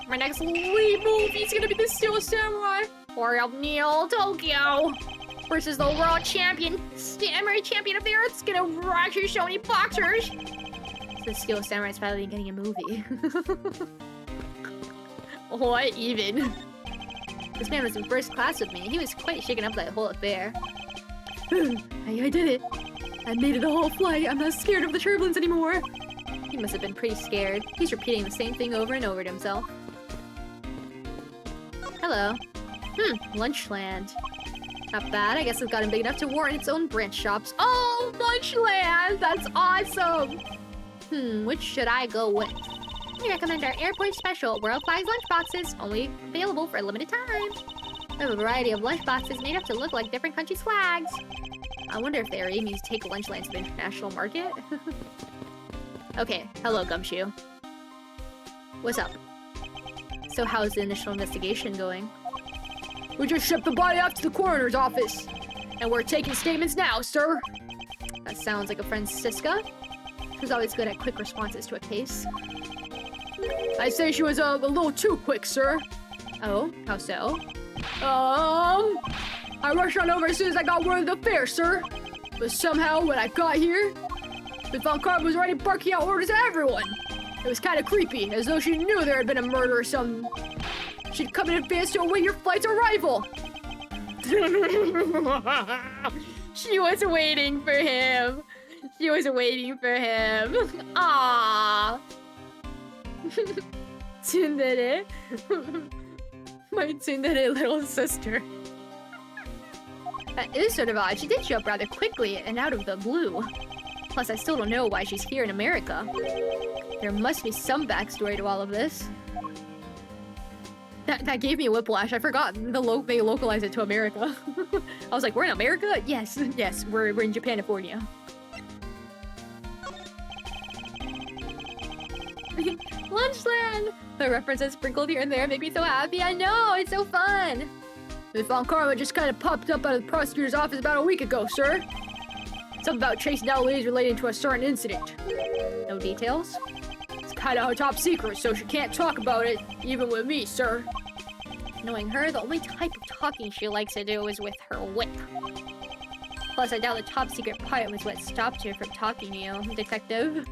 My next lead movie is gonna be the Steel Samurai or El Neo Tokyo versus the world champion, samurai champion of the earth. It's gonna actually show any boxers. So the Steel Samurai's finally getting a movie. What even? This man was in first class with me. He was quite shaken up by the whole affair. I did it. I made it the whole flight. I'm not scared of the turbulence anymore. He must have been pretty scared. He's repeating the same thing over and over to himself. Hello. Lunchland. Not bad. I guess it's gotten big enough to warrant its own branch shops. Oh, Lunchland! That's awesome! Which should I go with? We recommend our airport special World Flags lunchboxes, only available for a limited time. We have a variety of lunchboxes made up to look like different countries' flags. I wonder if they are aiming to take Lunchland to the international market. Okay, hello, Gumshoe. What's up? So how's the initial investigation going? We just shipped the body off to the coroner's office. And we're taking statements now, sir. That sounds like a Francisca. She's always good at quick responses to a case. I'd say she was a little too quick, sir. Oh, how so? I rushed on over as soon as I got word of the affair, sir. But somehow, when I got here, we found Carver was already barking out orders at everyone. It was kind of creepy, as though she knew there had been a murder or something. She'd come in advance to await your flight's arrival. She was waiting for him. She was waiting for him. Aww. Tsundere. My tsundere little sister. That is sort of odd. She did show up rather quickly and out of the blue. Plus, I still don't know why she's here in America. There must be some backstory to all of this. That gave me a whiplash. I forgot they localized it to America. I was like, we're in America? Yes, yes, we're in Japanifornia. Lunchland! The references sprinkled here and there make me so happy. I know, it's so fun. We found Karma just kind of popped up out of the prosecutor's office about a week ago, sir. Something about tracing down leads relating to a certain incident. No details? It's kind of top secret, so she can't talk about it, even with me, sir. Knowing her, the only type of talking she likes to do is with her whip. Plus, I doubt the top secret part was what stopped her from talking to you, detective.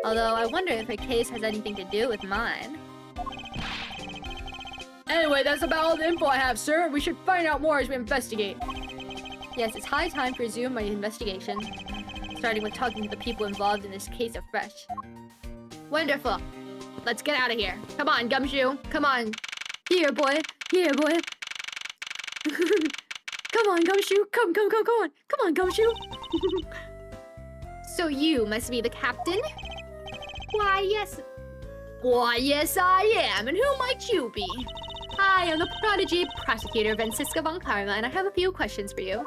Although, I wonder if her case has anything to do with mine. Anyway, that's about all the info I have, sir. We should find out more as we investigate. Yes, it's high time to resume my investigation. Starting with talking to the people involved in this case afresh. Wonderful. Let's get out of here. Come on, Gumshoe. Come on. Here, boy. Here, boy. Come on, Gumshoe. Come on. Come on, Gumshoe. So you must be the captain? Why, yes. Why, yes, I am. And who might you be? Hi, I'm the prodigy prosecutor Francisca von Karma, and I have a few questions for you.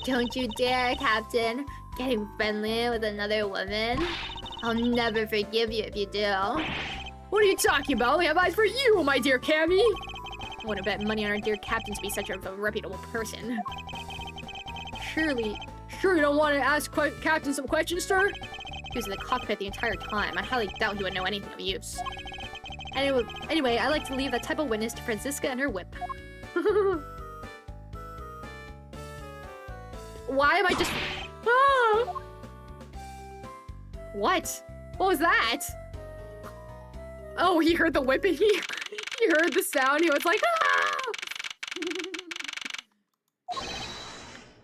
Don't you dare, Captain. Getting friendly with another woman? I'll never forgive you if you do. What are you talking about? We have eyes for you, my dear Cammy. I want to bet money on our dear captain to be such a reputable person. Surely you don't want to ask Captain some questions, sir? He was in the cockpit the entire time. I highly doubt he would know anything of use. Anyway, I like to leave that type of witness to Francisca and her whip. Why am I just... Ah! What? What was that? Oh, he heard the whip and he heard the sound. He was like, ah!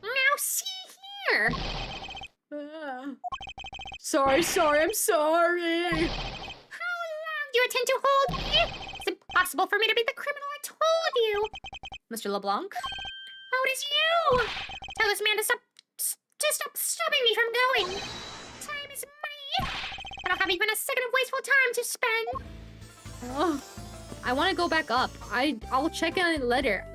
Now see here. Sorry, I'm sorry. How long do you intend to hold me? It's impossible for me to beat the criminal, I told you. Mr. LeBlanc? Oh, it is you. Tell this man to stop stopping me from going. Time is money. I don't have even a second of wasteful time to spend. Oh, I want to go back up. I'll check in later.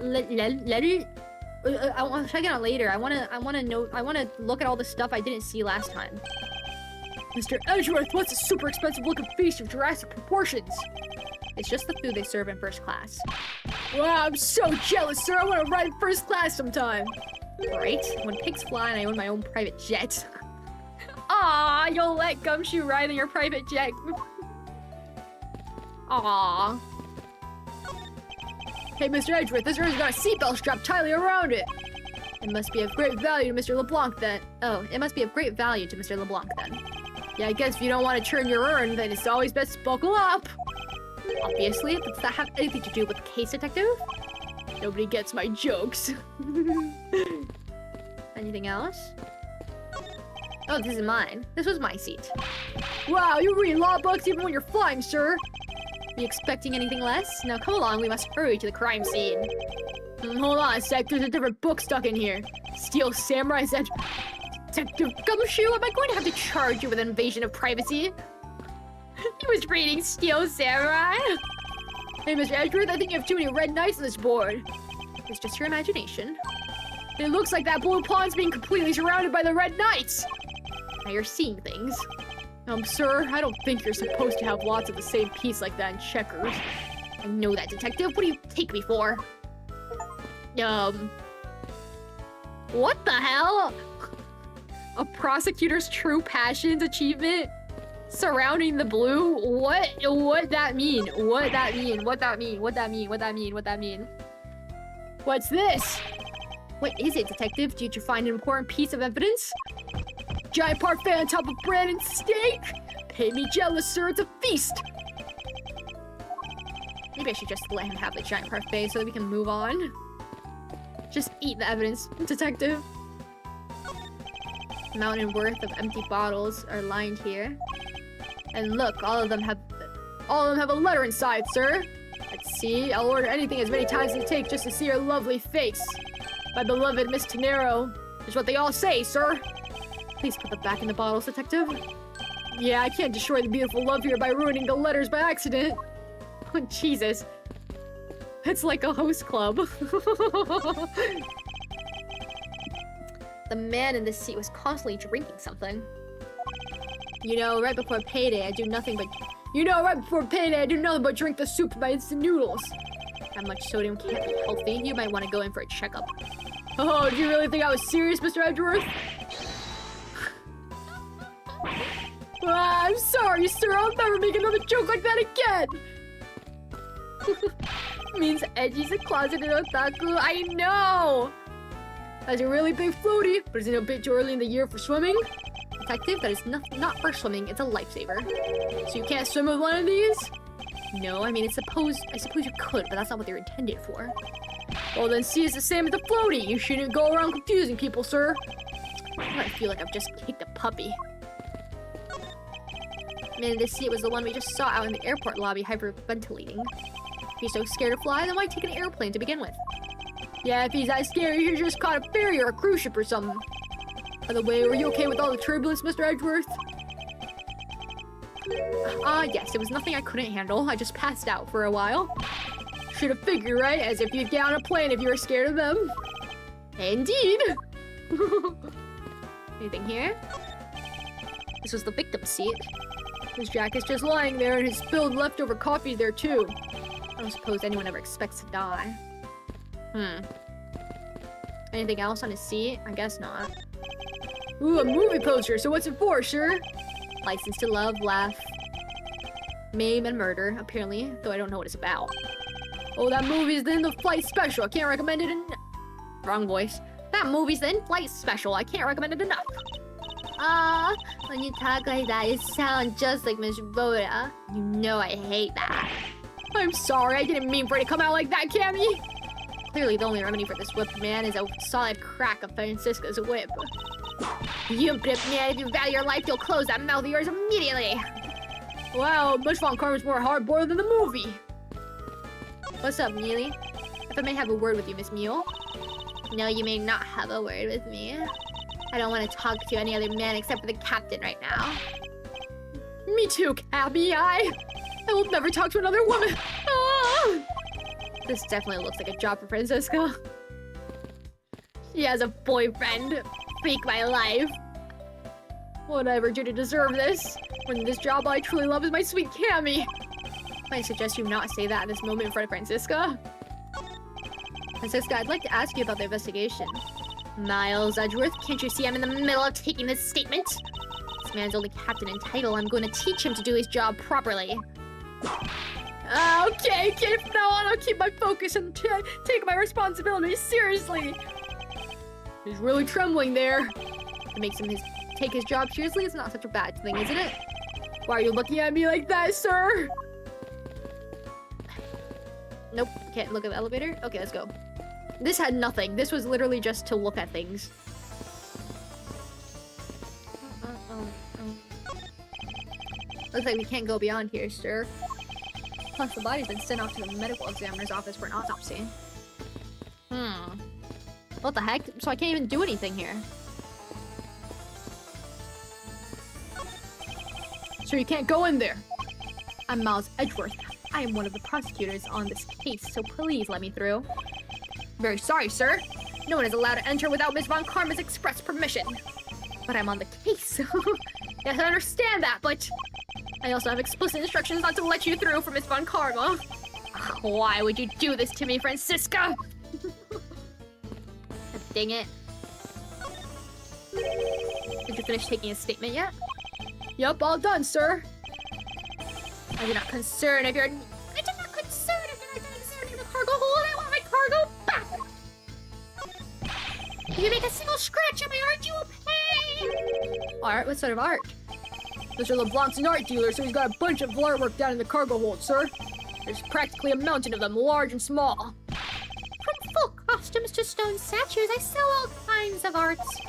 I want to check it out later. I wanna know. I wanna look at all the stuff I didn't see last time. Mr. Edgeworth, what's a super expensive looking feast of Jurassic proportions? It's just the food they serve in first class. Wow, I'm so jealous, sir. I want to ride first class sometime. Right? When pigs fly and I own my own private jet. Aw, you'll let Gumshoe ride in your private jet. Aww. Hey, Mr. Edgeworth, this room's got a seatbelt strapped tightly around it. It must be of great value to Mr. LeBlanc then. Oh, it must be of great value to Mr. LeBlanc then. Yeah, I guess if you don't want to churn your urn, then it's always best to buckle up. Obviously, does that have anything to do with the case, detective? Nobody gets my jokes. Anything else? Oh, this is mine. This was my seat. Wow, you read law books even when you're flying, sir. You expecting anything less? Now come along, we must hurry to the crime scene. Hold on a sec, there's a different book stuck in here. Steel Samurai said... Detective Gumshoe, am I going to have to charge you with an invasion of privacy? He was reading Steel Samurai. Hey, Mr. Edgeworth, I think you have too many red knights on this board. It's just your imagination. It looks like that blue pawn's being completely surrounded by the red knights. Now you're seeing things. Sir, I don't think you're supposed to have lots of the same piece like that in checkers. I know that, detective. What do you take me for? What the hell? A prosecutor's true passions achievement surrounding the blue? What that mean? What that mean? What that mean? What that mean? What that mean? What that mean? What's this? What is it, detective? Did you find an important piece of evidence? Giant parfait on top of bread and steak? Pay me jealous, sir. It's a feast. Maybe I should just let him have the giant parfait so that we can move on. Just eat the evidence, detective. Mountain worth of empty bottles are lined here. And look, all of them have a letter inside, sir. Let's see. I'll order anything as many times as it takes just to see your lovely face. My beloved Miss Tenero is what they all say, sir. Please put them back in the bottles, detective. Yeah, I can't destroy the beautiful love here by ruining the letters by accident. Oh, Jesus. It's like a host club. The man in this seat was constantly drinking something. You know, right before payday, I do nothing but drink the soup from my instant noodles. That much sodium can't be healthy. You might want to go in for a checkup. Oh, do you really think I was serious, Mr. Edgeworth? I'm sorry, sir. I'll never make another joke like that again. Means Edgy's a closeted otaku. I know. That's a really big floaty, but isn't it a bit too early in the year for swimming? Detective, that is not for swimming. It's a lifesaver. So you can't swim with one of these? No, I mean, I suppose you could, but that's not what they're intended for. Well, then see, it's the same as the floaty. You shouldn't go around confusing people, sir. I feel like I've just kicked a puppy. Man, this seat was the one we just saw out in the airport lobby hyperventilating. If he's so scared to fly, then why take an airplane to begin with? Yeah, if he's that scared, you just caught a ferry or a cruise ship or something. By the way, were you okay with all the turbulence, Mr. Edgeworth? Yes, it was nothing I couldn't handle. I just passed out for a while. Should have figured, right? As if you'd get on a plane if you were scared of them. Indeed! Anything here? This was the victim's seat. His jacket's just lying there, and his spilled leftover coffee's there too. I don't suppose anyone ever expects to die. Anything else on his seat? I guess not. Ooh, a movie poster. So what's it for, sir? License to love, laugh, maim, and murder, apparently, though I don't know what it's about. Oh, that movie's the in-flight special. I can't recommend it Wrong voice. That movie's the in-flight special. I can't recommend it enough. When you talk like that, you sound just like Miss Rhoda. You know I hate that. I'm sorry, I didn't mean for it to come out like that, Cammy. Clearly, the only remedy for this whipped man is a solid crack of Francisca's whip. You whip man, if you value your life, you'll close that mouth of yours immediately. Wow, Bush Von Karma's more hard-boiled than the movie. What's up, Mealy? If I may have a word with you, Miss Mule. No, you may not have a word with me. I don't want to talk to any other man except for the captain right now. Me too, Cabby. I will never talk to another woman. This definitely looks like a job for Francisca. She has a boyfriend. Freak my life. Whatever, did to deserve this? When this job I truly love is my sweet Cammy. I suggest you not say that in this moment in front of Francisca. Francisca, I'd like to ask you about the investigation. Miles Edgeworth, can't you see I'm in the middle of taking this statement? This man's only captain in title. I'm going to teach him to do his job properly. Okay, kid, from now on I'll keep my focus and take my responsibilities seriously. He's really trembling there. It makes him take his job seriously. It's not such a bad thing, isn't it? Why are you looking at me like that, sir? Nope, can't look at the elevator. Okay, let's go. This had nothing. This was literally just to look at things. Looks like we can't go beyond here, sir. Plus, the body's been sent off to the medical examiner's office for an autopsy. What the heck? So I can't even do anything here. So you can't go in there. I'm Miles Edgeworth. I am one of the prosecutors on this case, so please let me through. Very sorry, sir. No one is allowed to enter without Miss Von Karma's express permission. But I'm on the case. Yes, I understand that, but I also have explicit instructions not to let you through for Miss Von Karma. Why would you do this to me, Francisca? Dang it. Did you finish taking a statement yet? Yup, all done, sir. I do not concern if you're... I do not concern if you're not examining the cargo hold. I want my cargo back. If you make a single scratch on my art, you will pay. Art? What sort of art? Mr. LeBlanc's an art dealer, so he's got a bunch of artwork down in the cargo hold, sir. There's practically a mountain of them, large and small. From folk costumes to stone statues, I sell all kinds of arts.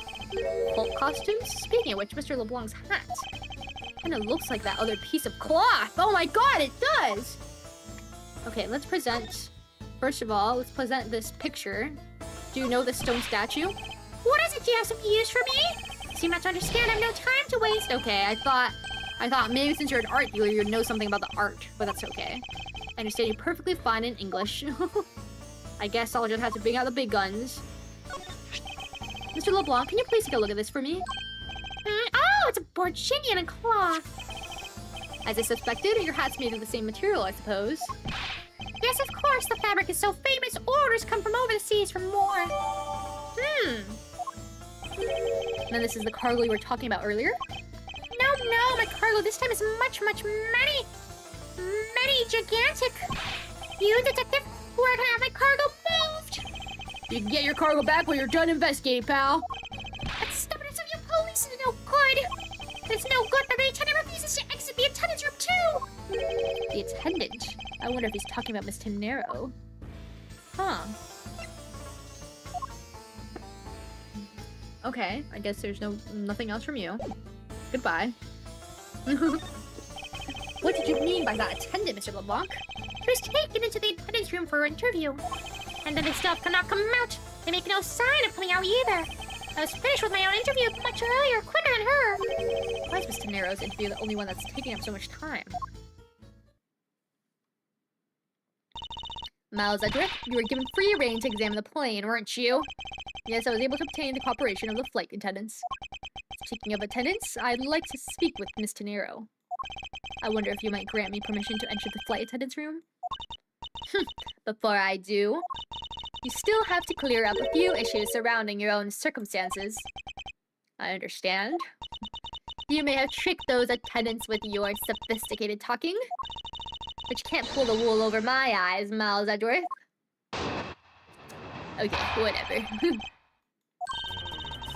Folk costumes? Speaking of which, Mr. LeBlanc's hat. Kinda looks like that other piece of cloth. Oh my god, it does! Okay, let's present... First of all, let's present this picture. Do you know the stone statue? What is it? Do you have some use for me? Seem not to understand. I have no time to waste. Okay, I thought maybe since you're an art dealer, you'd know something about the art, but that's okay. I understand you perfectly fine in English. I guess I'll just have to bring out the big guns. Mr. LeBlanc, can you please take a look at this for me? Oh, it's a Borginian cloth. As I suspected, your hat's made of the same material, I suppose. Yes, of course. The fabric is so famous. Orders come from over the seas for more. And then this is the cargo you were talking about earlier? No, my cargo this time is much, many gigantic. You, detective, where can I have my cargo moved? You can get your cargo back when you're done investigating, pal. That stubbornness of you police is no good. It's no good that the attendant refuses to exit the attendant's room too. The attendant? I wonder if he's talking about Miss Tenero. Huh. Okay, I guess there's nothing else from you. Goodbye. What did you mean by that attendant, Mr. LeBlanc? She was taken into the attendant's room for an interview. And then they still cannot come out. They make no sign of coming out either. I was finished with my own interview much earlier, quicker than her. Why is Miss Tenero's interview the only one that's taking up so much time? Miles Edgeworth, you were given free reign to examine the plane, weren't you? Yes, I was able to obtain the cooperation of the flight attendants. Speaking of attendants, I'd like to speak with Miss Tenero. I wonder if you might grant me permission to enter the flight attendant's room? Before I do, you still have to clear up a few issues surrounding your own circumstances. I understand. You may have tricked those attendants with your sophisticated talking, but you can't pull the wool over my eyes, Miles Edgeworth. Okay, whatever.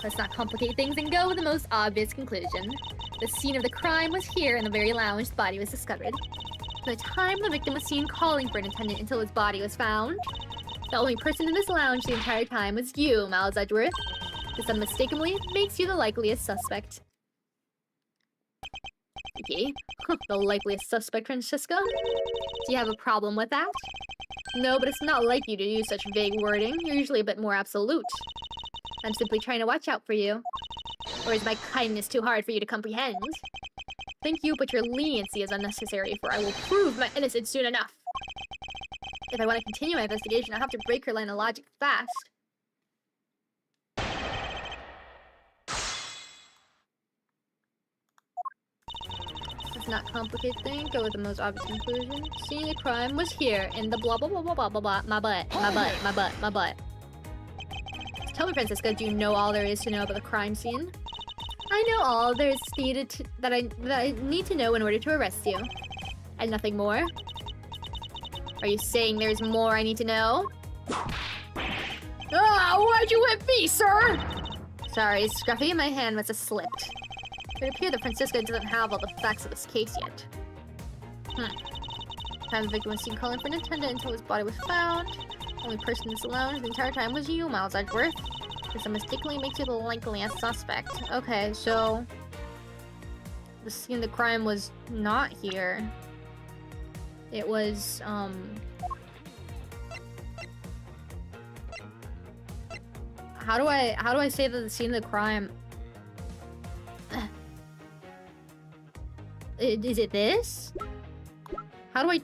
Let's not complicate things and go with the most obvious conclusion. The scene of the crime was here in the very lounge the body was discovered. From the time the victim was seen calling for an attendant until his body was found, the only person in this lounge the entire time was you, Miles Edgeworth. This unmistakably makes you the likeliest suspect. Okay, the likeliest suspect, Francisca? Do you have a problem with that? No, but it's not like you to use such vague wording. You're usually a bit more absolute. I'm simply trying to watch out for you. Or is my kindness too hard for you to comprehend? Thank you, but your leniency is unnecessary, for I will prove my innocence soon enough. If I want to continue my investigation, I'll have to break her line of logic fast. not complicate things. Go with the most obvious conclusion. Seeing the crime was here in the blah blah blah blah blah blah blah. My butt. Tell me, Francisca, do you know all there is to know about the crime scene? I know all there is that I need to know in order to arrest you. And nothing more? Are you saying there's more I need to know? Ah, why'd you whip me, sir? Sorry, Scruffy, my hand must have slipped. It appears that Francisca doesn't have all the facts of this case yet. Time the victim was seen calling for an attendant until his body was found. Only person in this lounge the entire time was you, Miles Edgeworth. This mistakenly makes you the likeliest suspect. Okay, so the scene of the crime was not here. It was, How do I say that the scene of the crime... Is it this? How do I...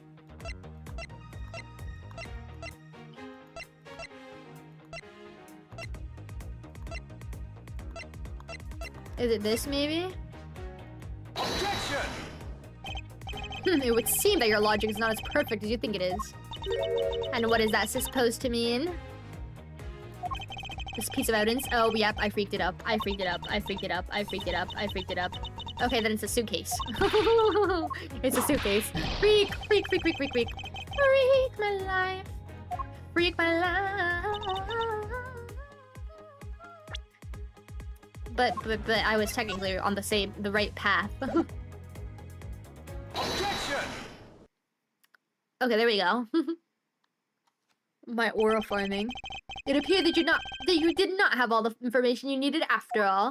Is it this, maybe? Objection! It would seem that your logic is not as perfect as you think it is. And what is that supposed to mean? This piece of evidence? Oh, yep, I freaked it up. I freaked it up. Okay, then it's a suitcase. It's a suitcase. Freak my life. Freak my life. But I was technically on the right path. Objection! Okay, there we go. My aura farming. It appeared that you did not have all the information you needed after all.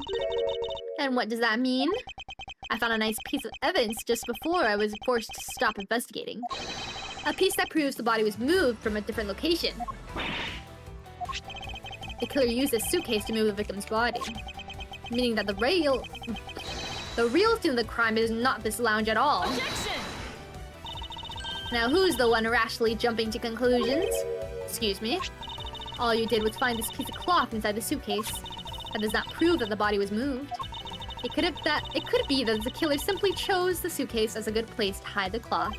And what does that mean? I found a nice piece of evidence just before I was forced to stop investigating. A piece that proves the body was moved from a different location. The killer used this suitcase to move the victim's body. Meaning that the real scene of the crime is not this lounge at all. Objection! Now who's the one rashly jumping to conclusions? Excuse me? All you did was find this piece of cloth inside the suitcase. That does not prove that the body was moved. It could be that the killer simply chose the suitcase as a good place to hide the cloth.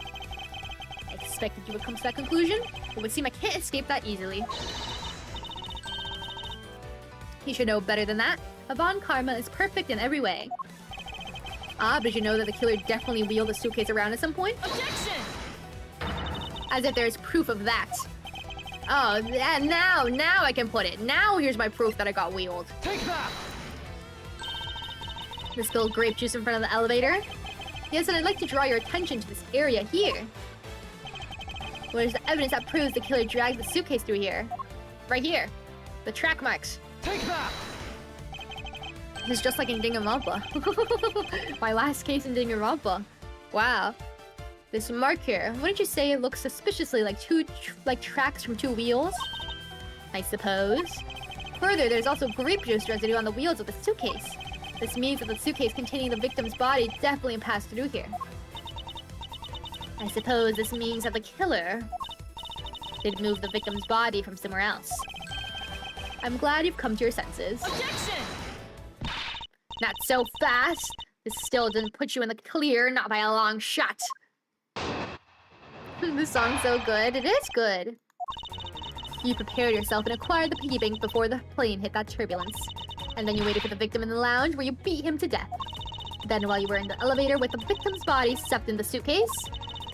I expected you would come to that conclusion. It would seem I can't escape that easily. You should know better than that. Avant Karma is perfect in every way. Ah, but you know that the killer definitely wheeled the suitcase around at some point? Objection! As if there's proof of that. Oh, yeah, now I can put it. Now here's my proof that I got wheeled. Take that! The spilled grape juice in front of the elevator. Yes, and I'd like to draw your attention to this area here. What is the evidence that proves the killer dragged the suitcase through here? Right here. The track marks. Take that! It's just like in Dingamampa. My last case in Dingamampa. Wow. This mark here, wouldn't you say it looks suspiciously like tracks from two wheels? I suppose. Further, there's also grape juice residue on the wheels of the suitcase. This means that the suitcase containing the victim's body definitely passed through here. I suppose this means that the killer did move the victim's body from somewhere else. I'm glad you've come to your senses. Objection! Not so fast! This still didn't put you in the clear, not by a long shot. This song's so good. It is good. You prepared yourself and acquired the piggy bank before the plane hit that turbulence. And then you waited for the victim in the lounge where you beat him to death. Then while you were in the elevator with the victim's body stuffed in the suitcase,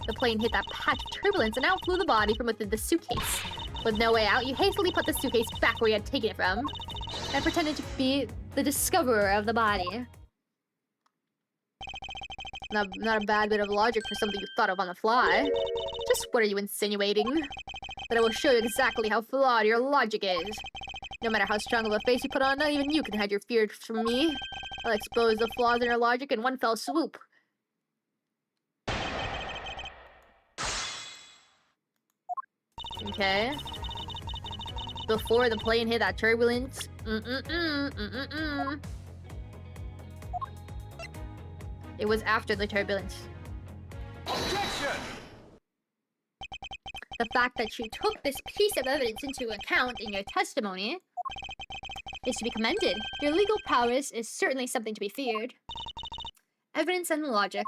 the plane hit that patch of turbulence and out flew the body from within the suitcase. With no way out, you hastily put the suitcase back where you had taken it from and pretended to be the discoverer of the body. Not a bad bit of logic for something you thought of on the fly. Just what are you insinuating? That I will show you exactly how flawed your logic is. No matter how strong of a face you put on, not even you can hide your fears from me. I'll expose the flaws in your logic in one fell swoop. Okay. Before the plane hit that turbulence. It was after the turbulence. Objection! The fact that you took this piece of evidence into account in your testimony is to be commended. Your legal prowess is certainly something to be feared. Evidence and logic.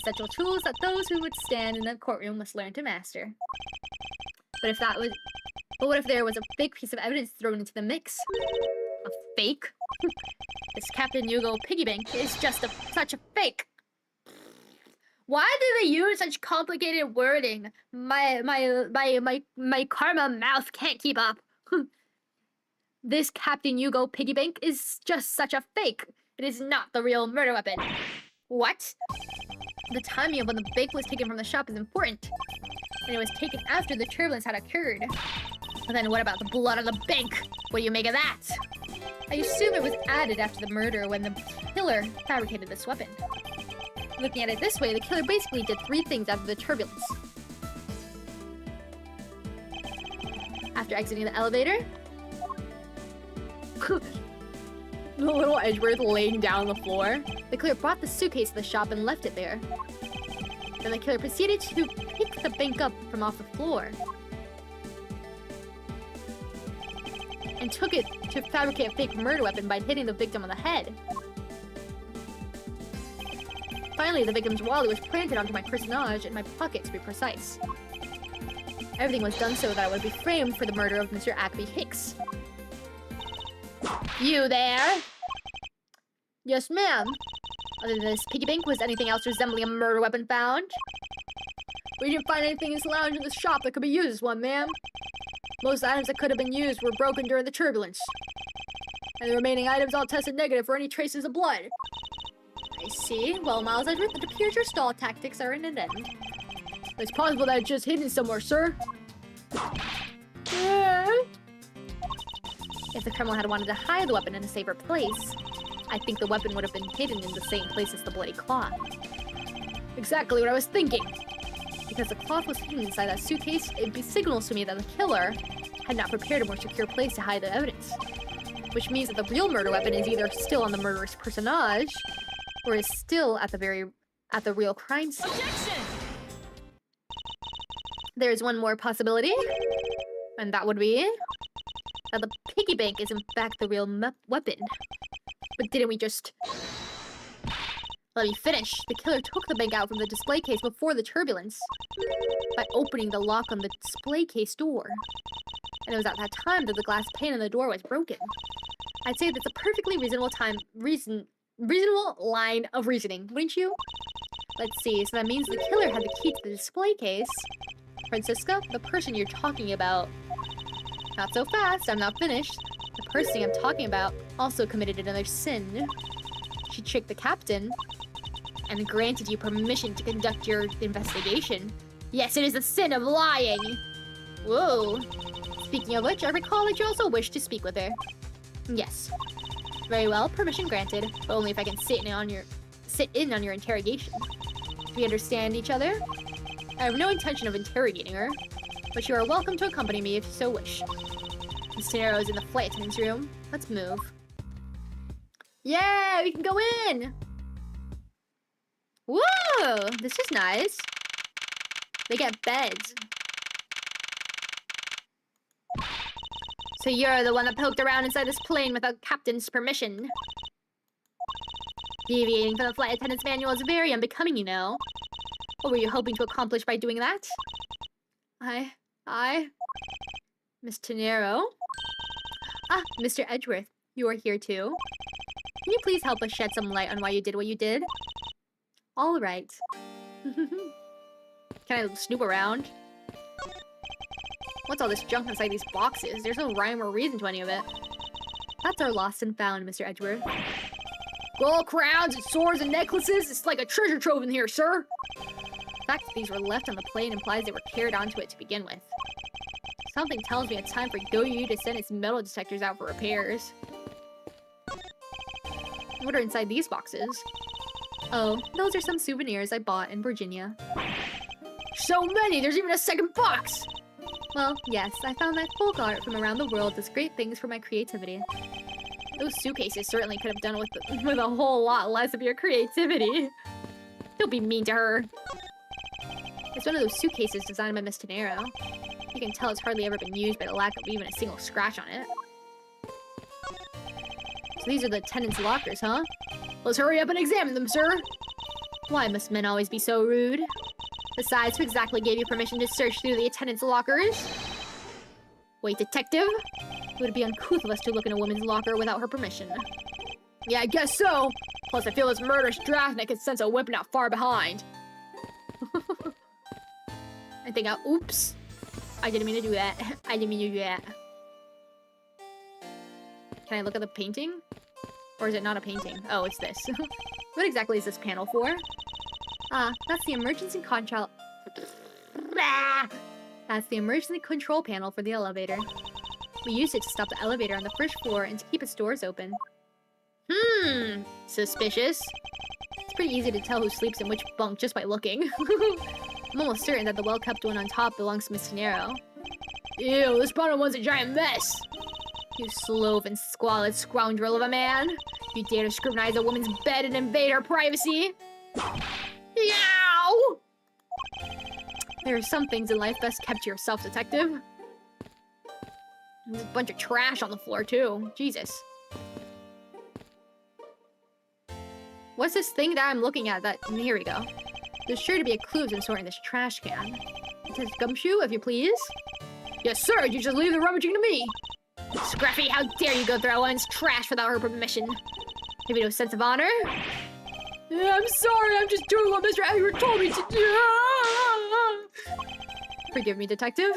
essential tools that those who would stand in the courtroom must learn to master. But what if there was a big piece of evidence thrown into the mix? A fake? This Captain Yugo piggy bank is just such a fake. Why do they use such complicated wording? My karma mouth can't keep up. This Captain Yugo piggy bank is just such a fake. It is not the real murder weapon. What? The timing of when the bank was taken from the shop is important. And it was taken after the turbulence had occurred. But then what about the blood on the bank? What do you make of that? I assume it was added after the murder when the killer fabricated this weapon. Looking at it this way, the killer basically did 3 things after the turbulence. After exiting the elevator, The little Edgeworth laying down on the floor. the killer brought the suitcase to the shop and left it there. Then the killer proceeded to pick the bank up from off the floor and took it to fabricate a fake murder weapon by hitting the victim on the head. Finally, the victim's wallet was planted onto my personage in my pocket, to be precise. Everything was done so that I would be framed for the murder of Mr. Acme Hicks. You there? Yes, ma'am. Other than this piggy bank, was anything else resembling a murder weapon found? We didn't find anything in this lounge in the shop that could be used as one, ma'am. Most items that could have been used were broken during the turbulence. And the remaining items all tested negative for any traces of blood. I see. Well, Miles Edgeworth, it appears your stall tactics are in an end. It's possible that it's just hidden somewhere, sir. If the criminal had wanted to hide the weapon in a safer place, I think the weapon would have been hidden in the same place as the bloody cloth. Exactly what I was thinking. Because the cloth was hidden inside that suitcase, it signals to me that the killer had not prepared a more secure place to hide the evidence. Which means that the real murder weapon is either still on the murderous personage, or is still at the real crime scene. Objection! There's one more possibility, and that would be that the piggy bank is in fact the real weapon. But didn't we just... Let me finish. The killer took the bank out from the display case before the turbulence by opening the lock on the display case door. And it was at that time that the glass pane on the door was broken. I'd say that's a perfectly reasonable line of reasoning, wouldn't you? Let's see, so that means the killer had the key to the display case. Francisca, the person you're talking about... Not so fast, I'm not finished. The person I'm talking about also committed another sin. She tricked the captain and granted you permission to conduct your investigation. Yes, it is the sin of lying! Whoa. Speaking of which, I recall that you also wish to speak with her. Yes. Very well, permission granted, but only if I can sit in on your interrogation. Do we understand each other? I have no intention of interrogating her, but you are welcome to accompany me if you so wish. Miss Tenero is in the flight attendant's room. Let's move. Yeah, we can go in! Whoa! This is nice. They get beds. So you're the one that poked around inside this plane without captain's permission. Deviating from the flight attendant's manual is very unbecoming, you know. What were you hoping to accomplish by doing that? Miss Tenero? Ah, Mr. Edgeworth, you are here too. Can you please help us shed some light on why you did what you did? All right. Can I snoop around? What's all this junk inside these boxes? There's no rhyme or reason to any of it. That's our lost and found, Mr. Edgeworth. Gold crowns and swords and necklaces. It's like a treasure trove in here, sir. The fact that these were left on the plane implies they were carried onto it to begin with. Something tells me it's time for Goyu to send its metal detectors out for repairs. What are inside these boxes? Oh, those are some souvenirs I bought in Virginia. So many! There's even a second box! Well, yes, I found that folk art from around the world does great things for my creativity. Those suitcases certainly could have done with a whole lot less of your creativity. Don't be mean to her. It's one of those suitcases designed by Miss Tenero. You can tell it's hardly ever been used by the lack of even a single scratch on it. So these are the tenants' lockers, huh? Let's hurry up and examine them, sir. Why must men always be so rude? Besides, who exactly gave you permission to search through the attendants' lockers? Wait, detective? It would be uncouth of us to look in a woman's locker without her permission. Yeah, I guess so. Plus, I feel this murderous draftnik could sense a whip not far behind. I think oops. I didn't mean to do that. I didn't mean to do that. Can I look at the painting? Or is it not a painting? Oh, it's this. What exactly is this panel for? Ah, that's the emergency control. That's the emergency control panel for the elevator. We use it to stop the elevator on the first floor and to keep its doors open. Suspicious. It's pretty easy to tell who sleeps in which bunk just by looking. I'm almost certain that the well-kept one on top belongs to Miss Tenero. Ew, this bottom one's a giant mess! You sloven, squalid scoundrel of a man! You dare to scrutinize a woman's bed and invade her privacy? Yow! There are some things in life best kept to yourself, detective. There's a bunch of trash on the floor, too. Jesus. What's this thing that I'm looking at that... Here we go. There's sure to be a clue of some sort in this trash can. It says gumshoe, if you please. Yes, sir. You just leave the rummaging to me. Scruffy, how dare you go through a woman's trash without her permission? Have you no sense of honor? Yeah, I'm sorry. I'm just doing what Mr. Edgeworth told me to do. Forgive me, detective.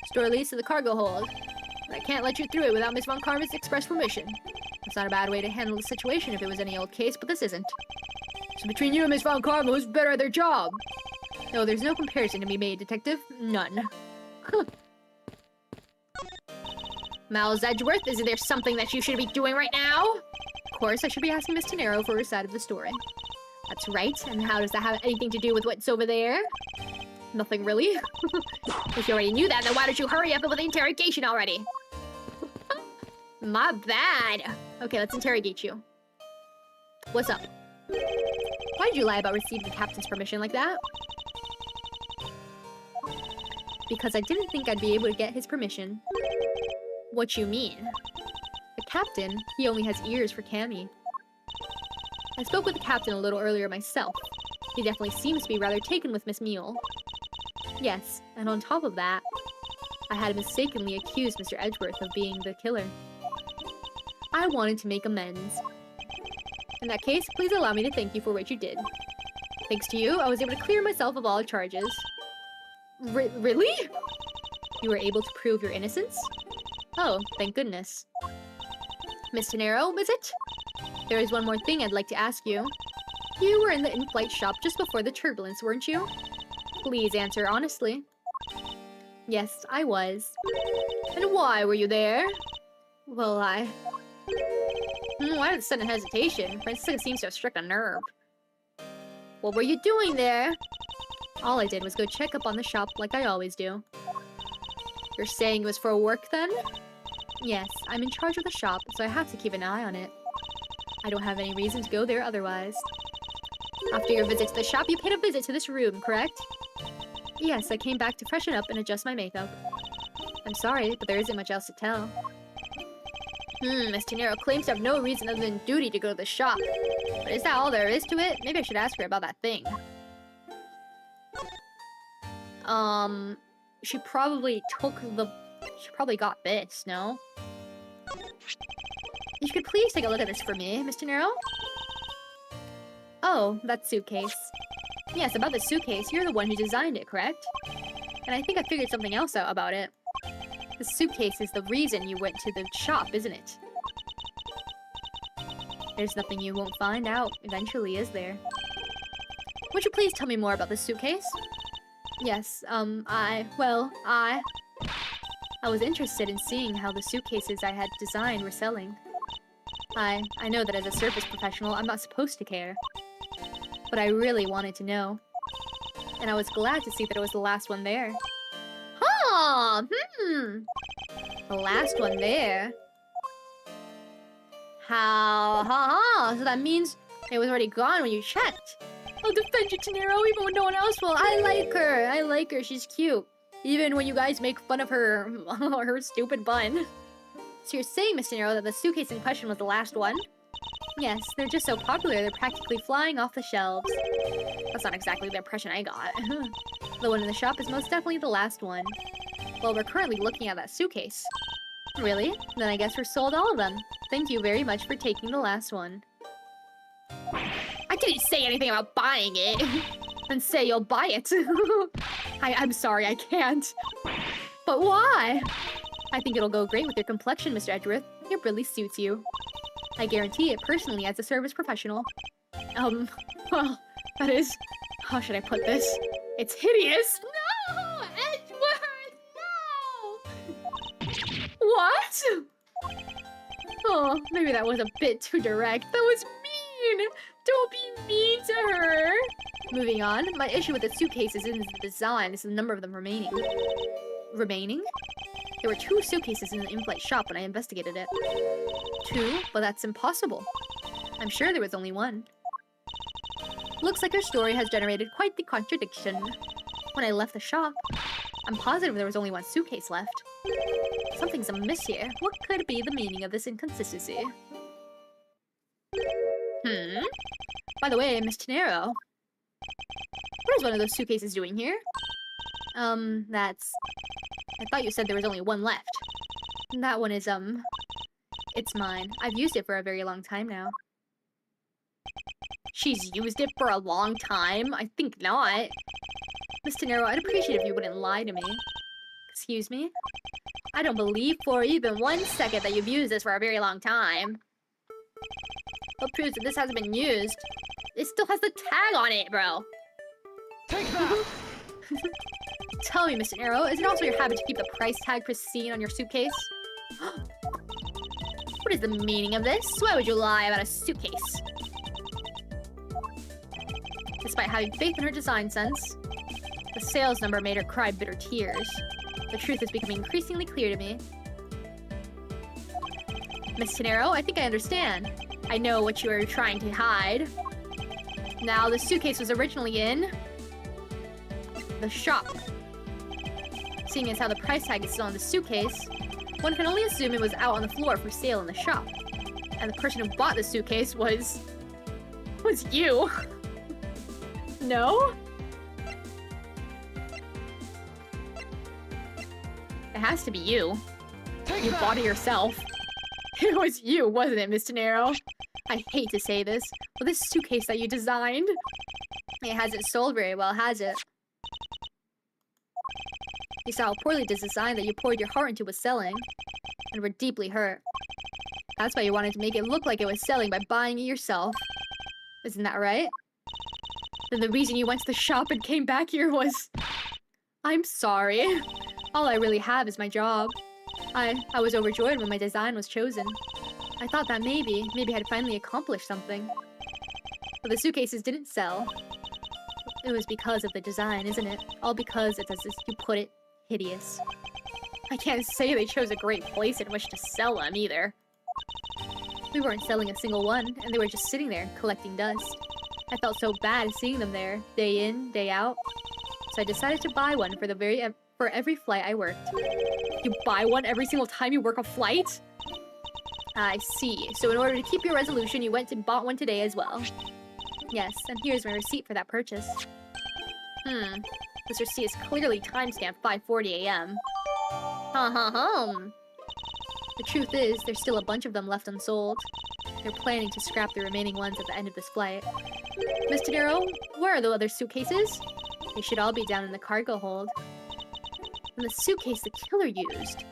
Store leads to the cargo hold. But I can't let you through it without Miss Von Karma's express permission. That's not a bad way to handle the situation if it was any old case, but this isn't. So between you and Miss Von Karma, who's better at their job? No, there's no comparison to be made, detective. None. Miles Edgeworth, is there something that you should be doing right now? Of course, I should be asking Miss Tenero for her side of the story. That's right, and how does that have anything to do with what's over there? Nothing really. If you already knew that, then why don't you hurry up with the interrogation already? My bad. Okay, let's interrogate you. What's up? Why did you lie about receiving the captain's permission like that? Because I didn't think I'd be able to get his permission. What you mean? The captain, he only has ears for Cammy. I spoke with the captain a little earlier myself. He definitely seems to be rather taken with Miss Mule. Yes, and on top of that, I had mistakenly accused Mr. Edgeworth of being the killer. I wanted to make amends. In that case, please allow me to thank you for what you did. Thanks to you, I was able to clear myself of all charges. Really? You were able to prove your innocence? Oh, thank goodness. Miss Tenero, is it? There is one more thing I'd like to ask you. You were in the in-flight shop just before the turbulence, weren't you? Please answer honestly. Yes, I was. And why were you there? Well, why the sudden hesitation? Francisca seems to have struck a nerve. What were you doing there? All I did was go check up on the shop like I always do. You're saying it was for work then? Yes, I'm in charge of the shop, so I have to keep an eye on it. I don't have any reason to go there otherwise. After your visit to the shop, you paid a visit to this room, correct? Yes, I came back to freshen up and adjust my makeup. I'm sorry, but there isn't much else to tell. Miss Tenero claims to have no reason other than duty to go to the shop. But is that all there is to it? Maybe I should ask her about that thing. She probably got this, no? If you could please take a look at this for me, Miss Tenero? Oh, that suitcase. Yes, about the suitcase, you're the one who designed it, correct? And I think I figured something else out about it. The suitcase is the reason you went to the shop, isn't it? There's nothing you won't find out eventually, is there? Would you please tell me more about the suitcase? Yes, I was interested in seeing how the suitcases I had designed were selling. I know that as a service professional, I'm not supposed to care. But I really wanted to know. And I was glad to see that it was the last one there. Huh, the last one there. So that means it was already gone when you checked. I'll defend you, Tenero, even when no one else will. I like her, she's cute. Even when you guys make fun of her, her stupid bun. So you're saying, Miss Tenero, that the suitcase in question was the last one? Yes, they're just so popular, they're practically flying off the shelves. That's not exactly the impression I got. The one in the shop is most definitely the last one. Well, we're currently looking at that suitcase. Really? Then I guess we're sold all of them. Thank you very much for taking the last one. I didn't say anything about buying it. Then say you'll buy it. I'm sorry, I can't. But why? I think it'll go great with your complexion, Mr. Edgeworth. It really suits you. I guarantee it personally as a service professional. Well, that is... How should I put this? It's hideous! No! Edgeworth! No! What? Oh, maybe that was a bit too direct. That was mean! Don't be mean to her! Moving on, my issue with the suitcases isn't the design, it's the number of them remaining. Remaining? There were 2 suitcases in the in-flight shop when I investigated it. 2? But that's impossible. I'm sure there was only 1. Looks like her story has generated quite the contradiction. When I left the shop, I'm positive there was only 1 suitcase left. Something's amiss here. What could be the meaning of this inconsistency? By the way, Miss Tenero. What is one of those suitcases doing here? That's... I thought you said there was only 1 left. That one is, it's mine. I've used it for a very long time now. She's used it for a long time? I think not. Miss Tenero, I'd appreciate if you wouldn't lie to me. Excuse me? I don't believe for even 1 second that you've used this for a very long time. What proves that this hasn't been used? It still has the tag on it, bro. Take that! Tell me, Mr. Arrow, is it also your habit to keep the price tag pristine on your suitcase? What is the meaning of this? Why would you lie about a suitcase? Despite having faith in her design sense, the sales number made her cry bitter tears. The truth is becoming increasingly clear to me. Miss Tenero, I think I understand. I know what you are trying to hide. Now, the suitcase was originally in... the shop. Seeing as how the price tag is still on the suitcase, one can only assume it was out on the floor for sale in the shop. And the person who bought the suitcase was you. No? It has to be you. Take You that! bought it yourself. It was you, wasn't it, Miss Tenero? I hate to say this, but this suitcase that you designed, it hasn't sold very well, has it? You saw how poorly this design that you poured your heart into was selling, and were deeply hurt. That's why you wanted to make it look like it was selling by buying it yourself. Isn't that right? Then the reason you went to the shop and came back here was... I'm sorry. All I really have is my job. I was overjoyed when my design was chosen. I thought that maybe I'd finally accomplished something. But the suitcases didn't sell. It was because of the design, isn't it? All because it's, as you put it, hideous. I can't say they chose a great place in which to sell them, either. We weren't selling a single one, and they were just sitting there, collecting dust. I felt so bad seeing them there, day in, day out. So I decided to buy one for every flight I worked. You buy one every single time you work a flight? I see. So in order to keep your resolution, you went and bought one today as well. Yes, and here's my receipt for that purchase. This receipt is clearly timestamped 5:40 a.m. The truth is, there's still a bunch of them left unsold. They're planning to scrap the remaining ones at the end of this flight. Miss Tenero, where are the other suitcases? They should all be down in the cargo hold. And the suitcase the killer used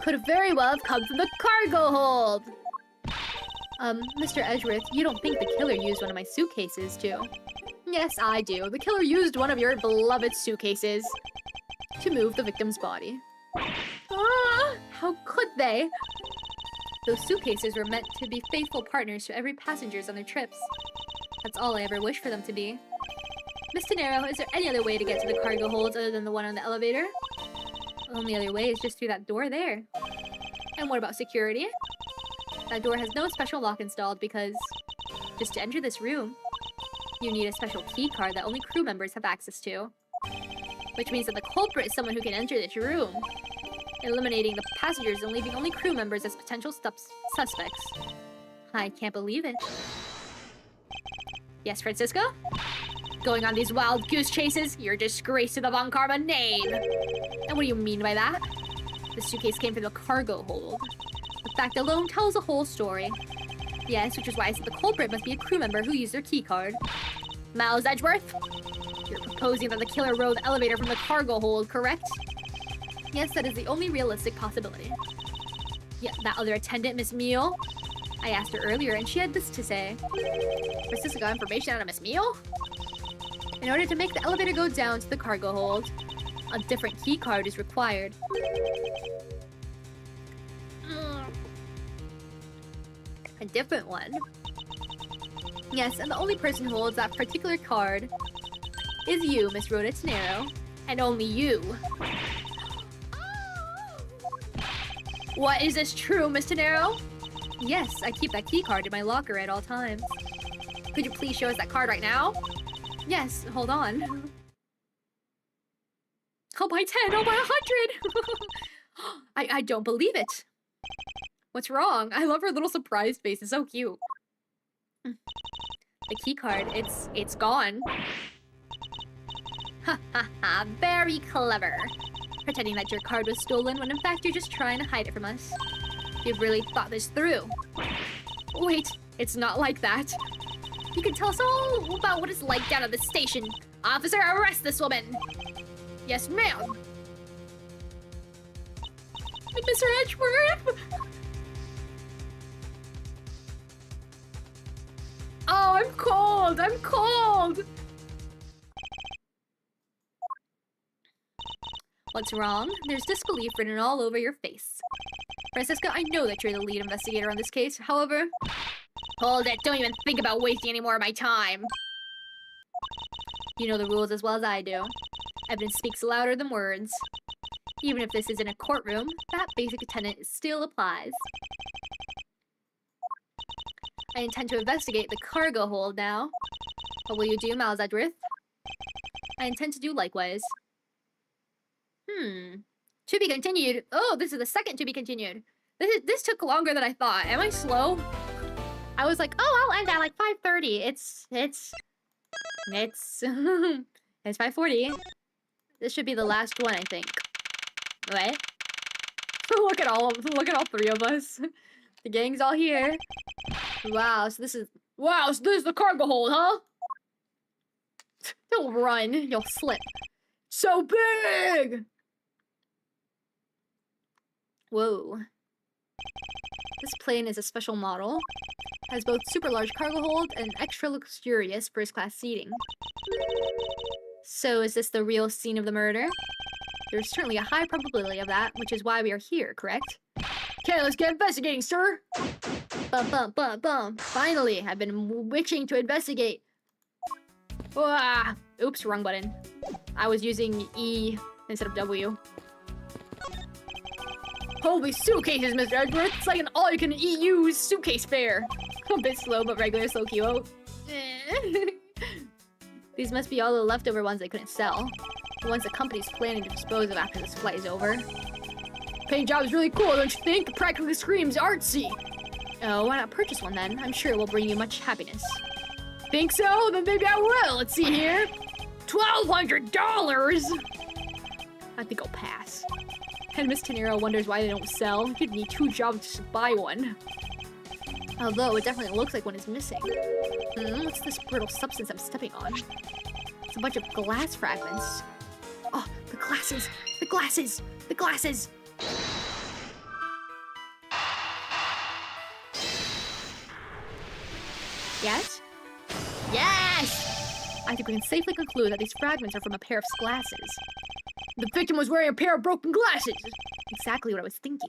could very well have come from the cargo hold! Mr. Edgeworth, you don't think the killer used one of my suitcases, too? Yes, I do. The killer used one of your beloved suitcases to move the victim's body. How could they? Those suitcases were meant to be faithful partners to every passengers on their trips. That's all I ever wished for them to be. Miss Tenero, is there any other way to get to the cargo holds other than the one on the elevator? The only other way is just through that door there. And what about security? That door has no special lock installed because just to enter this room, you need a special key card that only crew members have access to. Which means that the culprit is someone who can enter this room, eliminating the passengers and leaving only crew members as potential suspects. I can't believe it. Yes, Francisco? Going on these wild goose chases? You're a disgrace to the Von Karma name. And what do you mean by that? The suitcase came from the cargo hold. The fact alone tells the whole story. Yes, which is why I said the culprit must be a crew member who used their key card. Miles Edgeworth? You're proposing that the killer rode the elevator from the cargo hold, correct? Yes, that is the only realistic possibility. Yeah, that other attendant, Miss Meal? I asked her earlier and she had this to say. Francisco got information out of Miss Meal? In order to make the elevator go down to the cargo hold, a different key card is required. A different one? Yes, and the only person who holds that particular card is you, Miss Rhoda Tenero. And only you. What, is this true, Miss Tenero? Yes, I keep that key card in my locker at all times. Could you please show us that card right now? Yes, hold on. Oh, by 10, oh, by 100! I don't believe it. What's wrong? I love her little surprised face, it's so cute. The key card, it's gone. Ha ha ha, very clever. Pretending that your card was stolen when in fact you're just trying to hide it from us. You've really thought this through. Wait, it's not like that. You can tell us all about what it's like down at the station. Officer, arrest this woman! Yes, ma'am! Mr. Edgeworth! Oh, I'm cold! I'm cold! What's wrong? There's disbelief written all over your face. Francisca, I know that you're the lead investigator on this case. However... Hold it! Don't even think about wasting any more of my time! You know the rules as well as I do. Evidence speaks louder than words. Even if this is in a courtroom, that basic tenet still applies. I intend to investigate the cargo hold now. What will you do, Miles Edgeworth? I intend to do likewise. To be continued. Oh, this is the second to be continued. This took longer than I thought. Am I slow? I was like, oh, I'll end at like 5:30. It's 5:40. This should be the last one, I think. What? Look at all three of us. The gang's all here. Wow, so this is the cargo hold, huh? Don't run, you'll slip. So big! Whoa. This plane is a special model. Has both super large cargo hold and extra luxurious first class seating. So is this the real scene of the murder? There's certainly a high probability of that, which is why we are here, correct? Okay, let's get investigating, sir! Bum bum bum bum. Finally, I've been wishing to investigate. Ah, oops, wrong button. I was using E instead of W. Holy suitcases, Mr. Edgeworth! It's like an all-you-can-eat-use suitcase fair. A bit slow, but regular slow kilo. These must be all the leftover ones they couldn't sell. The ones the company's planning to dispose of after this flight is over. Paint job is really cool, don't you think? It practically screams artsy. Oh, why not purchase one then? I'm sure it will bring you much happiness. Think so? Then maybe I will. Let's see here. $1,200! I think I'll pass. And Miss Tenero wonders why they don't sell. You'd need 2 jobs just to buy one. Although it definitely looks like one is missing. What's this brittle substance I'm stepping on? It's a bunch of glass fragments. Oh, the glasses! The glasses! The glasses! Yes? Yes! I think we can safely conclude that these fragments are from a pair of glasses. The victim was wearing a pair of broken glasses! Exactly what I was thinking.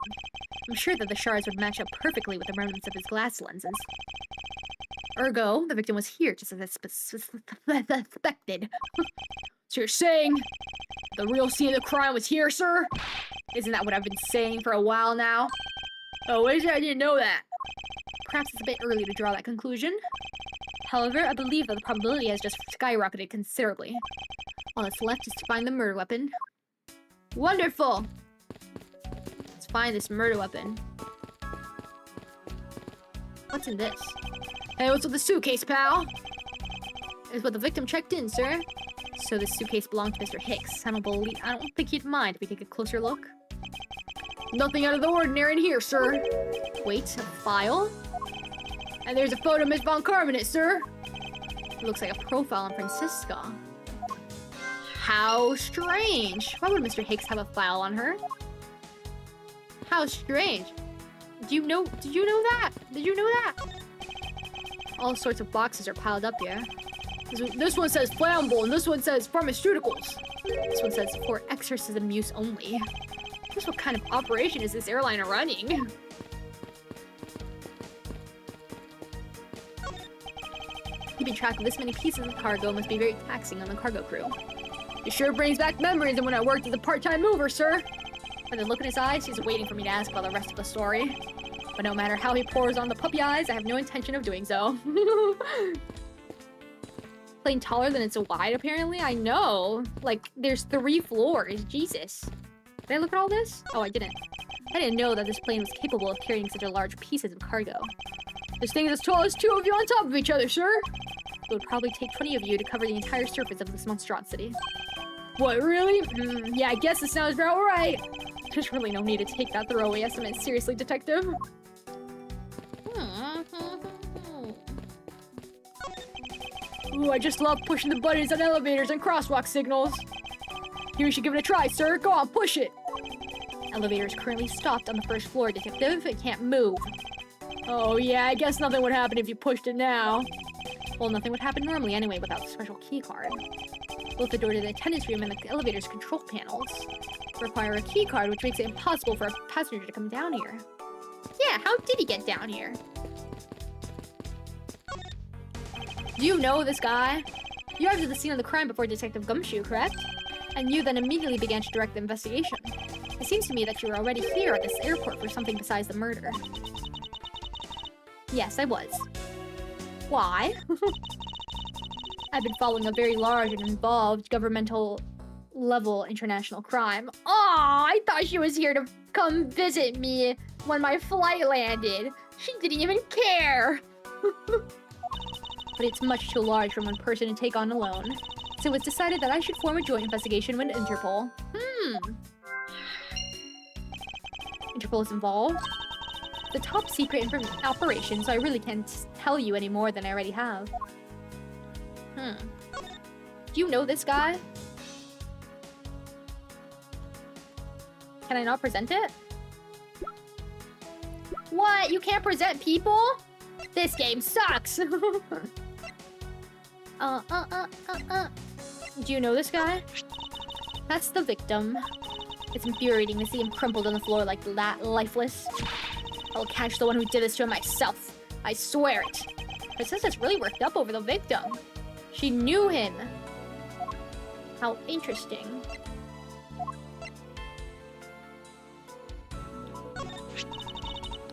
I'm sure that the shards would match up perfectly with the remnants of his glass lenses. Ergo, the victim was here just as suspected. So you're saying the real scene of the crime was here, sir? Isn't that what I've been saying for a while now? Oh, is it? I didn't know that. Perhaps it's a bit early to draw that conclusion. However, I believe that the probability has just skyrocketed considerably. All that's left is to find the murder weapon. Wonderful! Let's find this murder weapon. What's in this? Hey, what's with the suitcase, pal? Is what the victim checked in, sir. So this suitcase belonged to Mr. Hicks. I don't think he'd mind if we take a closer look. Nothing out of the ordinary in here, sir. Wait, a file? And there's a photo of Miss Von Carmen in it, sir. It looks like a profile on Francisca. How strange. Why would Mr. Hicks have a file on her? How strange. Did you know that? Did you know that? All sorts of boxes are piled up here. This one says flammable, and this one says pharmaceuticals. This one says for exorcism use only. Just what kind of operation is this airline running? Keeping track of this many pieces of cargo must be very taxing on the cargo crew. It sure brings back memories of when I worked as a part-time mover, sir. With a look in his eyes, he's waiting for me to ask about the rest of the story. But no matter how he pours on the puppy eyes, I have no intention of doing so. Plane taller than it's wide, apparently? I know. Like, there's 3 floors. Jesus. Did I look at all this? Oh, I didn't. I didn't know that this plane was capable of carrying such a large pieces of cargo. This thing is as tall as 2 of you on top of each other, sir. It would probably take 20 of you to cover the entire surface of this monstrosity. What, really? Yeah, I guess it sounds about right. There's really no need to take that throwaway estimate seriously, detective. Ooh, I just love pushing the buttons on elevators and crosswalk signals. You should give it a try, sir. Go on, push it. Elevator is currently stopped on the 1st floor, detective. It can't move. Oh yeah, I guess nothing would happen if you pushed it now. Well, nothing would happen normally anyway without the special key card. Both the door to the attendance room and the elevator's control panels require a key card, which makes it impossible for a passenger to come down here. Yeah, how did he get down here? Do you know this guy? You arrived at the scene of the crime before Detective Gumshoe, correct? And you then immediately began to direct the investigation. It seems to me that you were already here at this airport for something besides the murder. Yes, I was. Why? I've been following a very large and involved governmental level international crime. Aw, I thought she was here to come visit me when my flight landed. She didn't even care. But it's much too large for one person to take on alone. So it was decided that I should form a joint investigation with Interpol. Interpol is involved? The top secret operation, so I really can't tell you any more than I already have. Do you know this guy? Can I not present it? What? You can't present people? This game sucks! Do you know this guy? That's the victim. It's infuriating to see him crumpled on the floor like that, lifeless. I'll catch the one who did this to him myself. I swear it. Princess really worked up over the victim. She knew him. How interesting.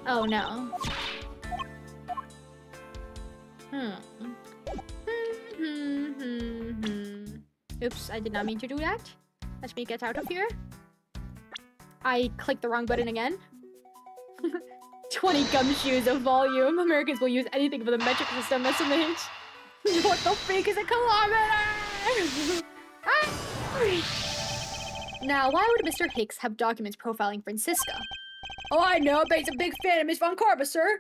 Oh no. Oops, I did not mean to do that. Let me get out of here. I clicked the wrong button again. 20 gumshoes of volume. Americans will use anything for the metric system estimate. What the freak is a kilometer? Now, why would Mr. Hicks have documents profiling Francisca? Oh, I know, but he's a big fan of Miss Von Carmen, sir.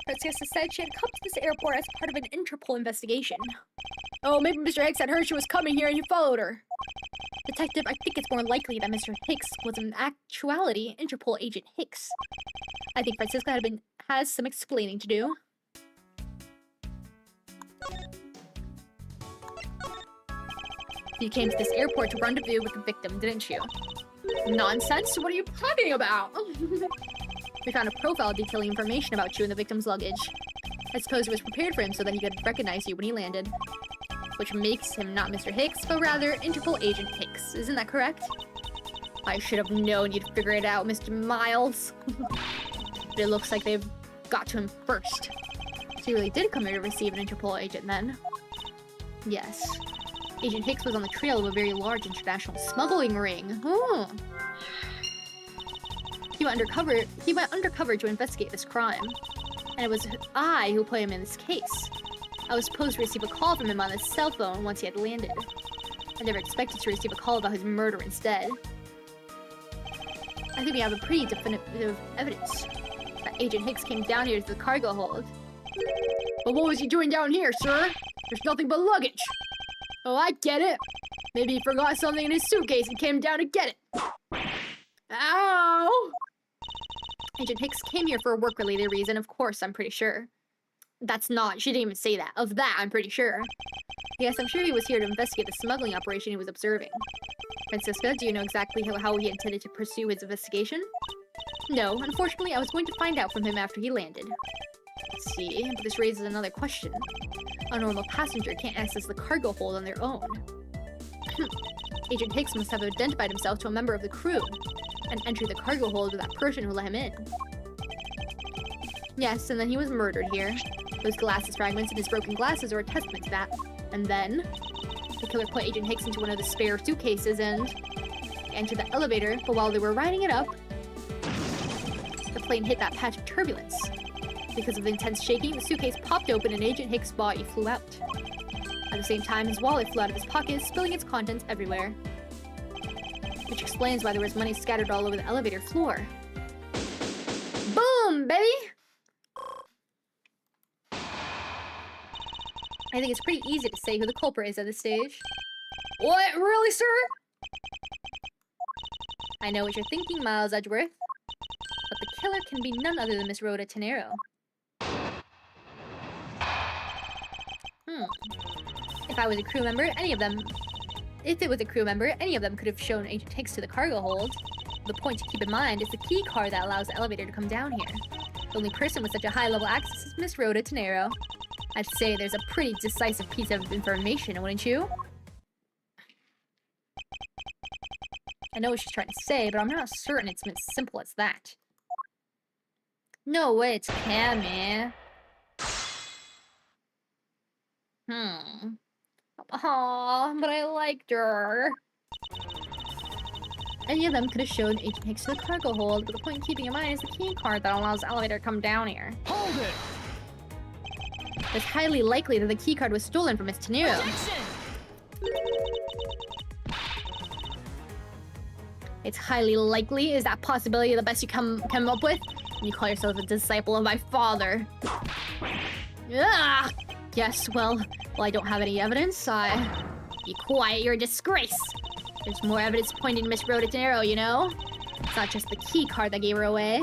Francisca said she had come to this airport as part of an Interpol investigation. Oh, maybe Mr. Hicks had heard she was coming here and he followed her. Detective, I think it's more likely that Mr. Hicks was in actuality Interpol agent Hicks. I think Francisca has some explaining to do. You came to this airport to rendezvous with the victim, didn't you? Nonsense? What are you talking about? We found a profile detailing information about you in the victim's luggage. I suppose it was prepared for him so that he could recognize you when he landed. Which makes him not Mr. Hicks, but rather Interpol agent Hicks. Isn't that correct? I should have known you'd figure it out, Mr. Miles. But it looks like they've got to him first. So he really did come here to receive an Interpol agent then. Yes. Agent Hicks was on the trail of a very large international smuggling ring. Oh. He went undercover to investigate this crime. And it was I who put him in this case. I was supposed to receive a call from him on his cell phone once he had landed. I never expected to receive a call about his murder instead. I think we have a pretty definitive evidence that Agent Hicks came down here to the cargo hold. But what was he doing down here, sir? There's nothing but luggage. Oh, I get it. Maybe he forgot something in his suitcase and came down to get it. Ow! Agent Hicks came here for a work-related reason, of course, I'm pretty sure. That's not, she didn't even say that. Of that, I'm pretty sure. Yes, I'm sure he was here to investigate the smuggling operation he was observing. Francisca, do you know exactly how he intended to pursue his investigation? No, unfortunately, I was going to find out from him after he landed. Let's see, but this raises another question. A normal passenger can't access the cargo hold on their own. Agent Hicks must have identified himself to a member of the crew and entered the cargo hold with that person who let him in. Yes, and then he was murdered here. Those glasses fragments and his broken glasses are a testament to that. And then, the killer put Agent Hicks into one of the spare suitcases and entered the elevator, but while they were riding it up, the plane hit that patch of turbulence. Because of the intense shaking, the suitcase popped open and Agent Hicks' body flew out. At the same time, his wallet flew out of his pocket, spilling its contents everywhere. Which explains why there was money scattered all over the elevator floor. Boom, baby! I think it's pretty easy to say who the culprit is at this stage. What? Really, sir? I know what you're thinking, Miles Edgeworth. But the killer can be none other than Miss Rhoda Tenero. If it was a crew member, any of them could have shown Agent Hicks to the cargo hold. The point to keep in mind is the key card that allows the elevator to come down here. The only person with such a high-level access is Miss Rhoda Tenero. I'd say there's a pretty decisive piece of information, wouldn't you? I know what she's trying to say, but I'm not certain it's as simple as that. No way, it's Cammy. Aw, but I liked her. Any of them could have shown Agent Hicks to the cargo hold, but the point in keeping in mind is the key card that allows the elevator to come down here. Hold it! It's highly likely that the key card was stolen from Miss Tenero. It's highly likely? Is that possibility the best you come up with? You call yourself a disciple of my father. Ah! Yes, well, I don't have any evidence. Be quiet, you're a disgrace. There's more evidence pointing to Miss Rhoda Tenero, you know? It's not just the key card that gave her away.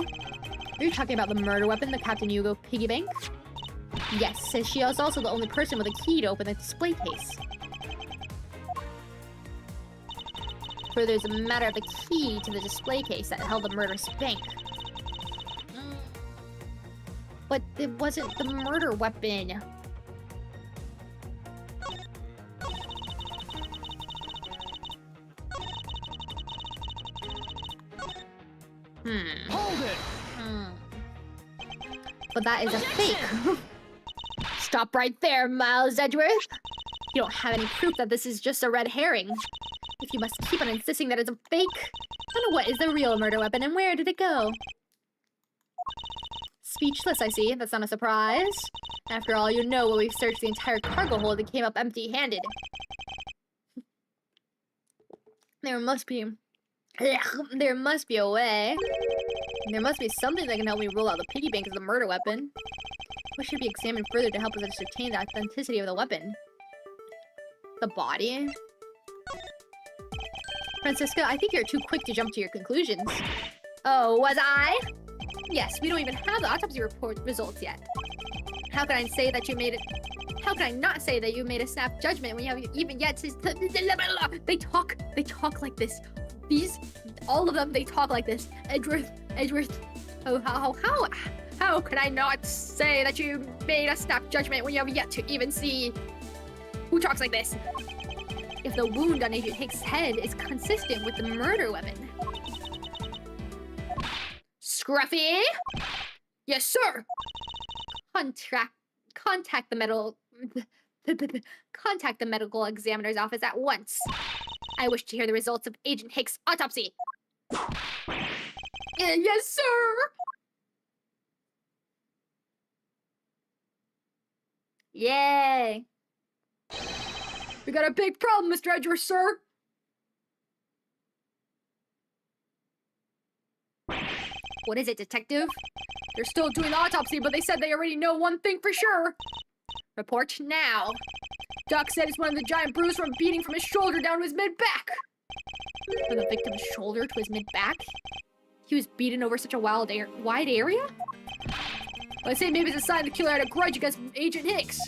Are you talking about the murder weapon, the Captain Hugo piggy bank? Yes, says she is also the only person with a key to open the display case. Further, there's a matter of the key to the display case that held the murderous bank. But it wasn't the murder weapon. Hold it! But that is a fake. Stop right there, Miles Edgeworth. You don't have any proof that this is just a red herring. If you must keep on insisting that it's a fake, then what is the real murder weapon and where did it go? Speechless, I see. That's not a surprise. After all, you know when we've searched the entire cargo hold and came up empty-handed. There must be a way. There must be something that can help me rule out the piggy bank as the murder weapon. What should be examined further to help us ascertain the authenticity of the weapon? The body? Francisca, I think you're too quick to jump to your conclusions. Oh, was I? Yes, we don't even have the autopsy report results yet. How can I say that you made it? How can I not say that you made a snap judgment when you haven't even yet to... They talk like this. All of them, they talk like this. Edgeworth. Oh, how could I not say that you made a snap judgment when you have yet to even see who talks like this? If the wound on Agent Hicks' head is consistent with the murder weapon. Scruffy? Yes, sir. Contact the medical examiner's office at once. I wish to hear the results of Agent Hicks' autopsy. Yes, sir. Yay! We got a big problem, Mr. Edgeworth, sir. What is it, detective? They're still doing the autopsy, but they said they already know one thing for sure. Report now. Doc said it's one of the giant bruises from beating from his shoulder down to his mid-back. From the victim's shoulder to his mid-back? He was beaten over such a wide area? Well, I say maybe it's a sign the killer had a grudge against Agent Hicks.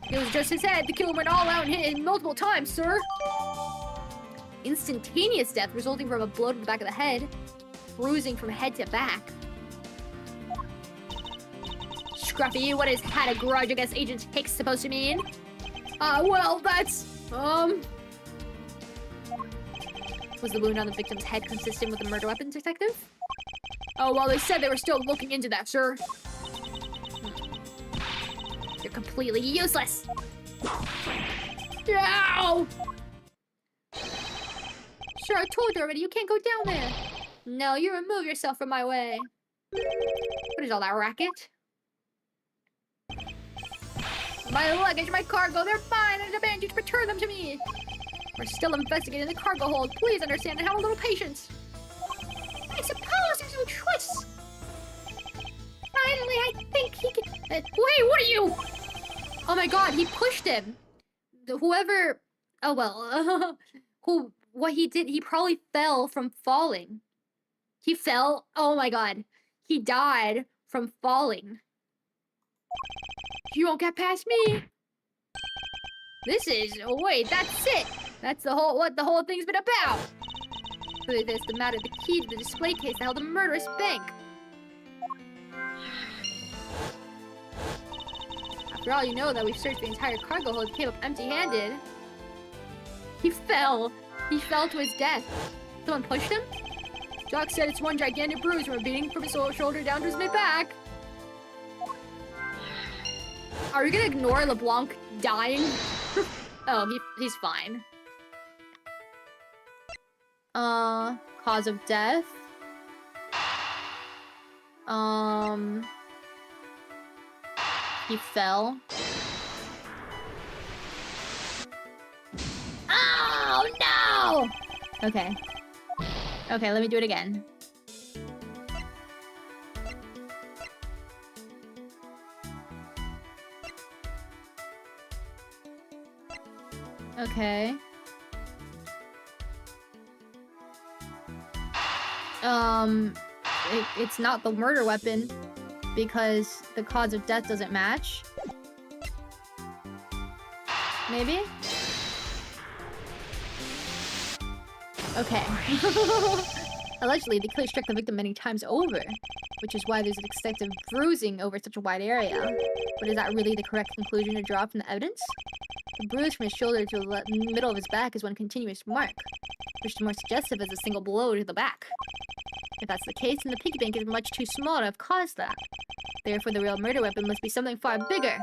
It was just his head. The killer went all out and hit him multiple times, sir. Instantaneous death resulting from a blow to the back of the head. Bruising from head to back. Scruffy, what is had a grudge against Agent Hicks supposed to mean? Well, that's, Was the wound on the victim's head consistent with the murder weapon, detective? Oh, well, they said they were still looking into that, sir. You're completely useless. Ow! Sure, I told you already, you can't go down there. No, you remove yourself from my way. What is all that racket? My luggage, my cargo, they're mine. I demand you to return them to me. We're still investigating the cargo hold. Please understand and have a little patience. I suppose there's no choice. Finally, I think he can... Wait, what are you? Oh my god, he pushed him. Whoever... Oh well. What he did, he probably fell from falling. He fell... Oh my god. He died from falling. You won't get past me. This is... Oh wait, that's it. That's the whole... What the whole thing's been about. There's the matter, the key to the display case that held the murderous bank. After all, you know that we've searched the entire cargo hold and came up empty-handed. He fell. He fell to his death. Someone pushed him? Doc said it's one gigantic bruise from a beating from his shoulder down to his mid-back. Are we gonna ignore LeBlanc dying? Oh, he's fine. Cause of death? He fell. Oh, no! Okay. Okay, let me do it again. Okay. It's not the murder weapon because the cause of death doesn't match. Maybe? Okay. Allegedly, the killer struck the victim many times over, which is why there's an extensive bruising over such a wide area. But is that really the correct conclusion to draw from the evidence? The bruise from his shoulder to the middle of his back is one continuous mark, which is more suggestive as a single blow to the back. If that's the case, then the piggy bank is much too small to have caused that. Therefore, the real murder weapon must be something far bigger.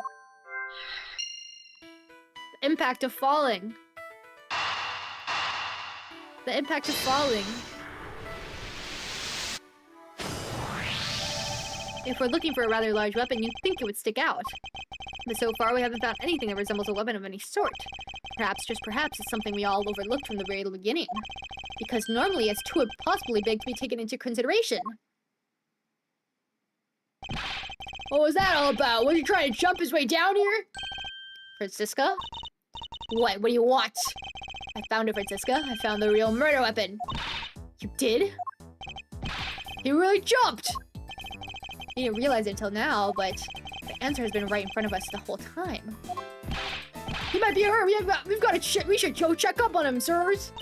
The impact of falling. The impact of falling. If we're looking for a rather large weapon, you'd think it would stick out. But so far, we haven't found anything that resembles a weapon of any sort. Perhaps, just perhaps, it's something we all overlooked from the very beginning. Because normally it's too impossibly big to be taken into consideration. What was that all about? Was he trying to jump his way down here? Francisca? What do you want? I found it, Francisca. I found the real murder weapon. You did? He really jumped! You didn't realize it until now, but the answer has been right in front of us the whole time. He might be hurt. We should go check up on him, sirs.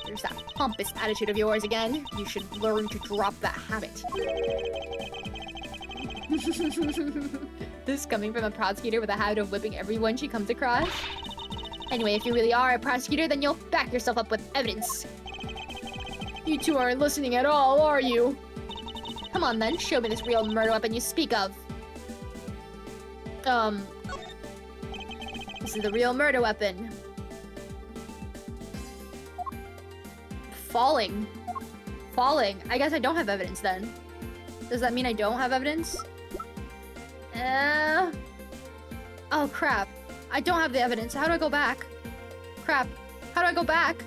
There's that pompous attitude of yours again. You should learn to drop that habit. This is coming from a prosecutor with a habit of whipping everyone she comes across. Anyway, if you really are a prosecutor, then you'll back yourself up with evidence. You two aren't listening at all, are you? Come on then, show me this real murder weapon you speak of. This is the real murder weapon. Falling. I guess I don't have evidence then. Does that mean I don't have evidence? Oh, crap. I don't have the evidence. How do I go back? Crap. How do I go back?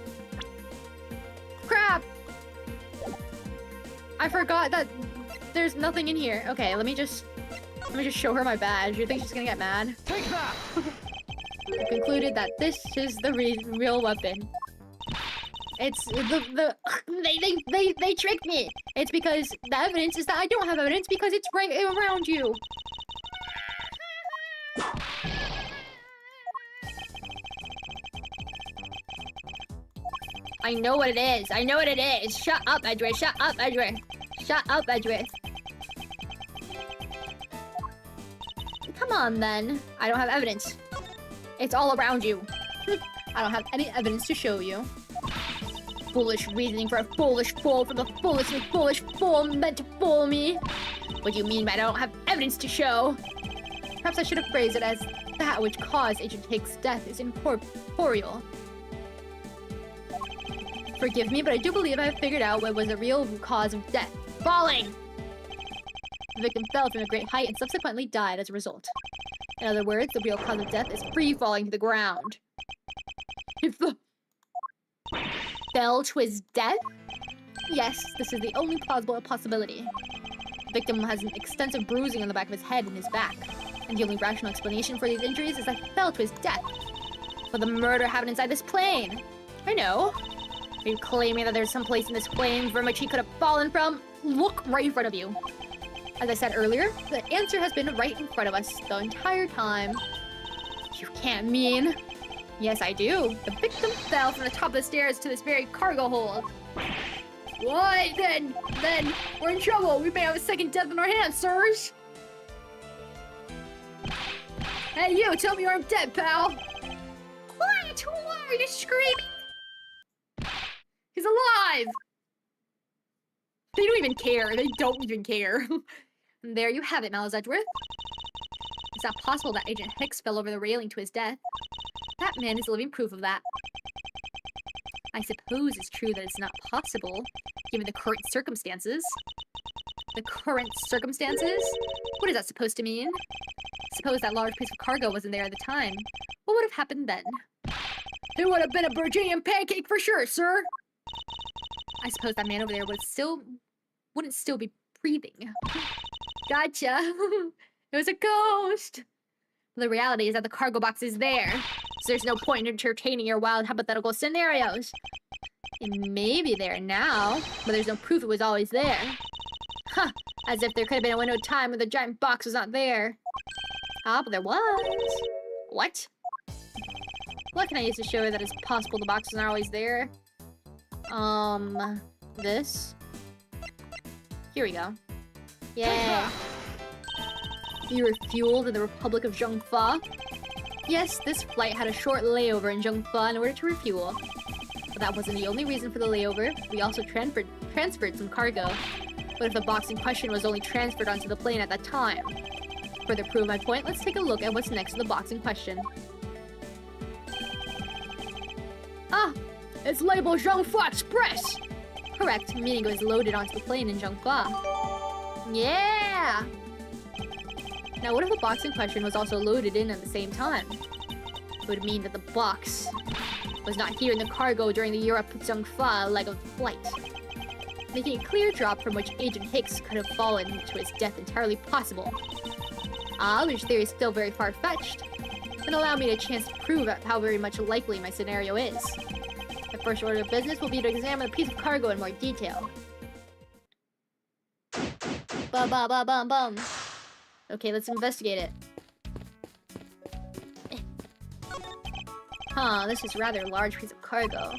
Crap! I forgot that there's nothing in here. Okay, let me just show her my badge. You think she's gonna get mad? Take that! I concluded that this is the real weapon. It's they tricked me. It's because the evidence is that I don't have evidence because it's right around you. I know what it is. I know what it is. Shut up, Edgeworth. Shut up, Edgeworth. Shut up, Edgeworth. Come on, then. I don't have evidence. It's all around you. I don't have any evidence to show you. Foolish reasoning for a foolish fool, for the foolishly foolish fool meant to fool me. What do you mean by I don't have evidence to show? Perhaps I should have phrased it as that which caused Agent Hicks' death is incorporeal. Forgive me, but I do believe I have figured out what was the real cause of death. Falling! The victim fell from a great height and subsequently died as a result. In other words, the real cause of death is free falling to the ground. If the fell to his death? Yes, this is the only plausible possibility. The victim has an extensive bruising on the back of his head and his back, and the only rational explanation for these injuries is that he fell to his death. But the murder happened inside this plane. I know. Are you claiming that there's some place in this plane from which he could have fallen from? Look right in front of you. As I said earlier, the answer has been right in front of us the entire time. You can't mean... Yes, I do. The victim fell from the top of the stairs to this very cargo hold. What? Then we're in trouble. We may have a second death on our hands, sirs. Hey, you, tell me you aren't dead, pal. Quiet! Who are you screaming? He's alive! They don't even care. They don't even care. And there you have it, Miles Edgeworth. It's not possible that Agent Hicks fell over the railing to his death. That man is living proof of that. I suppose it's true that it's not possible, given the current circumstances. The current circumstances? What is that supposed to mean? Suppose that large piece of cargo wasn't there at the time. What would have happened then? It would have been a Virginian pancake for sure, sir! I suppose that man over there wouldn't still be breathing. Gotcha! It was a ghost! The reality is that the cargo box is there, so there's no point in entertaining your wild hypothetical scenarios. It may be there now, but there's no proof it was always there. Huh, as if there could have been a window of time when the giant box was not there. Ah, but there was. What? What can I use to show you that it's possible the box is not always there? This? Here we go. Yeah. You were fueled in the Republic of Zhongfa? Yes, this flight had a short layover in Zhongfa in order to refuel. But that wasn't the only reason for the layover. We also transferred some cargo. What if the box in question was only transferred onto the plane at that time? To further prove my point, let's take a look at what's next to the box in question. Ah! It's labeled Zhongfa Express! Correct, meaning it was loaded onto the plane in Zhongfa. Yeah! Now, what if the box in question was also loaded in at the same time? It would mean that the box was not here in the cargo during the Europe-Zhongfa leg of the flight, making a clear drop from which Agent Hicks could have fallen to his death entirely possible. Ah, which theory is still very far-fetched, and allow me a chance to prove how very much likely my scenario is. The first order of business will be to examine the piece of cargo in more detail. Bum bum bum bum bum. Okay, let's investigate it. Huh, this is rather a large piece of cargo.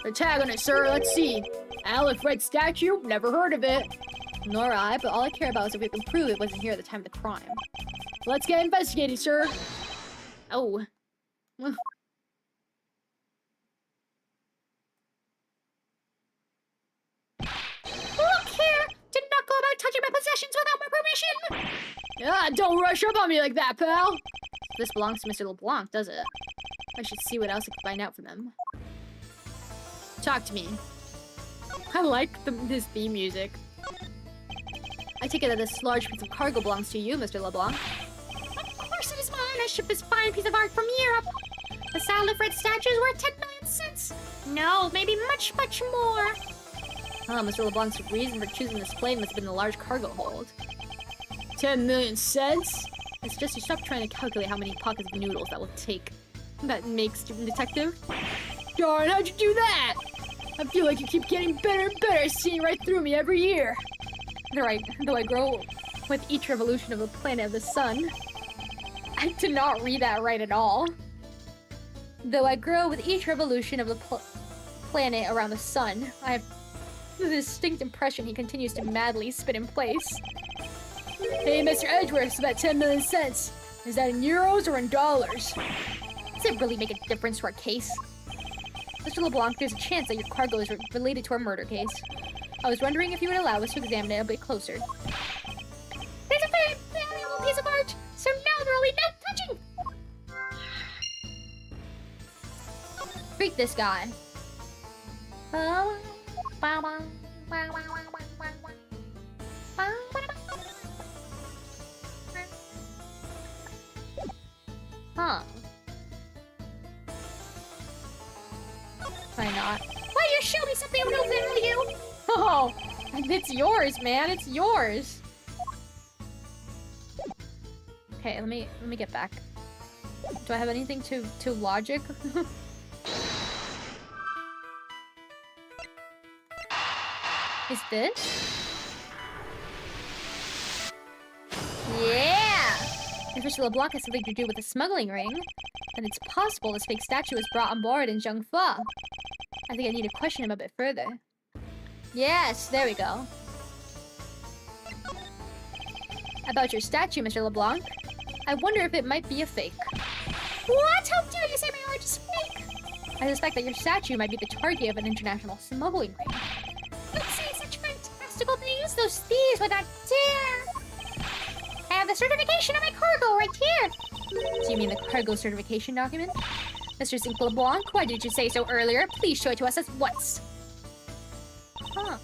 The tag on it, sir, let's see. Aleph Red statue? Never heard of it. Nor I, but all I care about is if we can prove it wasn't here at the time of the crime. Let's get investigating, sir. Oh. Look here! Did not go about touching my possessions without my permission! Ah, don't rush up on me like that, pal! This belongs to Mr. LeBlanc, does it? I should see what else I can find out from him. Talk to me. I like his theme music. I take it that this large piece of cargo belongs to you, Mr. LeBlanc. Of course it is mine! gonna ship this fine piece of art from Europe. The solid red statue is worth 10 million cents. No, maybe much, much more. Mr. LeBlanc's reason for choosing this plane must have been the large cargo hold. 10 million cents? It's just you stop trying to calculate how many pockets of noodles that will take. That makes student detective. Darn, how'd you do that? I feel like you keep getting better and better, seeing right through me every year. Though I grow with each revolution of the planet of the sun. I did not read that right at all. Though I grow with each revolution of the planet around the sun, I have the distinct impression he continues to madly spin in place. Hey, Mr. Edgeworth, so that 10 million cents. Is that in euros or in dollars? Does it really make a difference to our case? Mr. LeBlanc, there's a chance that your cargo is related to our murder case. I was wondering if you would allow us to examine it a bit closer. There's a very valuable piece of art, so now there will be no touching. Freak this guy. Huh. Why not? Why you show me something of no value? Oh, it's yours, man. It's yours. Okay, let me get back. Do I have anything to logic? Is this? Yeah! If Mr. LeBlanc has something to do with the smuggling ring, then it's possible this fake statue was brought on board in Zhengfa. I think I need to question him a bit further. Yes, there we go. About your statue, Mr. LeBlanc. I wonder if it might be a fake. What? How dare you say my art is fake? I suspect that your statue might be the target of an international smuggling ring. Don't say such fantastical things. Those thieves would not dare. I have the certification of my cargo right here. Do you mean the cargo certification document? Mr. Zinc LeBlanc, why did you say so earlier? Please show it to us at once. Huh.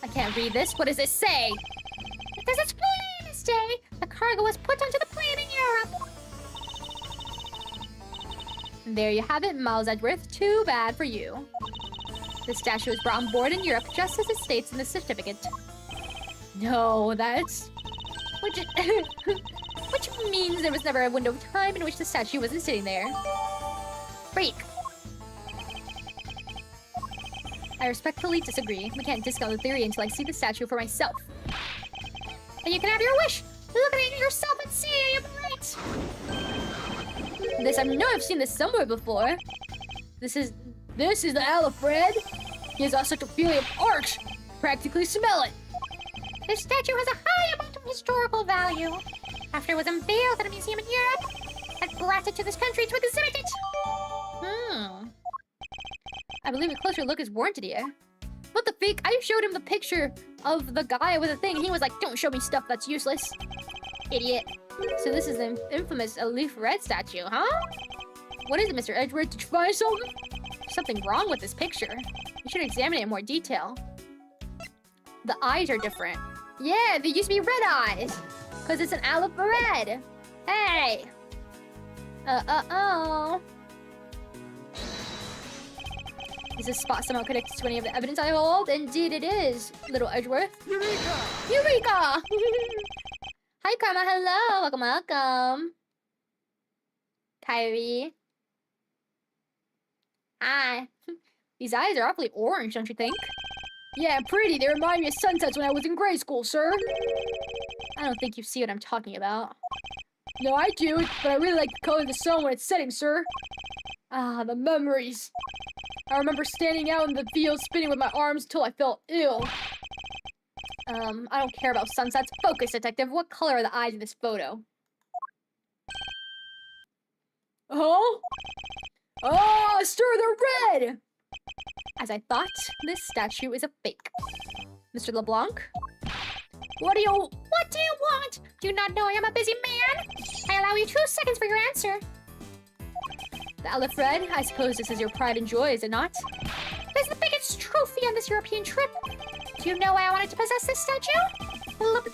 I can't read this. What does it say? It says it's plain this day. The cargo was put onto the plane in Europe. And there you have it, Miles Edgeworth. Too bad for you. The statue was brought on board in Europe just as it states in the certificate. No, that's... Which means there was never a window of time in which the statue wasn't sitting there. Freak. I respectfully disagree. We can't discount the theory until I see the statue for myself. And you can have your wish. Look at it yourself and see I am right. This, I know I've seen this somewhere before. This is the Alfred. He has such a feeling of art. Practically smell it. This statue has a high amount of historical value. After it was unveiled at a museum in Europe, I brought it to this country to exhibit it. I believe a closer look is warranted here. What the freak? I showed him the picture of the guy with the thing, and he was like, don't show me stuff that's useless. Idiot. So this is the infamous Leaf Red statue, huh? What is it, Mr. Edgeworth? Did you find something? There's something wrong with this picture. You should examine it in more detail. The eyes are different. Yeah, they used to be red eyes. Because it's an olive red. Hey. Oh. Is this spot somehow connected to any of the evidence I hold? Indeed it is, little Edgeworth. Eureka! Hi, Karma. Hello. Welcome. Kyrie. Hi. These eyes are awfully orange, don't you think? Yeah, pretty. They remind me of sunsets when I was in grade school, sir. I don't think you see what I'm talking about. No, I do, but I really like the color of the sun when it's setting, sir. Ah, the memories. I remember standing out in the field spinning with my arms until I felt ill. I don't care about sunsets. Focus, detective. What color are the eyes in this photo? Oh? Oh, sir, they're red! As I thought, this statue is a fake. Mr. LeBlanc? What do you want? Do you not know I am a busy man? I allow you 2 seconds for your answer. The Alfred, I suppose this is your pride and joy, is it not? This is the biggest trophy on this European trip. Do you know why I wanted to possess this statue?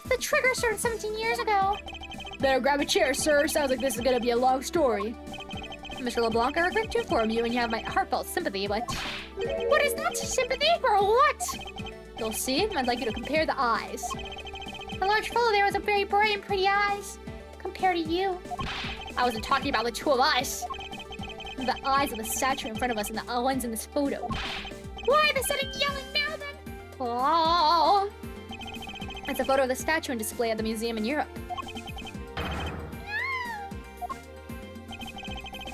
The trigger started 17 years ago. Better grab a chair, sir. Sounds like this is gonna be a long story. Mr. LeBlanc, I regret to inform you, and you have my heartfelt sympathy, but What is that? Sympathy for what? you'll see. I'd like you to compare the eyes. The large fellow there has a very bright and pretty eyes. Compared to you. I wasn't talking about the two of us. The eyes of the statue in front of us and the ones in this photo. Why the sudden yelling now then? Oh! It's a photo of the statue on display at the museum in Europe.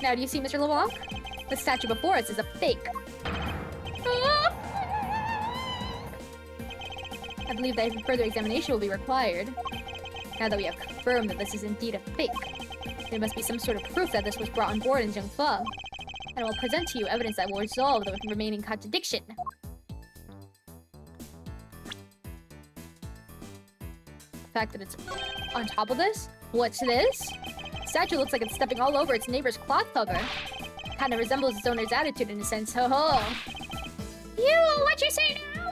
Now, do you see, Mr. LeBlanc? The statue before us is a fake. I believe that further examination will be required. Now that we have confirmed that this is indeed a fake, there must be some sort of proof that this was brought on board in Zhengfa. And I will present to you evidence that will resolve the remaining contradiction. The fact that it's on top of this? What's this? The statue looks like it's stepping all over its neighbor's cloth cover. Kinda resembles its owner's attitude in a sense, ho ho. You, what you say now?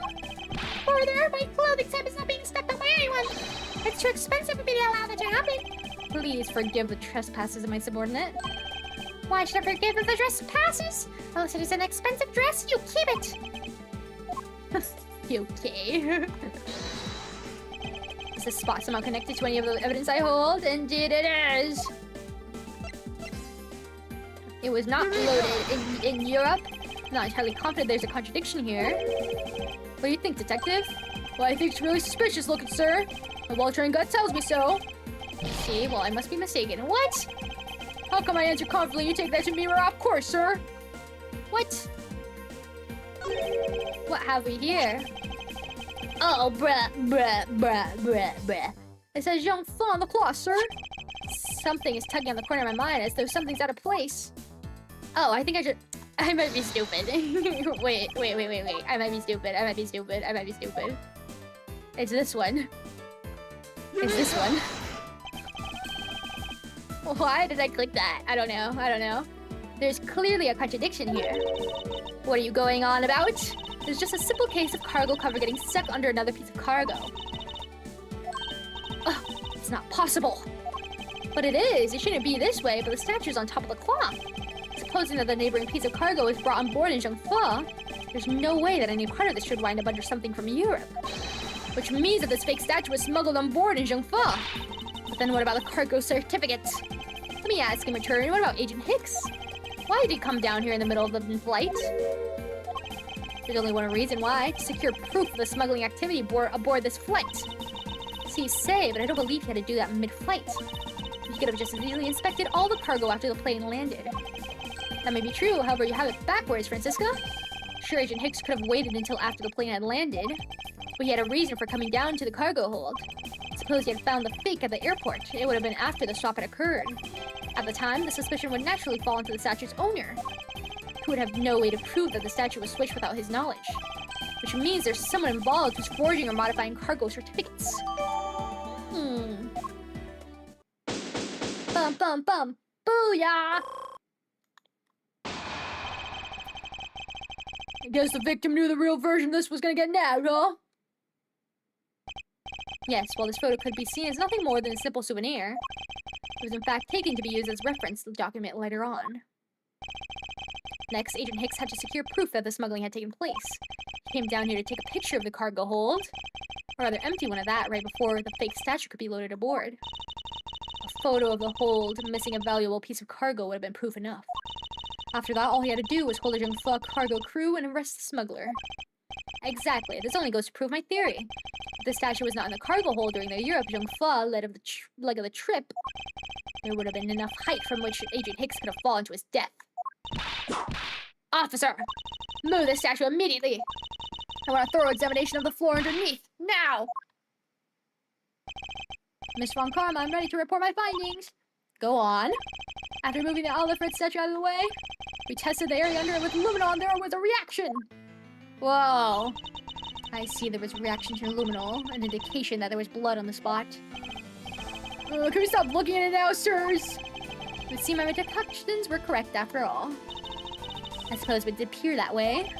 Further, my clothing tab is not being stepped on by anyone. It's too expensive for me to allow that to happen. Please forgive the trespasses of my subordinate. Why should I forgive the trespasses? Unless it is an expensive dress, you keep it. Okay. Is this spot somehow connected to any of the evidence I hold? Indeed it is. It was not loaded in Europe. Not entirely confident there's a contradiction here. What do you think, detective? Well, I think it's really suspicious looking, sir. My well-trained gut tells me so. See, well, I must be mistaken. What? How come I answer confidently? You take that to mean we're off course, sir. What? What have we here? Oh, bruh. It says young fun on the cloth, sir. Something is tugging on the corner of my mind as though something's out of place. Oh, I think I might be stupid. wait. I might be stupid. It's this one. Why did I click that? I don't know. There's clearly a contradiction here. What are you going on about? There's just a simple case of cargo cover getting stuck under another piece of cargo. Oh, it's not possible. But it is. It shouldn't be this way, but the statue's on top of the cloth. Supposing that the neighboring piece of cargo is brought on board in Zhengfa, there's no way that any part of this should wind up under something from Europe. Which means that this fake statue was smuggled on board in Zhengfa. But then what about the cargo certificate? Let me ask in return, what about Agent Hicks? Why did he come down here in the middle of the flight? There's only one reason why, to secure proof of the smuggling activity aboard this flight. See, say, but I don't believe he had to do that mid-flight. He could have just as easily inspected all the cargo after the plane landed. That may be true, however, you have it backwards, Francisca. Sure, Agent Hicks could have waited until after the plane had landed, but he had a reason for coming down to the cargo hold. Suppose he had found the fake at the airport. It would have been after the stop had occurred. At the time, the suspicion would naturally fall onto the statue's owner, who would have no way to prove that the statue was switched without his knowledge. Which means there's someone involved who's forging or modifying cargo certificates. Bum. Booyah! I guess the victim knew the real version of this was gonna get nabbed, huh? Yes, while this photo could be seen as nothing more than a simple souvenir, it was in fact taken to be used as reference document later on. Next, Agent Hicks had to secure proof that the smuggling had taken place. He came down here to take a picture of the cargo hold, or rather empty one of that, right before the fake statue could be loaded aboard. A photo of the hold missing a valuable piece of cargo would have been proof enough. After that, all he had to do was hold a Zhengfa cargo crew and arrest the smuggler. Exactly, this only goes to prove my theory. If the statue was not in the cargo hold during the Europe Zhengfa leg of the trip, there would have been enough height from which Agent Hicks could have fallen to his death. Officer! Move the statue immediately! I want a thorough examination of the floor underneath, now! Miss Von Karma, I'm ready to report my findings. Go on. After moving the Oliphant statue out of the way, we tested the area under it with luminol and there was a reaction! Whoa. I see there was a reaction to luminol, an indication that there was blood on the spot. Can we stop looking at it now, sirs? It would seem my deductions were correct after all. I suppose it did appear that way.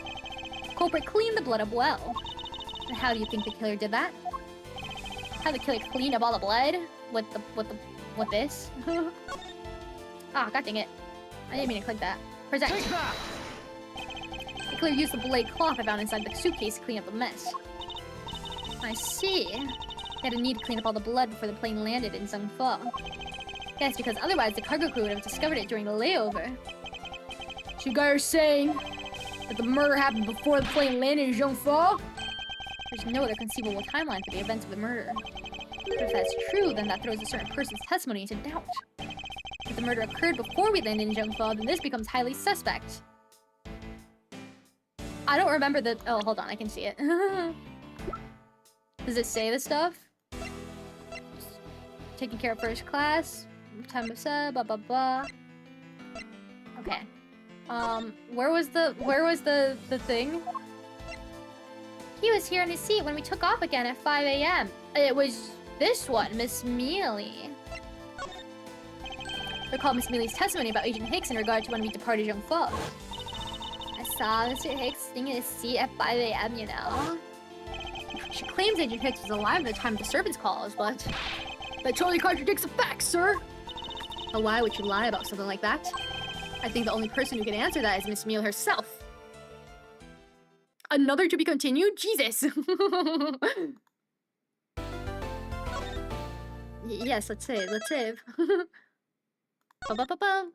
The culprit cleaned the blood up well. And how do you think the killer did that? Have the killer clean up all the blood with this. Ah, god dang it. I didn't mean to click that. Present. Take that! The killer used the blade cloth I found inside the suitcase to clean up the mess. I see. He had a need to clean up all the blood before the plane landed in Zhengfa. Yes, because otherwise the cargo crew would have discovered it during the layover. So you guys are saying that the murder happened before the plane landed in Zhengfa? There's no other conceivable timeline for the events of the murder. But if that's true, then that throws a certain person's testimony into doubt. If the murder occurred before we landed in Zhengfa, then this becomes highly suspect. I don't remember the... Oh, hold on, I can see it. Does it say the stuff? Taking care of first class. Time of sub, blah blah blah. Okay. Where was the thing? He was here in his seat when we took off again at 5 a.m. It was this one, Miss Mealy. Recall Miss Mealy's testimony about Agent Hicks in regard to when we departed Zhengfa. I saw Mr. Hicks sitting in his seat at 5 a.m., you know. She claims Agent Hicks was alive at the time of disturbance calls, but That totally contradicts the facts, sir! But why would you lie about something like that? I think the only person who can answer that is Miss Meal herself. Another to be continued? Jesus! yes, let's save. Ba-ba-ba-bum.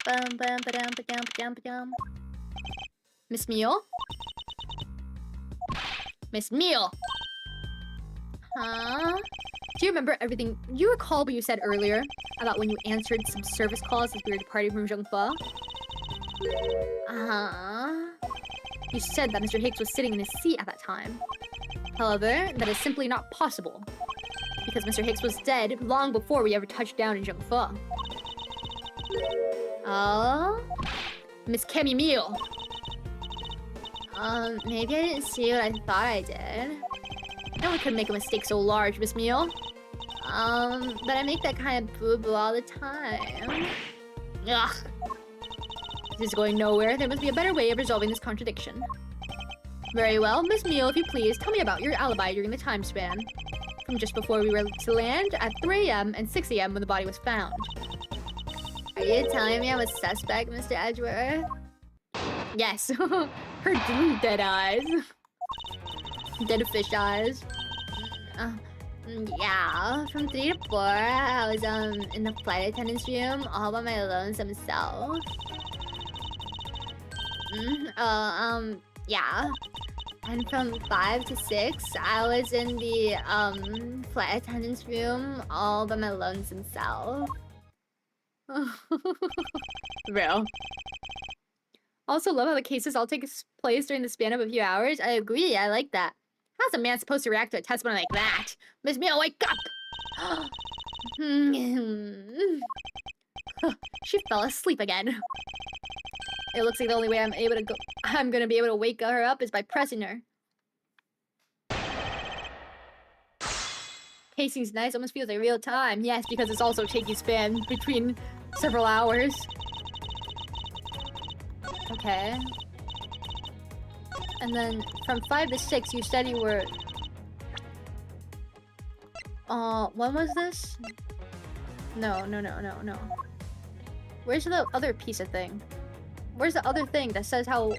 Bum bum ba-dum ba-dum ba-dum ba-dum. Miss Meal? Miss Meal! Huh? Do you remember everything? Do you recall what you said earlier about when you answered some service calls as we were departing from Zhengfa? Uh-huh. You said that Mr. Hicks was sitting in his seat at that time. However, that is simply not possible. Because Mr. Hicks was dead long before we ever touched down in Zhengfa. Oh? Miss Kemi Meal! Maybe I didn't see what I thought I did. No one could make a mistake so large, Miss Meal. But I make that kind of boo-boo all the time. Ugh. This is going nowhere. There must be a better way of resolving this contradiction. Very well, Miss Meal, if you please, tell me about your alibi during the time span. From just before we were to land at 3 a.m. and 6 a.m. when the body was found. Are you telling me I'm a suspect, Mr. Edgeworth? Yes. Her dead eyes. Dead fish eyes. Yeah, from 3 to 4, I was in the flight attendant's room all by my lonesome self. Yeah. And from 5 to 6, I was in the flight attendant's room all by my lonesome self. Real. Also love how the cases all take place during the span of a few hours. I agree, I like that. How's a man supposed to react to a testimony like that? Miss Meal, wake up! She fell asleep again. It looks like the only way I'm gonna be able to wake her up is by pressing her. Pacing's nice, almost feels like real time. Yes, because it's also taking span between several hours. Okay. And then from 5 to 6, you said you were... when was this? No. Where's the other piece of thing? Where's the other thing that says how...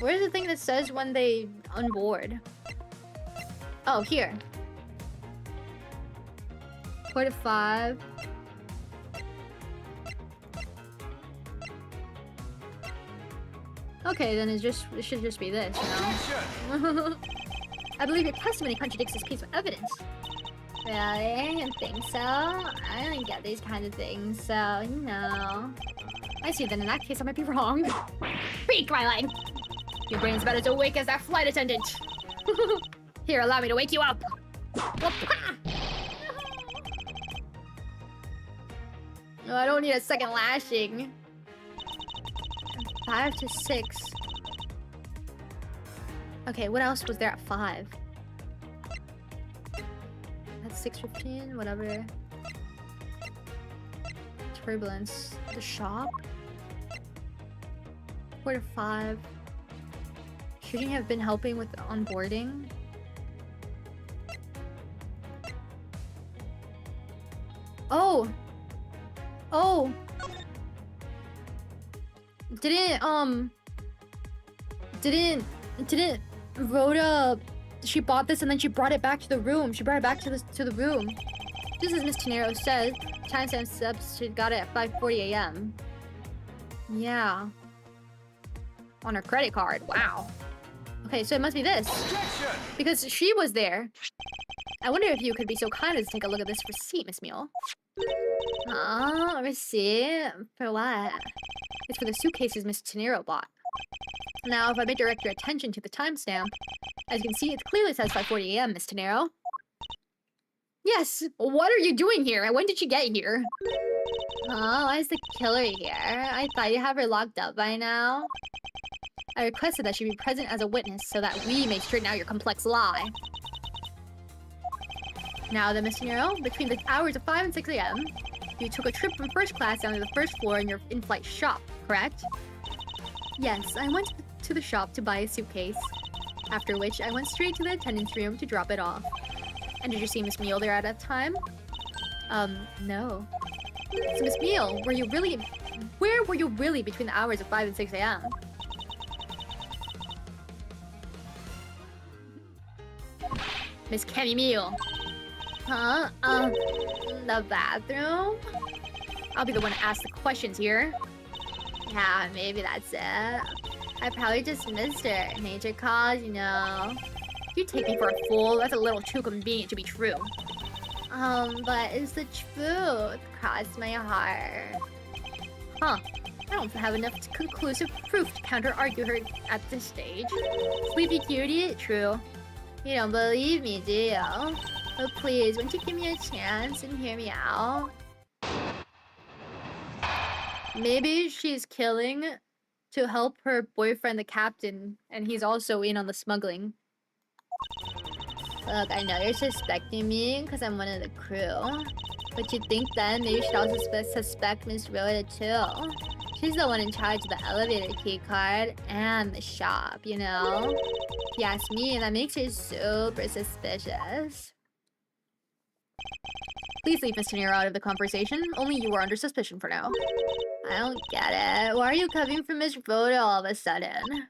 Where's the thing that says when they unboard? Oh, here. 4 to 5. Okay, then it should just be this, you know? I believe your testimony contradicts this piece of evidence. Really? I didn't think so. I don't get these kind of things, so, you know. I see, then in that case I might be wrong. Speak, Twilight! Your brain's about as awake as that flight attendant! Here, allow me to wake you up! No, I don't need a second lashing. 5 to 6. Okay, what else was there at 5? That's 6:15, whatever. turbulence. The shop? 4 to 5. Shouldn't you have been helping with onboarding? Oh! Oh! Didn't Rhoda... She bought this and then she brought it back to the room. She brought it back to the room. Just as Miss Tenero said, timestamp subs, she got it at 5:40 a.m. Yeah. On her credit card. Wow. Okay, so it must be this. Objection! Because she was there. I wonder if you could be so kind as to take a look at this receipt, Miss Mule. Receipt? For what? It's for the suitcases Miss Tenero bought. Now, if I may direct your attention to the timestamp, as you can see, it clearly says 5:40 a.m., Miss Tenero. Yes! What are you doing here? When did she get here? Oh, why is the killer here? I thought you have her locked up by now. I requested that she be present as a witness so that we may straighten out your complex lie. Now then, Miss Tenero, between the hours of 5 and 6 a.m., you took a trip from first class down to the first floor in your in-flight shop, correct? Yes, I went to the shop to buy a suitcase. After which, I went straight to the attendance room to drop it off. And did you see Miss Meal there at that time? No. So Miss Meal, where were you really between the hours of 5 and 6 a.m.? Miss Cammy Meal. Huh? The bathroom? I'll be the one to ask the questions here. Yeah, maybe that's it. I probably just missed her. Nature calls, you know. You take me for a fool. That's a little too convenient to be true. But it's the truth. Cross my heart. Huh. I don't have enough conclusive proof to counter-argue her at this stage. Sleepy cutie? True. You don't believe me, do you? But please, won't you give me a chance and hear me out? Maybe she's killing to help her boyfriend, the captain, and he's also in on the smuggling. Look, I know you're suspecting me because I'm one of the crew. But you think then maybe you should also suspect Miss Rhoda too. She's the one in charge of the elevator key card and the shop, you know? If you ask me, that makes her super suspicious. Please leave Miss Tenero out of the conversation. Only you are under suspicion for now. I don't get it. Why are you coming for Miss Rhoda all of a sudden?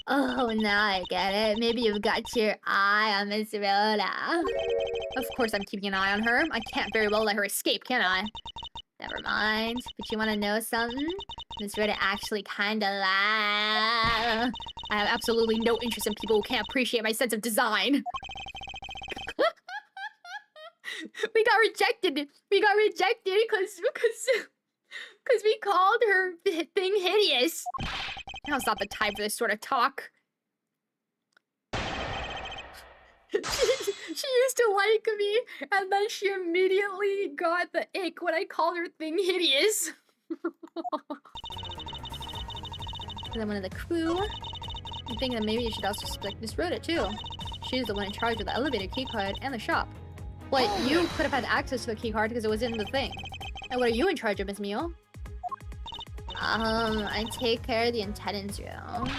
Oh, now I get it. Maybe you've got your eye on Miss Rhoda. Of course I'm keeping an eye on her. I can't very well let her escape, can I? Never mind. But you want to know something? Miss Rhoda actually kinda I have absolutely no interest in people who can't appreciate my sense of design. We got rejected. We got rejected because we called her thing hideous. Now's not the time for this sort of talk. She used to like me, and then she immediately got the ick when I called her thing hideous. I'm one of the crew. I'm thinking that maybe you should also suspect Miss Rhoda too. She's the one in charge of the elevator keycard and the shop. But you could have had access to the keycard because it was in the thing. And what are you in charge of, Miss Meal? I take care of the attendance room.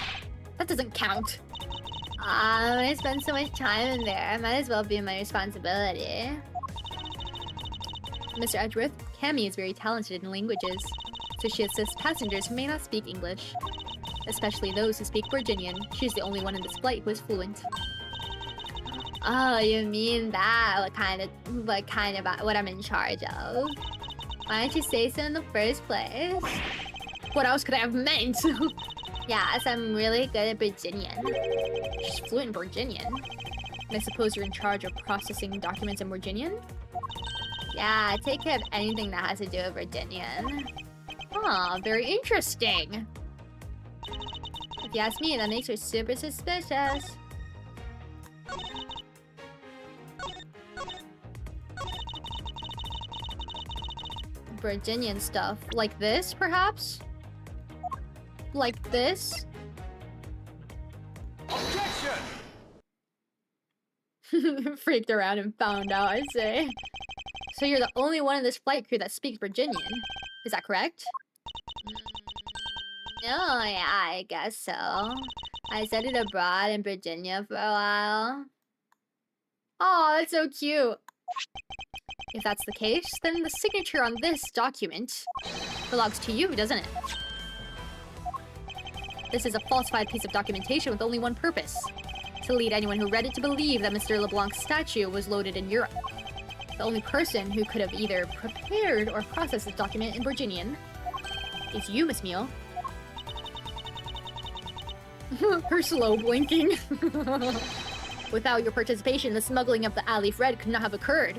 That doesn't count. When I spend so much time in there, it might as well be my responsibility. Mr. Edgeworth, Cammy is very talented in languages, so she assists passengers who may not speak English. Especially those who speak Virginian. She's the only one in this flight who is fluent. Oh, you mean that? What I'm in charge of? Why didn't you say so in the first place? What else could I have meant? Yes, I'm really good at Virginian. She's fluent in Virginian. And I suppose you're in charge of processing documents in Virginian? Yeah, I take care of anything that has to do with Virginian. Huh, very interesting. If you ask me, that makes her super suspicious. Virginian stuff. Like this, perhaps? Like this? Objection! Freaked around and found out, I say. So you're the only one in this flight crew that speaks Virginian. Is that correct? No, yeah, I guess so. I studied abroad in Virginia for a while. Oh, that's so cute. If that's the case, then the signature on this document belongs to you, doesn't it? This is a falsified piece of documentation with only one purpose: to lead anyone who read it to believe that Mr. LeBlanc's statue was loaded in Europe. The only person who could have either prepared or processed this document in Virginian is you, Miss Meal. Her slow blinking. Without your participation, the smuggling of the Alif Red could not have occurred.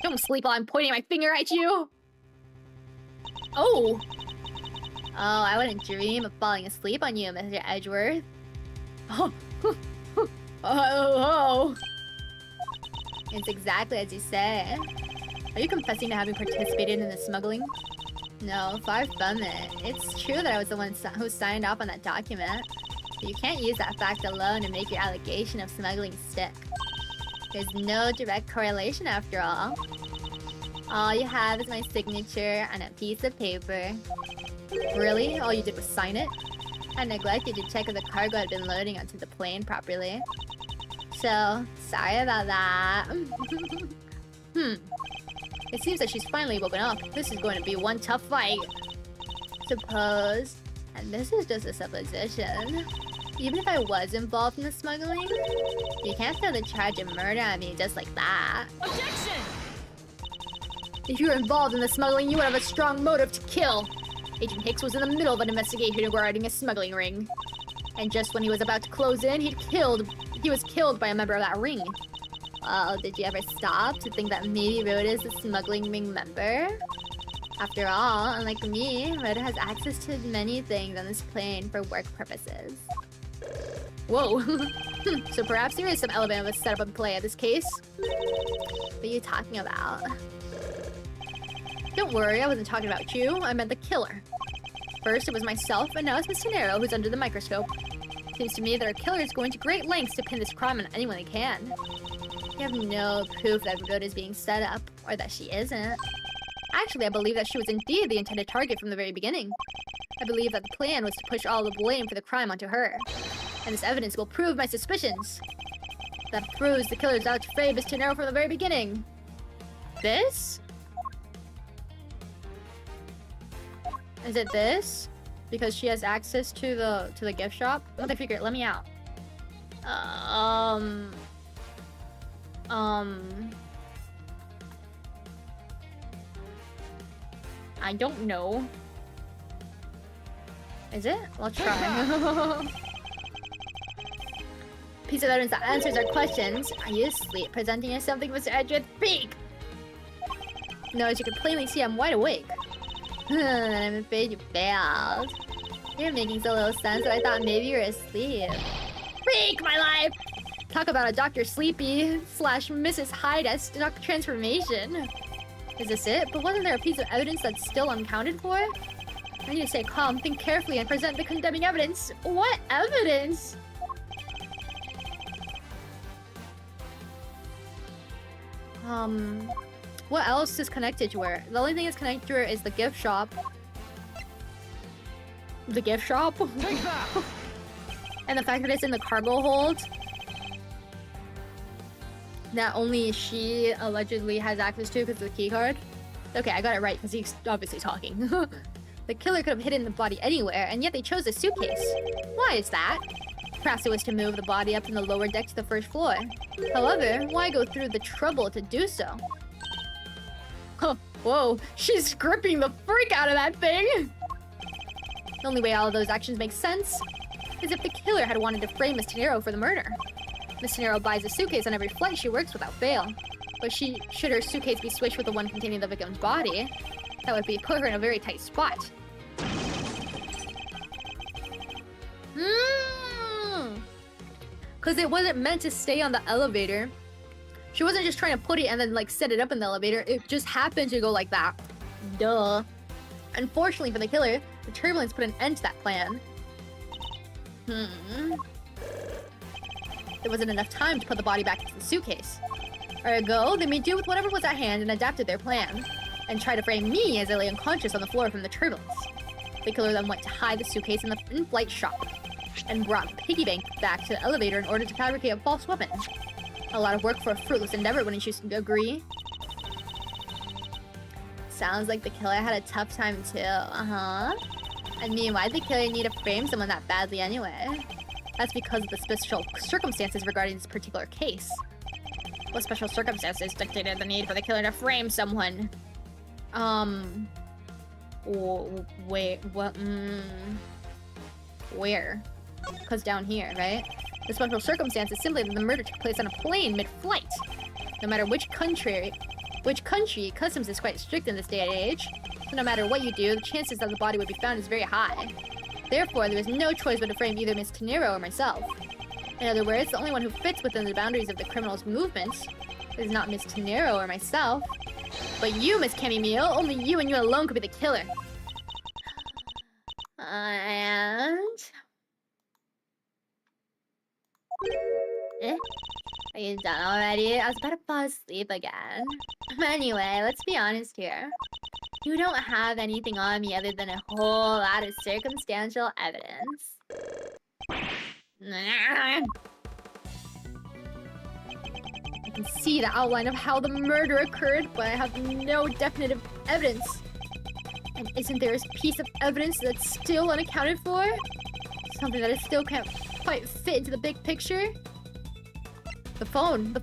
Don't sleep while I'm pointing my finger at you! Oh! Oh, I wouldn't dream of falling asleep on you, Mr. Edgeworth. Oh! It's exactly as you say. Are you confessing to having participated in the smuggling? No, far from it. It's true that I was the one who signed off on that document. But you can't use that fact alone to make your allegation of smuggling stick. There's no direct correlation after all. All you have is my signature on a piece of paper. Really? All you did was sign it? I neglected to check if the cargo had been loading onto the plane properly. So, sorry about that. It seems that she's finally woken up. This is going to be one tough fight. Suppose, and this is just a supposition, even if I was involved in the smuggling, you can't throw the charge of murder on me just like that. Objection! If you were involved in the smuggling, you would have a strong motive to kill. Agent Hicks was in the middle of an investigation regarding a smuggling ring. And just when he was about to close in, he was killed by a member of that ring. Well, did you ever stop to think that maybe Rhoda is a smuggling ring member? After all, unlike me, Rhoda has access to many things on this plane for work purposes. Whoa. So perhaps there is some element of a setup and play in this case. What are you talking about? Don't worry, I wasn't talking about you. I meant the killer. First it was myself, and now it's Miss Tenero who's under the microscope. Seems to me that our killer is going to great lengths to pin this crime on anyone they can. You have no proof that Rhoda is being set up, or that she isn't. Actually, I believe that she was indeed the intended target from the very beginning. I believe that the plan was to push all the blame for the crime onto her. And this evidence will prove my suspicions. That proves the killer's out to frame Miss Tenero from the very beginning. This? Is it this? Because she has access to the gift shop? Motherfigure, let me out. I don't know. Is it? I'll try. Piece of evidence that answers our questions. Are you asleep, presenting as something, Mr. Edgeworth? Speak! No, as you can plainly see, I'm wide awake. I'm afraid you failed. You're making so little sense that I thought maybe you were asleep. Freak my life! Talk about a Dr. Sleepy / Mrs. Hyde-esque transformation. Is this it? But wasn't there a piece of evidence that's still unaccounted for? I need to stay calm, think carefully, and present the condemning evidence. What evidence? What else is connected to her? The only thing that's connected to her is the gift shop. The gift shop? Take that! And the fact that it's in the cargo hold. That only she allegedly has access to because of the key card. Okay, I got it right because he's obviously talking. The killer could have hidden the body anywhere, and yet they chose a suitcase. Why is that? Perhaps it was to move the body up from the lower deck to the first floor. However, why go through the trouble to do so? Huh, whoa, she's gripping the freak out of that thing! The only way all of those actions make sense is if the killer had wanted to frame Miss Tenero for the murder. Miss Tenero buys a suitcase on every flight she works without fail. But should her suitcase be switched with the one containing the victim's body, that would put her in a very tight spot. Because it wasn't meant to stay on the elevator. She wasn't just trying to put it and then like set it up in the elevator. It just happened to go like that. Duh. Unfortunately for the killer, the turbulence put an end to that plan. There wasn't enough time to put the body back into the suitcase. Ergo, they made do with whatever was at hand and adapted their plan, and tried to frame me as I lay unconscious on the floor from the turbulence. The killer then went to hide the suitcase in the in-flight shop, and brought the piggy bank back to the elevator in order to fabricate a false weapon. A lot of work for a fruitless endeavor, wouldn't you agree? Sounds like the killer had a tough time too, I mean, why'd the killer need to frame someone that badly anyway? That's because of the special circumstances regarding this particular case. What special circumstances dictated the need for the killer to frame someone? Wait, what? Where? Because down here, right? The special circumstance is simply that the murder took place on a plane mid-flight. No matter which country, customs is quite strict in this day and age. So no matter what you do, the chances that the body would be found is very high. Therefore, there is no choice but to frame either Miss Tenero or myself. In other words, the only one who fits within the boundaries of the criminal's movements is not Miss Tenero or myself, but you, Miss Camille. Only you and you alone could be the killer. And... Are you done already? I was about to fall asleep again. Anyway, let's be honest here. You don't have anything on me other than a whole lot of circumstantial evidence. I can see the outline of how the murder occurred, but I have no definitive evidence. And isn't there a piece of evidence that's still unaccounted for? Something that I still can't quite fit into the big picture? The phone.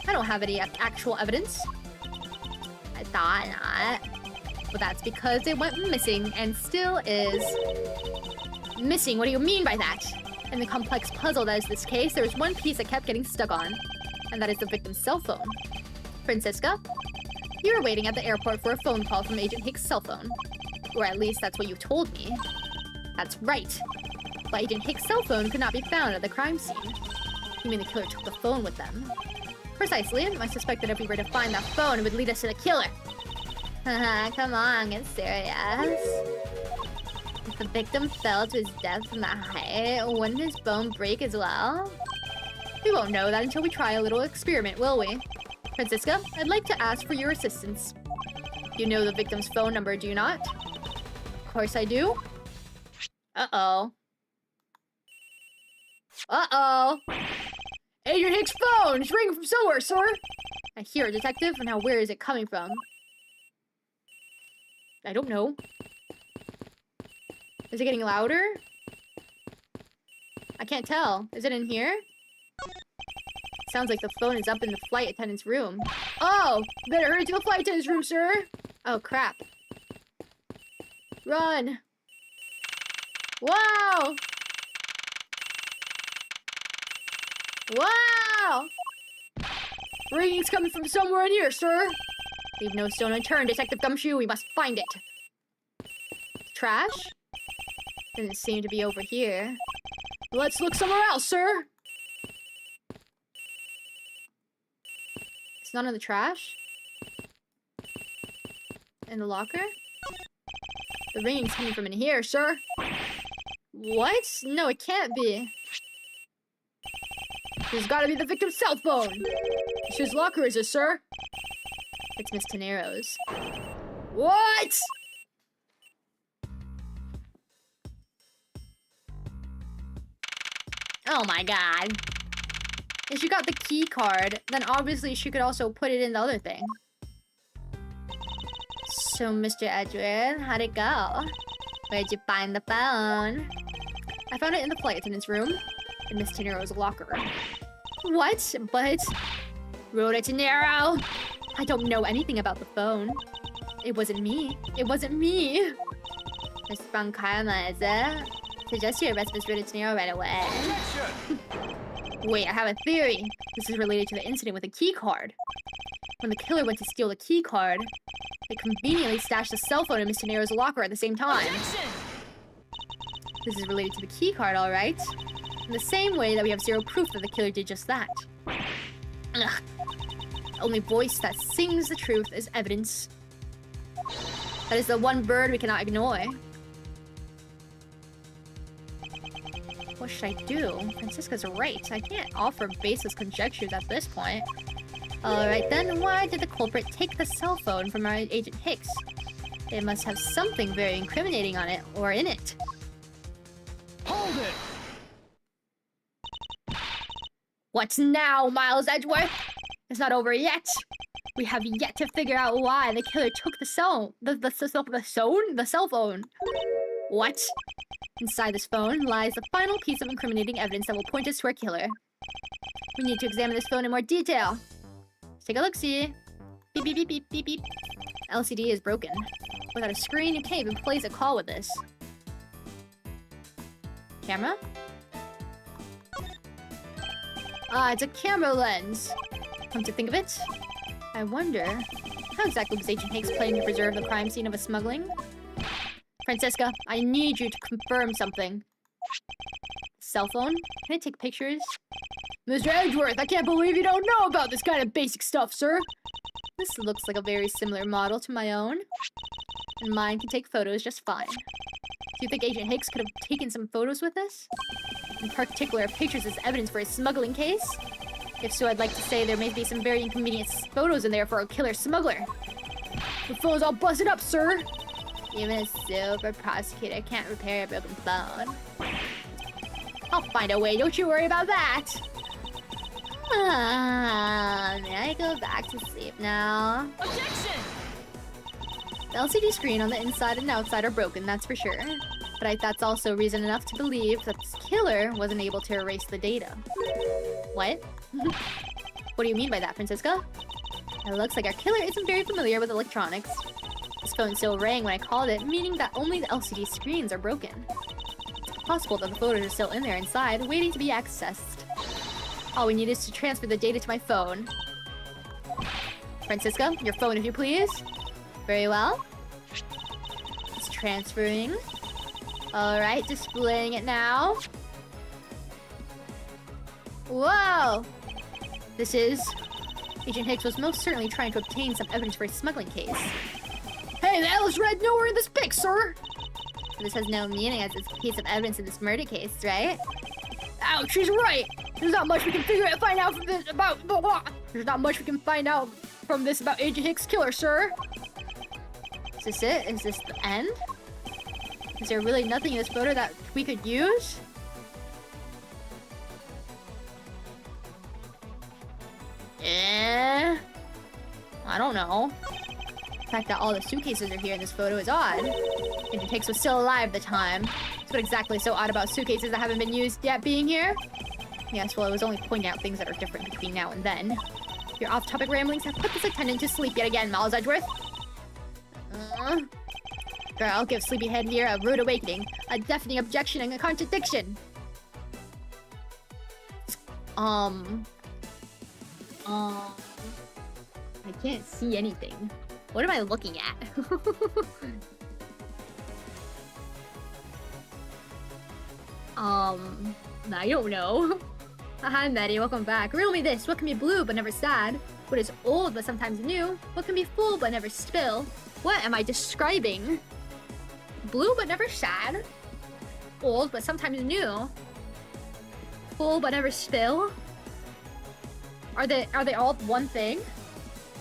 I don't have any actual evidence. I thought not. But that's because it went missing and still is missing. What do you mean by that? In the complex puzzle that is this case, there was one piece I kept getting stuck on, and that is the victim's cell phone. Francisca, you were waiting at the airport for a phone call from Agent Hicks' cell phone. Or at least that's what you told me. That's right. But Agent Hicks' cell phone could not be found at the crime scene. You mean the killer took the phone with them? Precisely. I suspect that if we were to find that phone, it would lead us to the killer. Haha, come on, get serious. If the victim fell to his death from that height, wouldn't his bone break as well? We won't know that until we try a little experiment, will we? Francisca, I'd like to ask for your assistance. You know the victim's phone number, do you not? Of course I do. Uh-oh. Uh-oh. Agent Hicks' phone! It's ringing from somewhere, sir! I hear a detective, and now where is it coming from? I don't know. Is it getting louder? I can't tell. Is it in here? Sounds like the phone is up in the flight attendant's room. Oh! Better hurry to the flight attendant's room, sir! Oh, crap. Run! Wow! Wow! Ringing's coming from somewhere in here, sir! Leave no stone unturned, Detective Gumshoe. We must find it. Trash? Doesn't seem to be over here. Let's look somewhere else, sir! It's not in the trash? In the locker? The ringing's coming from in here, sir. What? No, it can't be. There's gotta be the victim's cell phone. Whose locker is this, sir? It's Miss Tenero's. What? Oh my god. If she got the key card, then obviously she could also put it in the other thing. So, Mr. Edgeworth, how'd it go? Where'd you find the phone? I found it in the flight attendant's room, in Miss Tenero's locker. What? But... Rhoda Tenero! I don't know anything about the phone. It wasn't me. It wasn't me! Miss Karma, is it? Suggest you arrest Miss Rhoda Tenero right away. Wait, I have a theory. This is related to the incident with the key card. When the killer went to steal the key card, they conveniently stashed the cell phone in Miss Tenero's locker at the same time. This is related to the key card, alright? In the same way that we have zero proof that the killer did just that. Ugh. The only voice that sings the truth is evidence. That is the one bird we cannot ignore. What should I do? Francisca's right. I can't offer baseless conjectures at this point. Alright then, why did the culprit take the cell phone from our Agent Hicks? It must have something very incriminating on it, or in it. Hold it! What now, Miles Edgeworth? It's not over yet. We have yet to figure out why the killer took the cell phone. What? Inside this phone lies the final piece of incriminating evidence that will point us to our killer. We need to examine this phone in more detail. Let's take a look-see. Beep, beep, beep, beep, beep, beep. LCD is broken. Without a screen, you can't even place a call with this. Camera? Ah, it's a camera lens. Come to think of it, I wonder, how exactly was Agent Hicks planning to preserve the crime scene of a smuggling? Francisca, I need you to confirm something. Cell phone? Can I take pictures? Mr. Edgeworth, I can't believe you don't know about this kind of basic stuff, sir. This looks like a very similar model to my own. And mine can take photos just fine. Do you think Agent Hicks could have taken some photos with us? In particular, pictures as evidence for his smuggling case? If so, I'd like to say there may be some very inconvenient photos in there for a killer smuggler. The phone's all busted up, sir. Even a silver prosecutor can't repair a broken phone. I'll find a way, don't you worry about that. May I go back to sleep now? Objection! The LCD screen on the inside and outside are broken, that's for sure. But that's also reason enough to believe that this killer wasn't able to erase the data. What? What do you mean by that, Francisca? It looks like our killer isn't very familiar with electronics. His phone still rang when I called it, meaning that only the LCD screens are broken. It's possible that the photos are still in there inside, waiting to be accessed. All we need is to transfer the data to my phone. Francisca, your phone if you please. Very well. It's transferring. Alright, displaying it now. Whoa! This is... Agent Hicks was most certainly trying to obtain some evidence for his smuggling case. Hey, the L is red nowhere in this pic, sir. This has no meaning as it's a piece of evidence in this murder case, right? Ouch, she's right. There's not much we can find out from this about... There's not much we can find out from this about Agent Hicks' killer, sir. Is this it? Is this the end? Is there really nothing in this photo that we could use? I don't know. The fact that all the suitcases are here in this photo is odd. Agent Hicks was still alive at the time. So what exactly is so odd about suitcases that haven't been used yet being here? Yes, well, I was only pointing out things that are different between now and then. Your off-topic ramblings have put this attendant to sleep yet again, Miles Edgeworth. Girl, give sleepyhead here a rude awakening, a deafening objection, and a contradiction. I can't see anything. What am I looking at? I don't know. Hi, Maddie, welcome back. Riddle me this. What can be blue but never sad? What is old but sometimes new? What can be full but never spill? What am I describing? Blue but never sad? Old but sometimes new? Full but never spill? Are they all one thing?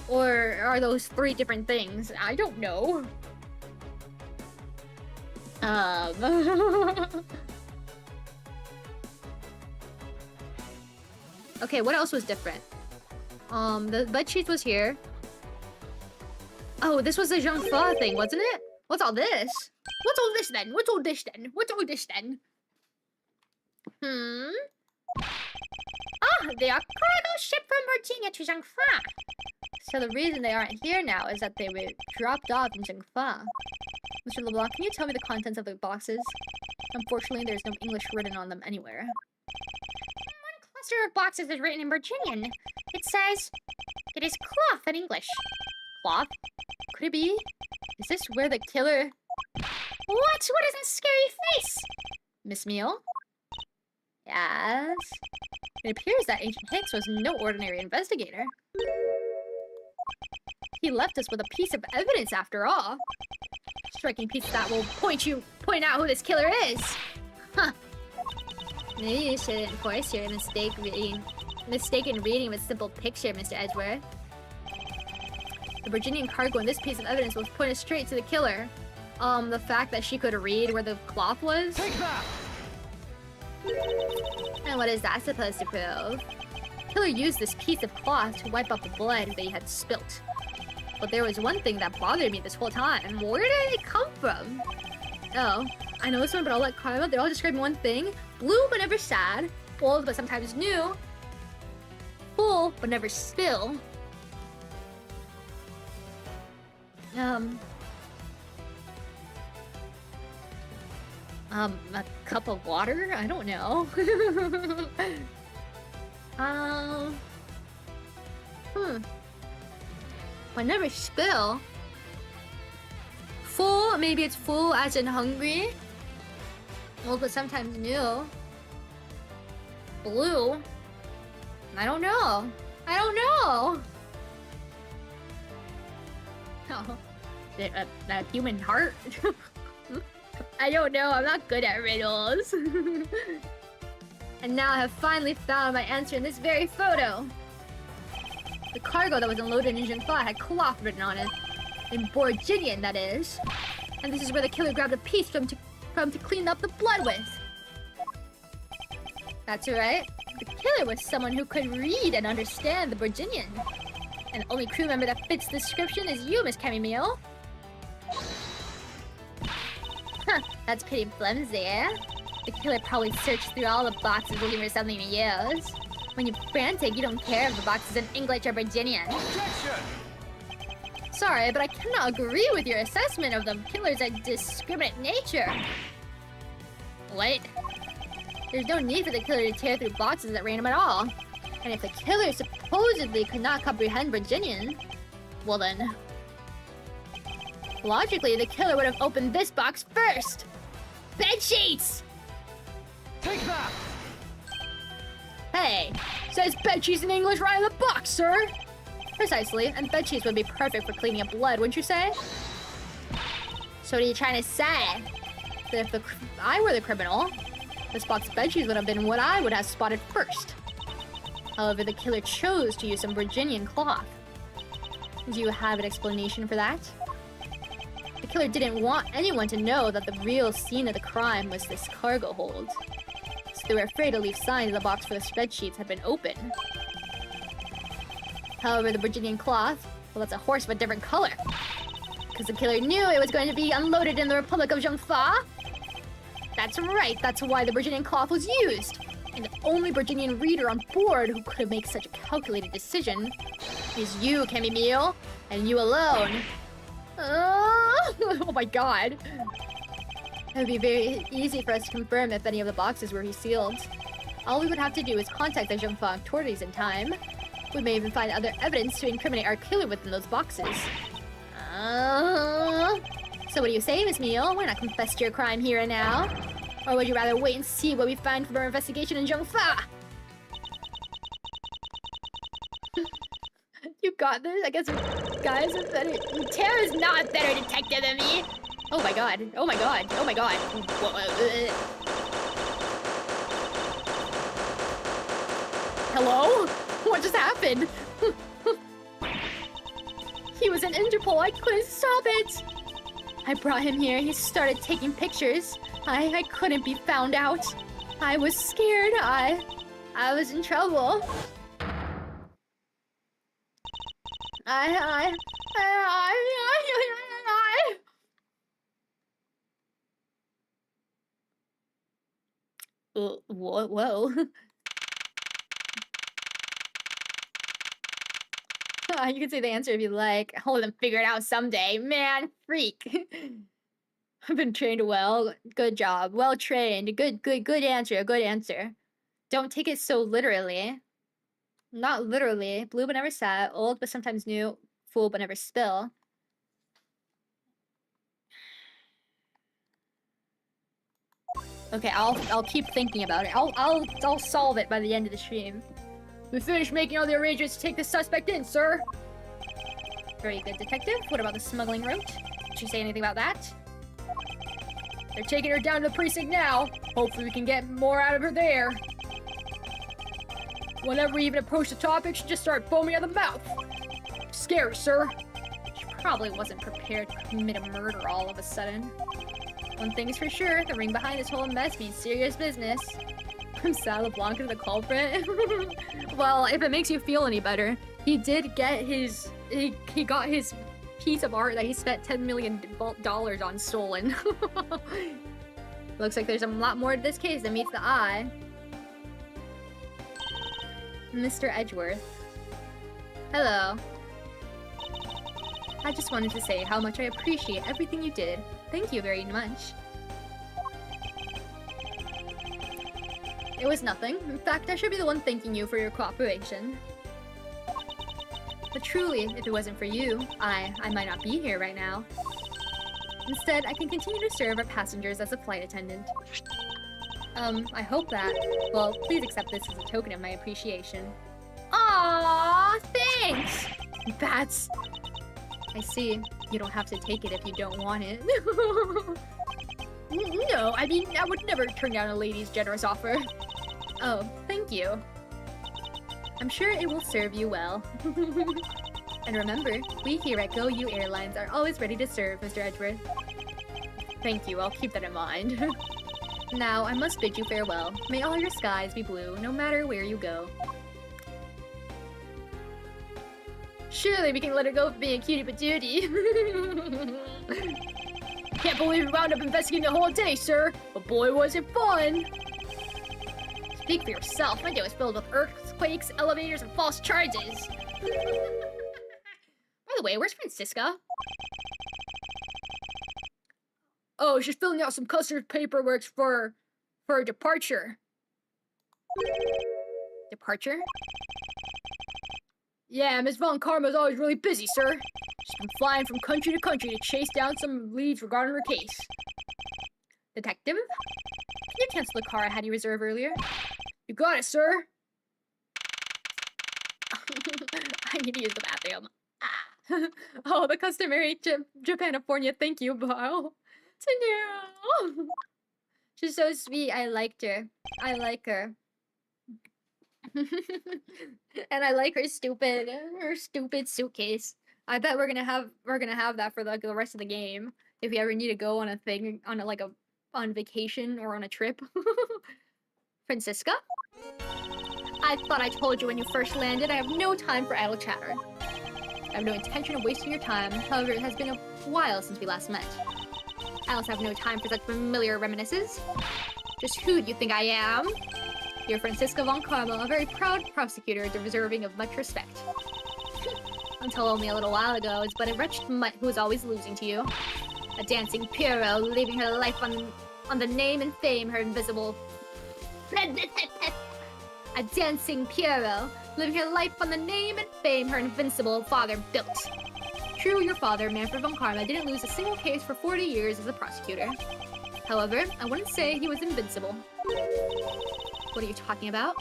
Or are those three different things? I don't know. Okay, what else was different? The bed sheet was here. Oh, this was the Zhangfa thing, wasn't it? What's all this? What's all this then? What's all this then? What's all this then? Ah, they are cargo ship from Virginia to Zhangfa. So the reason they aren't here now is that they were dropped off in Zhangfa. Mr. LeBlanc, can you tell me the contents of the boxes? Unfortunately, there's no English written on them anywhere. One cluster of boxes is written in Virginian. It says, it is cloth in English. Cloth? Could it be? Is this where the killer... What is that scary face? Miss Meal? Yes? It appears that Agent Hicks was no ordinary investigator. He left us with a piece of evidence after all. Striking piece that will point out who this killer is. Huh. Maybe you should enforce your mistaken reading of a simple picture, Mr. Edgeworth. The Virginian cargo in this piece of evidence was pointed straight to the killer. The fact that she could read where the cloth was? Take that! And what is that supposed to prove? The killer used this piece of cloth to wipe out the blood that he had spilt. But there was one thing that bothered me this whole time. Where did it come from? Oh, I know this one, but I'll let Karma. They're all describing one thing. Blue but never sad. Old but sometimes new. Full but never spill. A cup of water? I don't know. But never spill. Full, maybe it's full as in hungry. Old but sometimes new. Blue. I don't know. I don't know. Oh, a human heart? I don't know. I'm not good at riddles. And now I have finally found my answer in this very photo. The cargo that was unloaded in Jinfa had cloth written on it. In Borginian, that is. And this is where the killer grabbed a piece from to clean up the blood with. That's right. The killer was someone who could read and understand the Borginian. And the only crew member that fits the description is you, Miss Camille. Huh, that's pretty flimsy, eh? The killer probably searched through all the boxes looking for something to use. When you're frantic, you don't care if the box is in English or Virginian. Objection! Sorry, but I cannot agree with your assessment of the killer's indiscriminate nature. What? There's no need for the killer to tear through boxes at random at all. And if the killer supposedly could not comprehend Virginian, well then... logically, the killer would have opened this box first! Bed sheets! Take that! Hey, says bed sheets in English right in the box, sir. Precisely, and bed sheets would be perfect for cleaning up blood, wouldn't you say? So what are you trying to say? That if I were the criminal, this box of bed sheets would have been what I would have spotted first. However, the killer chose to use some Virginian cloth. Do you have an explanation for that? The killer didn't want anyone to know that the real scene of the crime was this cargo hold. So they were afraid to leave signs the box for the spreadsheets had been open. However, the Virginian cloth, well, that's a horse of a different color. Because the killer knew it was going to be unloaded in the Republic of Zhongfa. That's right, that's why the Virginian cloth was used. And the only Virginian reader on board who could have made such a calculated decision is you, Camille, and you alone. Oh my god. It would be very easy for us to confirm if any of the boxes were resealed. All we would have to do is contact the Zhongfa authorities in time. We may even find other evidence to incriminate our killer within those boxes. So what do you say, Miss Meal? Why not confess to your crime here and now? Or would you rather wait and see what we find from our investigation in Zhongfa? You got this? I guess guys are better. Tara's not a better detective than me. Oh my god. Oh my god. Oh my god. Hello? What just happened? He was in Interpol. I couldn't stop it. I brought him here. He started taking pictures. I couldn't be found out. I was scared. I was in trouble. Whoa. You can say the answer if you like. I'll let them figure it out someday. Man, freak. I've been trained well. Good job. Well trained. Good answer. Good answer. Don't take it so literally. Not literally. Blue but never sad. Old but sometimes new. Full but never spill. Okay, I'll keep thinking about it. I'll solve it by the end of the stream. We finished making all the arrangements to take the suspect in, sir. Very good, detective. What about the smuggling route? Did you say anything about that? They're taking her down to the precinct now. Hopefully we can get more out of her there. Whenever we even approach the topic, she just started foaming at the mouth. Scary, sir. She probably wasn't prepared to commit a murder all of a sudden. One thing's for sure, the ring behind this whole mess means serious business. From Salablanca the culprit? Well, if it makes you feel any better, he did get his... He got his piece of art that he spent $10 million on stolen. Looks like there's a lot more to this case than meets the eye. Mr. Edgeworth. Hello. I just wanted to say how much I appreciate everything you did. Thank you very much. It was nothing. In fact, I should be the one thanking you for your cooperation. But truly, if it wasn't for you, I might not be here right now. Instead, I can continue to serve our passengers as a flight attendant. I hope that... Well, please accept this as a token of my appreciation. Aww, thanks! That's... I see. You don't have to take it if you don't want it. No, I mean, I would never turn down a lady's generous offer. Oh, thank you. I'm sure it will serve you well. And remember, we here at Go You Airlines are always ready to serve, Mr. Edgeworth. Thank you, I'll keep that in mind. Now, I must bid you farewell. May all your skies be blue, no matter where you go. Surely we can let her go for being a cutie patootie. Can't believe we wound up investigating the whole day, sir. But boy, was it fun! Speak for yourself. My day was filled with earthquakes, elevators, and false charges. By the way, where's Francisca? Oh, she's filling out some customer paperwork for her departure. Departure? Yeah, Miss Von Karma's always really busy, sir. She's been flying from country to country to chase down some leads regarding her case. Detective? Can you cancel the car I had you reserve earlier? You got it, sir. I need to use the bathroom. Oh, the customary Japanifornia thank you bow. To She's so sweet. I liked her. I like her. And I like her stupid suitcase. I bet we're gonna have that for like the rest of the game. If we ever need to go on a thing, on vacation or on a trip. Francisca? I thought I told you when you first landed. I have no time for idle chatter. I have no intention of wasting your time. However, it has been a while since we last met. I also have no time for such familiar reminiscences. Just who do you think I am? You're Francisca Von Karma, a very proud prosecutor deserving of much respect. Until only a little while ago, it's but a wretched mutt who is always losing to you. A dancing Pierrot, leaving her life on the name and fame her invisible... A dancing Pierrot, living her life on the name and fame her invincible father built. True, your father, Manfred Von Karma, didn't lose a single case for 40 years as a prosecutor. However, I wouldn't say he was invincible. What are you talking about?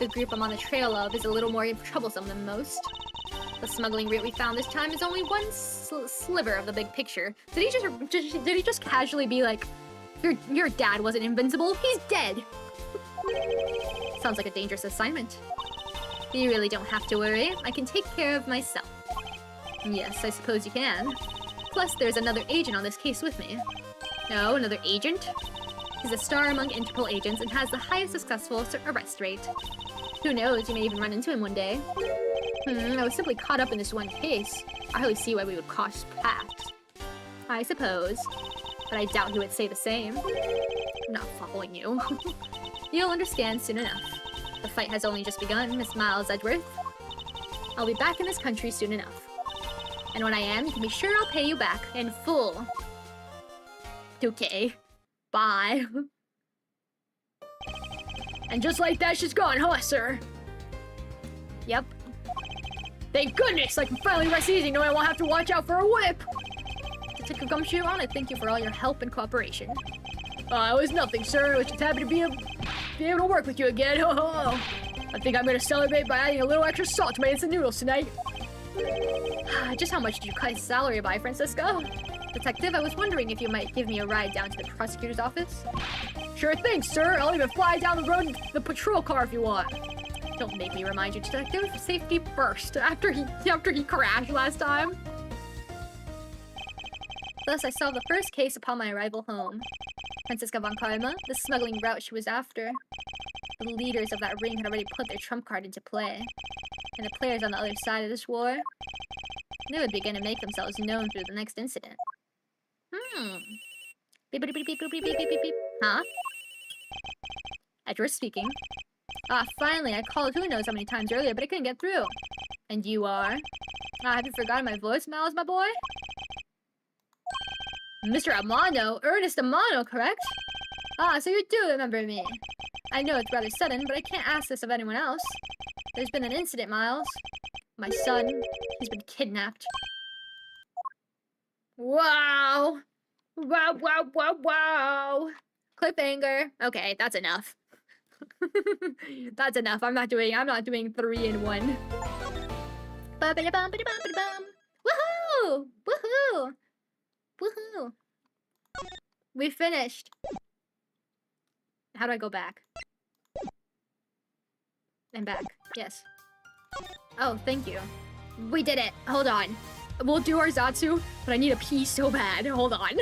The group I'm on the trail of is a little more troublesome than most. The smuggling route we found this time is only one sliver of the big picture. Did he just casually be like, your dad wasn't invincible? He's dead! Sounds like a dangerous assignment. You really don't have to worry. I can take care of myself. Yes, I suppose you can. Plus, there's another agent on this case with me. No, another agent? He's a star among Interpol agents and has the highest successful arrest rate. Who knows, you may even run into him one day. I was simply caught up in this one case. I hardly see why we would cross paths. I suppose. But I doubt he would say the same. I'm not following you. You'll understand soon enough. The fight has only just begun, Miss Miles Edgeworth. I'll be back in this country soon enough. And when I am, you can be sure I'll pay you back in full. Okay. Bye. And just like that, she's gone, huh, sir? Yep. Thank goodness! I can finally rest easy knowing I won't have to watch out for a whip! To take a gumshoe on, I thank you for all your help and cooperation. It was nothing, sir. I was just happy to be able to work with you again. I think I'm gonna celebrate by adding a little extra salt to my instant noodles tonight. Just how much did you cut his salary by, Francisco? Detective, I was wondering if you might give me a ride down to the prosecutor's office. Sure thing, sir. I'll even fly down the road in the patrol car if you want. Don't make me remind you, Detective. Safety first. After he crashed last time. Thus, I solved the first case upon my arrival home. Franziska von Karma, the smuggling route she was after. The leaders of that ring had already put their trump card into play. And the players on the other side of this war, they would begin to make themselves known through the next incident. Beep, beep, beep, beep, beep, beep, beep, beep, beep. Huh? Edgeworth speaking. Ah, finally, I called who knows how many times earlier, but I couldn't get through. And you are? Ah, have you forgotten my voicemails, my boy? Mr. Amano? Ernest Amano, correct? Ah, so you do remember me. I know it's rather sudden, but I can't ask this of anyone else. There's been an incident, Miles. My son, he's been kidnapped. Wow! Wow, wow, wow, wow! Cliffhanger. Okay, that's enough. That's enough. I'm not doing 3 in 1. Woohoo! Woohoo! Woohoo! We finished. How do I go back? And back. Yes. Oh, thank you. We did it. Hold on. We'll do our Zatsu, but I need a pee so bad. Hold on.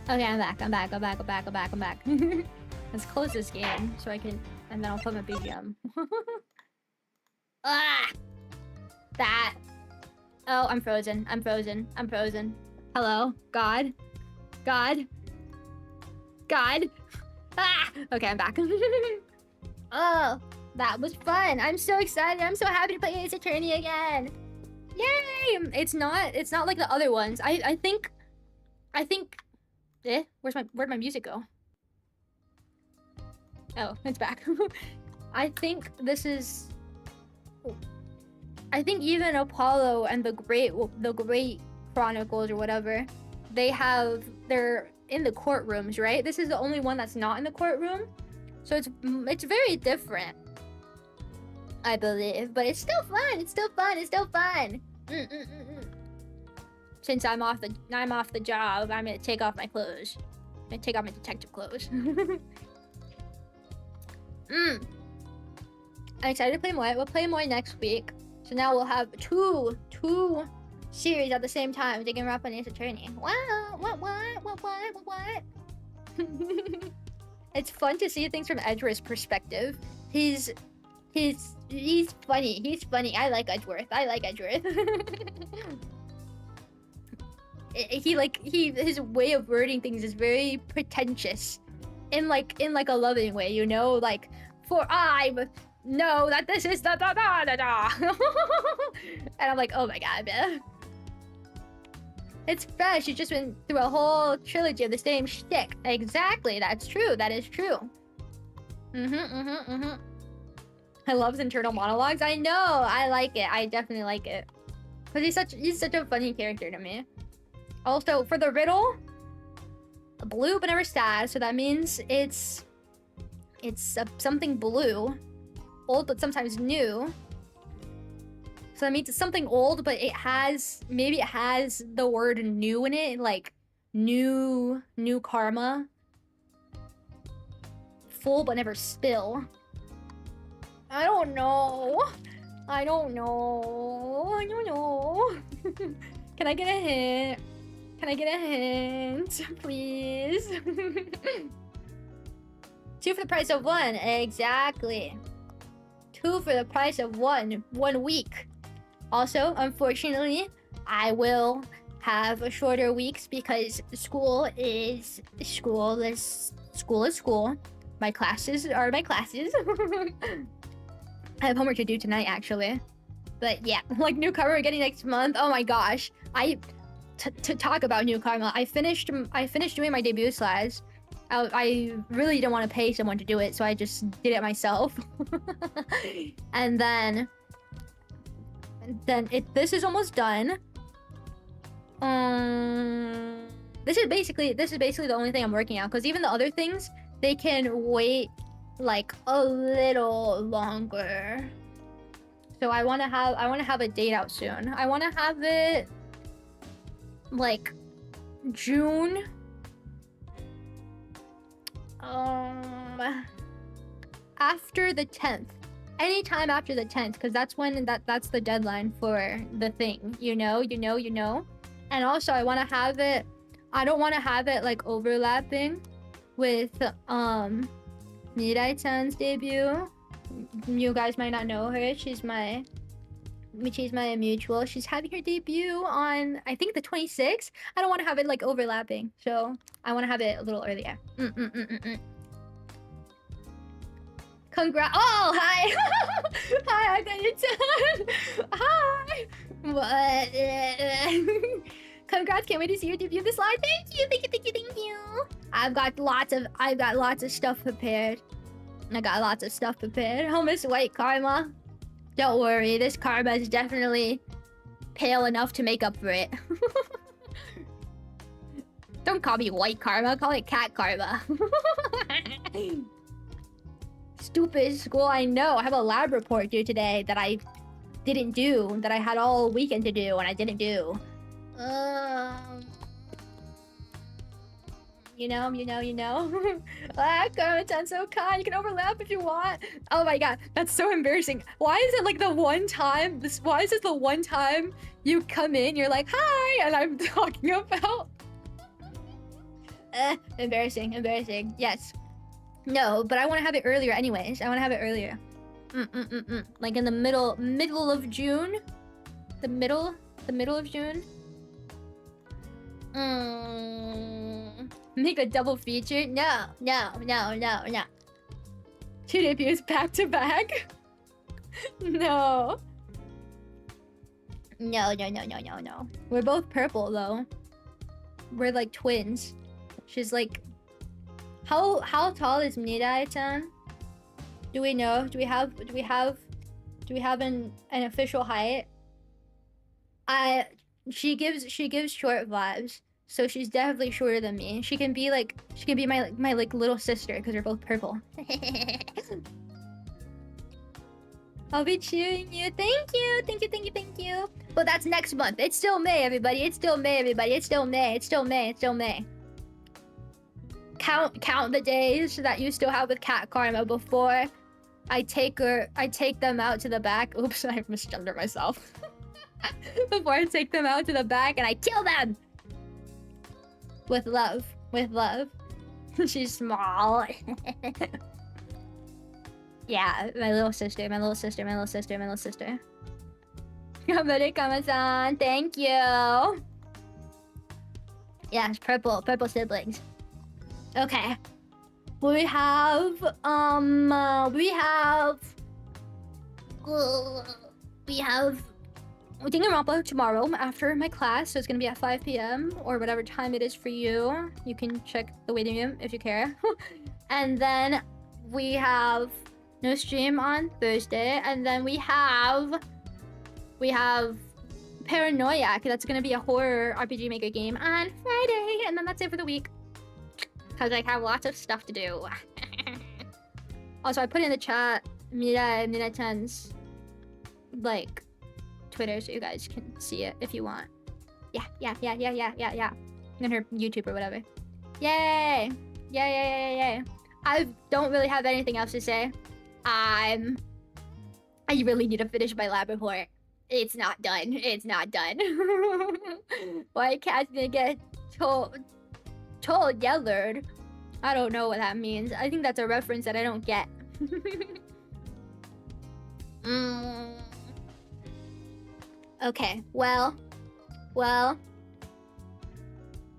Okay, I'm back. Let's close this game so I can, and then I'll put my BGM. Ah! That. Oh, I'm frozen. Hello? God? Ah! Okay, I'm back. Oh, that was fun. I'm so excited. I'm so happy to play Ace Attorney again. Yay! It's not like the other ones. I think where'd my music go? Oh, it's back. I think even Apollo and the Great Chronicles or whatever, they're in the courtrooms, right? This is the only one that's not in the courtroom. So it's very different, I believe, but it's still fun. Since I'm off the job, I'm gonna take off my clothes. I'm gonna take off my detective clothes. I'm excited to play more. We'll play more next week. So now we'll have two series at the same time. They can wrap on Ace Attorney. Wow! What? It's fun to see things from Edgeworth's perspective. He's funny. I like Edgeworth. His way of wording things is very pretentious, in like a loving way, you know, like, for I know that this is da da da da da. And I'm like, oh my god, man. It's fresh. You've just been through a whole trilogy of the same shtick. Exactly. That's true. That is true. I love his internal monologues. I know. I like it. I definitely like it. Cause he's such a funny character to me. Also, for the riddle, blue but never sad. So that means it's something blue, old but sometimes new. So that means it's something old, but maybe it has the word new in it, like new karma. Full but never spill. I don't know. I don't know. Can I get a hint? Can I get a hint, please? 2 for the price of 1. Exactly. 2 for the price of 1 week. Also, unfortunately, I will have shorter weeks because school is school. My classes are my classes. I have homework to do tonight, actually. But yeah, like new karma we're getting next month. Oh my gosh. To talk about new karma, I finished doing my debut slides. I really didn't want to pay someone to do it, so I just did it myself. And then this is almost done. This is basically the only thing I'm working on, because even the other things, they can wait like a little longer. So I want to have a date out soon. I want to have it like June. After the 10th. Anytime after the 10th, because that's when that's the deadline for the thing. You know. And also I want to have it. I don't want to have it like overlapping with Mirai-chan's debut. You guys might not know her. She's my mutual. She's having her debut on, I think, the 26th. I don't want to have it like overlapping, so I want to have it a little earlier. Congrats! Oh, hi! Hi, I got your turn. Hi. What? Congrats! Can't wait to see your debut this live. Thank you. I've got lots of stuff prepared. I'll miss white karma. Don't worry, this karma is definitely pale enough to make up for it. Don't call me white karma, call it cat karma. Stupid school, I know. I have a lab report due today that I didn't do, that I had all weekend to do and I didn't do. You know. Ah, Karma-chan so kind. You can overlap if you want. Oh my god, that's so embarrassing. Why is it like the one time? Why is this the one time you come in? You're like, hi, and I'm talking about. Embarrassing. Yes. No, but I want to have it earlier, anyways. I want to have it earlier. Like in the middle of June. The middle of June. Make a double feature? No. 2 debuts back to back? No. We're both purple though. We're like twins. She's like, how tall is Mirai-chan? Do we know? Do we have an official height? She gives short vibes. So she's definitely shorter than me. She can be my like little sister because we're both purple. I'll be cheering you. Thank you. But that's next month. It's still May, everybody. It's still May. Count the days that you still have with Cat Karma before I take them out to the back. Oops, I misgendered myself. Before I take them out to the back and I kill them. With love. She's small. Yeah, my little sister. Kama-san, thank you. Yes, purple siblings. Okay. We have Dingamapa tomorrow after my class, so it's gonna be at 5 p.m. or whatever time it is for you. You can check the waiting room if you care. And then we have no stream on Thursday, and then we have Paranoiac. That's gonna be a horror RPG Maker game on Friday, and then that's it for the week. Cause I have lots of stuff to do. Also, I put in the chat Mira-chan's like Twitter, so you guys can see it if you want. Yeah. And her YouTube or whatever. Yay! Yay! I don't really have anything else to say. I really need to finish my lab report. It's not done. Why can't I get told yellered? I don't know what that means. I think that's a reference that I don't get. Okay, well,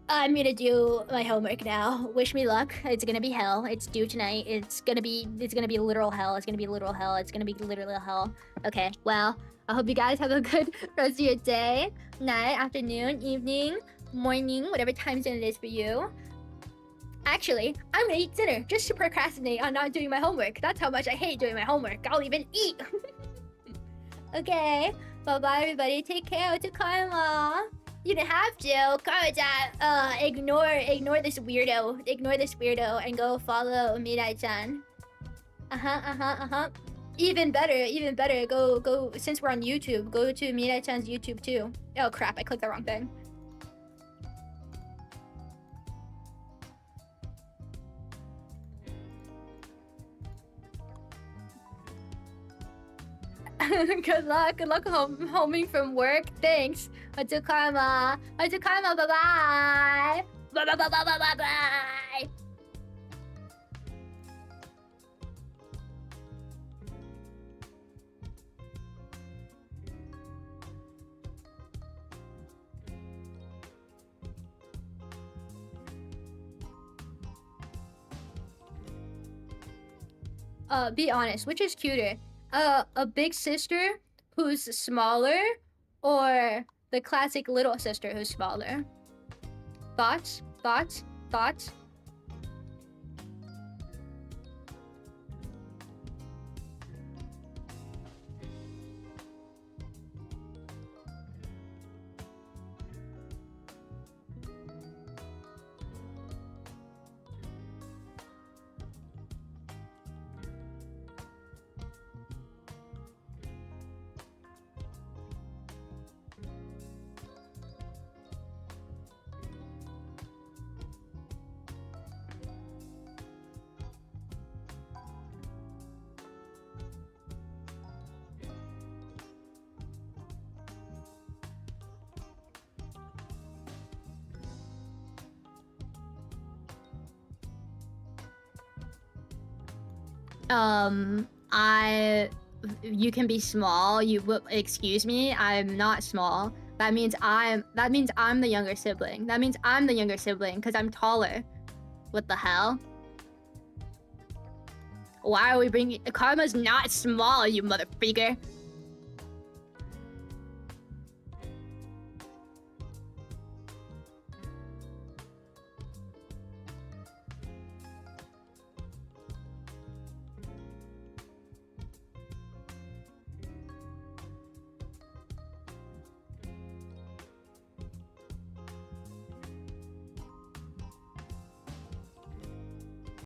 I'm gonna do my homework now. Wish me luck. It's gonna be hell. It's due tonight. It's gonna be literal hell. It's gonna be literal hell. Okay, well, I hope you guys have a good rest of your day, night, afternoon, evening, morning, whatever time zone it is for you. Actually, I'm gonna eat dinner just to procrastinate on not doing my homework. That's how much I hate doing my homework. I'll even eat. Okay, bye-bye everybody. Take care to Karma. You didn't have to. Karma-chan, ignore this weirdo. Ignore this weirdo and go follow Mirai-chan. Even better. Go. Since we're on YouTube, go to Mirai-chan's YouTube too. Oh crap! I clicked the wrong thing. Good luck homing from work. Thanks. What's karma? Bye-bye. Bye. Be honest, which is cuter? A big sister who's smaller, or the classic little sister who's smaller? Thoughts? You can be small. Excuse me, I'm not small. That means I'm the younger sibling. Because I'm taller. What the hell? Why are we bringing... Karma's not small, you mother freaker.